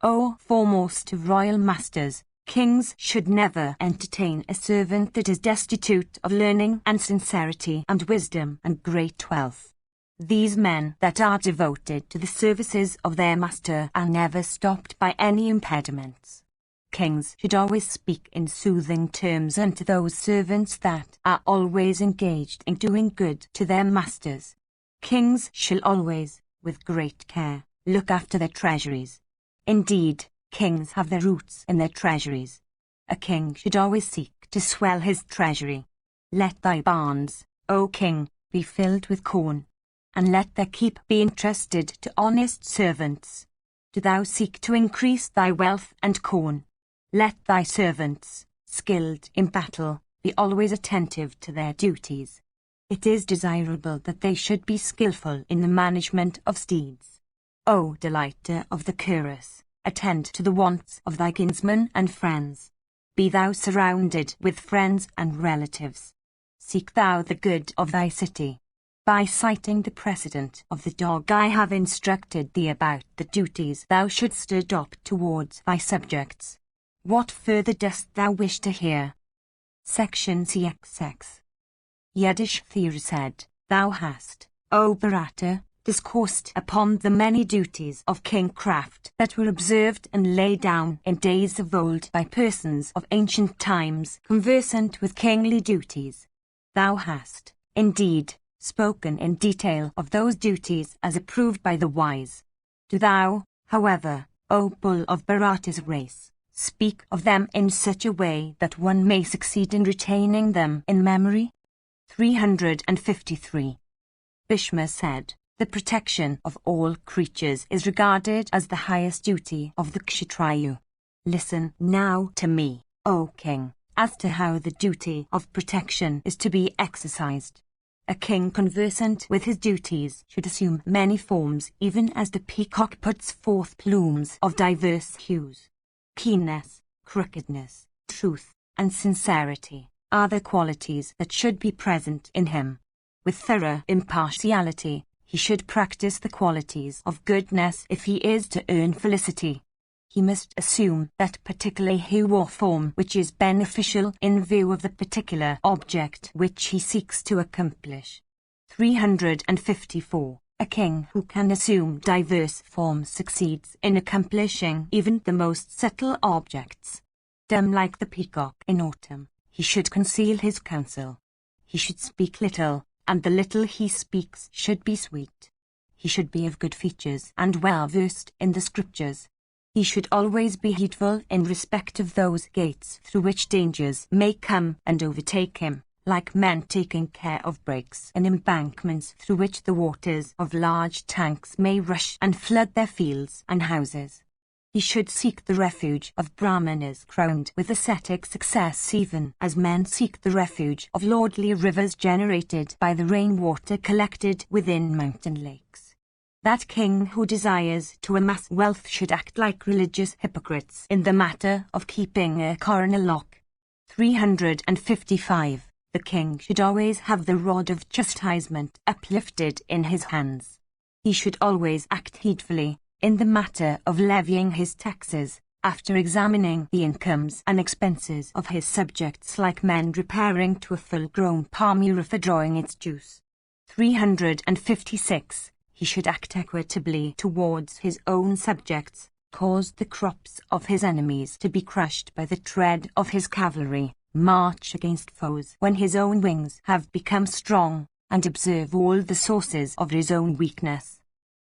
O foremost of royal masters, kings should never entertain a servant that is destitute of learning and sincerity and wisdom and great wealth. These men that are devoted to the services of their master are never stopped by any impediments. Kings should always speak in soothing terms unto those servants that are always engaged in doing good to their masters. Kings shall always, with great care, look after their treasuries. Indeed, kings have their roots in their treasuries. A king should always seek to swell his treasury. Let thy barns, O king, be filled with corn, and let their keep be entrusted to honest servants. Do thou seek to increase thy wealth and corn. Let thy servants, skilled in battle, be always attentive to their duties. It is desirable that they should be skillful in the management of steeds. O delighter of the cuirass, attend to the wants of thy kinsmen and friends. Be thou surrounded with friends and relatives. Seek thou the good of thy city. By citing the precedent of the dog I have instructed thee about the duties thou shouldst adopt towards thy subjects. What further dost thou wish to hear? Section CXX. Yudhishthira said, Thou hast, O Bharata, discoursed upon the many duties of kingcraft that were observed and laid down in days of old by persons of ancient times conversant with kingly duties. Thou hast, indeed, spoken in detail of those duties as approved by the wise. Do thou, however, O bull of Bharata's race, speak of them in such a way that one may succeed in retaining them in memory. 353. Bhishma said, The protection of all creatures is regarded as the highest duty of the Kshatriyu. Listen now to me, O king, as to how the duty of protection is to be exercised. A king conversant with his duties should assume many forms, even as the peacock puts forth plumes of diverse hues. Keenness, crookedness, truth, and sincerity are the qualities that should be present in him. With thorough impartiality, he should practice the qualities of goodness if he is to earn felicity. He must assume that particular hue or form which is beneficial in view of the particular object which he seeks to accomplish. 354. A king who can assume diverse forms succeeds in accomplishing even the most subtle objects. Dumb like the peacock in autumn, he should conceal his counsel. He should speak little, and the little he speaks should be sweet. He should be of good features and well versed in the scriptures. He should always be heedful in respect of those gates through which dangers may come and overtake him, like men taking care of breaks and embankments through which the waters of large tanks may rush and flood their fields and houses. He should seek the refuge of Brahmanas crowned with ascetic success, even as men seek the refuge of lordly rivers generated by the rainwater collected within mountain lakes. That king who desires to amass wealth should act like religious hypocrites in the matter of keeping a coronal lock. 355. The king should always have the rod of chastisement uplifted in his hands. He should always act heedfully in the matter of levying his taxes, after examining the incomes and expenses of his subjects, like men repairing to a full-grown palmyra for drawing its juice. 356. He should act equitably towards his own subjects, cause the crops of his enemies to be crushed by the tread of his cavalry, march against foes when his own wings have become strong, and observe all the sources of his own weakness.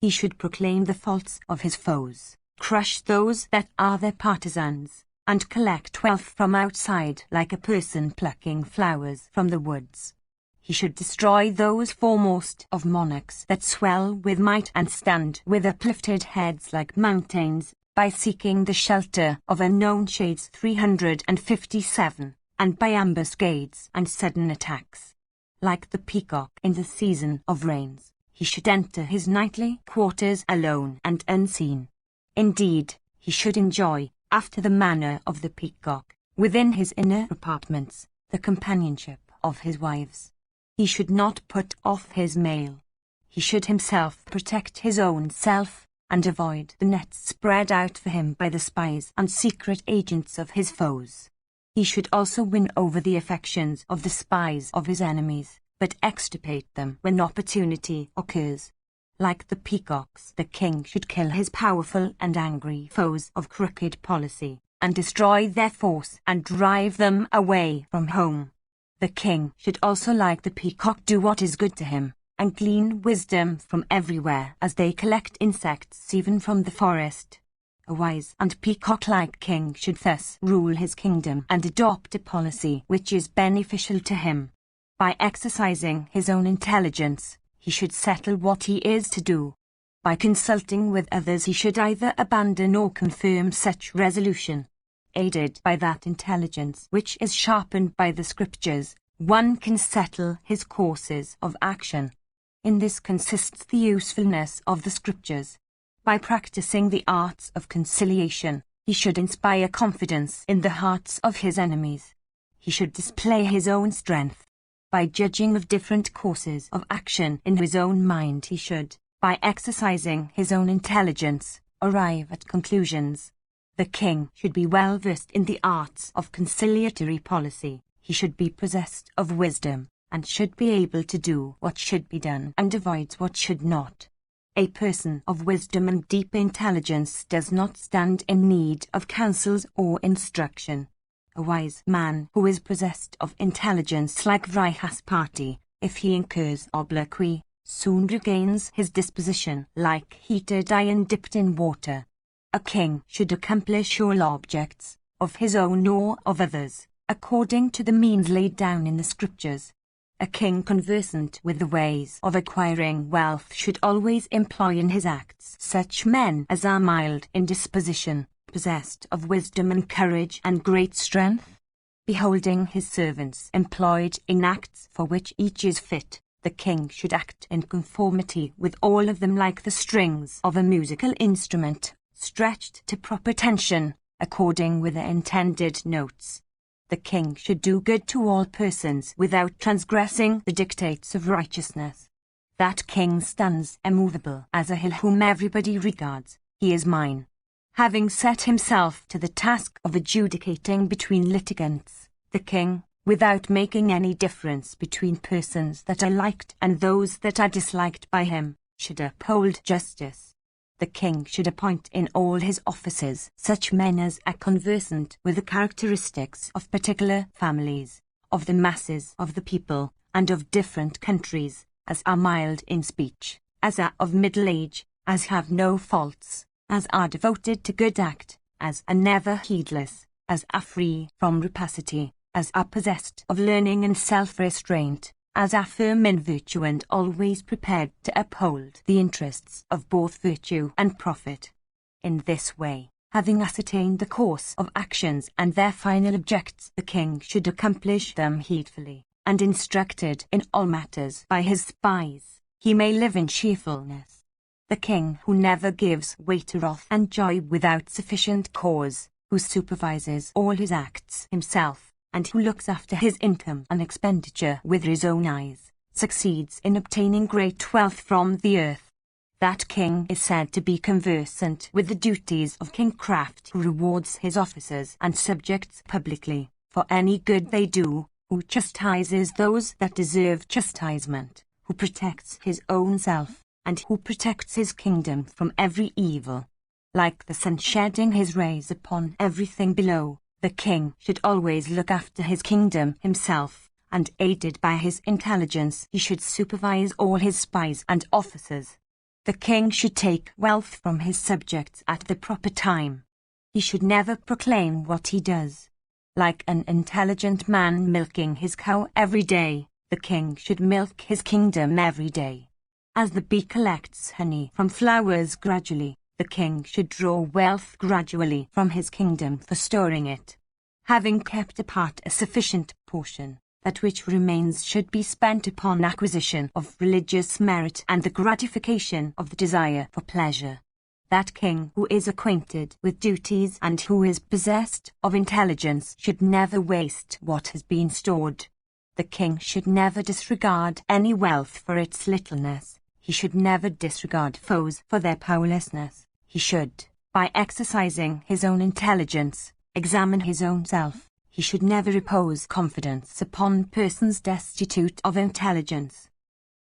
He should proclaim the faults of his foes, crush those that are their partisans, and collect wealth from outside like a person plucking flowers from the woods. He should destroy those foremost of monarchs that swell with might and stand with uplifted heads like mountains, by seeking the shelter of unknown shades. 357. And by ambuscades and sudden attacks. Like the peacock in the season of rains, he should enter his nightly quarters alone and unseen. Indeed, he should enjoy, after the manner of the peacock, within his inner apartments, the companionship of his wives. He should not put off his mail. He should himself protect his own self, and avoid the nets spread out for him by the spies and secret agents of his foes. He should also win over the affections of the spies of his enemies, but extirpate them when opportunity occurs. Like the peacocks, the king should kill his powerful and angry foes of crooked policy, and destroy their force and drive them away from home. The king should also, like the peacock, do what is good to him, and glean wisdom from everywhere as they collect insects even from the forest. A wise and peacock-like king should thus rule his kingdom and adopt a policy which is beneficial to him. By exercising his own intelligence, he should settle what he is to do. By consulting with others, he should either abandon or confirm such resolution. Aided by that intelligence which is sharpened by the scriptures, one can settle his courses of action. In this consists the usefulness of the scriptures. By practicing the arts of conciliation, he should inspire confidence in the hearts of his enemies. He should display his own strength. By judging of different courses of action in his own mind, he should, by exercising his own intelligence, arrive at conclusions. The king should be well versed in the arts of conciliatory policy. He should be possessed of wisdom, and should be able to do what should be done and avoid what should not. A person of wisdom and deep intelligence does not stand in need of counsels or instruction. A wise man who is possessed of intelligence, like Vrihaspati, if he incurs obloquy, soon regains his disposition like heated iron dipped in water. A king should accomplish all objects, of his own or of others, according to the means laid down in the scriptures. A king conversant with the ways of acquiring wealth should always employ in his acts such men as are mild in disposition, possessed of wisdom and courage and great strength. Beholding his servants employed in acts for which each is fit, the king should act in conformity with all of them, like the strings of a musical instrument, stretched to proper tension, according with the intended notes. The king should do good to all persons without transgressing the dictates of righteousness. That king stands immovable as a hill whom everybody regards. He is mine. Having set himself to the task of adjudicating between litigants, the king, without making any difference between persons that are liked and those that are disliked by him, should uphold justice. The king should appoint in all his offices such men as are conversant with the characteristics of particular families, of the masses of the people, and of different countries, as are mild in speech, as are of middle age, as have no faults, as are devoted to good act, as are never heedless, as are free from rapacity, as are possessed of learning and self-restraint, as are firm in virtue and always prepared to uphold the interests of both virtue and profit. In this way, having ascertained the course of actions and their final objects, the king should accomplish them heedfully, and instructed in all matters by his spies, he may live in cheerfulness. The king who never gives way to wrath and joy without sufficient cause, who supervises all his acts himself, and who looks after his income and expenditure with his own eyes, succeeds in obtaining great wealth from the earth. That king is said to be conversant with the duties of kingcraft, who rewards his officers and subjects publicly for any good they do, who chastises those that deserve chastisement, who protects his own self, and who protects his kingdom from every evil. Like the sun shedding his rays upon everything below, the king should always look after his kingdom himself, and aided by his intelligence he should supervise all his spies and officers. The king should take wealth from his subjects at the proper time. He should never proclaim what he does. Like an intelligent man milking his cow every day, the king should milk his kingdom every day. As the bee collects honey from flowers gradually, the king should draw wealth gradually from his kingdom for storing it. Having kept apart a sufficient portion, that which remains should be spent upon acquisition of religious merit and the gratification of the desire for pleasure. That king who is acquainted with duties and who is possessed of intelligence should never waste what has been stored. The king should never disregard any wealth for its littleness. He should never disregard foes for their powerlessness. He should, by exercising his own intelligence, examine his own self. He should never repose confidence upon persons destitute of intelligence.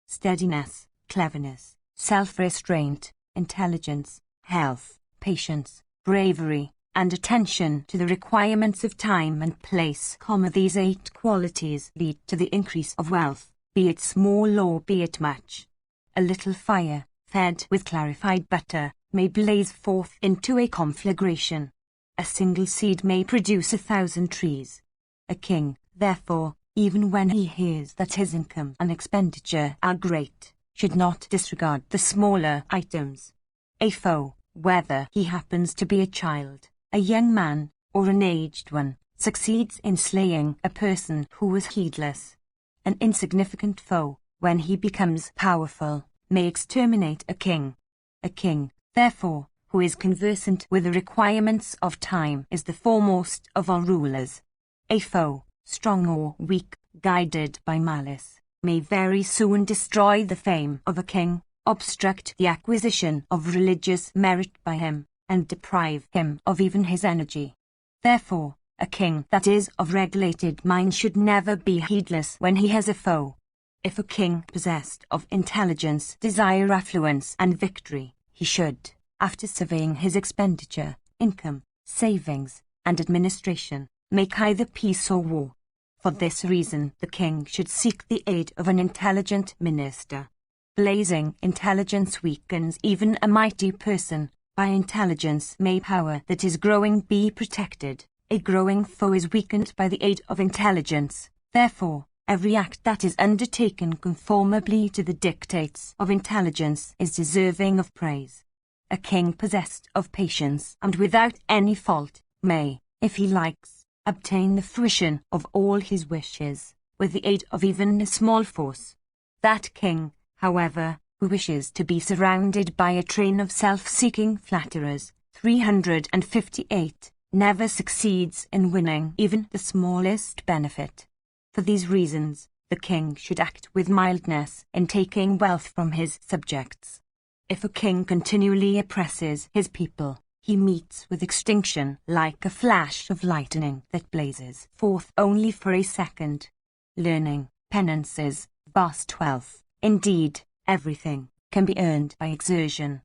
Steadiness, cleverness, self-restraint, intelligence, health, patience, bravery, and attention to the requirements of time and place, these 8 qualities lead to the increase of wealth, be it small or be it much. A little fire, fed with clarified butter, may blaze forth into a conflagration. A single seed may produce 1,000 trees. A king, therefore, even when he hears that his income and expenditure are great, should not disregard the smaller items. A foe, whether he happens to be a child, a young man, or an aged one, succeeds in slaying a person who is heedless. An insignificant foe, when he becomes powerful, may exterminate a king. A king, therefore, who is conversant with the requirements of time is the foremost of all rulers. A foe, strong or weak, guided by malice, may very soon destroy the fame of a king, obstruct the acquisition of religious merit by him, and deprive him of even his energy. Therefore, a king that is of regulated mind should never be heedless when he has a foe. If a king possessed of intelligence desire affluence and victory, he should, after surveying his expenditure, income, savings, and administration, make either peace or war. For this reason the king should seek the aid of an intelligent minister. Blazing intelligence weakens even a mighty person. By intelligence may power that is growing be protected. A growing foe is weakened by the aid of intelligence. Therefore, every act that is undertaken conformably to the dictates of intelligence is deserving of praise. A king possessed of patience and without any fault may, if he likes, obtain the fruition of all his wishes, with the aid of even a small force. That king, however, who wishes to be surrounded by a train of self-seeking flatterers, 358, never succeeds in winning even the smallest benefit. For these reasons, the king should act with mildness in taking wealth from his subjects. If a king continually oppresses his people, he meets with extinction like a flash of lightning that blazes forth only for a second. Learning, penances, vast wealth, indeed, everything, can be earned by exertion.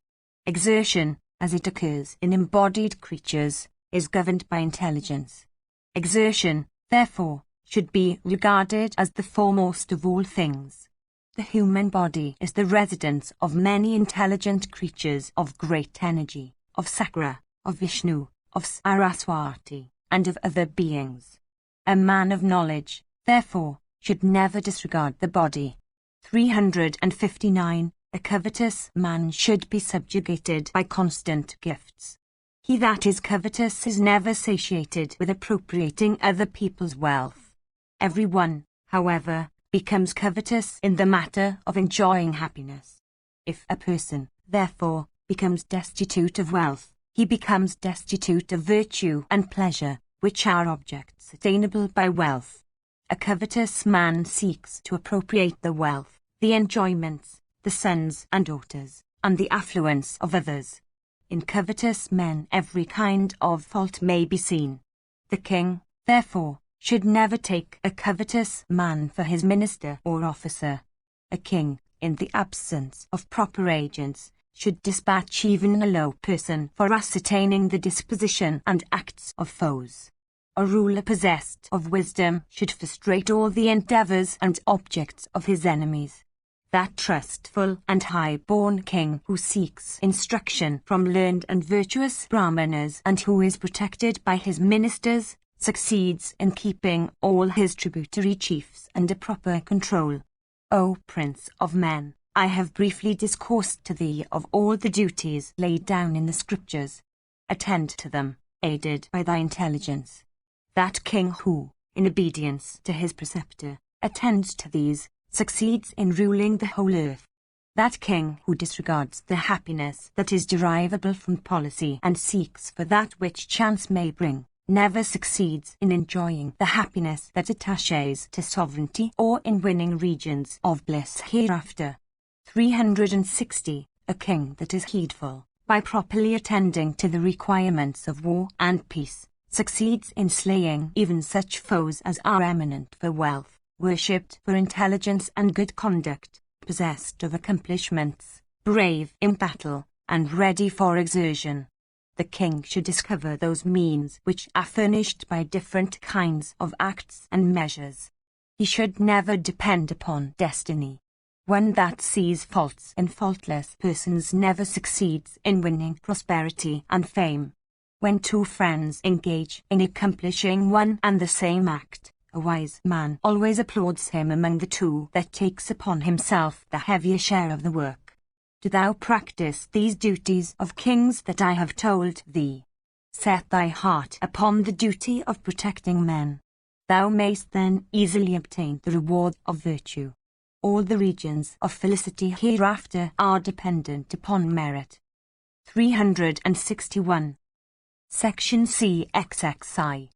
Exertion, as it occurs in embodied creatures, is governed by intelligence. Exertion, therefore, should be regarded as the foremost of all things. The human body is the residence of many intelligent creatures of great energy, of Sakra, of Vishnu, of Saraswati, and of other beings. A man of knowledge, therefore, should never disregard the body. 359. A covetous man should be subjugated by constant gifts. He that is covetous is never satiated with appropriating other people's wealth. Every one, however, becomes covetous in the matter of enjoying happiness. If a person, therefore, becomes destitute of wealth, he becomes destitute of virtue and pleasure, which are objects attainable by wealth. A covetous man seeks to appropriate the wealth, the enjoyments, the sons and daughters, and the affluence of others. In covetous men every kind of fault may be seen. The king, therefore, should never take a covetous man for his minister or officer. A king, in the absence of proper agents, should dispatch even a low person for ascertaining the disposition and acts of foes. A ruler possessed of wisdom should frustrate all the endeavours and objects of his enemies. That trustful and high-born king who seeks instruction from learned and virtuous Brahmanas and who is protected by his ministers, succeeds in keeping all his tributary chiefs under proper control. O Prince of Men, I have briefly discoursed to thee of all the duties laid down in the scriptures. Attend to them, aided by thy intelligence. That king who, in obedience to his preceptor, attends to these, succeeds in ruling the whole earth. That king who disregards the happiness that is derivable from policy and seeks for that which chance may bring, never succeeds in enjoying the happiness that attaches to sovereignty or in winning regions of bliss hereafter. 360. A king that is heedful, by properly attending to the requirements of war and peace, succeeds in slaying even such foes as are eminent for wealth, worshipped for intelligence and good conduct, possessed of accomplishments, brave in battle, and ready for exertion. The king should discover those means which are furnished by different kinds of acts and measures. He should never depend upon destiny. One that sees faults in faultless persons never succeeds in winning prosperity and fame. When two friends engage in accomplishing one and the same act, a wise man always applauds him among the two that takes upon himself the heavier share of the work. Do thou practice these duties of kings that I have told thee. Set thy heart upon the duty of protecting men. Thou mayst then easily obtain the reward of virtue. All the regions of felicity hereafter are dependent upon merit. 361. Section CXXI.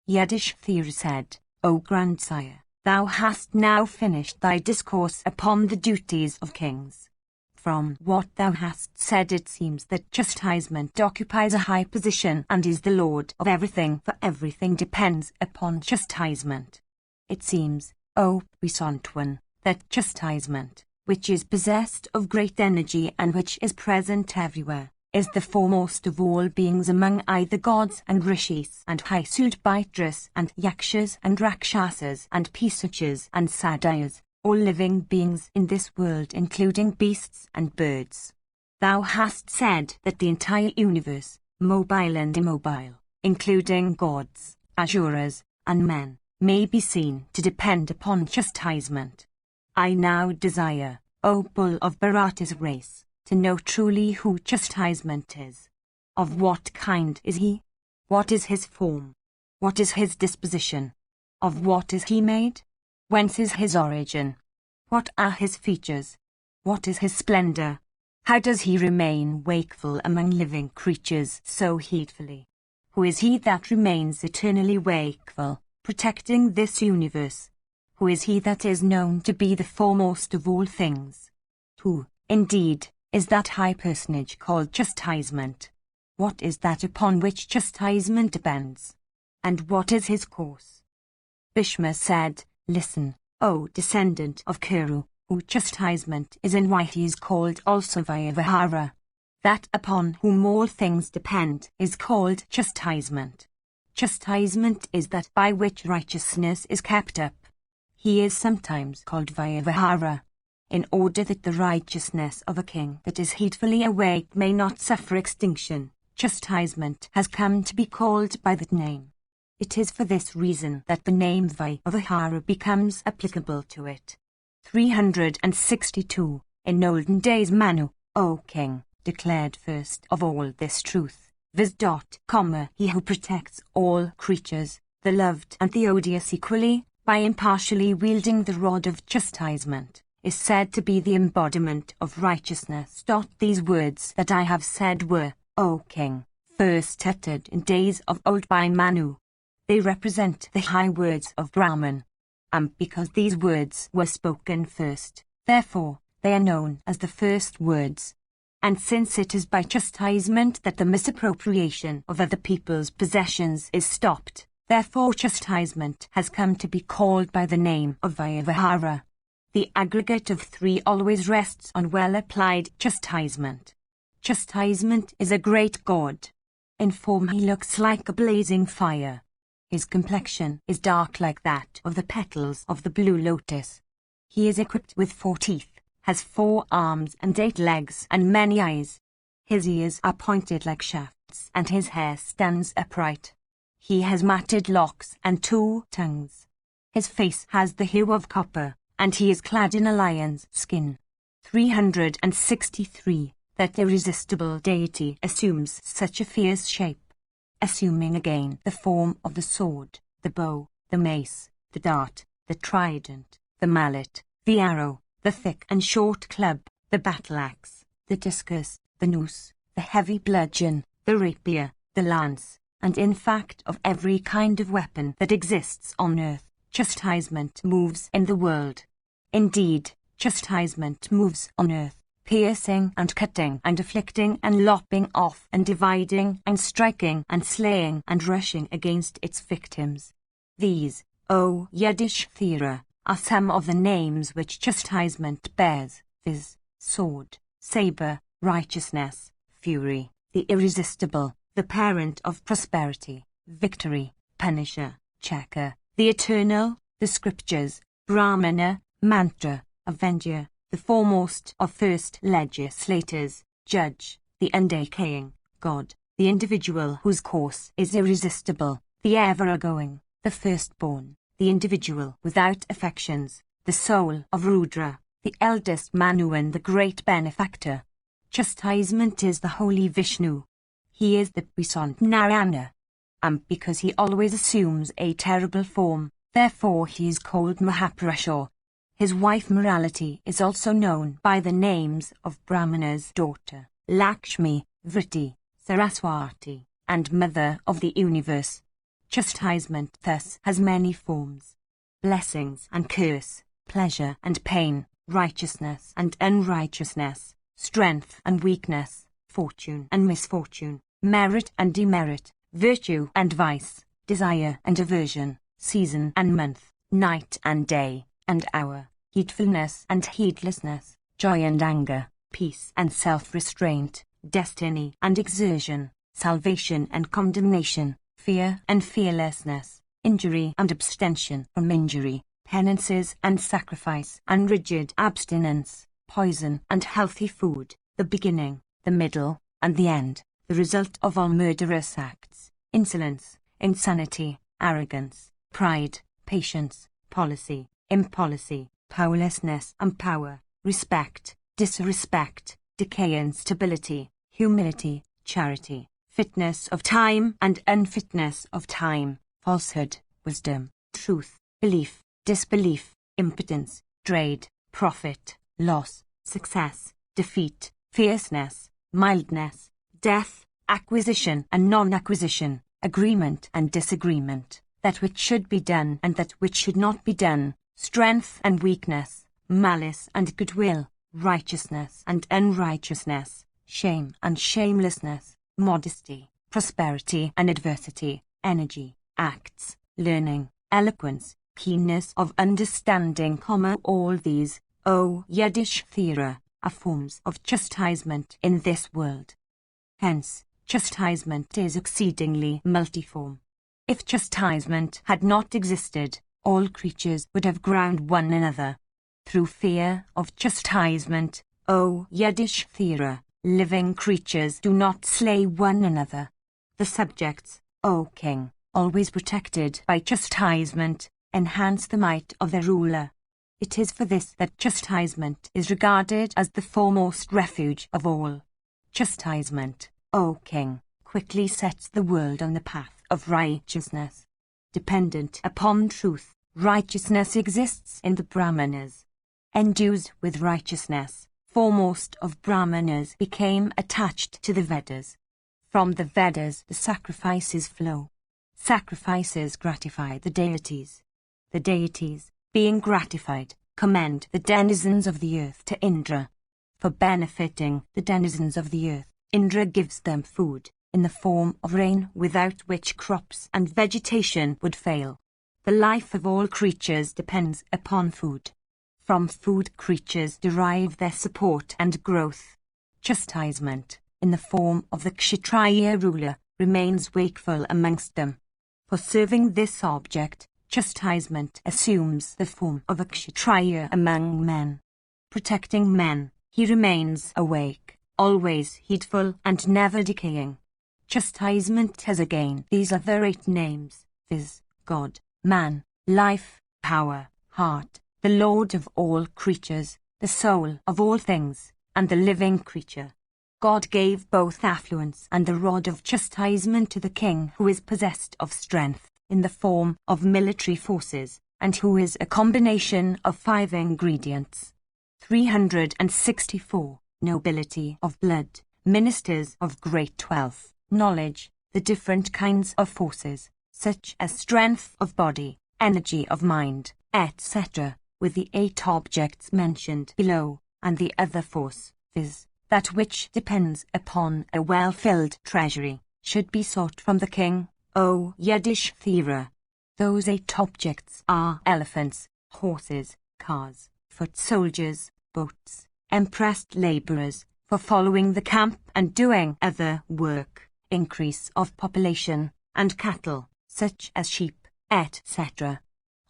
Yudhishthira said, O grandsire, thou hast now finished thy discourse upon the duties of kings. From what thou hast said it seems that chastisement occupies a high position and is the lord of everything, for everything depends upon chastisement. It seems, O puissant one, that chastisement, which is possessed of great energy and which is present everywhere, is the foremost of all beings among either gods and rishis and Hisudbitras and yakshas and rakshasas and pisachas and sadayas, all living beings in this world including beasts and birds. Thou hast said that the entire universe, mobile and immobile, including gods, asuras, and men, may be seen to depend upon chastisement. I now desire, O bull of Bharata's race, to know truly who chastisement is. Of what kind is he? What is his form? What is his disposition? Of what is he made? Whence is his origin? What are his features? What is his splendor? How does he remain wakeful among living creatures so heedfully? Who is he that remains eternally wakeful, protecting this universe? Who is he that is known to be the foremost of all things? Who, indeed, is that high personage called chastisement? What is that upon which chastisement depends? And what is his course? Bhishma said, Listen, O descendant of Kuru, whose chastisement is and why he is called also Vyavahara. That upon whom all things depend is called chastisement. Chastisement is that by which righteousness is kept up. He is sometimes called Vyavahara, in order that the righteousness of a king that is heedfully awake may not suffer extinction. Chastisement has come to be called by that name. It is for this reason that the name Vyavahara becomes applicable to it. 362. In olden days Manu, O king, declared first of all this truth, viz. He who protects all creatures, the loved and the odious equally, by impartially wielding the rod of chastisement, is said to be the embodiment of righteousness. These words that I have said were, O king, first uttered in days of old by Manu. They represent the high words of Brahman. And because these words were spoken first, therefore, they are known as the first words. And since it is by chastisement that the misappropriation of other people's possessions is stopped, therefore chastisement has come to be called by the name of Vyavahara. The aggregate of three always rests on well-applied chastisement. Chastisement is a great god. In form he looks like a blazing fire. His complexion is dark like that of the petals of the blue lotus. He is equipped with 4 teeth, has 4 arms and 8 legs and many eyes. His ears are pointed like shafts and his hair stands upright. He has matted locks and 2 tongues. His face has the hue of copper, and he is clad in a lion's skin. 363. That irresistible deity assumes such a fierce shape, assuming again the form of the sword, the bow, the mace, the dart, the trident, the mallet, the arrow, the thick and short club, the battle-axe, the discus, the noose, the heavy bludgeon, the rapier, the lance, and in fact of every kind of weapon that exists on earth. Chastisement moves in the world. Indeed, chastisement moves on earth, piercing and cutting and afflicting and lopping off and dividing and striking and slaying and rushing against its victims. These, O Yudhishthira, are some of the names which chastisement bears, viz. Sword, saber, righteousness, fury, the irresistible, the parent of prosperity, victory, punisher, checker, the eternal, the scriptures, Brahmana, mantra, avenger, the foremost of first legislators, judge, the undecaying, God, the individual whose course is irresistible, the ever-going, the firstborn, the individual without affections, the soul of Rudra, the eldest Manu and the great benefactor. Chastisement is the holy Vishnu. He is the puissant Narayana. And because he always assumes a terrible form, therefore he is called Mahapurusha. His wife Morality is also known by the names of Brahmana's daughter, Lakshmi, Vritti, Saraswati, and Mother of the Universe. Chastisement thus has many forms: blessings and curse, pleasure and pain, righteousness and unrighteousness, strength and weakness, fortune and misfortune, merit and demerit, virtue and vice, desire and aversion, season and month, night and day, and hour, heedfulness and heedlessness, joy and anger, peace and self-restraint, destiny and exertion, salvation and condemnation, fear and fearlessness, injury and abstention from injury, penances and sacrifice and rigid abstinence, poison and healthy food, the beginning, the middle, and the end, the result of all murderous acts, insolence, insanity, arrogance, pride, patience, policy, impolicy, powerlessness and power, respect, disrespect, decay and stability, humility, charity, fitness of time and unfitness of time, falsehood, wisdom, truth, belief, disbelief, impotence, trade, profit, loss, success, defeat, fierceness, mildness, death, acquisition and non-acquisition, agreement and disagreement, that which should be done and that which should not be done, strength and weakness, malice and goodwill, righteousness and unrighteousness, shame and shamelessness, modesty, prosperity and adversity, energy, acts, learning, eloquence, keenness of understanding, all these, O Yudhishthira, are forms of chastisement in this world. Hence, chastisement is exceedingly multiform. If chastisement had not existed, all creatures would have ground one another. Through fear of chastisement, O Yudhishthira, living creatures do not slay one another. The subjects, O king, always protected by chastisement, enhance the might of their ruler. It is for this that chastisement is regarded as the foremost refuge of all. Chastisement, O king, quickly sets the world on the path of righteousness. Dependent upon truth, righteousness exists in the Brahmanas. Endued with righteousness, foremost of Brahmanas became attached to the Vedas. From the Vedas the sacrifices flow. Sacrifices gratify the deities. The deities, being gratified, commend the denizens of the earth to Indra. For benefiting the denizens of the earth, Indra gives them food, in the form of rain without which crops and vegetation would fail. The life of all creatures depends upon food. From food creatures derive their support and growth. Chastisement, in the form of the Kshatriya ruler, remains wakeful amongst them. For serving this object, chastisement assumes the form of a Kshatriya among men. Protecting men, he remains awake, always heedful and never decaying. Chastisement has again these other 8 names, viz., God, man, life, power, heart, the Lord of all creatures, the soul of all things, and the living creature. God gave both affluence and the rod of chastisement to the king who is possessed of strength, in the form of military forces, and who is a combination of 5 ingredients. 364. Nobility of blood, ministers of great wealth, knowledge, the different kinds of forces, such as strength of body, energy of mind, etc., with the 8 objects mentioned below, and the other force, viz., that which depends upon a well-filled treasury, should be sought from the king, O Yudhishthira. Those 8 objects are elephants, horses, cars, foot soldiers, boats, impressed labourers, for following the camp and doing other work, increase of population, and cattle, such as sheep, etc.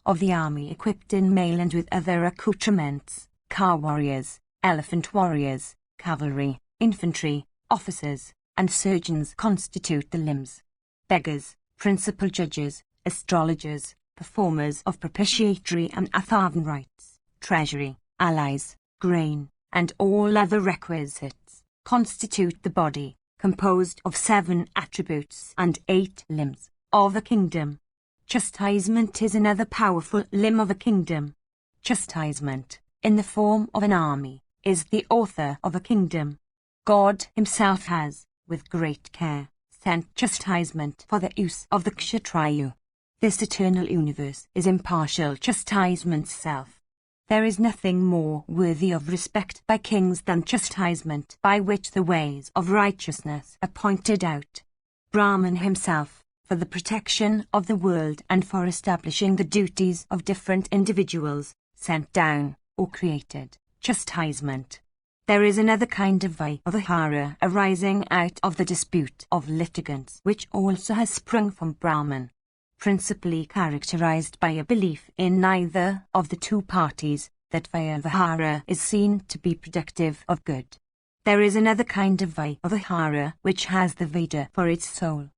Of the army equipped in mail and with other accoutrements, car warriors, elephant warriors, cavalry, infantry, officers, and surgeons constitute the limbs. Beggars, principal judges, astrologers, performers of propitiatory and Atharvan rites, treasury, allies, grain, and all other requisites, constitute the body, composed of 7 attributes and 8 limbs, of a kingdom. Chastisement is another powerful limb of a kingdom. Chastisement, in the form of an army, is the author of a kingdom. God himself has, with great care, sent chastisement for the use of the Kshatriya. This eternal universe is impartial chastisement's self. There is nothing more worthy of respect by kings than chastisement by which the ways of righteousness are pointed out. Brahman himself, for the protection of the world and for establishing the duties of different individuals, sent down, or created, chastisement. There is another kind of Vyavahara arising out of the dispute of litigants, which also has sprung from Brahman, principally characterized by a belief in neither of the 2 parties, that Vyavahara is seen to be productive of good. There is another kind of Vyavahara which has the Veda for its soul.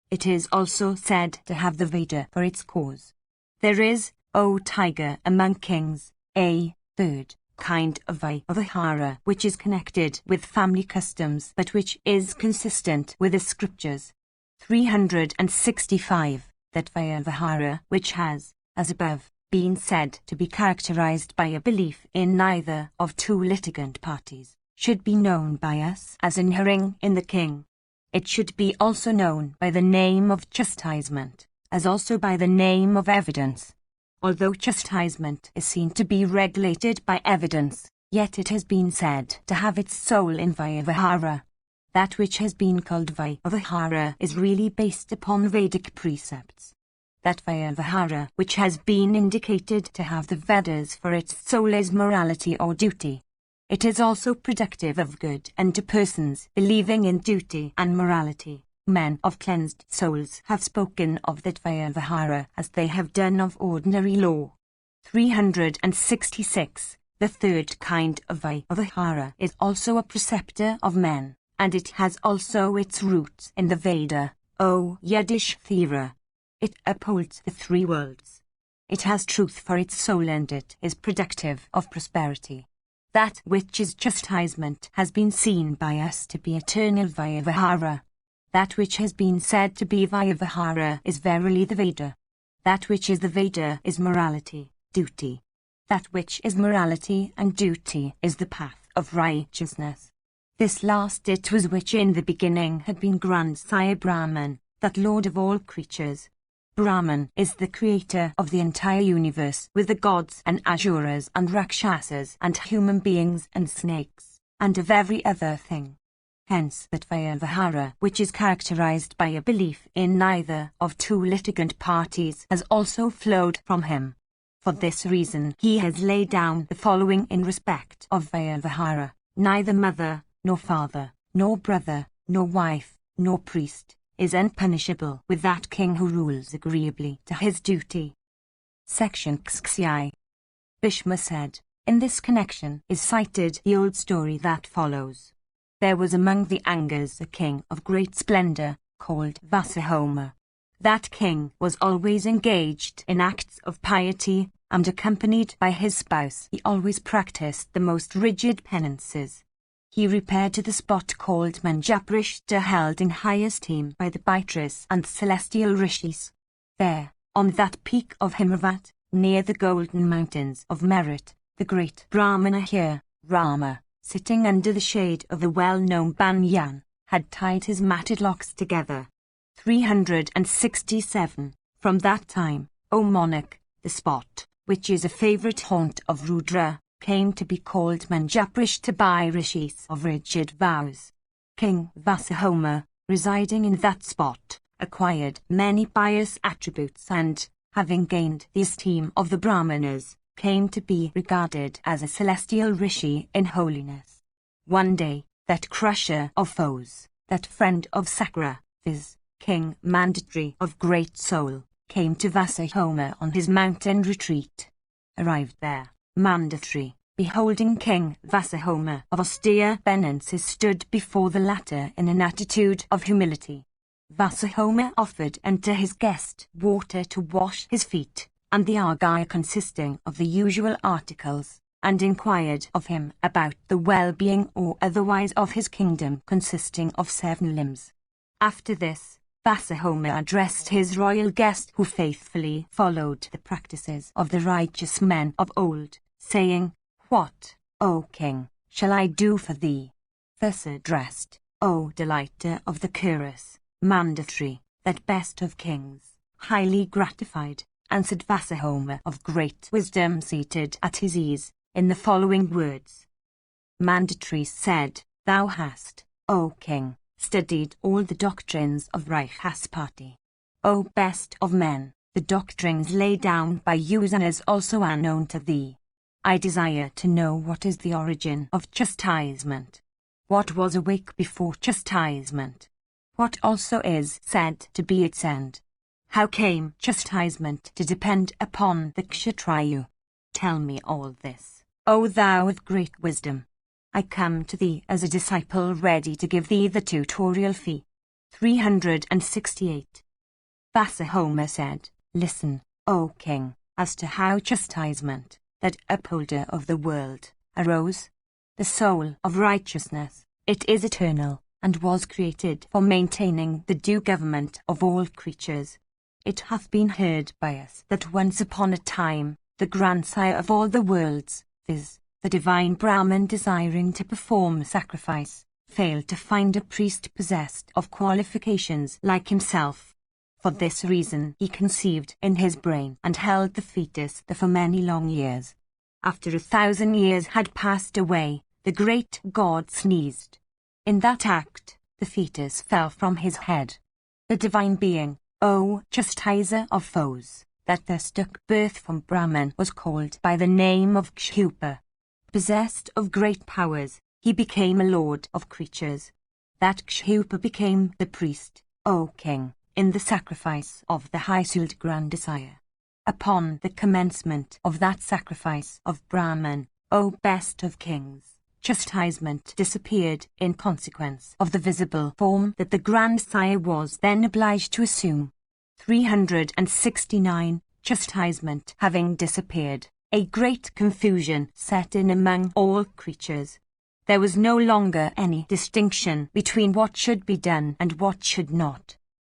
It is also said to have the Veda for its cause. There is, O tiger, among kings, a 3rd kind of Vyavahara which is connected with family customs but which is consistent with the scriptures. 365. That Vyavahara which has, as above, been said to be characterized by a belief in neither of 2 litigant parties, should be known by us as inhering in the king. It should be also known by the name of chastisement, as also by the name of evidence. Although chastisement is seen to be regulated by evidence, yet it has been said to have its soul in Vyavahara. That which has been called Vyavahara is really based upon Vedic precepts. that Vyavahara which has been indicated to have the Vedas for its soul is morality or duty. It is also productive of good, and to persons believing in duty and morality, men of cleansed souls have spoken of that Vyavahara as they have done of ordinary law. 366. The third kind of Vyavahara is also a preceptor of men, and it has also its roots in the Veda, O Yudhishthira. It upholds the three worlds. It has truth for its soul, and it is productive of prosperity. That which is chastisement has been seen by us to be eternal Vyavahara. That which has been said to be Vyavahara is verily the Veda. That which is the Veda is morality, duty. That which is morality and duty is the path of righteousness. This last it was which in the beginning had been Grandsire Brahman, that Lord of all creatures. Brahman is the creator of the entire universe, with the gods and asuras and rakshasas and human beings and snakes, and of every other thing. Hence that Vyavahara which is characterized by a belief in neither of two litigant parties has also flowed from him. For this reason he has laid down the following in respect of Vyavahara: neither mother, nor father, nor brother, nor wife, nor priest, is unpunishable with that king who rules agreeably to his duty. Section XXI. Bhishma said, in this connection is cited the old story that follows. There was among the Angas a king of great splendor, called Vasahoma. That king was always engaged in acts of piety, and accompanied by his spouse he always practiced the most rigid penances. He repaired to the spot called Manjaprishta, held in high esteem by the Pitris and celestial rishis. There, on that peak of Himavat, near the golden mountains of merit, the great Brahmana here, Rama, sitting under the shade of the well-known banyan, had tied his matted locks together. 367. From that time, O monarch, the spot, which is a favourite haunt of Rudra, came to be called Manjaprishta by rishis of rigid vows. King Vasahoma, residing in that spot, acquired many pious attributes and, having gained the esteem of the Brahmanas, came to be regarded as a celestial rishi in holiness. One day, that crusher of foes, that friend of Sakra, viz., King Mandatri of great soul, came to Vasahoma on his mountain retreat. Arrived there, Mandatri, beholding King Vasahoma of austere penances, stood before the latter in an attitude of humility. Vasahoma offered unto his guest water to wash his feet, and the argyre consisting of the usual articles, and inquired of him about the well-being or otherwise of his kingdom consisting of 7 limbs. After this, Vasahoma addressed his royal guest, who faithfully followed the practices of the righteous men of old, saying, What, O king, shall I do for thee? Thus addressed, O delighter of the Kuras, Mandatri, that best of kings, highly gratified, answered Vasahoma of great wisdom, seated at his ease, in the following words. Mandatri said, Thou hast, O king, studied all the doctrines of Rajhaspati. O best of men, the doctrines laid down by Usanas also are known to thee. I desire to know what is the origin of chastisement. What was awake before chastisement? What also is said to be its end? How came chastisement to depend upon the Kshatriyu? Tell me all this, O thou with great wisdom. I come to thee as a disciple ready to give thee the tutorial fee. 368. Vasahoma said, Listen, O king, as to how chastisement, that upholder of the world, arose. The soul of righteousness, it is eternal, and was created for maintaining the due government of all creatures. It hath been heard by us that once upon a time, the grandsire of all the worlds, viz., the divine Brahman, desiring to perform sacrifice, failed to find a priest possessed of qualifications like himself. For this reason he conceived in his brain and held the fetus there for many long years. After 1,000 years had passed away, the great god sneezed. In that act, the fetus fell from his head. The divine being, O chastiser of foes, that thus took birth from Brahman, was called by the name of Kshupa. Possessed of great powers, he became a lord of creatures. That Kshupa became the priest, O king, in the sacrifice of the high-souled grandsire. Upon the commencement of that sacrifice of Brahman, O best of kings, chastisement disappeared in consequence of the visible form that the grandsire was then obliged to assume. 369. Chastisement having disappeared, a great confusion set in among all creatures. There was no longer any distinction between what should be done and what should not.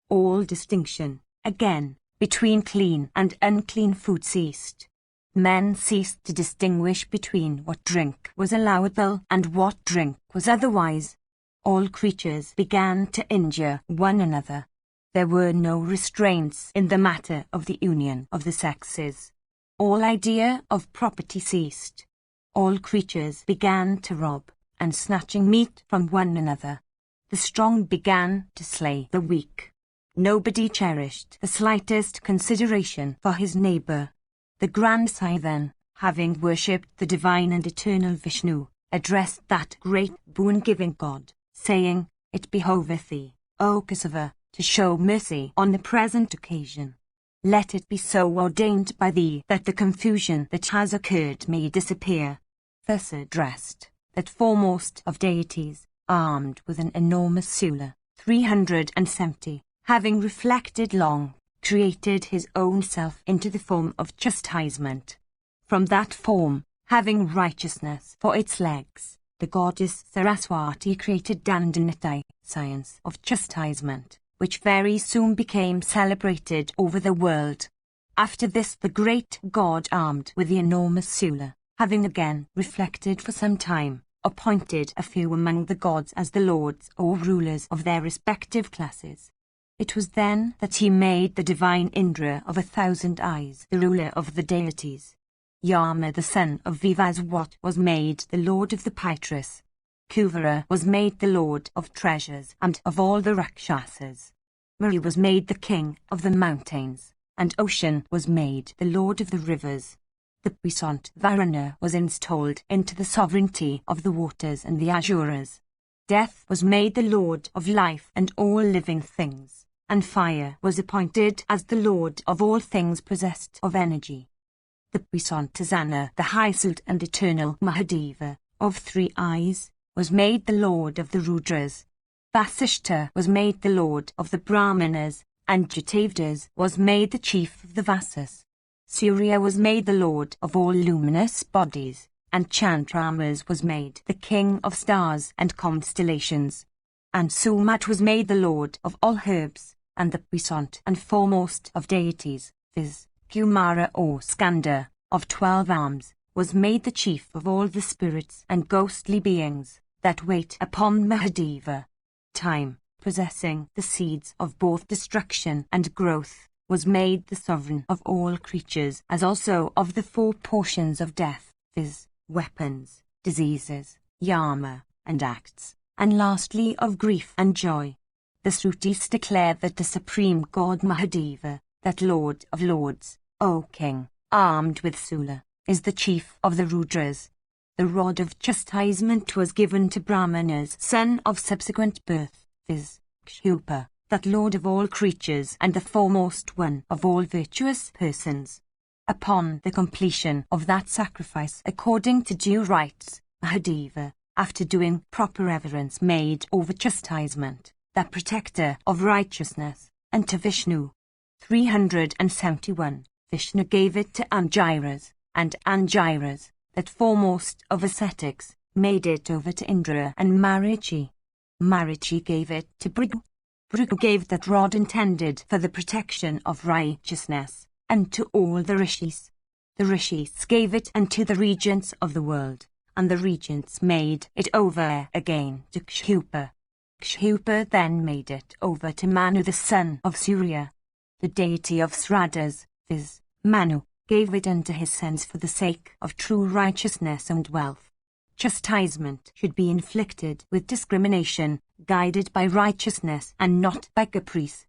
All distinction, again, between clean and unclean food ceased. Men ceased to distinguish between what drink was allowable and what drink was otherwise. All creatures began to injure one another. There were no restraints in the matter of the union of the sexes. All idea of property ceased. All creatures began to rob, and snatching meat from one another. The strong began to slay the weak. Nobody cherished the slightest consideration for his neighbour. The grandsire then, having worshipped the divine and eternal Vishnu, addressed that great boon-giving God, saying, "It behoveth thee, O Kesava, to show mercy on the present occasion. Let it be so ordained by thee that the confusion that has occurred may disappear." Thus addressed, that foremost of deities, armed with an enormous sula, 370, having reflected long, created his own self into the form of chastisement. From that form, having righteousness for its legs, the goddess Saraswati created Dandanatai, science of chastisement, which very soon became celebrated over the world. After this the great god, armed with the enormous sula, having again reflected for some time, appointed a few among the gods as the lords or rulers of their respective classes. It was then that he made the divine Indra of 1,000 eyes the ruler of the deities. Yama the son of Vivaswat was made the lord of the Pitris. Kuvara was made the lord of treasures and of all the Rakshasas. Mari was made the king of the mountains, and Ocean was made the lord of the rivers. The puissant Varuna was installed into the sovereignty of the waters and the Asuras. Death was made the lord of life and all living things, and fire was appointed as the lord of all things possessed of energy. The puissant Tazana, the high-souled and eternal Mahadeva, of 3 eyes, was made the lord of the Rudras. Vasishta was made the lord of the Brahmanas, and Jatavdas was made the chief of the Vasas. Surya was made the lord of all luminous bodies, and Chandramas was made the king of stars and constellations. And Sumat was made the lord of all herbs, and the puissant and foremost of deities, viz. Kumara or Skanda, of 12 arms, was made the chief of all the spirits and ghostly beings that wait upon Mahadeva. Time, possessing the seeds of both destruction and growth, was made the sovereign of all creatures, as also of the 4 portions of death, viz. Weapons, diseases, Yama, and acts, and lastly of grief and joy. The Srutis declare that the supreme god Mahadeva, that Lord of Lords, O King, armed with Sula, is the chief of the Rudras. The rod of chastisement was given to Brahmanas, son of subsequent birth, viz. Kshupa, that Lord of all creatures and the foremost one of all virtuous persons. Upon the completion of that sacrifice according to due rites, Mahadeva, after doing proper reverence, made over chastisement, that protector of righteousness, and to Vishnu. 371. Vishnu gave it to Angiras, and Angiras, that foremost of ascetics, made it over to Indra and Marichi. Marichi gave it to Bhrigu. Bhrigu gave that rod intended for the protection of righteousness, and to all the rishis. The rishis gave it unto the regents of the world, and the regents made it over again to Kshupa. Kshupa then made it over to Manu the son of Surya. The deity of Sraddhas, viz. Manu, gave it unto his sons for the sake of true righteousness and wealth. Chastisement should be inflicted with discrimination, guided by righteousness and not by caprice.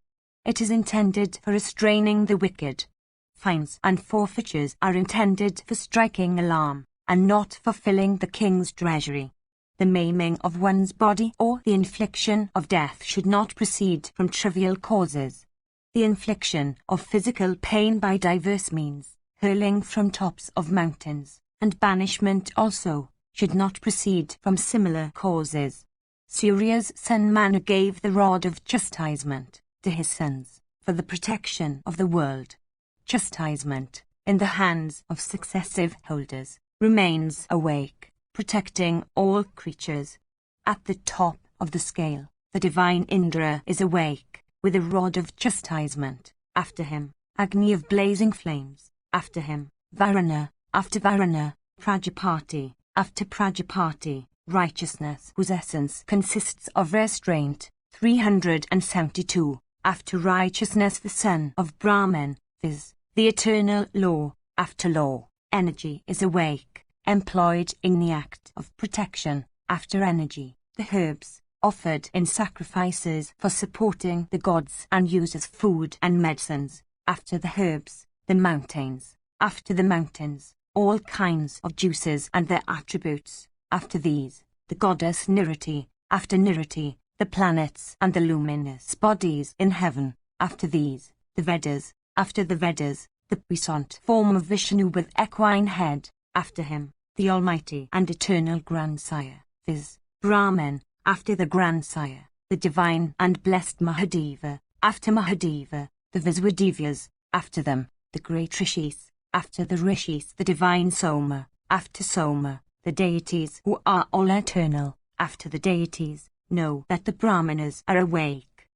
It is intended for restraining the wicked. Fines and forfeitures are intended for striking alarm, and not for filling the king's treasury. The maiming of one's body or the infliction of death should not proceed from trivial causes. The infliction of physical pain by diverse means, hurling from tops of mountains, and banishment also, should not proceed from similar causes. Surya's son Manu gave the rod of chastisement to his sons, for the protection of the world. Chastisement, in the hands of successive holders, remains awake, protecting all creatures. At the top of the scale, the divine Indra is awake, with a rod of chastisement. After him, Agni of blazing flames. After him, Varuna. After Varuna, Prajapati. After Prajapati, righteousness, whose essence consists of restraint. 372. After righteousness, the son of Brahman, viz., the eternal law. After law, energy is awake, employed in the act of protection. After energy, the herbs, offered in sacrifices for supporting the gods and used as food and medicines. After the herbs, the mountains. After the mountains, all kinds of juices and their attributes. After these, the goddess Nirati. After Nirati, the planets and the luminous bodies in heaven. After these, the Vedas. After the Vedas, the puissant form of Vishnu with equine head. After him, the almighty and eternal grandsire, viz., Brahman. After the grandsire, the divine and blessed Mahadeva. After Mahadeva, the Viswadevyas. After them, the great Rishis. After the Rishis, the divine Soma. After Soma, the deities who are all eternal. After the deities, know that the Brahmanas are awake.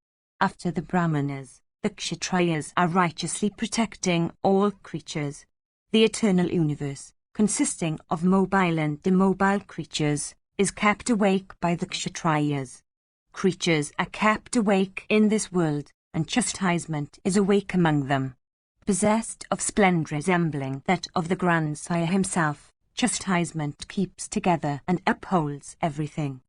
After the Brahmanas, the Kshatriyas are righteously protecting all creatures. The eternal universe, consisting of mobile and immobile creatures, is kept awake by the Kshatriyas. Creatures are kept awake in this world, and chastisement is awake among them. Possessed of splendor resembling that of the grandsire himself, chastisement keeps together and upholds everything.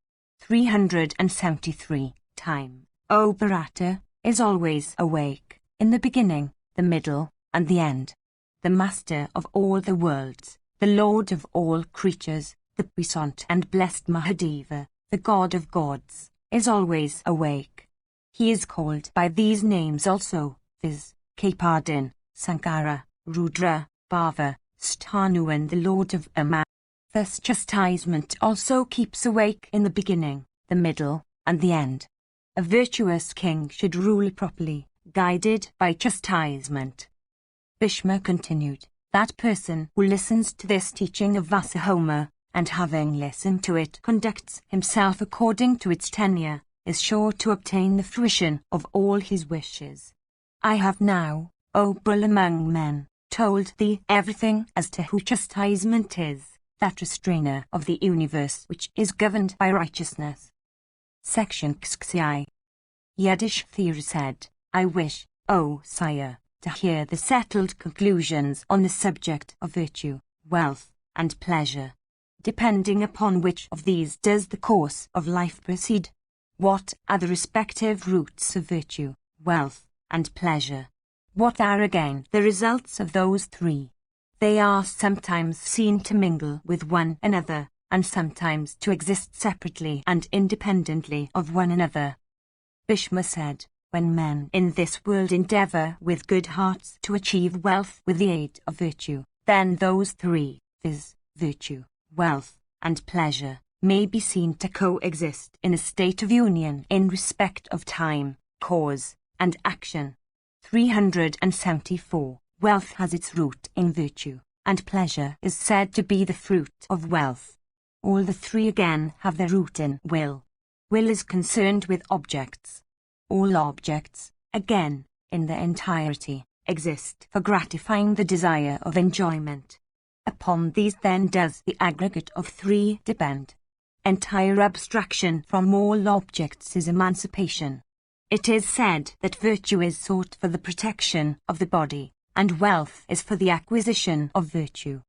373. Time, O Bharata, is always awake, in the beginning, the middle, and the end. The master of all the worlds, the lord of all creatures, the puissant and blessed Mahadeva, the god of gods, is always awake. He is called by these names also, viz., Kapadin, Sankara, Rudra, Bhava, Stanu and the lord of Ama. Thus chastisement also keeps awake in the beginning, the middle, and the end. A virtuous king should rule properly, guided by chastisement. Bhishma continued, that person who listens to this teaching of Vasahoma, and having listened to it conducts himself according to its tenure, is sure to obtain the fruition of all his wishes. I have now, O bull among men, told thee everything as to who chastisement is, that restrainer of the universe which is governed by righteousness. Section XXI. Yudhishthira said, I wish, O sire, to hear the settled conclusions on the subject of virtue, wealth, and pleasure. Depending upon which of these does the course of life proceed? What are the respective roots of virtue, wealth, and pleasure? What are again the results of those three? They are sometimes seen to mingle with one another, and sometimes to exist separately and independently of one another. Bhishma said, when men in this world endeavor with good hearts to achieve wealth with the aid of virtue, then those three, viz., virtue, wealth, and pleasure, may be seen to coexist in a state of union in respect of time, cause, and action. 374. Wealth has its root in virtue, and pleasure is said to be the fruit of wealth. All the three again have their root in will. Will is concerned with objects. All objects, again, in their entirety, exist for gratifying the desire of enjoyment. Upon these then does the aggregate of three depend. Entire abstraction from all objects is emancipation. It is said that virtue is sought for the protection of the body, and wealth is for the acquisition of virtue.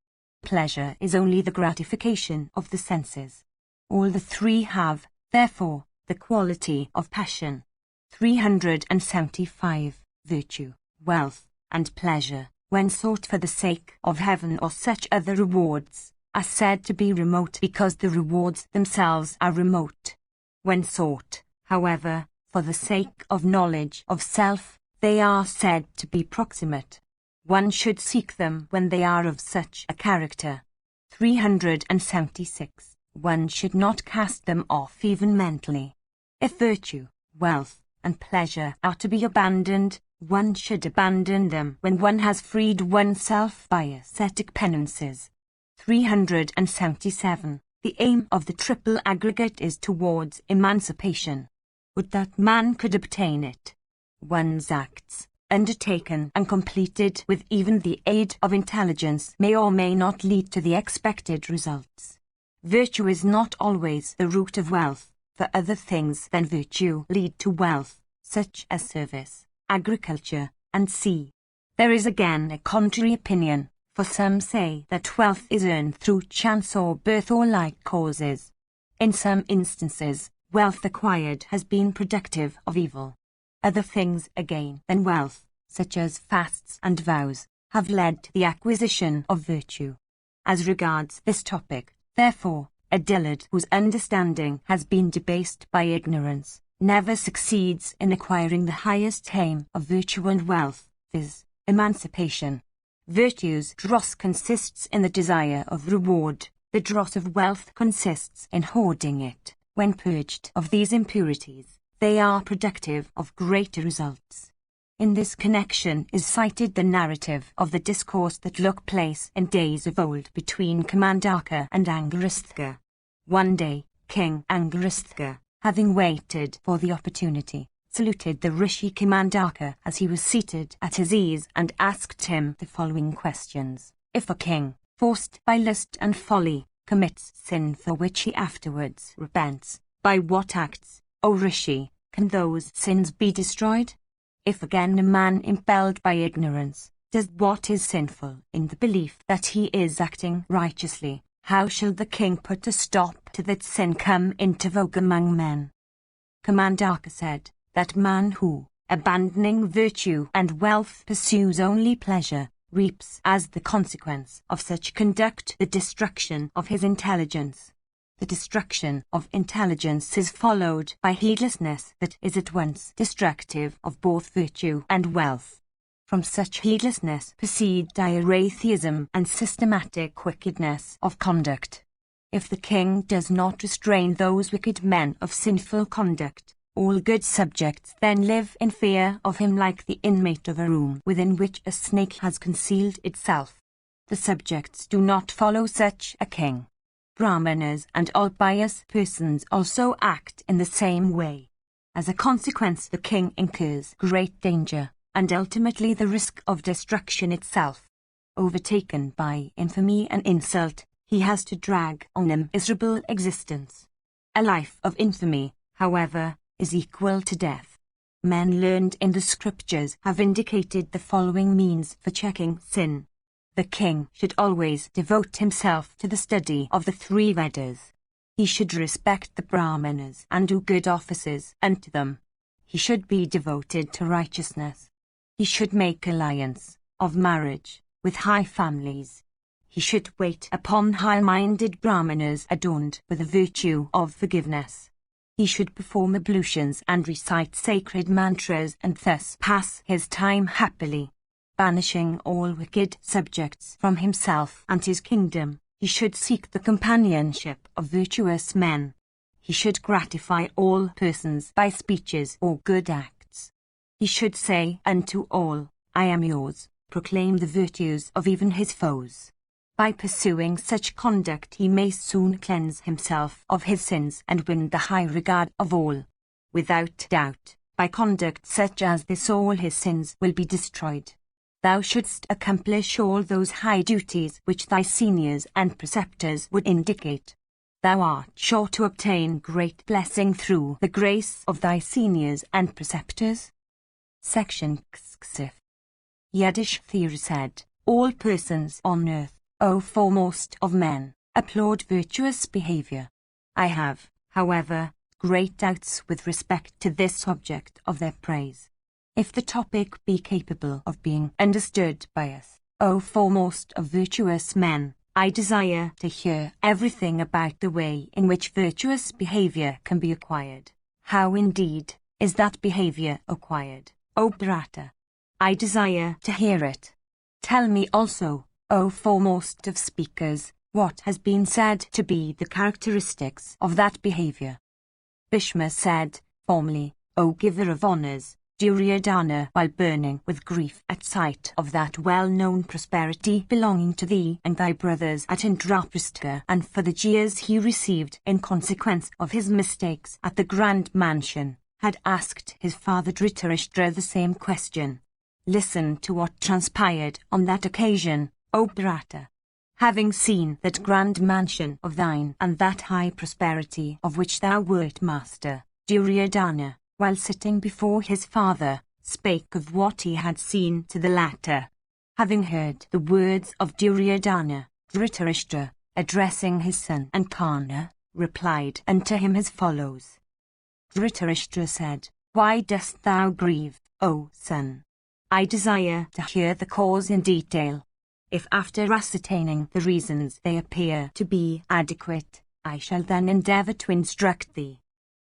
Pleasure is only the gratification of the senses. All the three have, therefore, the quality of passion. 375. virtue, wealth, and pleasure, when sought for the sake of heaven or such other rewards, are said to be remote because the rewards themselves are remote. When sought, however, for the sake of knowledge of self, they are said to be proximate. One should seek them when they are of such a character. 376. One should not cast them off even mentally. If virtue, wealth, and pleasure are to be abandoned, one should abandon them when one has freed oneself by ascetic penances. 377. The aim of the triple aggregate is towards emancipation. Would that man could obtain it. One's acts, undertaken and completed with even the aid of intelligence, may or may not lead to the expected results. Virtue is not always the root of wealth, for other things than virtue lead to wealth, such as service, agriculture, and sea. There is again a contrary opinion, for some say that wealth is earned through chance or birth or like causes. In some instances, wealth acquired has been productive of evil. Other things again than wealth, such as fasts and vows, have led to the acquisition of virtue. As regards this topic, therefore, a dullard whose understanding has been debased by ignorance never succeeds in acquiring the highest aim of virtue and wealth, viz., emancipation. Virtue's dross consists in the desire of reward, the dross of wealth consists in hoarding it. When purged of these impurities, they are productive of greater results. In this connection is cited the narrative of the discourse that took place in days of old between Kamandaka and Angaristha. One day, King Angaristha, having waited for the opportunity, saluted the Rishi Kamandaka as he was seated at his ease and asked him the following questions. If a king, forced by lust and folly, commits sin for which he afterwards repents, by what acts, O Rishi, can those sins be destroyed? If again a man impelled by ignorance, does what is sinful in the belief that he is acting righteously, how shall the king put a stop to that sin come into vogue among men? Kamandaka said, that man who, abandoning virtue and wealth, pursues only pleasure, reaps as the consequence of such conduct the destruction of his intelligence. The destruction of intelligence is followed by heedlessness that is at once destructive of both virtue and wealth. From such heedlessness proceed dire atheism and systematic wickedness of conduct. If the king does not restrain those wicked men of sinful conduct, all good subjects then live in fear of him like the inmate of a room within which a snake has concealed itself. The subjects do not follow such a king. Brahmanas and all pious persons also act in the same way. As a consequence, the king incurs great danger, and ultimately the risk of destruction itself. Overtaken by infamy and insult, he has to drag on a miserable existence. A life of infamy, however, is equal to death. Men learned in the scriptures have indicated the following means for checking sin. The king should always devote himself to the study of the three Vedas. He should respect the Brahmanas and do good offices unto them. He should be devoted to righteousness. He should make alliance of marriage with high families. He should wait upon high-minded Brahmanas adorned with the virtue of forgiveness. He should perform ablutions and recite sacred mantras and thus pass his time happily. Banishing all wicked subjects from himself and his kingdom, he should seek the companionship of virtuous men. He should gratify all persons by speeches or good acts. He should say unto all, I am yours, proclaim the virtues of even his foes. By pursuing such conduct he may soon cleanse himself of his sins and win the high regard of all. Without doubt, by conduct such as this all his sins will be destroyed. Thou shouldst accomplish all those high duties which thy seniors and preceptors would indicate. Thou art sure to obtain great blessing through the grace of thy seniors and preceptors. Section Xxif. Yudhishthira said, all persons on earth, O foremost of men, applaud virtuous behavior. I have, however, great doubts with respect to this object of their praise. if the topic be capable of being understood by us, O foremost of virtuous men, I desire to hear everything about the way in which virtuous behavior can be acquired. How indeed is that behavior acquired, O Bharata? I desire to hear it. Tell me also, O foremost of speakers, what has been said to be the characteristics of that behavior. Bhishma said, formally, O giver of honours, Duryodhana, while burning with grief at sight of that well-known prosperity belonging to thee and thy brothers at Indraprastha, and for the jeers he received in consequence of his mistakes at the grand mansion, had asked his father Dhritarashtra the same question. Listen to what transpired on that occasion, O Bharata. Having seen that grand mansion of thine and that high prosperity of which thou wert master, Duryodhana, while sitting before his father, spake of what he had seen to the latter. Having heard the words of Duryodhana, Dhritarashtra, addressing his son and Karna, replied unto him as follows. Dhritarashtra said, Why dost thou grieve, O son? I desire to hear the cause in detail. If after ascertaining the reasons they appear to be adequate, I shall then endeavour to instruct thee.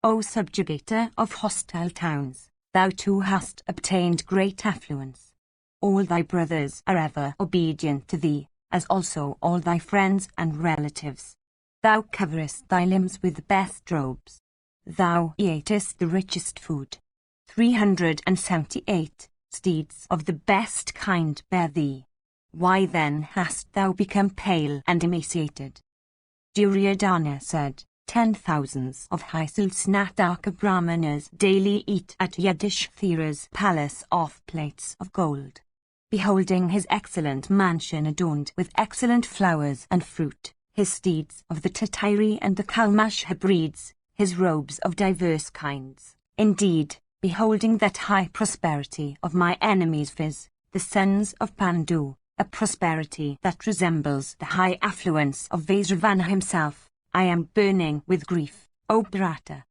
O subjugator of hostile towns, thou too hast obtained great affluence. All thy brothers are ever obedient to thee, as also all thy friends and relatives. Thou coverest thy limbs with the best robes. Thou eatest the richest food. 378 steeds of the best kind bear thee. Why then hast thou become pale and emaciated? Duryodhana said, 10,000s of high-Snataka Brahmanas daily eat at Yudhishthira's palace off plates of gold. Beholding his excellent mansion adorned with excellent flowers and fruit, his steeds of the Tatiri and the Kalmasha breeds, his robes of diverse kinds. Indeed, beholding that high prosperity of my enemies viz., the sons of Pandu, a prosperity that resembles the high affluence of Vaisravana himself, I am burning with grief, O Bharata.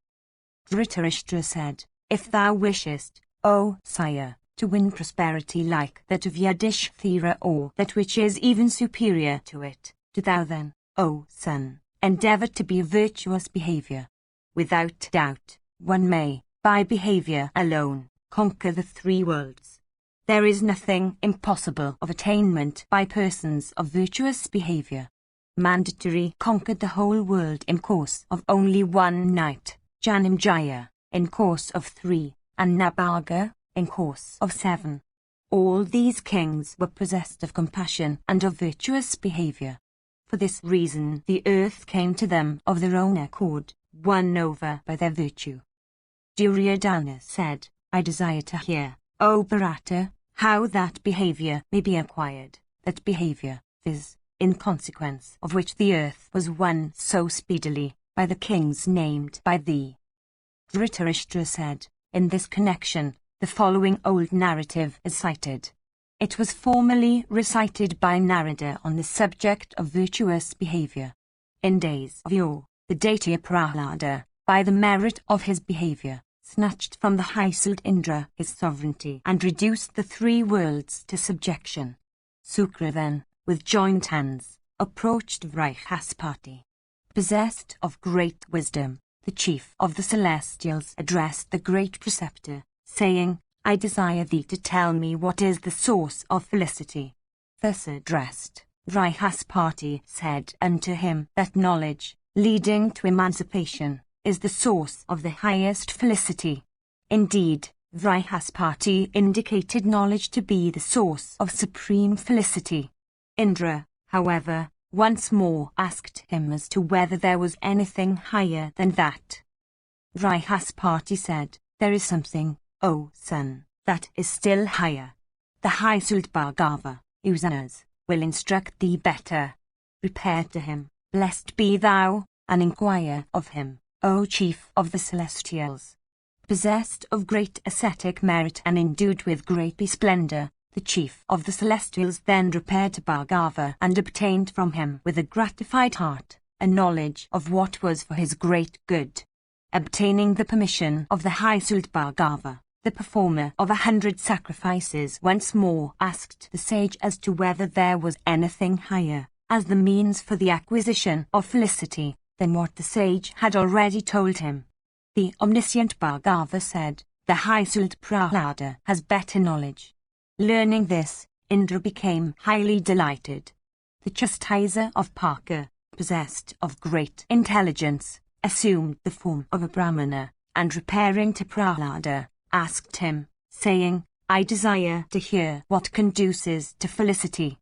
Dhritarashtra said, If thou wishest, O sire, to win prosperity like that of Yudhishthira or that which is even superior to it, do thou then, O son, endeavour to be a virtuous behaviour. Without doubt, one may, by behaviour alone, conquer the three worlds. There is nothing impossible of attainment by persons of virtuous behaviour. Mandatory conquered the whole world in course of only one night, Janamejaya, in course of 3, and Nabhaga, in course of 7. All these kings were possessed of compassion and of virtuous behaviour. For this reason the earth came to them of their own accord, won over by their virtue. Duryodhana said, I desire to hear, O Bharata, how that behaviour may be acquired, that behaviour, viz., in consequence of which the earth was won so speedily, by the kings named by thee. Dhritarashtra said, In this connection, the following old narrative is cited. It was formerly recited by Narada on the subject of virtuous behaviour. In days of yore, the deity Prahlada, by the merit of his behaviour, snatched from the high-souled Indra his sovereignty and reduced the three worlds to subjection. Sukra then, with joined hands, approached Vrihaspati. Possessed of great wisdom, the chief of the celestials addressed the great preceptor, saying, I desire thee to tell me what is the source of felicity. Thus addressed, Vrihaspati said unto him that knowledge, leading to emancipation, is the source of the highest felicity. Indeed, Vrihaspati indicated knowledge to be the source of supreme felicity. Indra, however, once more asked him as to whether there was anything higher than that. Vrihaspati said, There is something, O son, that is still higher. The high-souled Bhargava, Usanas, will instruct thee better. Repair to him, blessed be thou, and inquire of him, O chief of the celestials. Possessed of great ascetic merit and endued with great splendour, the chief of the celestials then repaired to Bhargava and obtained from him with a gratified heart a knowledge of what was for his great good. Obtaining the permission of the high-souled Bhargava, The performer of 100 sacrifices once more asked the sage as to whether there was anything higher, as the means for the acquisition of felicity, than what the sage had already told him. The omniscient Bhargava said, "The high-souled Prahlada has better knowledge." Learning this, Indra became highly delighted. The chastiser of Parka, possessed of great intelligence, assumed the form of a Brahmana, and repairing to Prahlada, asked him, saying, "I desire to hear what conduces to felicity."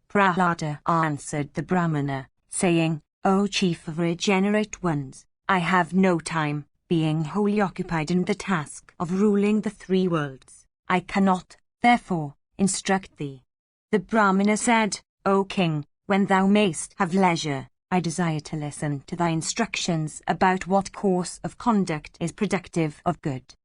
Prahlada answered the Brahmana, saying, "O chief of regenerate ones, I have no time, being wholly occupied in the task of ruling the three worlds. I cannot, therefore, instruct thee." The Brahmana said, "O king, when thou mayst have leisure, I desire to listen to thy instructions about what course of conduct is productive of good."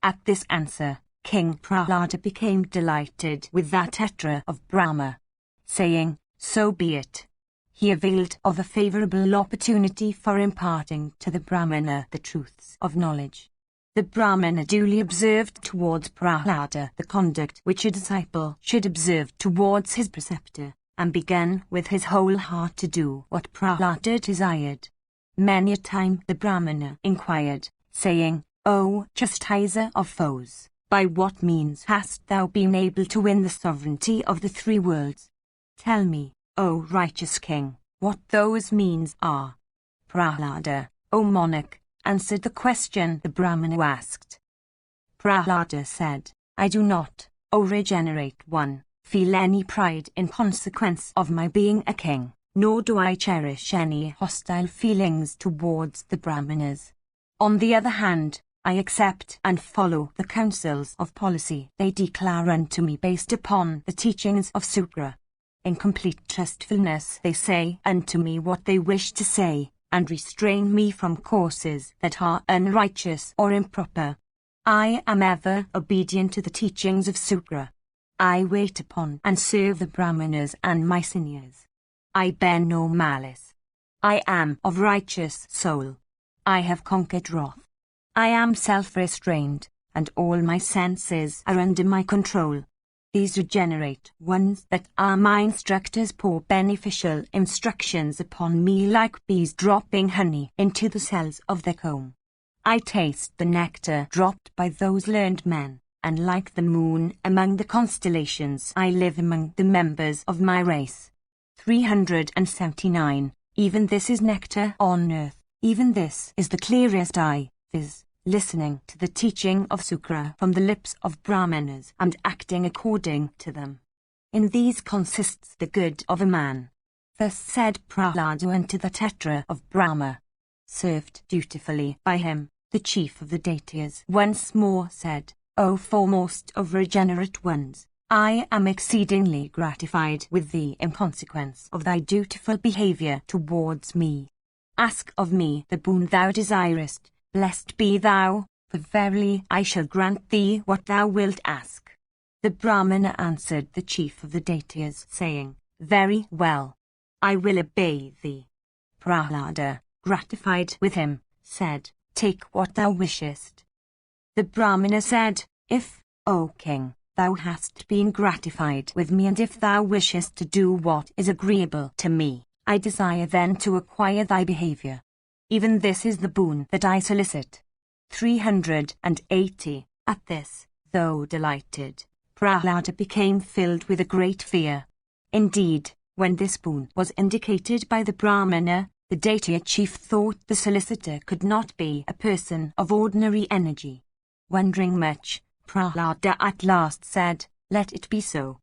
At this answer, King Prahlada became delighted with that tetra of Brahma, saying, "So be it." He availed of a favourable opportunity for imparting to the Brahmana the truths of knowledge. The Brahmana duly observed towards Prahlada the conduct which a disciple should observe towards his preceptor, and began with his whole heart to do what Prahlada desired. Many a time the Brahmana inquired, saying, "O chastiser of foes, by what means hast thou been able to win the sovereignty of the three worlds? Tell me, O righteous king, what those means are." Prahlada, "O monarch," answered the question the Brahmana asked. Prahlada said, "I do not, O regenerate one, feel any pride in consequence of my being a king, nor do I cherish any hostile feelings towards the Brahmanas. On the other hand, I accept and follow the counsels of policy they declare unto me based upon the teachings of Sutra. In complete trustfulness they say unto me what they wish to say, and restrain me from courses that are unrighteous or improper. I am ever obedient to the teachings of Sutra. I wait upon and serve the Brahmanas and my seniors. I bear no malice. I am of righteous soul. I have conquered wrath. I am self-restrained, and all my senses are under my control. These regenerate ones that are my instructors pour beneficial instructions upon me like bees dropping honey into the cells of their comb. I taste the nectar dropped by those learned men, and like the moon among the constellations I live among the members of my race. 379. Even this is nectar on earth, even this is the clearest eye, viz., listening to the teaching of Sutra from the lips of Brahmanas and acting according to them. In these consists the good of a man. Thus said Prahlada unto the tetra of Brahma. Served dutifully by him, the chief of the deities once more said, "O foremost of regenerate ones, I am exceedingly gratified with thee in consequence of thy dutiful behaviour towards me. Ask of me the boon thou desirest. Blessed be thou, for verily I shall grant thee what thou wilt ask." The Brahmana answered the chief of the deities, saying, "Very well. I will obey thee." Prahlada, gratified with him, said, "Take what thou wishest." The Brahmana said, "If, O king, thou hast been gratified with me and if thou wishest to do what is agreeable to me, I desire then to acquire thy behaviour. Even this is the boon that I solicit." 380. At this, though delighted, Prahlada became filled with a great fear. Indeed, when this boon was indicated by the Brahmana, the deity chief thought the solicitor could not be a person of ordinary energy. Wondering much, Prahlada at last said, "Let it be so."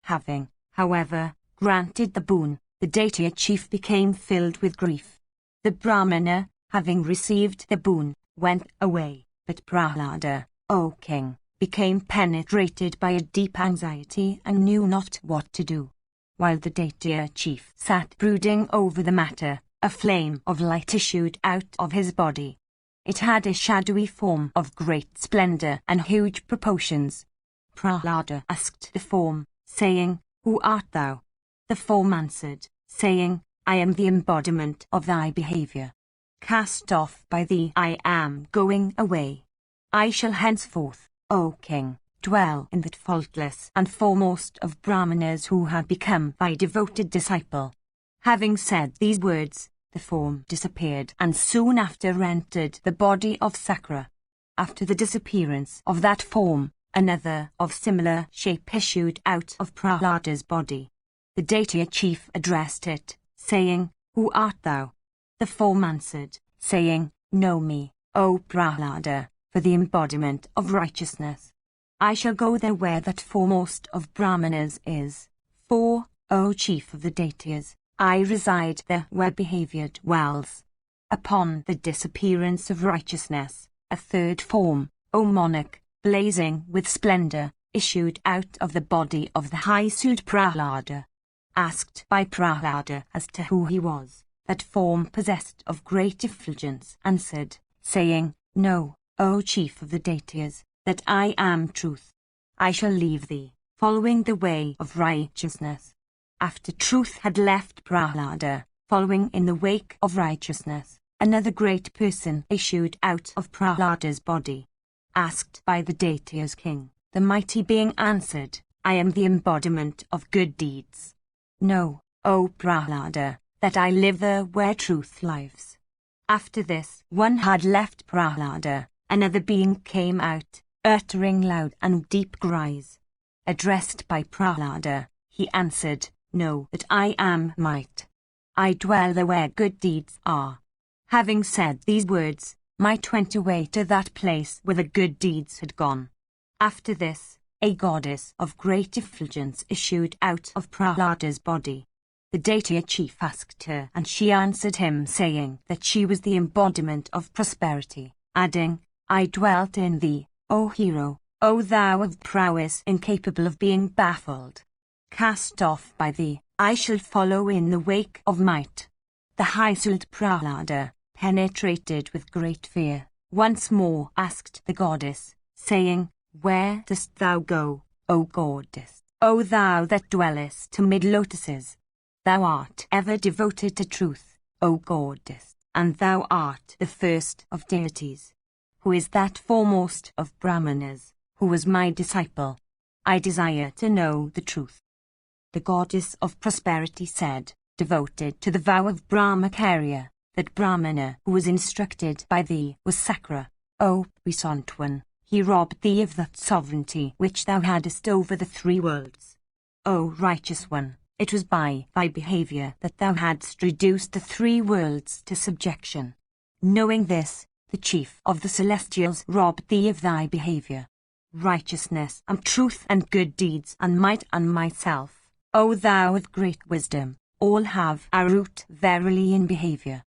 Having, however, granted the boon, the deity chief became filled with grief. The Brahmana, having received the boon, went away, but Prahlada, O king, became penetrated by a deep anxiety and knew not what to do. While the deity chief sat brooding over the matter, a flame of light issued out of his body. It had a shadowy form of great splendour and huge proportions. Prahlada asked the form, saying, "Who art thou?" The form answered, saying, "I am the embodiment of thy behaviour. Cast off by thee I am going away. I shall henceforth O king, dwell in that faultless and foremost of Brahmanas who had become thy devoted disciple. Having said these words, the form disappeared and soon after entered the body of Sakra. After the disappearance of that form, another of similar shape issued out of Prahlada's body. The Daitya chief addressed it, saying, Who art thou? The form answered, saying, Know me, O Prahlada, for the embodiment of righteousness. I shall go there where that foremost of Brahmanas is. For, O chief of the Daityas, I reside there where behavior dwells. Upon the disappearance of righteousness, a third form, O monarch, blazing with splendor, issued out of the body of the high-souled Prahlada. Asked by Prahlada as to who he was, that form possessed of great effulgence answered, saying, Know, O chief of the Daityas, that I am truth. I shall leave thee, following the way of righteousness. After truth had left Prahlada, following in the wake of righteousness, another great person issued out of Prahlada's body. Asked by the Daityas king, the mighty being answered, I am the embodiment of good deeds. Know, O Prahlada, that I live there where truth lives. After this one had left Prahlada, another being came out, uttering loud and deep cries. Addressed by Prahlada, he answered, Know that I am might. I dwell there where good deeds are. Having said these words, might went away to that place where the good deeds had gone. After this, a goddess of great effulgence issued out of Prahlada's body. The Daitya chief asked her, and she answered him, saying that she was the embodiment of prosperity, adding, I dwelt in thee, O hero, O thou of prowess incapable of being baffled. Cast off by thee, I shall follow in the wake of might. The high-souled Prahlada, penetrated with great fear, once more asked the goddess, saying, Where dost thou go, O goddess, O thou that dwellest amid lotuses? Thou art ever devoted to truth, O goddess, and thou art the first of deities. Who is that foremost of Brahmanas, who was my disciple? I desire to know the truth. The goddess of prosperity said, devoted to the vow of Brahmacharya, that Brahmana who was instructed by thee was Sakra. O puissant one, he robbed thee of that sovereignty which thou hadst over the three worlds. O righteous one, it was by thy behavior that thou hadst reduced the three worlds to subjection. Knowing this, the chief of the celestials robbed thee of thy behavior. Righteousness and truth and good deeds and might and myself, O thou of great wisdom, all have a root verily in behavior.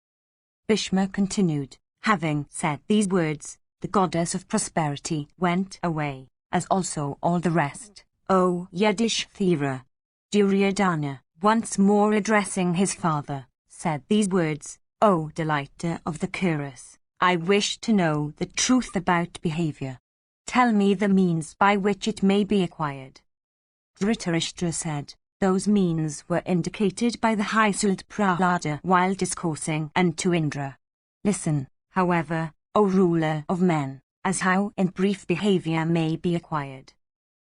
Bhishma continued, having said these words, the goddess of prosperity went away, as also all the rest. O Yudhishthira! Duryodhana, once more addressing his father, said these words, O delighter of the Kuras, I wish to know the truth about behavior. Tell me the means by which it may be acquired. Dhritarashtra said, Those means were indicated by the high-souled Prahlada while discoursing unto Indra. Listen, however, O ruler of men, as how in brief behavior may be acquired.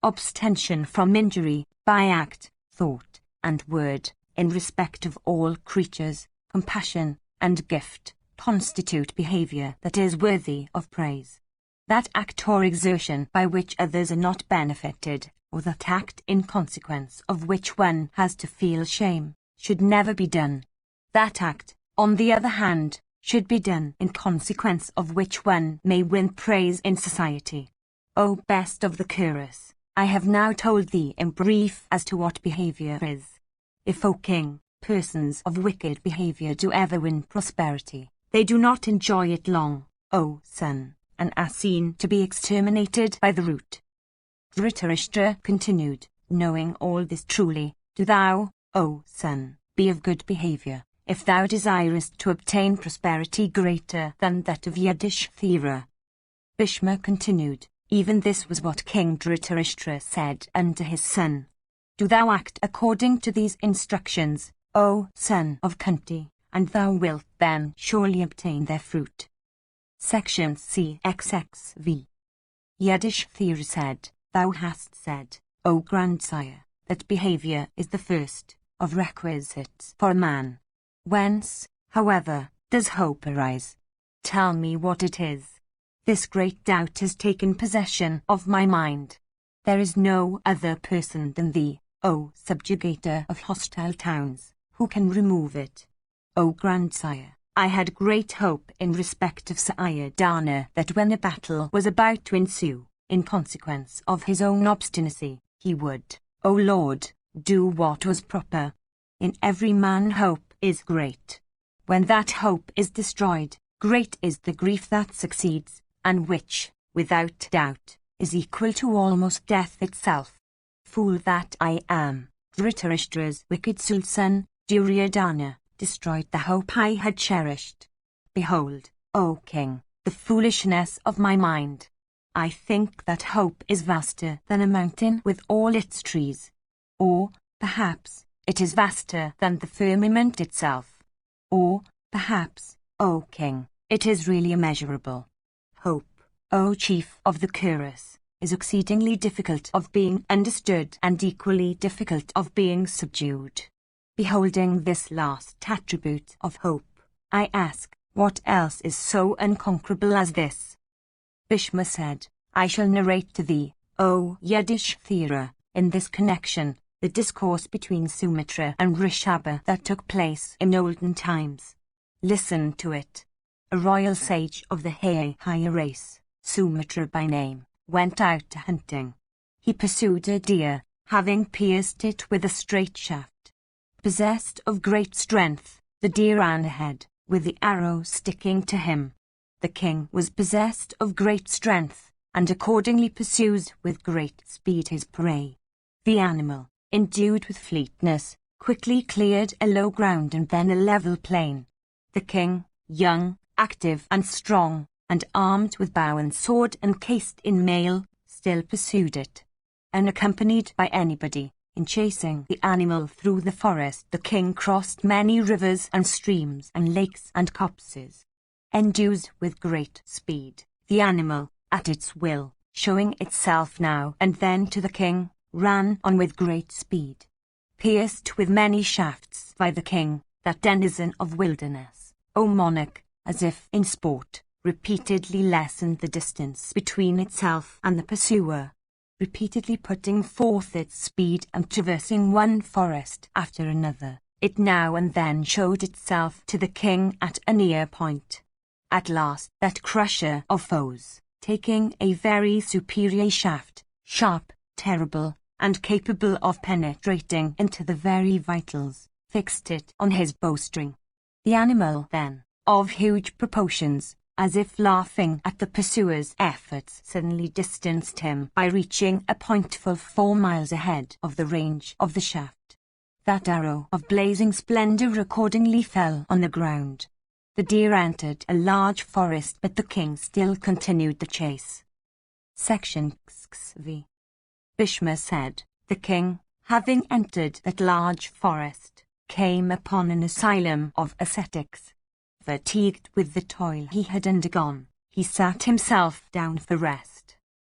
Abstention from injury, by act, thought, and word, in respect of all creatures, compassion, and gift, constitute behavior that is worthy of praise. That act or exertion by which others are not benefited, or that act in consequence of which one has to feel shame, should never be done. That act, on the other hand, should be done in consequence of which one may win praise in society. O best of the Kuras, I have now told thee in brief as to what behavior is. If, O king, persons of wicked behavior do ever win prosperity, they do not enjoy it long, O son, and are seen to be exterminated by the root. Dhritarashtra continued, knowing all this truly, do thou, O son, be of good behavior, if thou desirest to obtain prosperity greater than that of Yudhishthira. Bhishma continued, even this was what King Dhritarashtra said unto his son. Do thou act according to these instructions, O son of Kunti, and thou wilt then surely obtain their fruit. Section CXXV. Yudhishthira said, "Thou hast said, O grandsire, that behavior is the first of requisites for a man. Whence, however, does hope arise? Tell me what it is. This great doubt has taken possession of my mind. There is no other person than thee, O subjugator of hostile towns, who can remove it. O grandsire, I had great hope in respect of Sayadana that when a battle was about to ensue, in consequence of his own obstinacy, he would, O Lord, do what was proper. In every man hope is great. When that hope is destroyed, great is the grief that succeeds, and which, without doubt, is equal to almost death itself. Fool that I am, Dhritarashtra's wicked son, Duryodhana, destroyed the hope I had cherished. Behold, O king, the foolishness of my mind. I think that hope is vaster than a mountain with all its trees. Or, perhaps, it is vaster than the firmament itself. Or, perhaps, O king, it is really immeasurable. Hope, O chief of the Kuras, is exceedingly difficult of being understood and equally difficult of being subdued. Beholding this last attribute of hope, I ask, what else is so unconquerable as this? Bhishma said, I shall narrate to thee, O Yudhishthira, in this connection, the discourse between Sumitra and Rishabha that took place in olden times. Listen to it. A royal sage of the Hayaya race, Sumitra by name, went out hunting. He pursued a deer, having pierced it with a straight shaft. Possessed of great strength, the deer ran ahead, with the arrow sticking to him. The king was possessed of great strength, and accordingly pursues with great speed his prey. The animal, endued with fleetness, quickly cleared a low ground and then a level plain. The king, young, active and strong, and armed with bow and sword and cased in mail, still pursued it. Unaccompanied by anybody, in chasing the animal through the forest, the king crossed many rivers and streams and lakes and copses. Endued with great speed, the animal, at its will, showing itself now and then to the king, ran on with great speed. Pierced with many shafts by the king, that denizen of wilderness, O monarch, as if in sport, repeatedly lessened the distance between itself and the pursuer, repeatedly putting forth its speed and traversing one forest after another. It now and then showed itself to the king at a near point. At last, that crusher of foes, taking a very superior shaft, sharp, terrible, and capable of penetrating into the very vitals, fixed it on his bowstring. The animal then, of huge proportions, as if laughing at the pursuer's efforts, suddenly distanced him by reaching a point full 4 miles ahead of the range of the shaft. That arrow of blazing splendor accordingly fell on the ground. The deer entered a large forest, but the king still continued the chase. Section XV. Bhishma said, the king, having entered that large forest, came upon an asylum of ascetics. Fatigued with the toil he had undergone, he sat himself down for rest.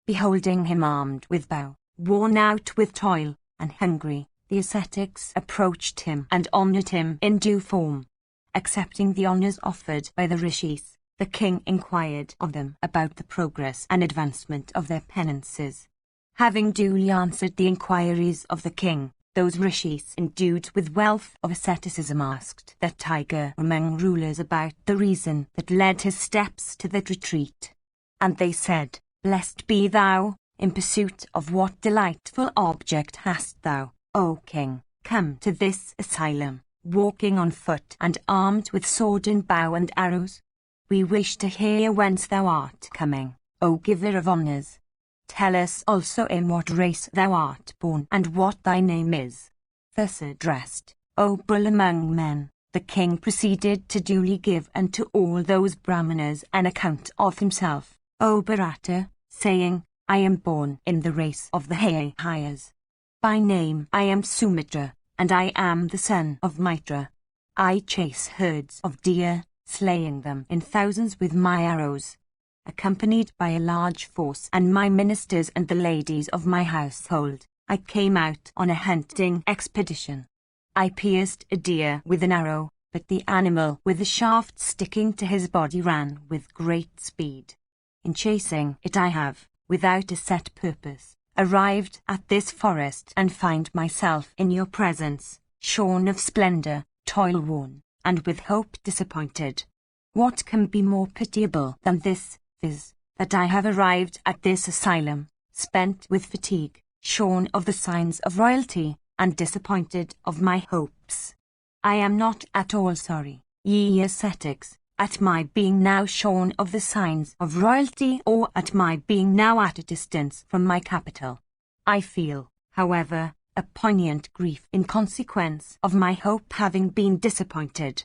Beholding him armed with bow, worn out with toil, and hungry, the ascetics approached him and honored him in due form. Accepting the honors offered by the rishis, the king inquired of them about the progress and advancement of their penances. Having duly answered the inquiries of the king, those rishis endued with wealth of asceticism asked that tiger among rulers about the reason that led his steps to that retreat. And they said, Blessed be thou, in pursuit of what delightful object hast thou, O king, come to this asylum, walking on foot and armed with sword and bow and arrows? We wish to hear whence thou art coming, O giver of honours. Tell us also in what race thou art born and what thy name is. Thus addressed, O bull among men, the king proceeded to duly give unto all those Brahmanas an account of himself, O Bharata, saying, I am born in the race of the Hayayas. By name I am Sumitra, and I am the son of Mitra. I chase herds of deer, slaying them in thousands with my arrows. accompanied by a large force and my ministers and the ladies of my household, I came out on a hunting expedition. I pierced a deer with an arrow, but the animal with the shaft sticking to his body ran with great speed. In chasing it I have, without a set purpose, arrived at this forest and find myself in your presence, shorn of splendor, toil-worn, and with hope disappointed. What can be more pitiable than this, viz., that I have arrived at this asylum, spent with fatigue, shorn of the signs of royalty, and disappointed of my hopes? I am not at all sorry, ye ascetics, at my being now shorn of the signs of royalty or at my being now at a distance from my capital. I feel, however, a poignant grief in consequence of my hope having been disappointed.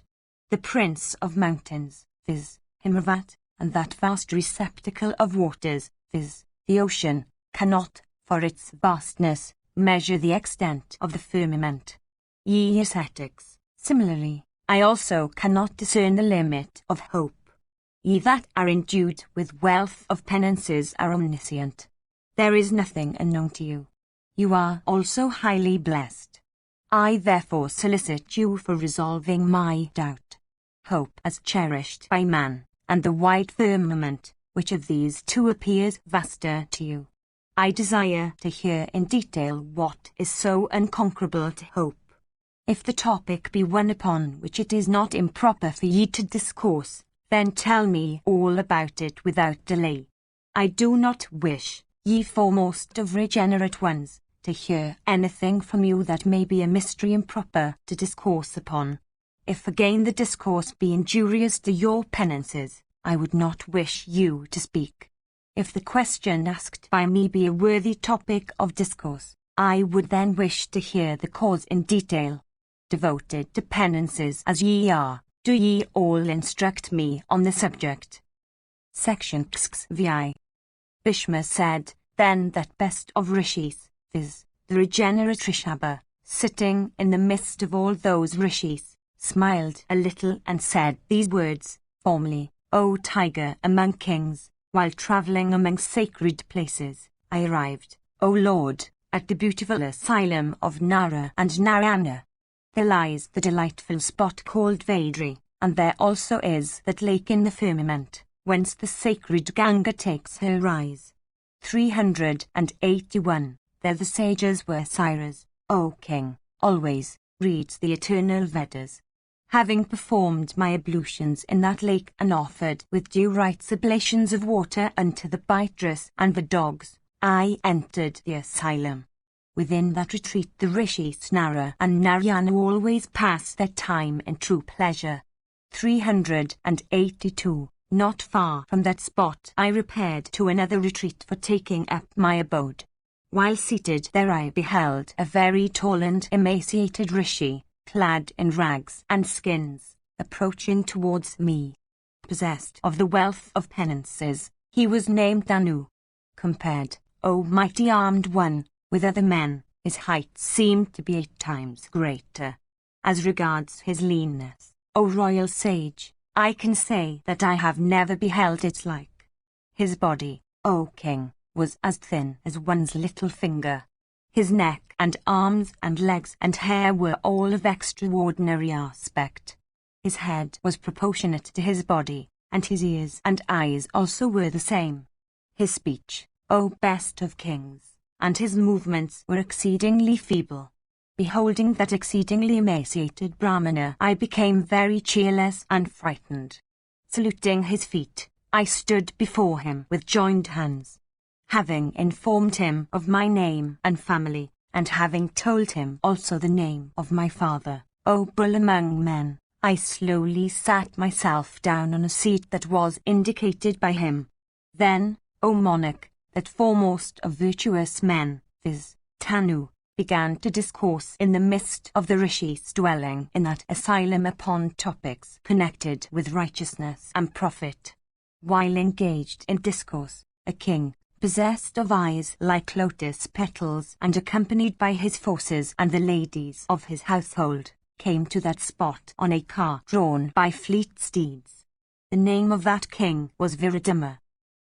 The Prince of Mountains, viz., Himravat, and that vast receptacle of waters, viz., the ocean, cannot, for its vastness, measure the extent of the firmament. Ye ascetics, similarly, I also cannot discern the limit of hope. Ye that are endued with wealth of penances are omniscient. There is nothing unknown to you. You are also highly blessed. I therefore solicit you for resolving my doubt. Hope as cherished by man, and the wide firmament, which of these two appears vaster to you? I desire to hear in detail what is so unconquerable to hope. If the topic be one upon which it is not improper for ye to discourse, then tell me all about it without delay. I do not wish, ye foremost of regenerate ones, to hear anything from you that may be a mystery improper to discourse upon. If again the discourse be injurious to your penances, I would not wish you to speak. If the question asked by me be a worthy topic of discourse, I would then wish to hear the cause in detail. Devoted to penances as ye are, do ye all instruct me on the subject. Section XVI. Bhishma said, then that best of rishis, viz., the regenerate Rishabha, sitting in the midst of all those rishis, smiled a little and said these words, formerly, O tiger among kings, while travelling among sacred places, I arrived, O Lord, at the beautiful asylum of Nara and Narayana. There lies the delightful spot called Vadri, and there also is that lake in the firmament, whence the sacred Ganga takes her rise. 381. There the sages were Cyrus, O king, always, reads the eternal Vedas. Having performed my ablutions in that lake and offered with due rites oblations of water unto the biteress and the dogs, I entered the asylum. Within that retreat the rishis Nara and Narayana always pass their time in true pleasure. 382. Not far from that spot I repaired to another retreat for taking up my abode. While seated there I beheld a very tall and emaciated rishi, clad in rags and skins, approaching towards me. Possessed of the wealth of penances, he was named Danu. Compared, O mighty armed one, with other men, his height seemed to be 8 times greater. As regards his leanness, O royal sage, I can say that I have never beheld its like. His body, O king, was as thin as one's little finger. His neck and arms and legs and hair were all of extraordinary aspect. His head was proportionate to his body, and his ears and eyes also were the same. His speech, O best of kings, and his movements were exceedingly feeble. Beholding that exceedingly emaciated Brahmana, I became very cheerless and frightened. Saluting his feet, I stood before him with joined hands. Having informed him of my name and family, and having told him also the name of my father, O bull among men, I slowly sat myself down on a seat that was indicated by him. Then, O monarch, that foremost of virtuous men, viz., Tanu, began to discourse in the midst of the rishis dwelling in that asylum upon topics connected with righteousness and profit. While engaged in discourse, a king, possessed of eyes like lotus petals and accompanied by his forces and the ladies of his household, came to that spot on a car drawn by fleet steeds. The name of that king was Viradama.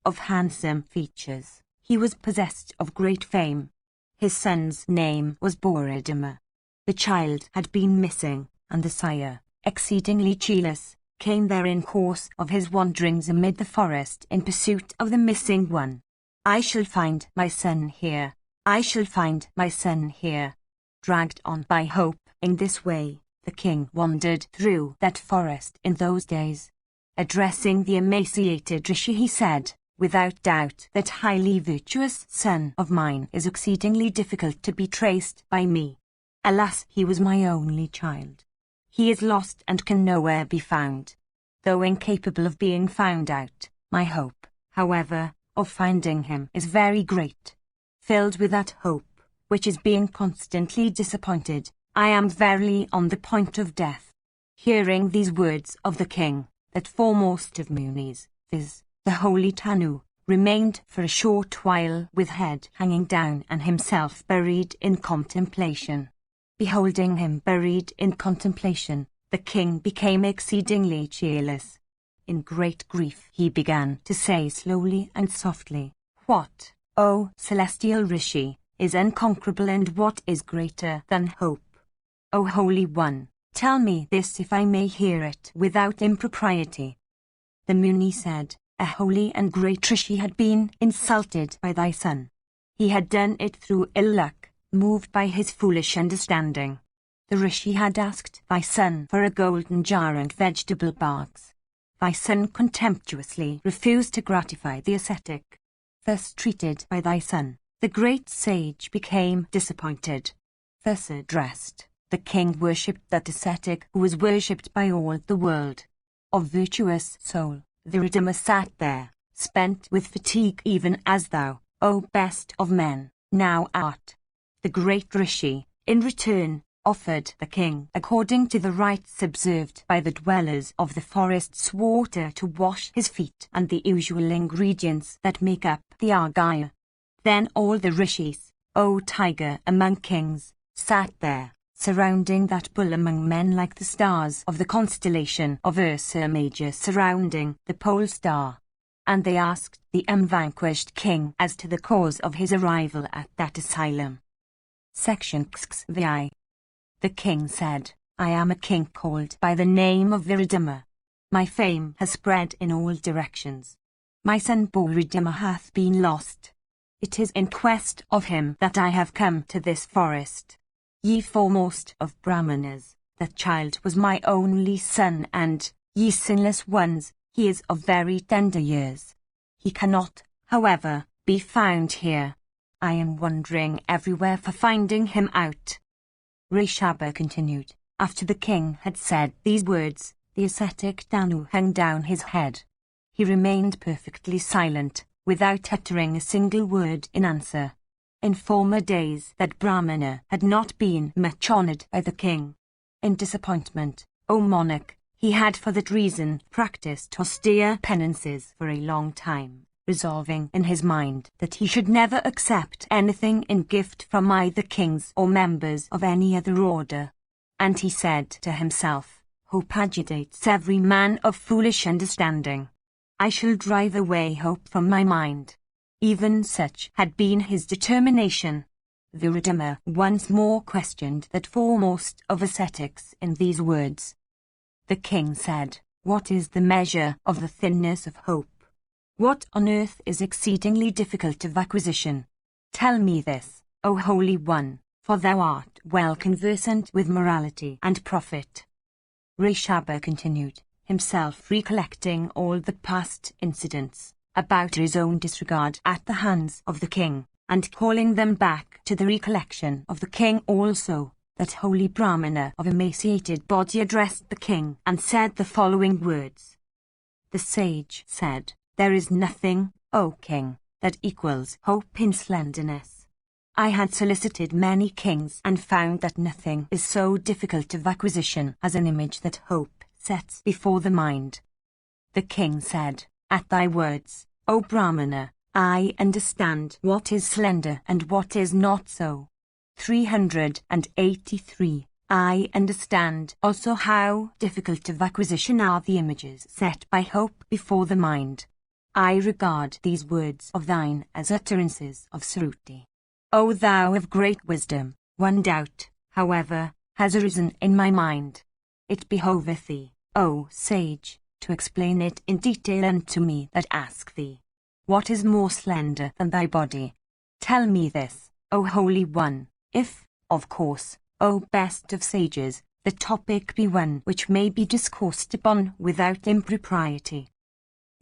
of handsome features. He was possessed of great fame. His son's name was Borodima. The child had been missing, and the sire, exceedingly cheerless, came there in course of his wanderings amid the forest in pursuit of the missing one. I shall find my son here. I shall find my son here. Dragged on by hope, in this way, the king wandered through that forest in those days. Addressing the emaciated Rishi, he said, "Without doubt that highly virtuous son of mine is exceedingly difficult to be traced by me. Alas, he was my only child. He is lost and can nowhere be found. Though incapable of being found out, my hope, however, of finding him is very great. Filled with that hope, which is being constantly disappointed, I am verily on the point of death." Hearing these words of the king, that foremost of Munis, viz., the holy Tanu, remained for a short while with head hanging down and himself buried in contemplation. Beholding him buried in contemplation, the king became exceedingly cheerless. In great grief he began to say slowly and softly, "What, O celestial Rishi, is unconquerable, and what is greater than hope? O Holy One, tell me this if I may hear it without impropriety." The Muni said, "A holy and great Rishi had been insulted by thy son. He had done it through ill luck, moved by his foolish understanding. The Rishi had asked thy son for a golden jar and vegetable bags. Thy son contemptuously refused to gratify the ascetic. Thus treated by thy son, the great sage became disappointed. Thus addressed, the king worshipped that ascetic who was worshipped by all the world. Of virtuous soul, Viridima sat there, spent with fatigue even as thou, O best of men, now art. The great Rishi, in return, offered the king, according to the rites observed by the dwellers of the forests, water to wash his feet and the usual ingredients that make up the argaya. Then all the Rishis, O tiger among kings, sat there, surrounding that bull among men like the stars of the constellation of Ursa Major surrounding the pole star. And they asked the unvanquished king as to the cause of his arrival at that asylum. Section XVI. The king said, "I am a king called by the name of Viridima. My fame has spread in all directions. My son Borodima hath been lost. It is in quest of him that I have come to this forest. Ye foremost of Brahmanas, that child was my only son, and, ye sinless ones, he is of very tender years. He cannot, however, be found here. I am wandering everywhere for finding him out." Rishabha continued. After the king had said these words, the ascetic Danu hung down his head. He remained perfectly silent, without uttering a single word in answer. In former days that Brahmana had not been much honoured by the king. In disappointment, O monarch, he had for that reason practised austere penances for a long time, resolving in his mind that he should never accept anything in gift from either kings or members of any other order. And he said to himself, "Hope agitates every man of foolish understanding. I shall drive away hope from my mind." Even such had been his determination. Viridima once more questioned that foremost of ascetics in these words. The king said, "What is the measure of the thinness of hope? What on earth is exceedingly difficult of acquisition? Tell me this, O Holy One, for thou art well conversant with morality and profit." Rishabha continued, himself recollecting all the past incidents, about his own disregard at the hands of the king, and calling them back to the recollection of the king also. That holy Brahmana of emaciated body addressed the king and said the following words. The sage said, "There is nothing, O king, that equals hope in slenderness. I had solicited many kings and found that nothing is so difficult of acquisition as an image that hope sets before the mind." The king said, "At thy words, O Brahmana, I understand what is slender and what is not so." 383. I understand also how difficult of acquisition are the images set by hope before the mind. I regard these words of thine as utterances of Suruti. O thou of great wisdom, one doubt, however, has arisen in my mind. It behoveth thee, O sage, to explain it in detail unto me that ask thee. What is more slender than thy body? Tell me this, O Holy One, if, of course, O best of sages, the topic be one which may be discoursed upon without impropriety.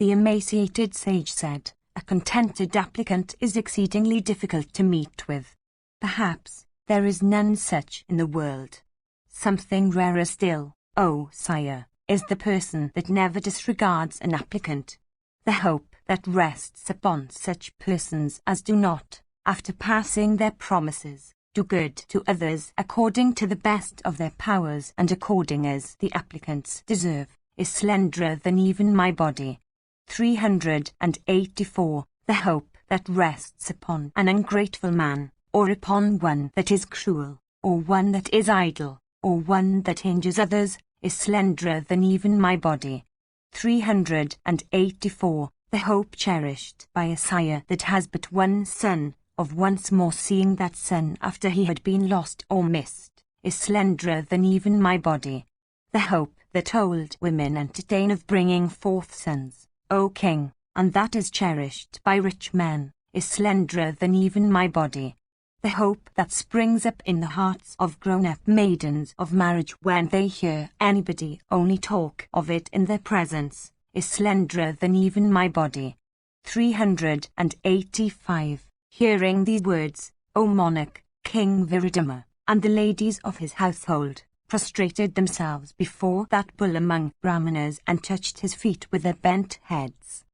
The emaciated sage said, a contented applicant is exceedingly difficult to meet with. Perhaps there is none such in the world. Something rarer still, O sire, is the person that never disregards an applicant. The hope that rests upon such persons as do not, after passing their promises, do good to others according to the best of their powers and according as the applicants deserve, is slenderer than even my body. 384. The hope that rests upon an ungrateful man, or upon one that is cruel, or one that is idle, or one that injures others, is slenderer than even my body. 384. The hope cherished by a sire that has but one son, of once more seeing that son after he had been lost or missed, is slenderer than even my body. The hope that old women entertain of bringing forth sons, O king, and that is cherished by rich men, is slenderer than even my body. The hope that springs up in the hearts of grown-up maidens of marriage when they hear anybody only talk of it in their presence, is slenderer than even my body. 385. Hearing these words, O monarch, King Viridama, and the ladies of his household, prostrated themselves before that bull among Brahmanas and touched his feet with their bent heads.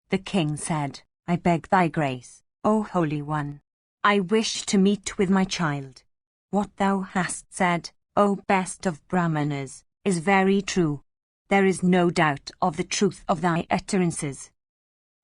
The king said, I beg thy grace, O Holy One. I wish to meet with my child. What thou hast said, O best of Brahmanas, is very true. There is no doubt of the truth of thy utterances.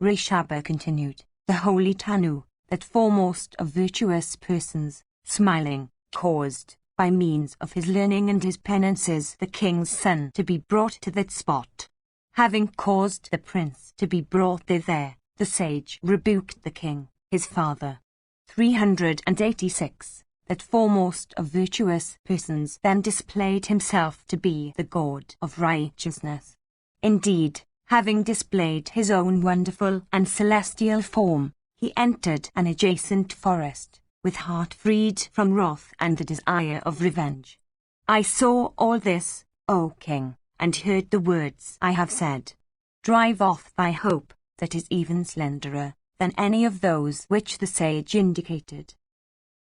Rishabha continued, the holy Tanu, that foremost of virtuous persons, smiling, caused, by means of his learning and his penances, the king's son to be brought to that spot. Having caused the prince to be brought thither, the sage rebuked the king, his father. 386. That foremost of virtuous persons then displayed himself to be the god of righteousness. Indeed, having displayed his own wonderful and celestial form, he entered an adjacent forest, with heart freed from wrath and the desire of revenge. I saw all this, O king, and heard the words I have said. Drive off thy hope, that is even slenderer than any of those which the sage indicated.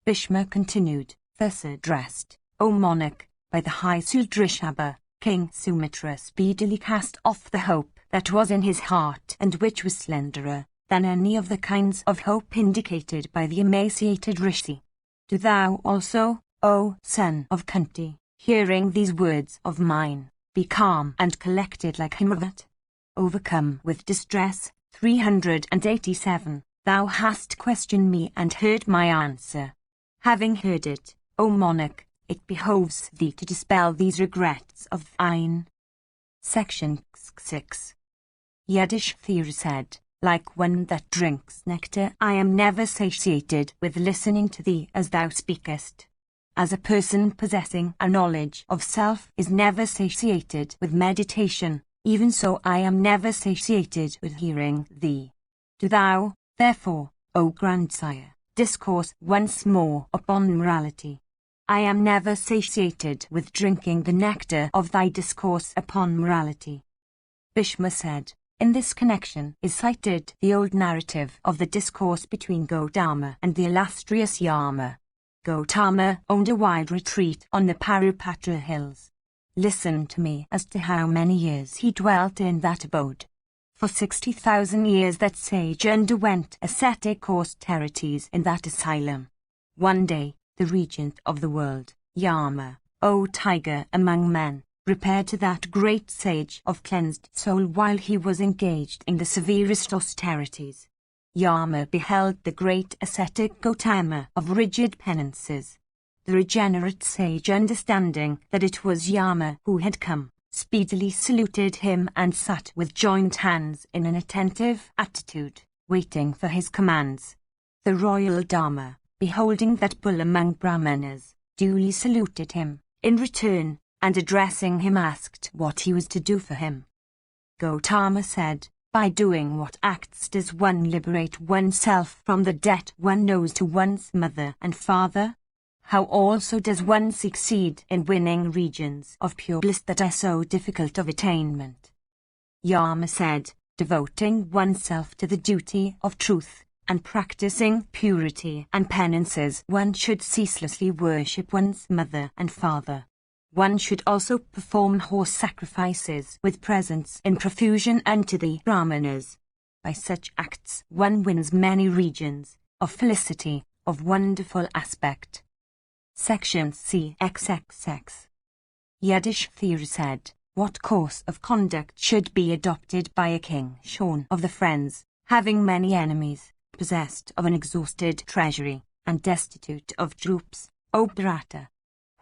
Bhishma continued, thus addressed, O monarch, by the high Rishabha, King Sumitra speedily cast off the hope that was in his heart and which was slenderer than any of the kinds of hope indicated by the emaciated Rishi. Do thou also, O son of Kunti, hearing these words of mine, be calm and collected like Himavat. Overcome with distress. 387. Thou hast questioned me and heard my answer. Having heard it, O monarch, it behoves thee to dispel these regrets of thine. Section 6. Yudhishthira said, like one that drinks nectar, I am never satiated with listening to thee as thou speakest. As a person possessing a knowledge of self is never satiated with meditation, even so I am never satiated with hearing thee. Do thou, therefore, O grandsire, discourse once more upon morality. I am never satiated with drinking the nectar of thy discourse upon morality. Bhishma said, in this connection is cited the old narrative of the discourse between Gotama and the illustrious Yama. Gotama owned a wide retreat on the Parupatra hills. Listen to me as to how many years he dwelt in that abode. For 60,000 years that sage underwent ascetic austerities in that asylum. One day, the regent of the world, Yama, O tiger among men, repaired to that great sage of cleansed soul while he was engaged in the severest austerities. Yama beheld the great ascetic Gotama of rigid penances. The regenerate sage, understanding that it was Yama who had come, speedily saluted him and sat with joined hands in an attentive attitude, waiting for his commands. The royal Dharma, beholding that bull among Brahmanas, duly saluted him, in return, and addressing him asked what he was to do for him. Gautama said, by doing what acts does one liberate oneself from the debt one owes to one's mother and father? How also does one succeed in winning regions of pure bliss that are so difficult of attainment? Yama said, devoting oneself to the duty of truth, and practicing purity and penances, one should ceaselessly worship one's mother and father. One should also perform horse sacrifices with presents in profusion unto the Brahmanas. By such acts one wins many regions of felicity, of wonderful aspect. Section CXXX. Yudhishthira said, what course of conduct should be adopted by a king shorn of the friends, having many enemies, possessed of an exhausted treasury, and destitute of troops, O Bharata?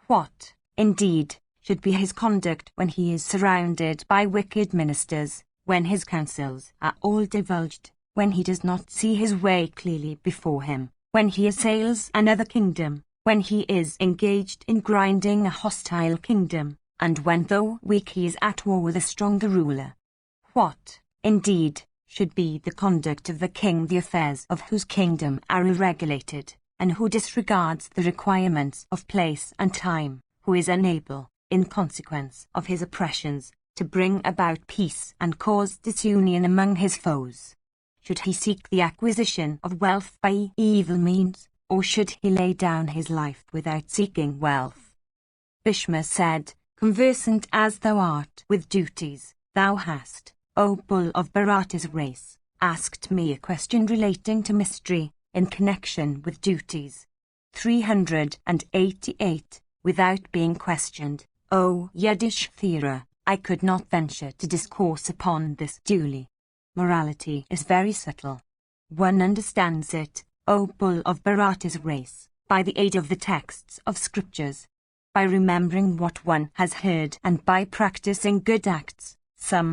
What, indeed, should be his conduct when he is surrounded by wicked ministers, when his counsels are all divulged, when he does not see his way clearly before him, when he assails another kingdom, when he is engaged in grinding a hostile kingdom, and when though weak he is at war with a stronger ruler? What, indeed, should be the conduct of the king the affairs of whose kingdom are irregulated, and who disregards the requirements of place and time, who is unable, in consequence of his oppressions, to bring about peace and cause disunion among his foes? Should he seek the acquisition of wealth by evil means, or should he lay down his life without seeking wealth? Bhishma said, conversant as thou art with duties, thou hast, O bull of Bharata's race, asked me a question relating to mystery, in connection with duties. 388. Without being questioned, O Yudhishthira, I could not venture to discourse upon this duly. Morality is very subtle. One understands it, O bull of Bharata's race, by the aid of the texts of scriptures. By remembering what one has heard and by practicing good acts,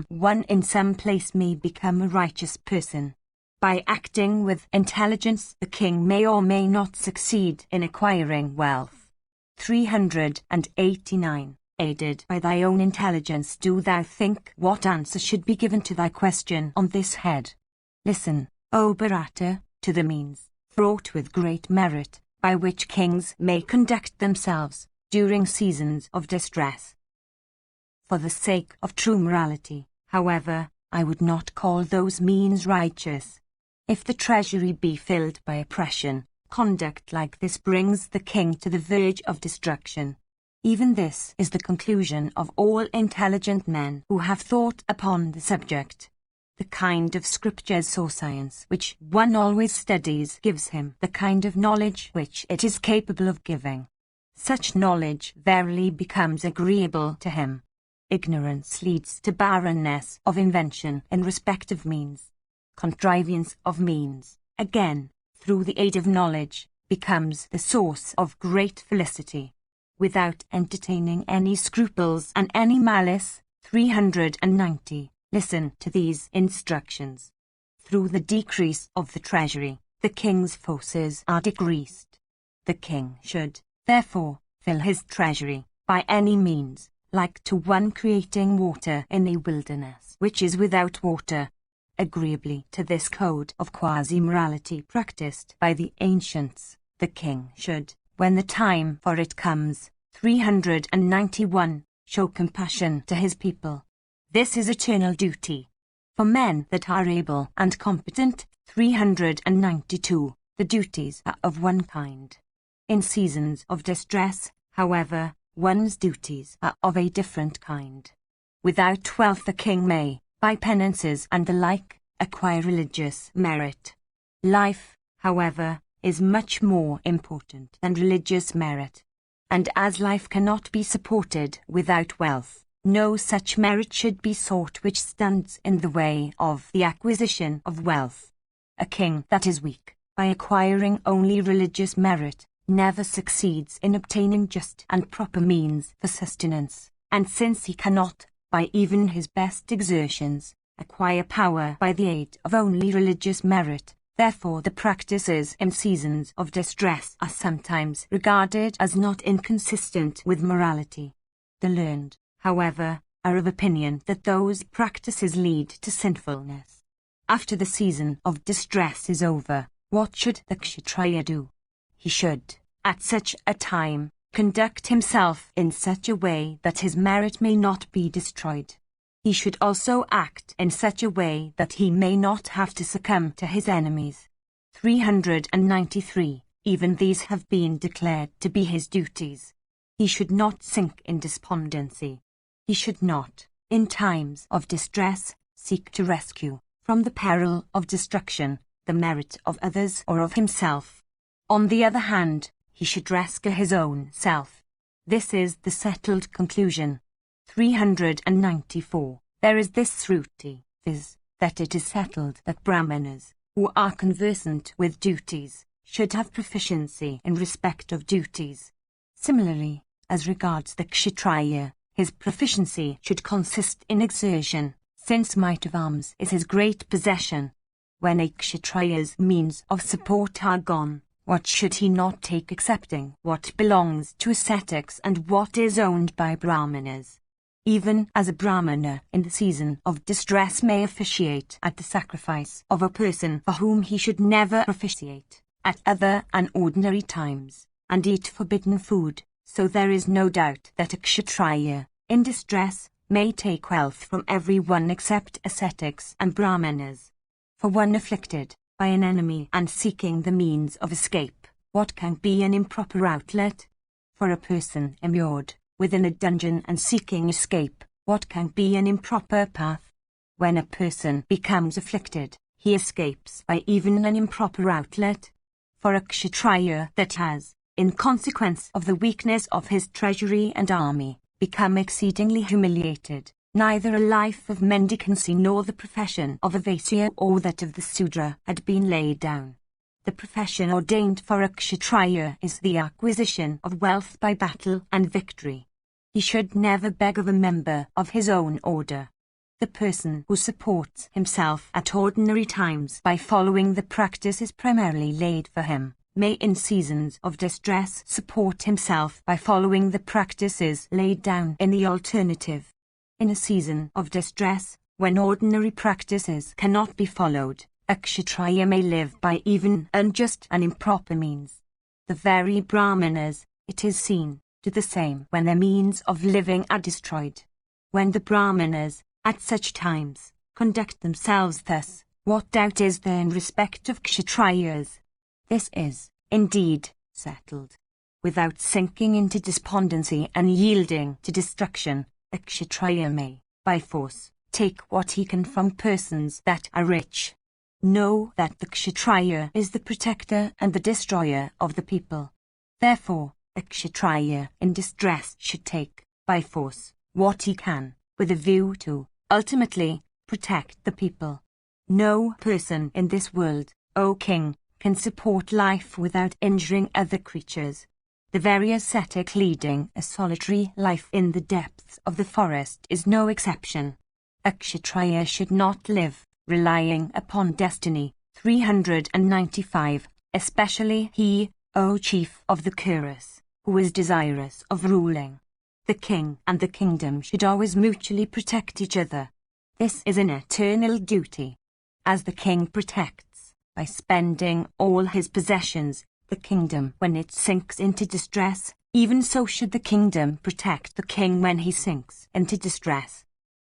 one in some place may become a righteous person. By acting with intelligence, the king may or may not succeed in acquiring wealth. 389. Aided by thy own intelligence, do thou think what answer should be given to thy question on this head. Listen, O Bharata, to the means, fraught with great merit, by which kings may conduct themselves during seasons of distress. For the sake of true morality, however, I would not call those means righteous. If the treasury be filled by oppression, conduct like this brings the king to the verge of destruction. Even this is the conclusion of all intelligent men who have thought upon the subject. The kind of scriptures or science which one always studies gives him the kind of knowledge which it is capable of giving. Such knowledge verily becomes agreeable to him. Ignorance leads to barrenness of invention in respect of means. Contrivance of means, again, through the aid of knowledge, becomes the source of great felicity. Without entertaining any scruples and any malice. 390. Listen to these instructions. Through the decrease of the treasury, the king's forces are decreased. The king should, therefore, fill his treasury, by any means, like to one creating water in a wilderness which is without water. Agreeably to this code of quasi-morality practiced by the ancients, the king should, when the time for it comes, 391, show compassion to his people. This is eternal duty. For men that are able and competent. 392, the duties are of one kind. In seasons of distress, however, one's duties are of a different kind. Without wealth the king may, by penances and the like, acquire religious merit. Life, however, is much more important than religious merit. And as life cannot be supported without wealth, no such merit should be sought which stands in the way of the acquisition of wealth. A king that is weak, by acquiring only religious merit, never succeeds in obtaining just and proper means for sustenance, and since he cannot, by even his best exertions, acquire power by the aid of only religious merit. Therefore the practices in seasons of distress are sometimes regarded as not inconsistent with morality. The learned, however, are of opinion that those practices lead to sinfulness. After the season of distress is over, what should the kshatriya do? He should, at such a time, conduct himself in such a way that his merit may not be destroyed. He should also act in such a way that he may not have to succumb to his enemies. 393. Even these have been declared to be his duties. He should not sink in despondency. He should not, in times of distress, seek to rescue, from the peril of destruction, the merit of others or of himself. On the other hand, he should rescue his own self. This is the settled conclusion. 394. There is this shruti, viz., that it is settled that Brahmanas, who are conversant with duties, should have proficiency in respect of duties. Similarly, as regards the kshatriya, his proficiency should consist in exertion, since might of arms is his great possession. When a kshatriya's means of support are gone, what should he not take excepting what belongs to ascetics and what is owned by Brahmanas? Even as a Brahmana in the season of distress may officiate at the sacrifice of a person for whom he should never officiate, at other and ordinary times, and eat forbidden food, so there is no doubt that a kshatriya, in distress, may take wealth from everyone except ascetics and Brahmanas. For one afflicted by an enemy and seeking the means of escape, what can be an improper outlet? For a person immured within a dungeon and seeking escape, what can be an improper path? When a person becomes afflicted, he escapes by even an improper outlet. For a kshatriya that has, in consequence of the weakness of his treasury and army, become exceedingly humiliated, neither a life of mendicancy nor the profession of a Vaisya or that of the Sudra had been laid down. The profession ordained for a kshatriya is the acquisition of wealth by battle and victory. He should never beg of a member of his own order. The person who supports himself at ordinary times by following the practices primarily laid for him, may in seasons of distress support himself by following the practices laid down in the alternative. In a season of distress, when ordinary practices cannot be followed, a kshatriya may live by even unjust and improper means. The very Brahmanas, it is seen, do the same when their means of living are destroyed. When the Brahmanas, at such times, conduct themselves thus, what doubt is there in respect of kshatriyas? This is, indeed, settled. Without sinking into despondency and yielding to destruction, a kshatriya may, by force, take what he can from persons that are rich. Know that the kshatriya is the protector and the destroyer of the people. Therefore, a kshatriya in distress should take, by force, what he can, with a view to, ultimately, protect the people. No person in this world, O king, can support life without injuring other creatures. The very ascetic leading a solitary life in the depths of the forest is no exception. A kshatriya should not live, relying upon destiny. 395. Especially he, O chief of the Kuras, who is desirous of ruling. The king and the kingdom should always mutually protect each other. This is an eternal duty. As the king protects, by spending all his possessions, the kingdom when it sinks into distress, even so should the kingdom protect the king when he sinks into distress.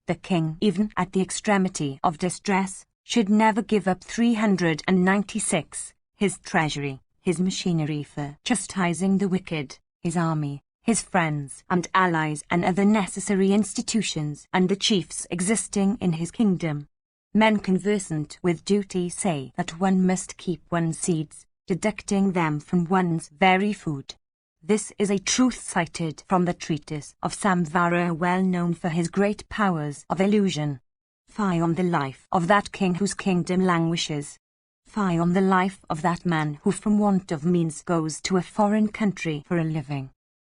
The king, even at the extremity of distress, should never give up 396, his treasury, his machinery for chastising the wicked, his army, his friends and allies and other necessary institutions and the chiefs existing in his kingdom. Men conversant with duty say that one must keep one's seeds, deducting them from one's very food. This is a truth cited from the treatise of Samvara, well known for his great powers of illusion. Fie on the life of that king whose kingdom languishes. Fie on the life of that man who from want of means goes to a foreign country for a living.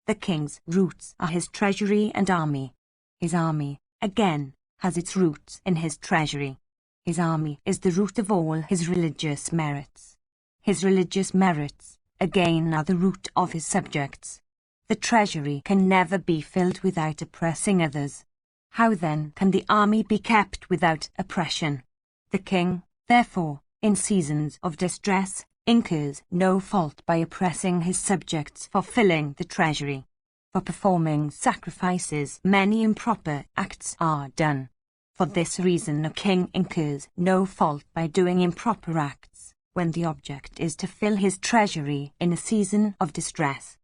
The king's roots are his treasury and army. His army, again, has its roots in his treasury. His army is the root of all his religious merits. His religious merits, again, are the root of his subjects. The treasury can never be filled without oppressing others. How then can the army be kept without oppression? The king, therefore, in seasons of distress, incurs no fault by oppressing his subjects for filling the treasury. For performing sacrifices, many improper acts are done. For this reason a king incurs no fault by doing improper acts, when the object is to fill his treasury in a season of distress.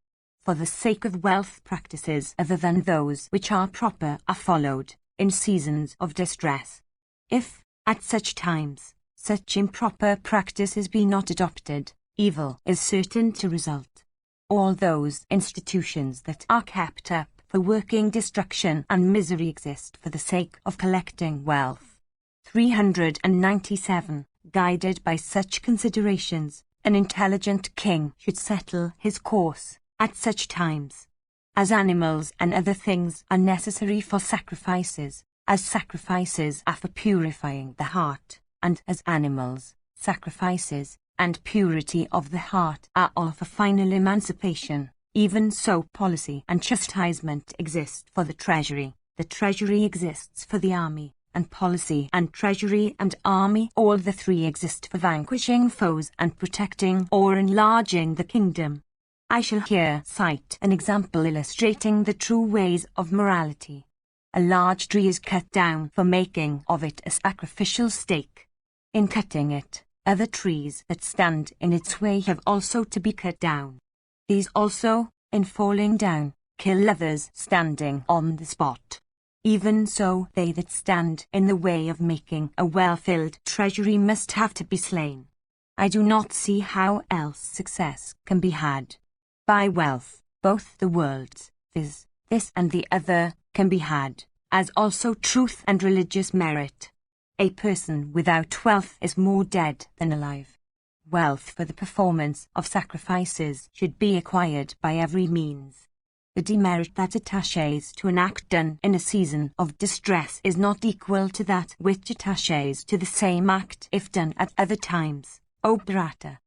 For the sake of wealth, practices other than those which are proper are followed, in seasons of distress. If, at such times, such improper practices be not adopted, evil is certain to result. All those institutions that are kept up for working destruction and misery exist for the sake of collecting wealth. 397. Guided by such considerations, an intelligent king should settle his course at such times. As animals and other things are necessary for sacrifices, as sacrifices are for purifying the heart, and as animals, sacrifices, and purity of the heart are all for final emancipation, even so policy and chastisement exist for the treasury exists for the army, and policy and treasury and army, all the three exist for vanquishing foes and protecting or enlarging the kingdom. I shall here cite an example illustrating the true ways of morality. A large tree is cut down for making of it a sacrificial stake. In cutting it, other trees that stand in its way have also to be cut down. These also, in falling down, kill others standing on the spot. Even so, they that stand in the way of making a well-filled treasury must have to be slain. I do not see how else success can be had. By wealth, both the worlds, viz., this and the other, can be had, as also truth and religious merit. A person without wealth is more dead than alive. Wealth for the performance of sacrifices should be acquired by every means. The demerit that attaches to an act done in a season of distress is not equal to that which attaches to the same act if done at other times. Mahabharata.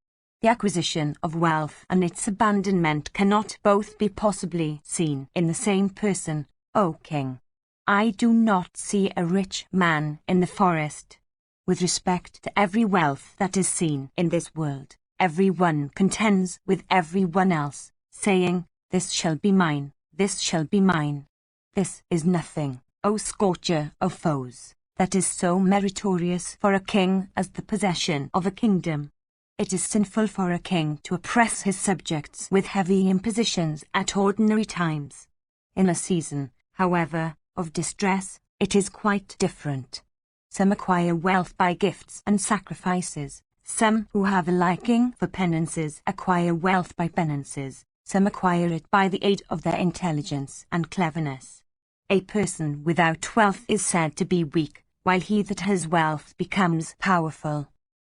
The acquisition of wealth and its abandonment cannot both be possibly seen in the same person, O king. I do not see a rich man in the forest. With respect to every wealth that is seen in this world, every one contends with every one else, saying, "This shall be mine, this shall be mine." This is nothing, O scorcher of foes, that is so meritorious for a king as the possession of a kingdom. It is sinful for a king to oppress his subjects with heavy impositions at ordinary times. In a season, however, of distress, it is quite different. Some acquire wealth by gifts and sacrifices. Some who have a liking for penances acquire wealth by penances. Some acquire it by the aid of their intelligence and cleverness. A person without wealth is said to be weak, while he that has wealth becomes powerful.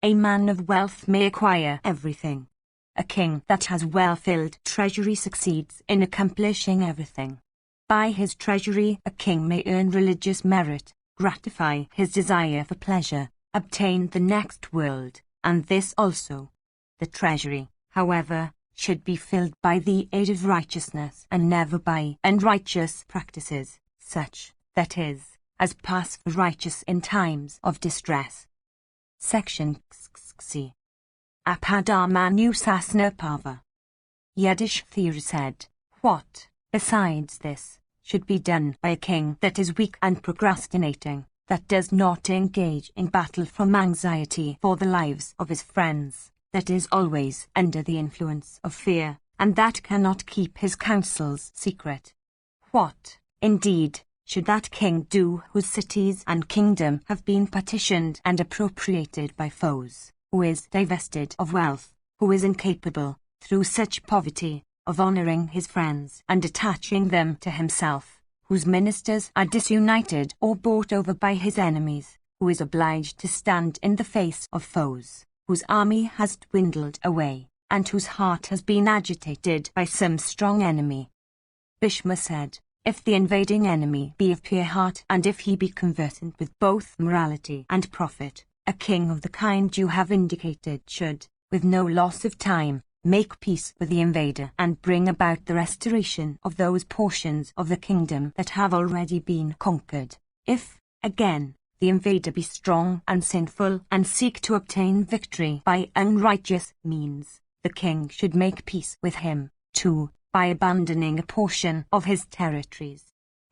A man of wealth may acquire everything. A king that has well-filled treasury succeeds in accomplishing everything. By his treasury a king may earn religious merit, gratify his desire for pleasure, obtain the next world, and this also. The treasury, however, should be filled by the aid of righteousness and never by unrighteous practices, such, that is, as pass for righteous in times of distress. Section C. Apadamanu Sasna Pava. Yiddish theory said, what, besides this, should be done by a king that is weak and procrastinating, that does not engage in battle from anxiety for the lives of his friends, that is always under the influence of fear, and that cannot keep his counsels secret? What, indeed, should that king do whose cities and kingdom have been partitioned and appropriated by foes, who is divested of wealth, who is incapable, through such poverty, of honouring his friends and attaching them to himself, whose ministers are disunited or bought over by his enemies, who is obliged to stand in the face of foes, whose army has dwindled away, and whose heart has been agitated by some strong enemy? Bhishma said, If the invading enemy be of pure heart, and if he be conversant with both morality and profit, a king of the kind you have indicated should, with no loss of time, make peace with the invader and bring about the restoration of those portions of the kingdom that have already been conquered. If, again, the invader be strong and sinful and seek to obtain victory by unrighteous means, the king should make peace with him, too, by abandoning a portion of his territories.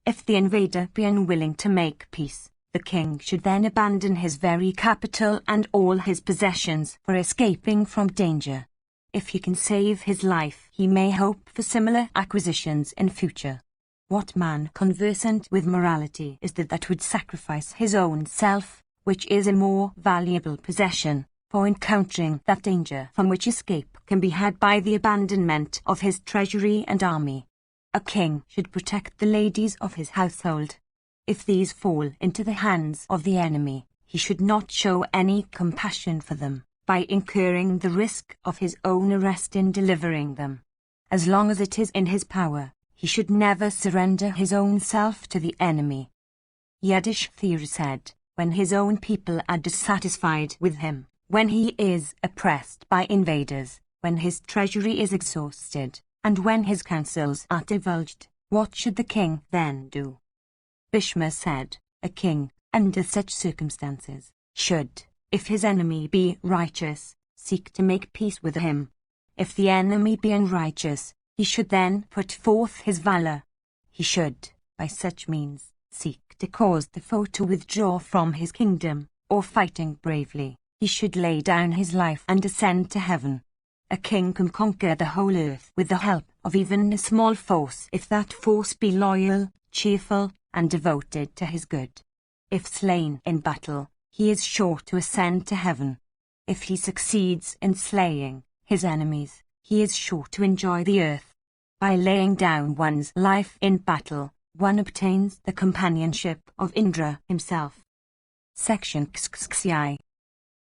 If the invader be unwilling to make peace, the king should then abandon his very capital and all his possessions for escaping from danger. If he can save his life, he may hope for similar acquisitions in future. What man conversant with morality is that would sacrifice his own self, which is a more valuable possession, for encountering that danger from which escape can be had by the abandonment of his treasury and army? A king should protect the ladies of his household. If these fall into the hands of the enemy, he should not show any compassion for them, by incurring the risk of his own arrest in delivering them. As long as it is in his power, he should never surrender his own self to the enemy. Yudhishthira said, when his own people are dissatisfied with him, when he is oppressed by invaders, when his treasury is exhausted, and when his counsels are divulged, what should the king then do? Bhishma said, a king, under such circumstances, should, if his enemy be righteous, seek to make peace with him. If the enemy be unrighteous, he should then put forth his valor. He should, by such means, seek to cause the foe to withdraw from his kingdom, or fighting bravely, he should lay down his life and ascend to heaven. A king can conquer the whole earth with the help of even a small force if that force be loyal, cheerful, and devoted to his good. If slain in battle, he is sure to ascend to heaven. If he succeeds in slaying his enemies, he is sure to enjoy the earth. By laying down one's life in battle, one obtains the companionship of Indra himself. Section XXI.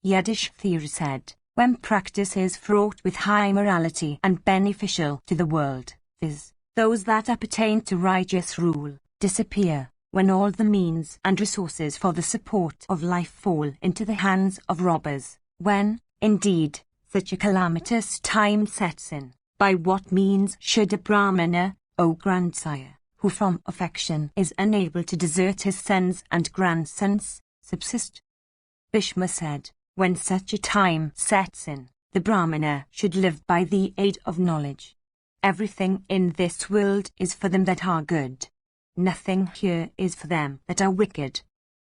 Yudhishthira said, when practice is fraught with high morality and beneficial to the world, viz., those that appertain to righteous rule, disappear, when all the means and resources for the support of life fall into the hands of robbers, when, indeed, such a calamitous time sets in, by what means should a Brahmana, O grandsire, who from affection is unable to desert his sons and grandsons, subsist? Bhishma said, when such a time sets in, the Brahmana should live by the aid of knowledge. Everything in this world is for them that are good. Nothing here is for them that are wicked.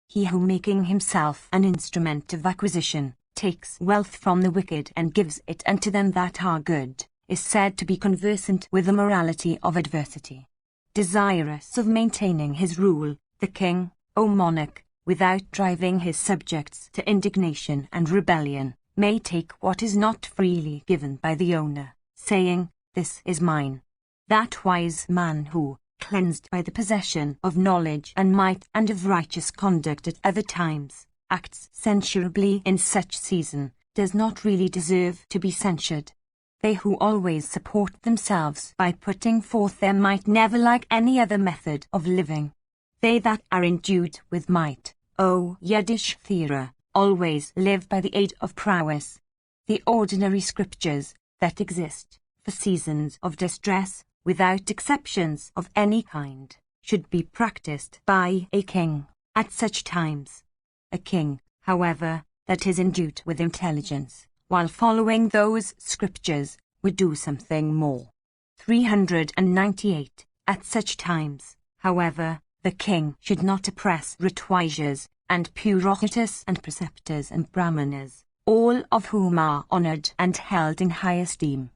He who, making himself an instrument of acquisition, takes wealth from the wicked and gives it unto them that are good, is said to be conversant with the morality of adversity. Desirous of maintaining his rule, the king, O monarch, without driving his subjects to indignation and rebellion, may take what is not freely given by the owner, saying, this is mine. That wise man who, cleansed by the possession of knowledge and might and of righteous conduct at other times, acts censurably in such season, does not really deserve to be censured. They who always support themselves by putting forth their might never like any other method of living. They that are endued with might, O Yudhishthira, always live by the aid of prowess. The ordinary scriptures that exist for seasons of distress, without exceptions of any kind, should be practiced by a king at such times. A king, however, that is endued with intelligence, while following those scriptures, would do something more. 398. At such times, however, the king should not oppress Ritwajas, and Purohitas and preceptors and Brahmanas, all of whom are honored and held in high esteem.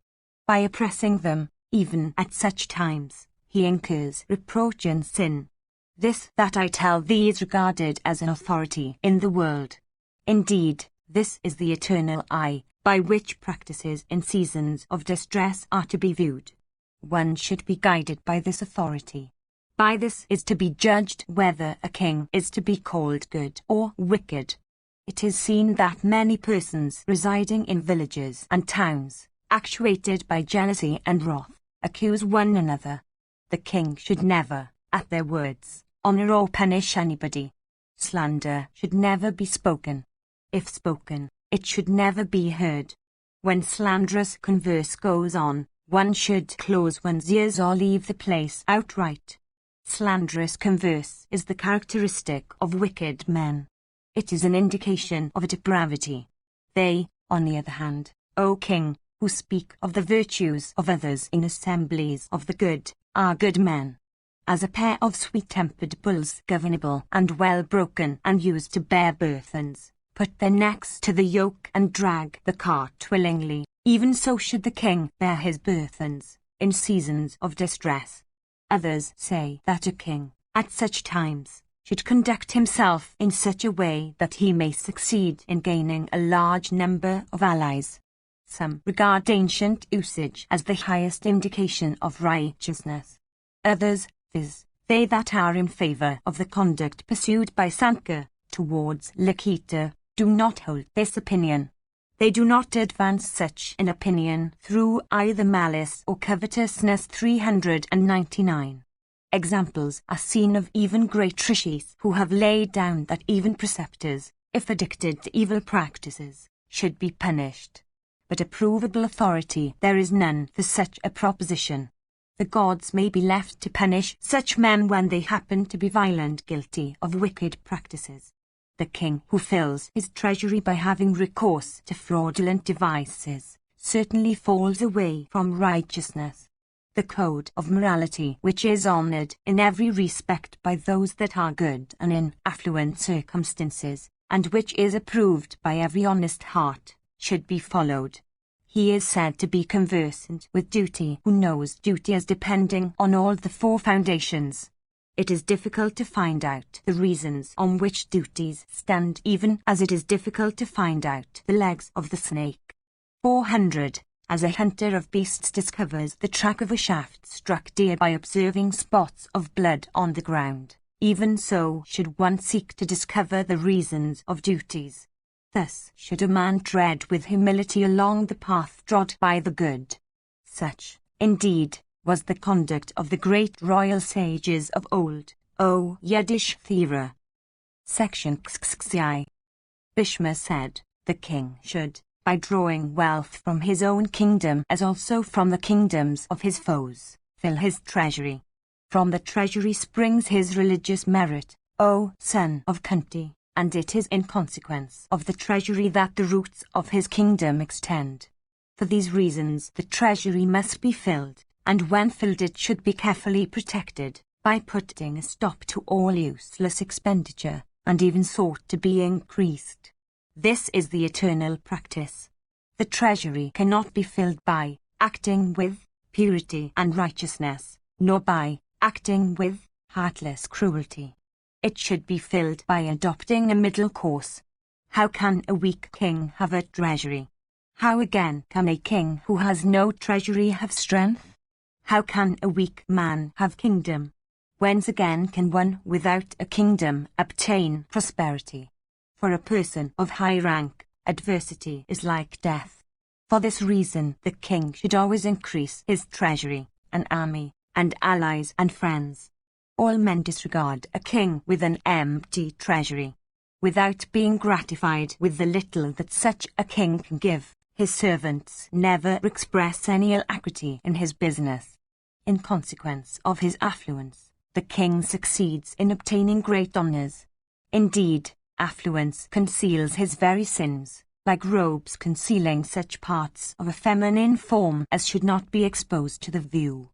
By oppressing them, even at such times, he incurs reproach and sin. This that I tell thee is regarded as an authority in the world. Indeed, this is the eternal eye, by which practices in seasons of distress are to be viewed. One should be guided by this authority. By this is to be judged whether a king is to be called good or wicked. It is seen that many persons residing in villages and towns, actuated by jealousy and wrath, accuse one another. The king should never, at their words, honor or punish anybody. Slander should never be spoken. If spoken, it should never be heard. When slanderous converse goes on, one should close one's ears or leave the place outright. Slanderous converse is the characteristic of wicked men. It is an indication of depravity. They, on the other hand, O king, who speak of the virtues of others in assemblies of the good, are good men. As a pair of sweet-tempered bulls, governable and well broken and used to bear burthens, put their necks to the yoke and drag the cart willingly, even so should the king bear his burthens, in seasons of distress. Others say that a king, at such times, should conduct himself in such a way that he may succeed in gaining a large number of allies. Some regard ancient usage as the highest indication of righteousness. Others, viz., they that are in favor of the conduct pursued by Sanka towards Lakita, do not hold this opinion. They do not advance such an opinion through either malice or covetousness. 399. Examples are seen of even great rishis who have laid down that even preceptors, if addicted to evil practices, should be punished. But a provable authority there is none for such a proposition. The gods may be left to punish such men when they happen to be violent, guilty of wicked practices. The king who fills his treasury by having recourse to fraudulent devices certainly falls away from righteousness. The code of morality, which is honored in every respect by those that are good and in affluent circumstances, and which is approved by every honest heart, should be followed. He is said to be conversant with duty who knows duty as depending on all the four foundations. It is difficult to find out the reasons on which duties stand, even as it is difficult to find out the legs of the snake. 400. As a hunter of beasts discovers the track of a shaft struck deer by observing spots of blood on the ground, even so should one seek to discover the reasons of duties. Thus should a man tread with humility along the path trod by the good. Such, indeed, was the conduct of the great royal sages of old, O Yudhishthira. Section XXI. Bhishma said, the king should, by drawing wealth from his own kingdom as also from the kingdoms of his foes, fill his treasury. From the treasury springs his religious merit, O son of Kunti, and it is in consequence of the treasury that the roots of his kingdom extend. For these reasons the treasury must be filled, and when filled it should be carefully protected, by putting a stop to all useless expenditure, and even sought to be increased. This is the eternal practice. The treasury cannot be filled by acting with purity and righteousness, nor by acting with heartless cruelty. It should be filled by adopting a middle course. How can a weak king have a treasury? How again can a king who has no treasury have strength? How can a weak man have kingdom? Whence again can one without a kingdom obtain prosperity? For a person of high rank, adversity is like death. For this reason the king should always increase his treasury, an army, and allies and friends. All men disregard a king with an empty treasury. Without being gratified with the little that such a king can give, his servants never express any alacrity in his business. In consequence of his affluence, the king succeeds in obtaining great honors. Indeed, affluence conceals his very sins, like robes concealing such parts of a feminine form as should not be exposed to the view.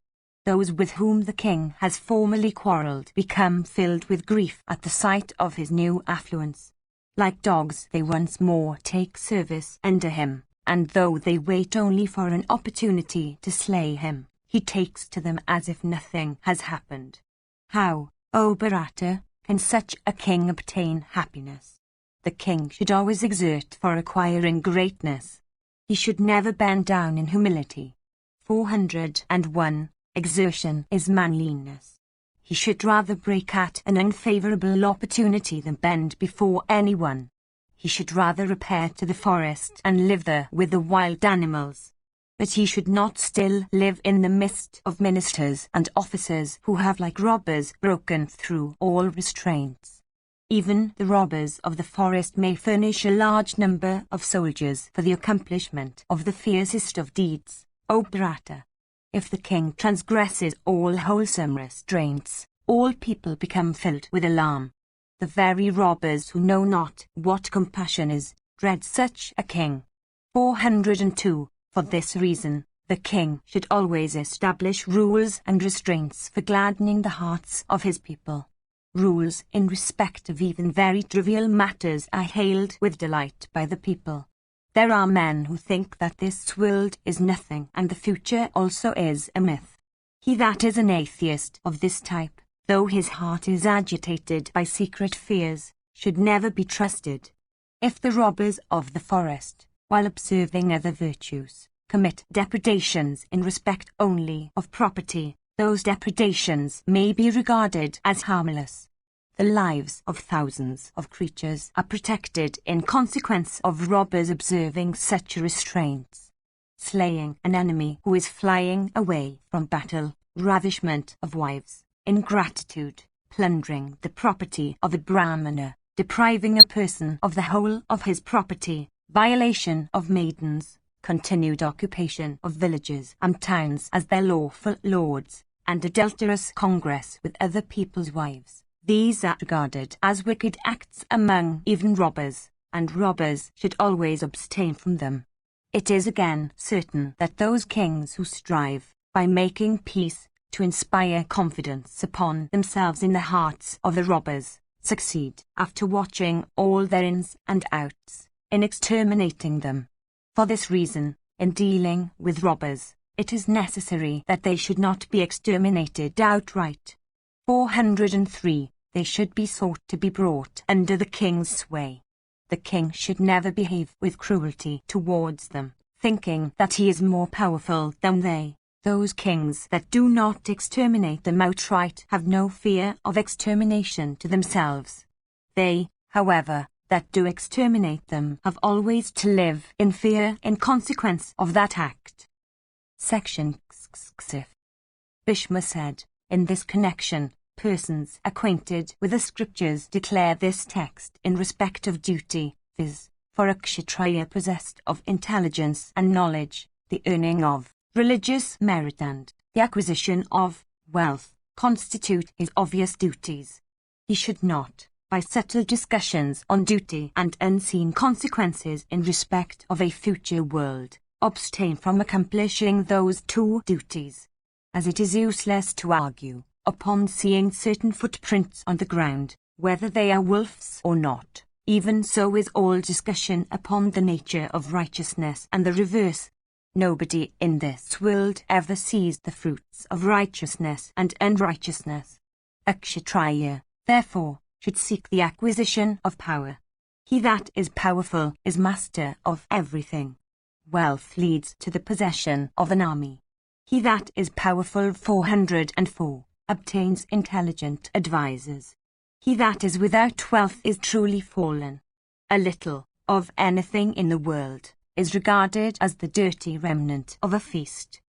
Those with whom the king has formerly quarrelled become filled with grief at the sight of his new affluence. Like dogs they once more take service under him, and though they wait only for an opportunity to slay him, he takes to them as if nothing has happened. How, O Bharata, can such a king obtain happiness? The king should always exert for acquiring greatness. He should never bend down in humility. 401. Exertion is manliness. He should rather break at an unfavourable opportunity than bend before anyone. He should rather repair to the forest and live there with the wild animals. But he should not still live in the midst of ministers and officers who have like robbers broken through all restraints. Even the robbers of the forest may furnish a large number of soldiers for the accomplishment of the fiercest of deeds, O Bharata. If the king transgresses all wholesome restraints, all people become filled with alarm. The very robbers who know not what compassion is, dread such a king. 402. For this reason, the king should always establish rules and restraints for gladdening the hearts of his people. Rules in respect of even very trivial matters are hailed with delight by the people. There are men who think that this world is nothing and the future also is a myth. He that is an atheist of this type, though his heart is agitated by secret fears, should never be trusted. If the robbers of the forest, while observing other virtues, commit depredations in respect only of property, those depredations may be regarded as harmless. The lives of thousands of creatures are protected in consequence of robbers observing such restraints. Slaying an enemy who is flying away from battle, ravishment of wives, ingratitude, plundering the property of a Brahmana, depriving a person of the whole of his property, violation of maidens, continued occupation of villages and towns as their lawful lords, and adulterous congress with other people's wives. These are regarded as wicked acts among even robbers, and robbers should always abstain from them. It is again certain that those kings who strive, by making peace, to inspire confidence upon themselves in the hearts of the robbers, succeed, after watching all their ins and outs, in exterminating them. For this reason, in dealing with robbers, it is necessary that they should not be exterminated outright. 403. They should be sought to be brought under the king's sway. The king should never behave with cruelty towards them, thinking that he is more powerful than they. Those kings that do not exterminate them outright have no fear of extermination to themselves. They, however, that do exterminate them have always to live in fear in consequence of that act. Section XXX. Bhishma said, in this connection, persons acquainted with the scriptures declare this text in respect of duty, viz., for a kshatriya possessed of intelligence and knowledge, the earning of religious merit and the acquisition of wealth constitute his obvious duties. He should not, by subtle discussions on duty and unseen consequences in respect of a future world, abstain from accomplishing those two duties. As it is useless to argue, upon seeing certain footprints on the ground, whether they are wolves or not, even so is all discussion upon the nature of righteousness and the reverse. Nobody in this world ever sees the fruits of righteousness and unrighteousness. A kshatriya, therefore, should seek the acquisition of power. He that is powerful is master of everything. Wealth leads to the possession of an army. He that is powerful 404 obtains intelligent advisers. He that is without wealth is truly fallen. A little of anything in the world is regarded as the dirty remnant of a feast.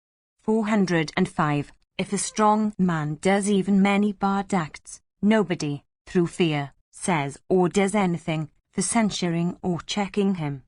405. If a strong man does even many bad acts, nobody, through fear, says or does anything for censuring or checking him.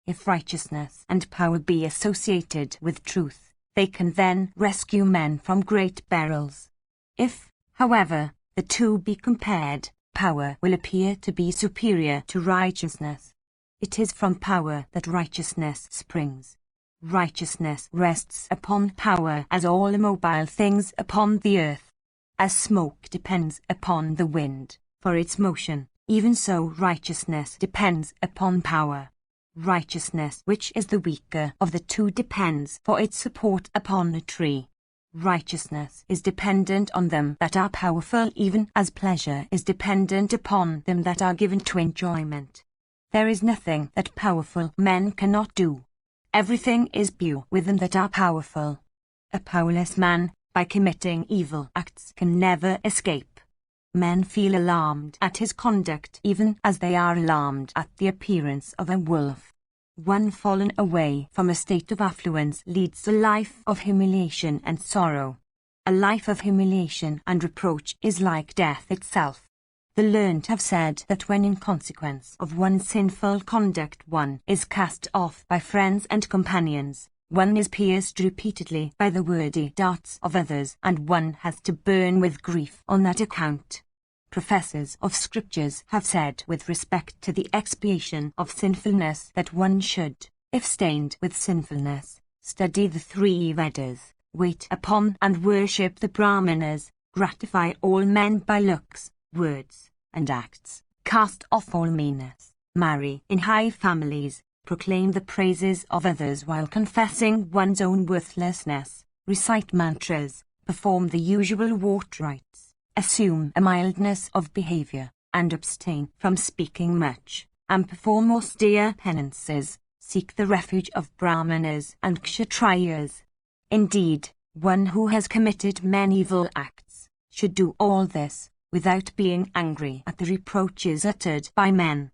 If righteousness and power be associated with truth, they can then rescue men from great perils. If, however, the two be compared, power will appear to be superior to righteousness. It is from power that righteousness springs. Righteousness rests upon power as all immobile things upon the earth. As smoke depends upon the wind for its motion, even so righteousness depends upon power. Righteousness, which is the weaker of the two, depends for its support upon a tree. Righteousness is dependent on them that are powerful, even as pleasure is dependent upon them that are given to enjoyment. There is nothing that powerful men cannot do. Everything is pure with them that are powerful. A powerless man, by committing evil acts, can never escape. Men feel alarmed at his conduct even as they are alarmed at the appearance of a wolf. One fallen away from a state of affluence leads a life of humiliation and sorrow. A life of humiliation and reproach is like death itself. The learned have said that when in consequence of one's sinful conduct one is cast off by friends and companions, one is pierced repeatedly by the wordy darts of others, and one has to burn with grief on that account. Professors of scriptures have said with respect to the expiation of sinfulness that one should, if stained with sinfulness, study the 3 Vedas, wait upon and worship the Brahmanas, gratify all men by looks, words, and acts, cast off all meanness, marry in high families, proclaim the praises of others while confessing one's own worthlessness, recite mantras, perform the usual wart rites, assume a mildness of behavior, and abstain from speaking much, and perform austere penances, seek the refuge of Brahmanas and Kshatriyas. Indeed, one who has committed many evil acts should do all this without being angry at the reproaches uttered by men.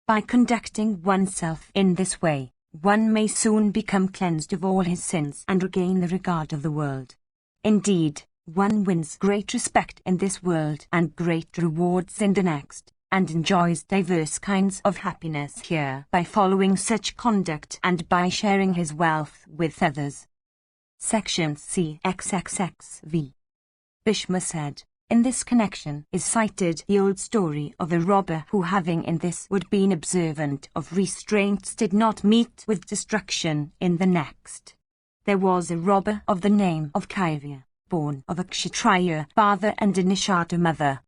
By conducting oneself in this way, one may soon become cleansed of all his sins and regain the regard of the world. Indeed, one wins great respect in this world and great rewards in the next, and enjoys diverse kinds of happiness here by following such conduct and by sharing his wealth with others. Section CXXXV. Bhishma said, in this connection is cited the old story of a robber who, having in this would been observant of restraints, did not meet with destruction in the next. There was a robber of the name of Kaivya, born of a Kshatriya father and a Nishada mother.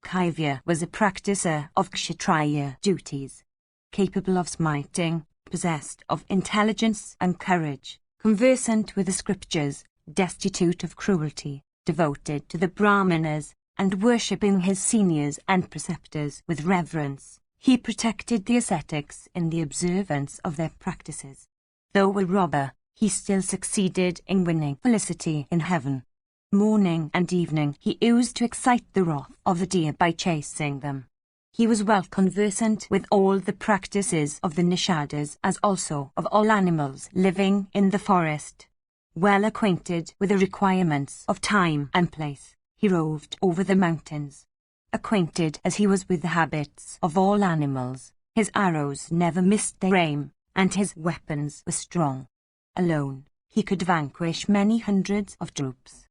Kaivya was a practicer of Kshatriya duties, capable of smiting, possessed of intelligence and courage, conversant with the scriptures, destitute of cruelty, devoted to the Brahmanas, and worshipping his seniors and preceptors with reverence. He protected the ascetics in the observance of their practices. Though a robber, he still succeeded in winning felicity in heaven. Morning and evening he used to excite the wrath of the deer by chasing them. He was well conversant with all the practices of the Nishadas as also of all animals living in the forest. Well acquainted with the requirements of time and place, he roved over the mountains. Acquainted as he was with the habits of all animals, his arrows never missed their aim, and his weapons were strong. Alone, he could vanquish many hundreds of troops.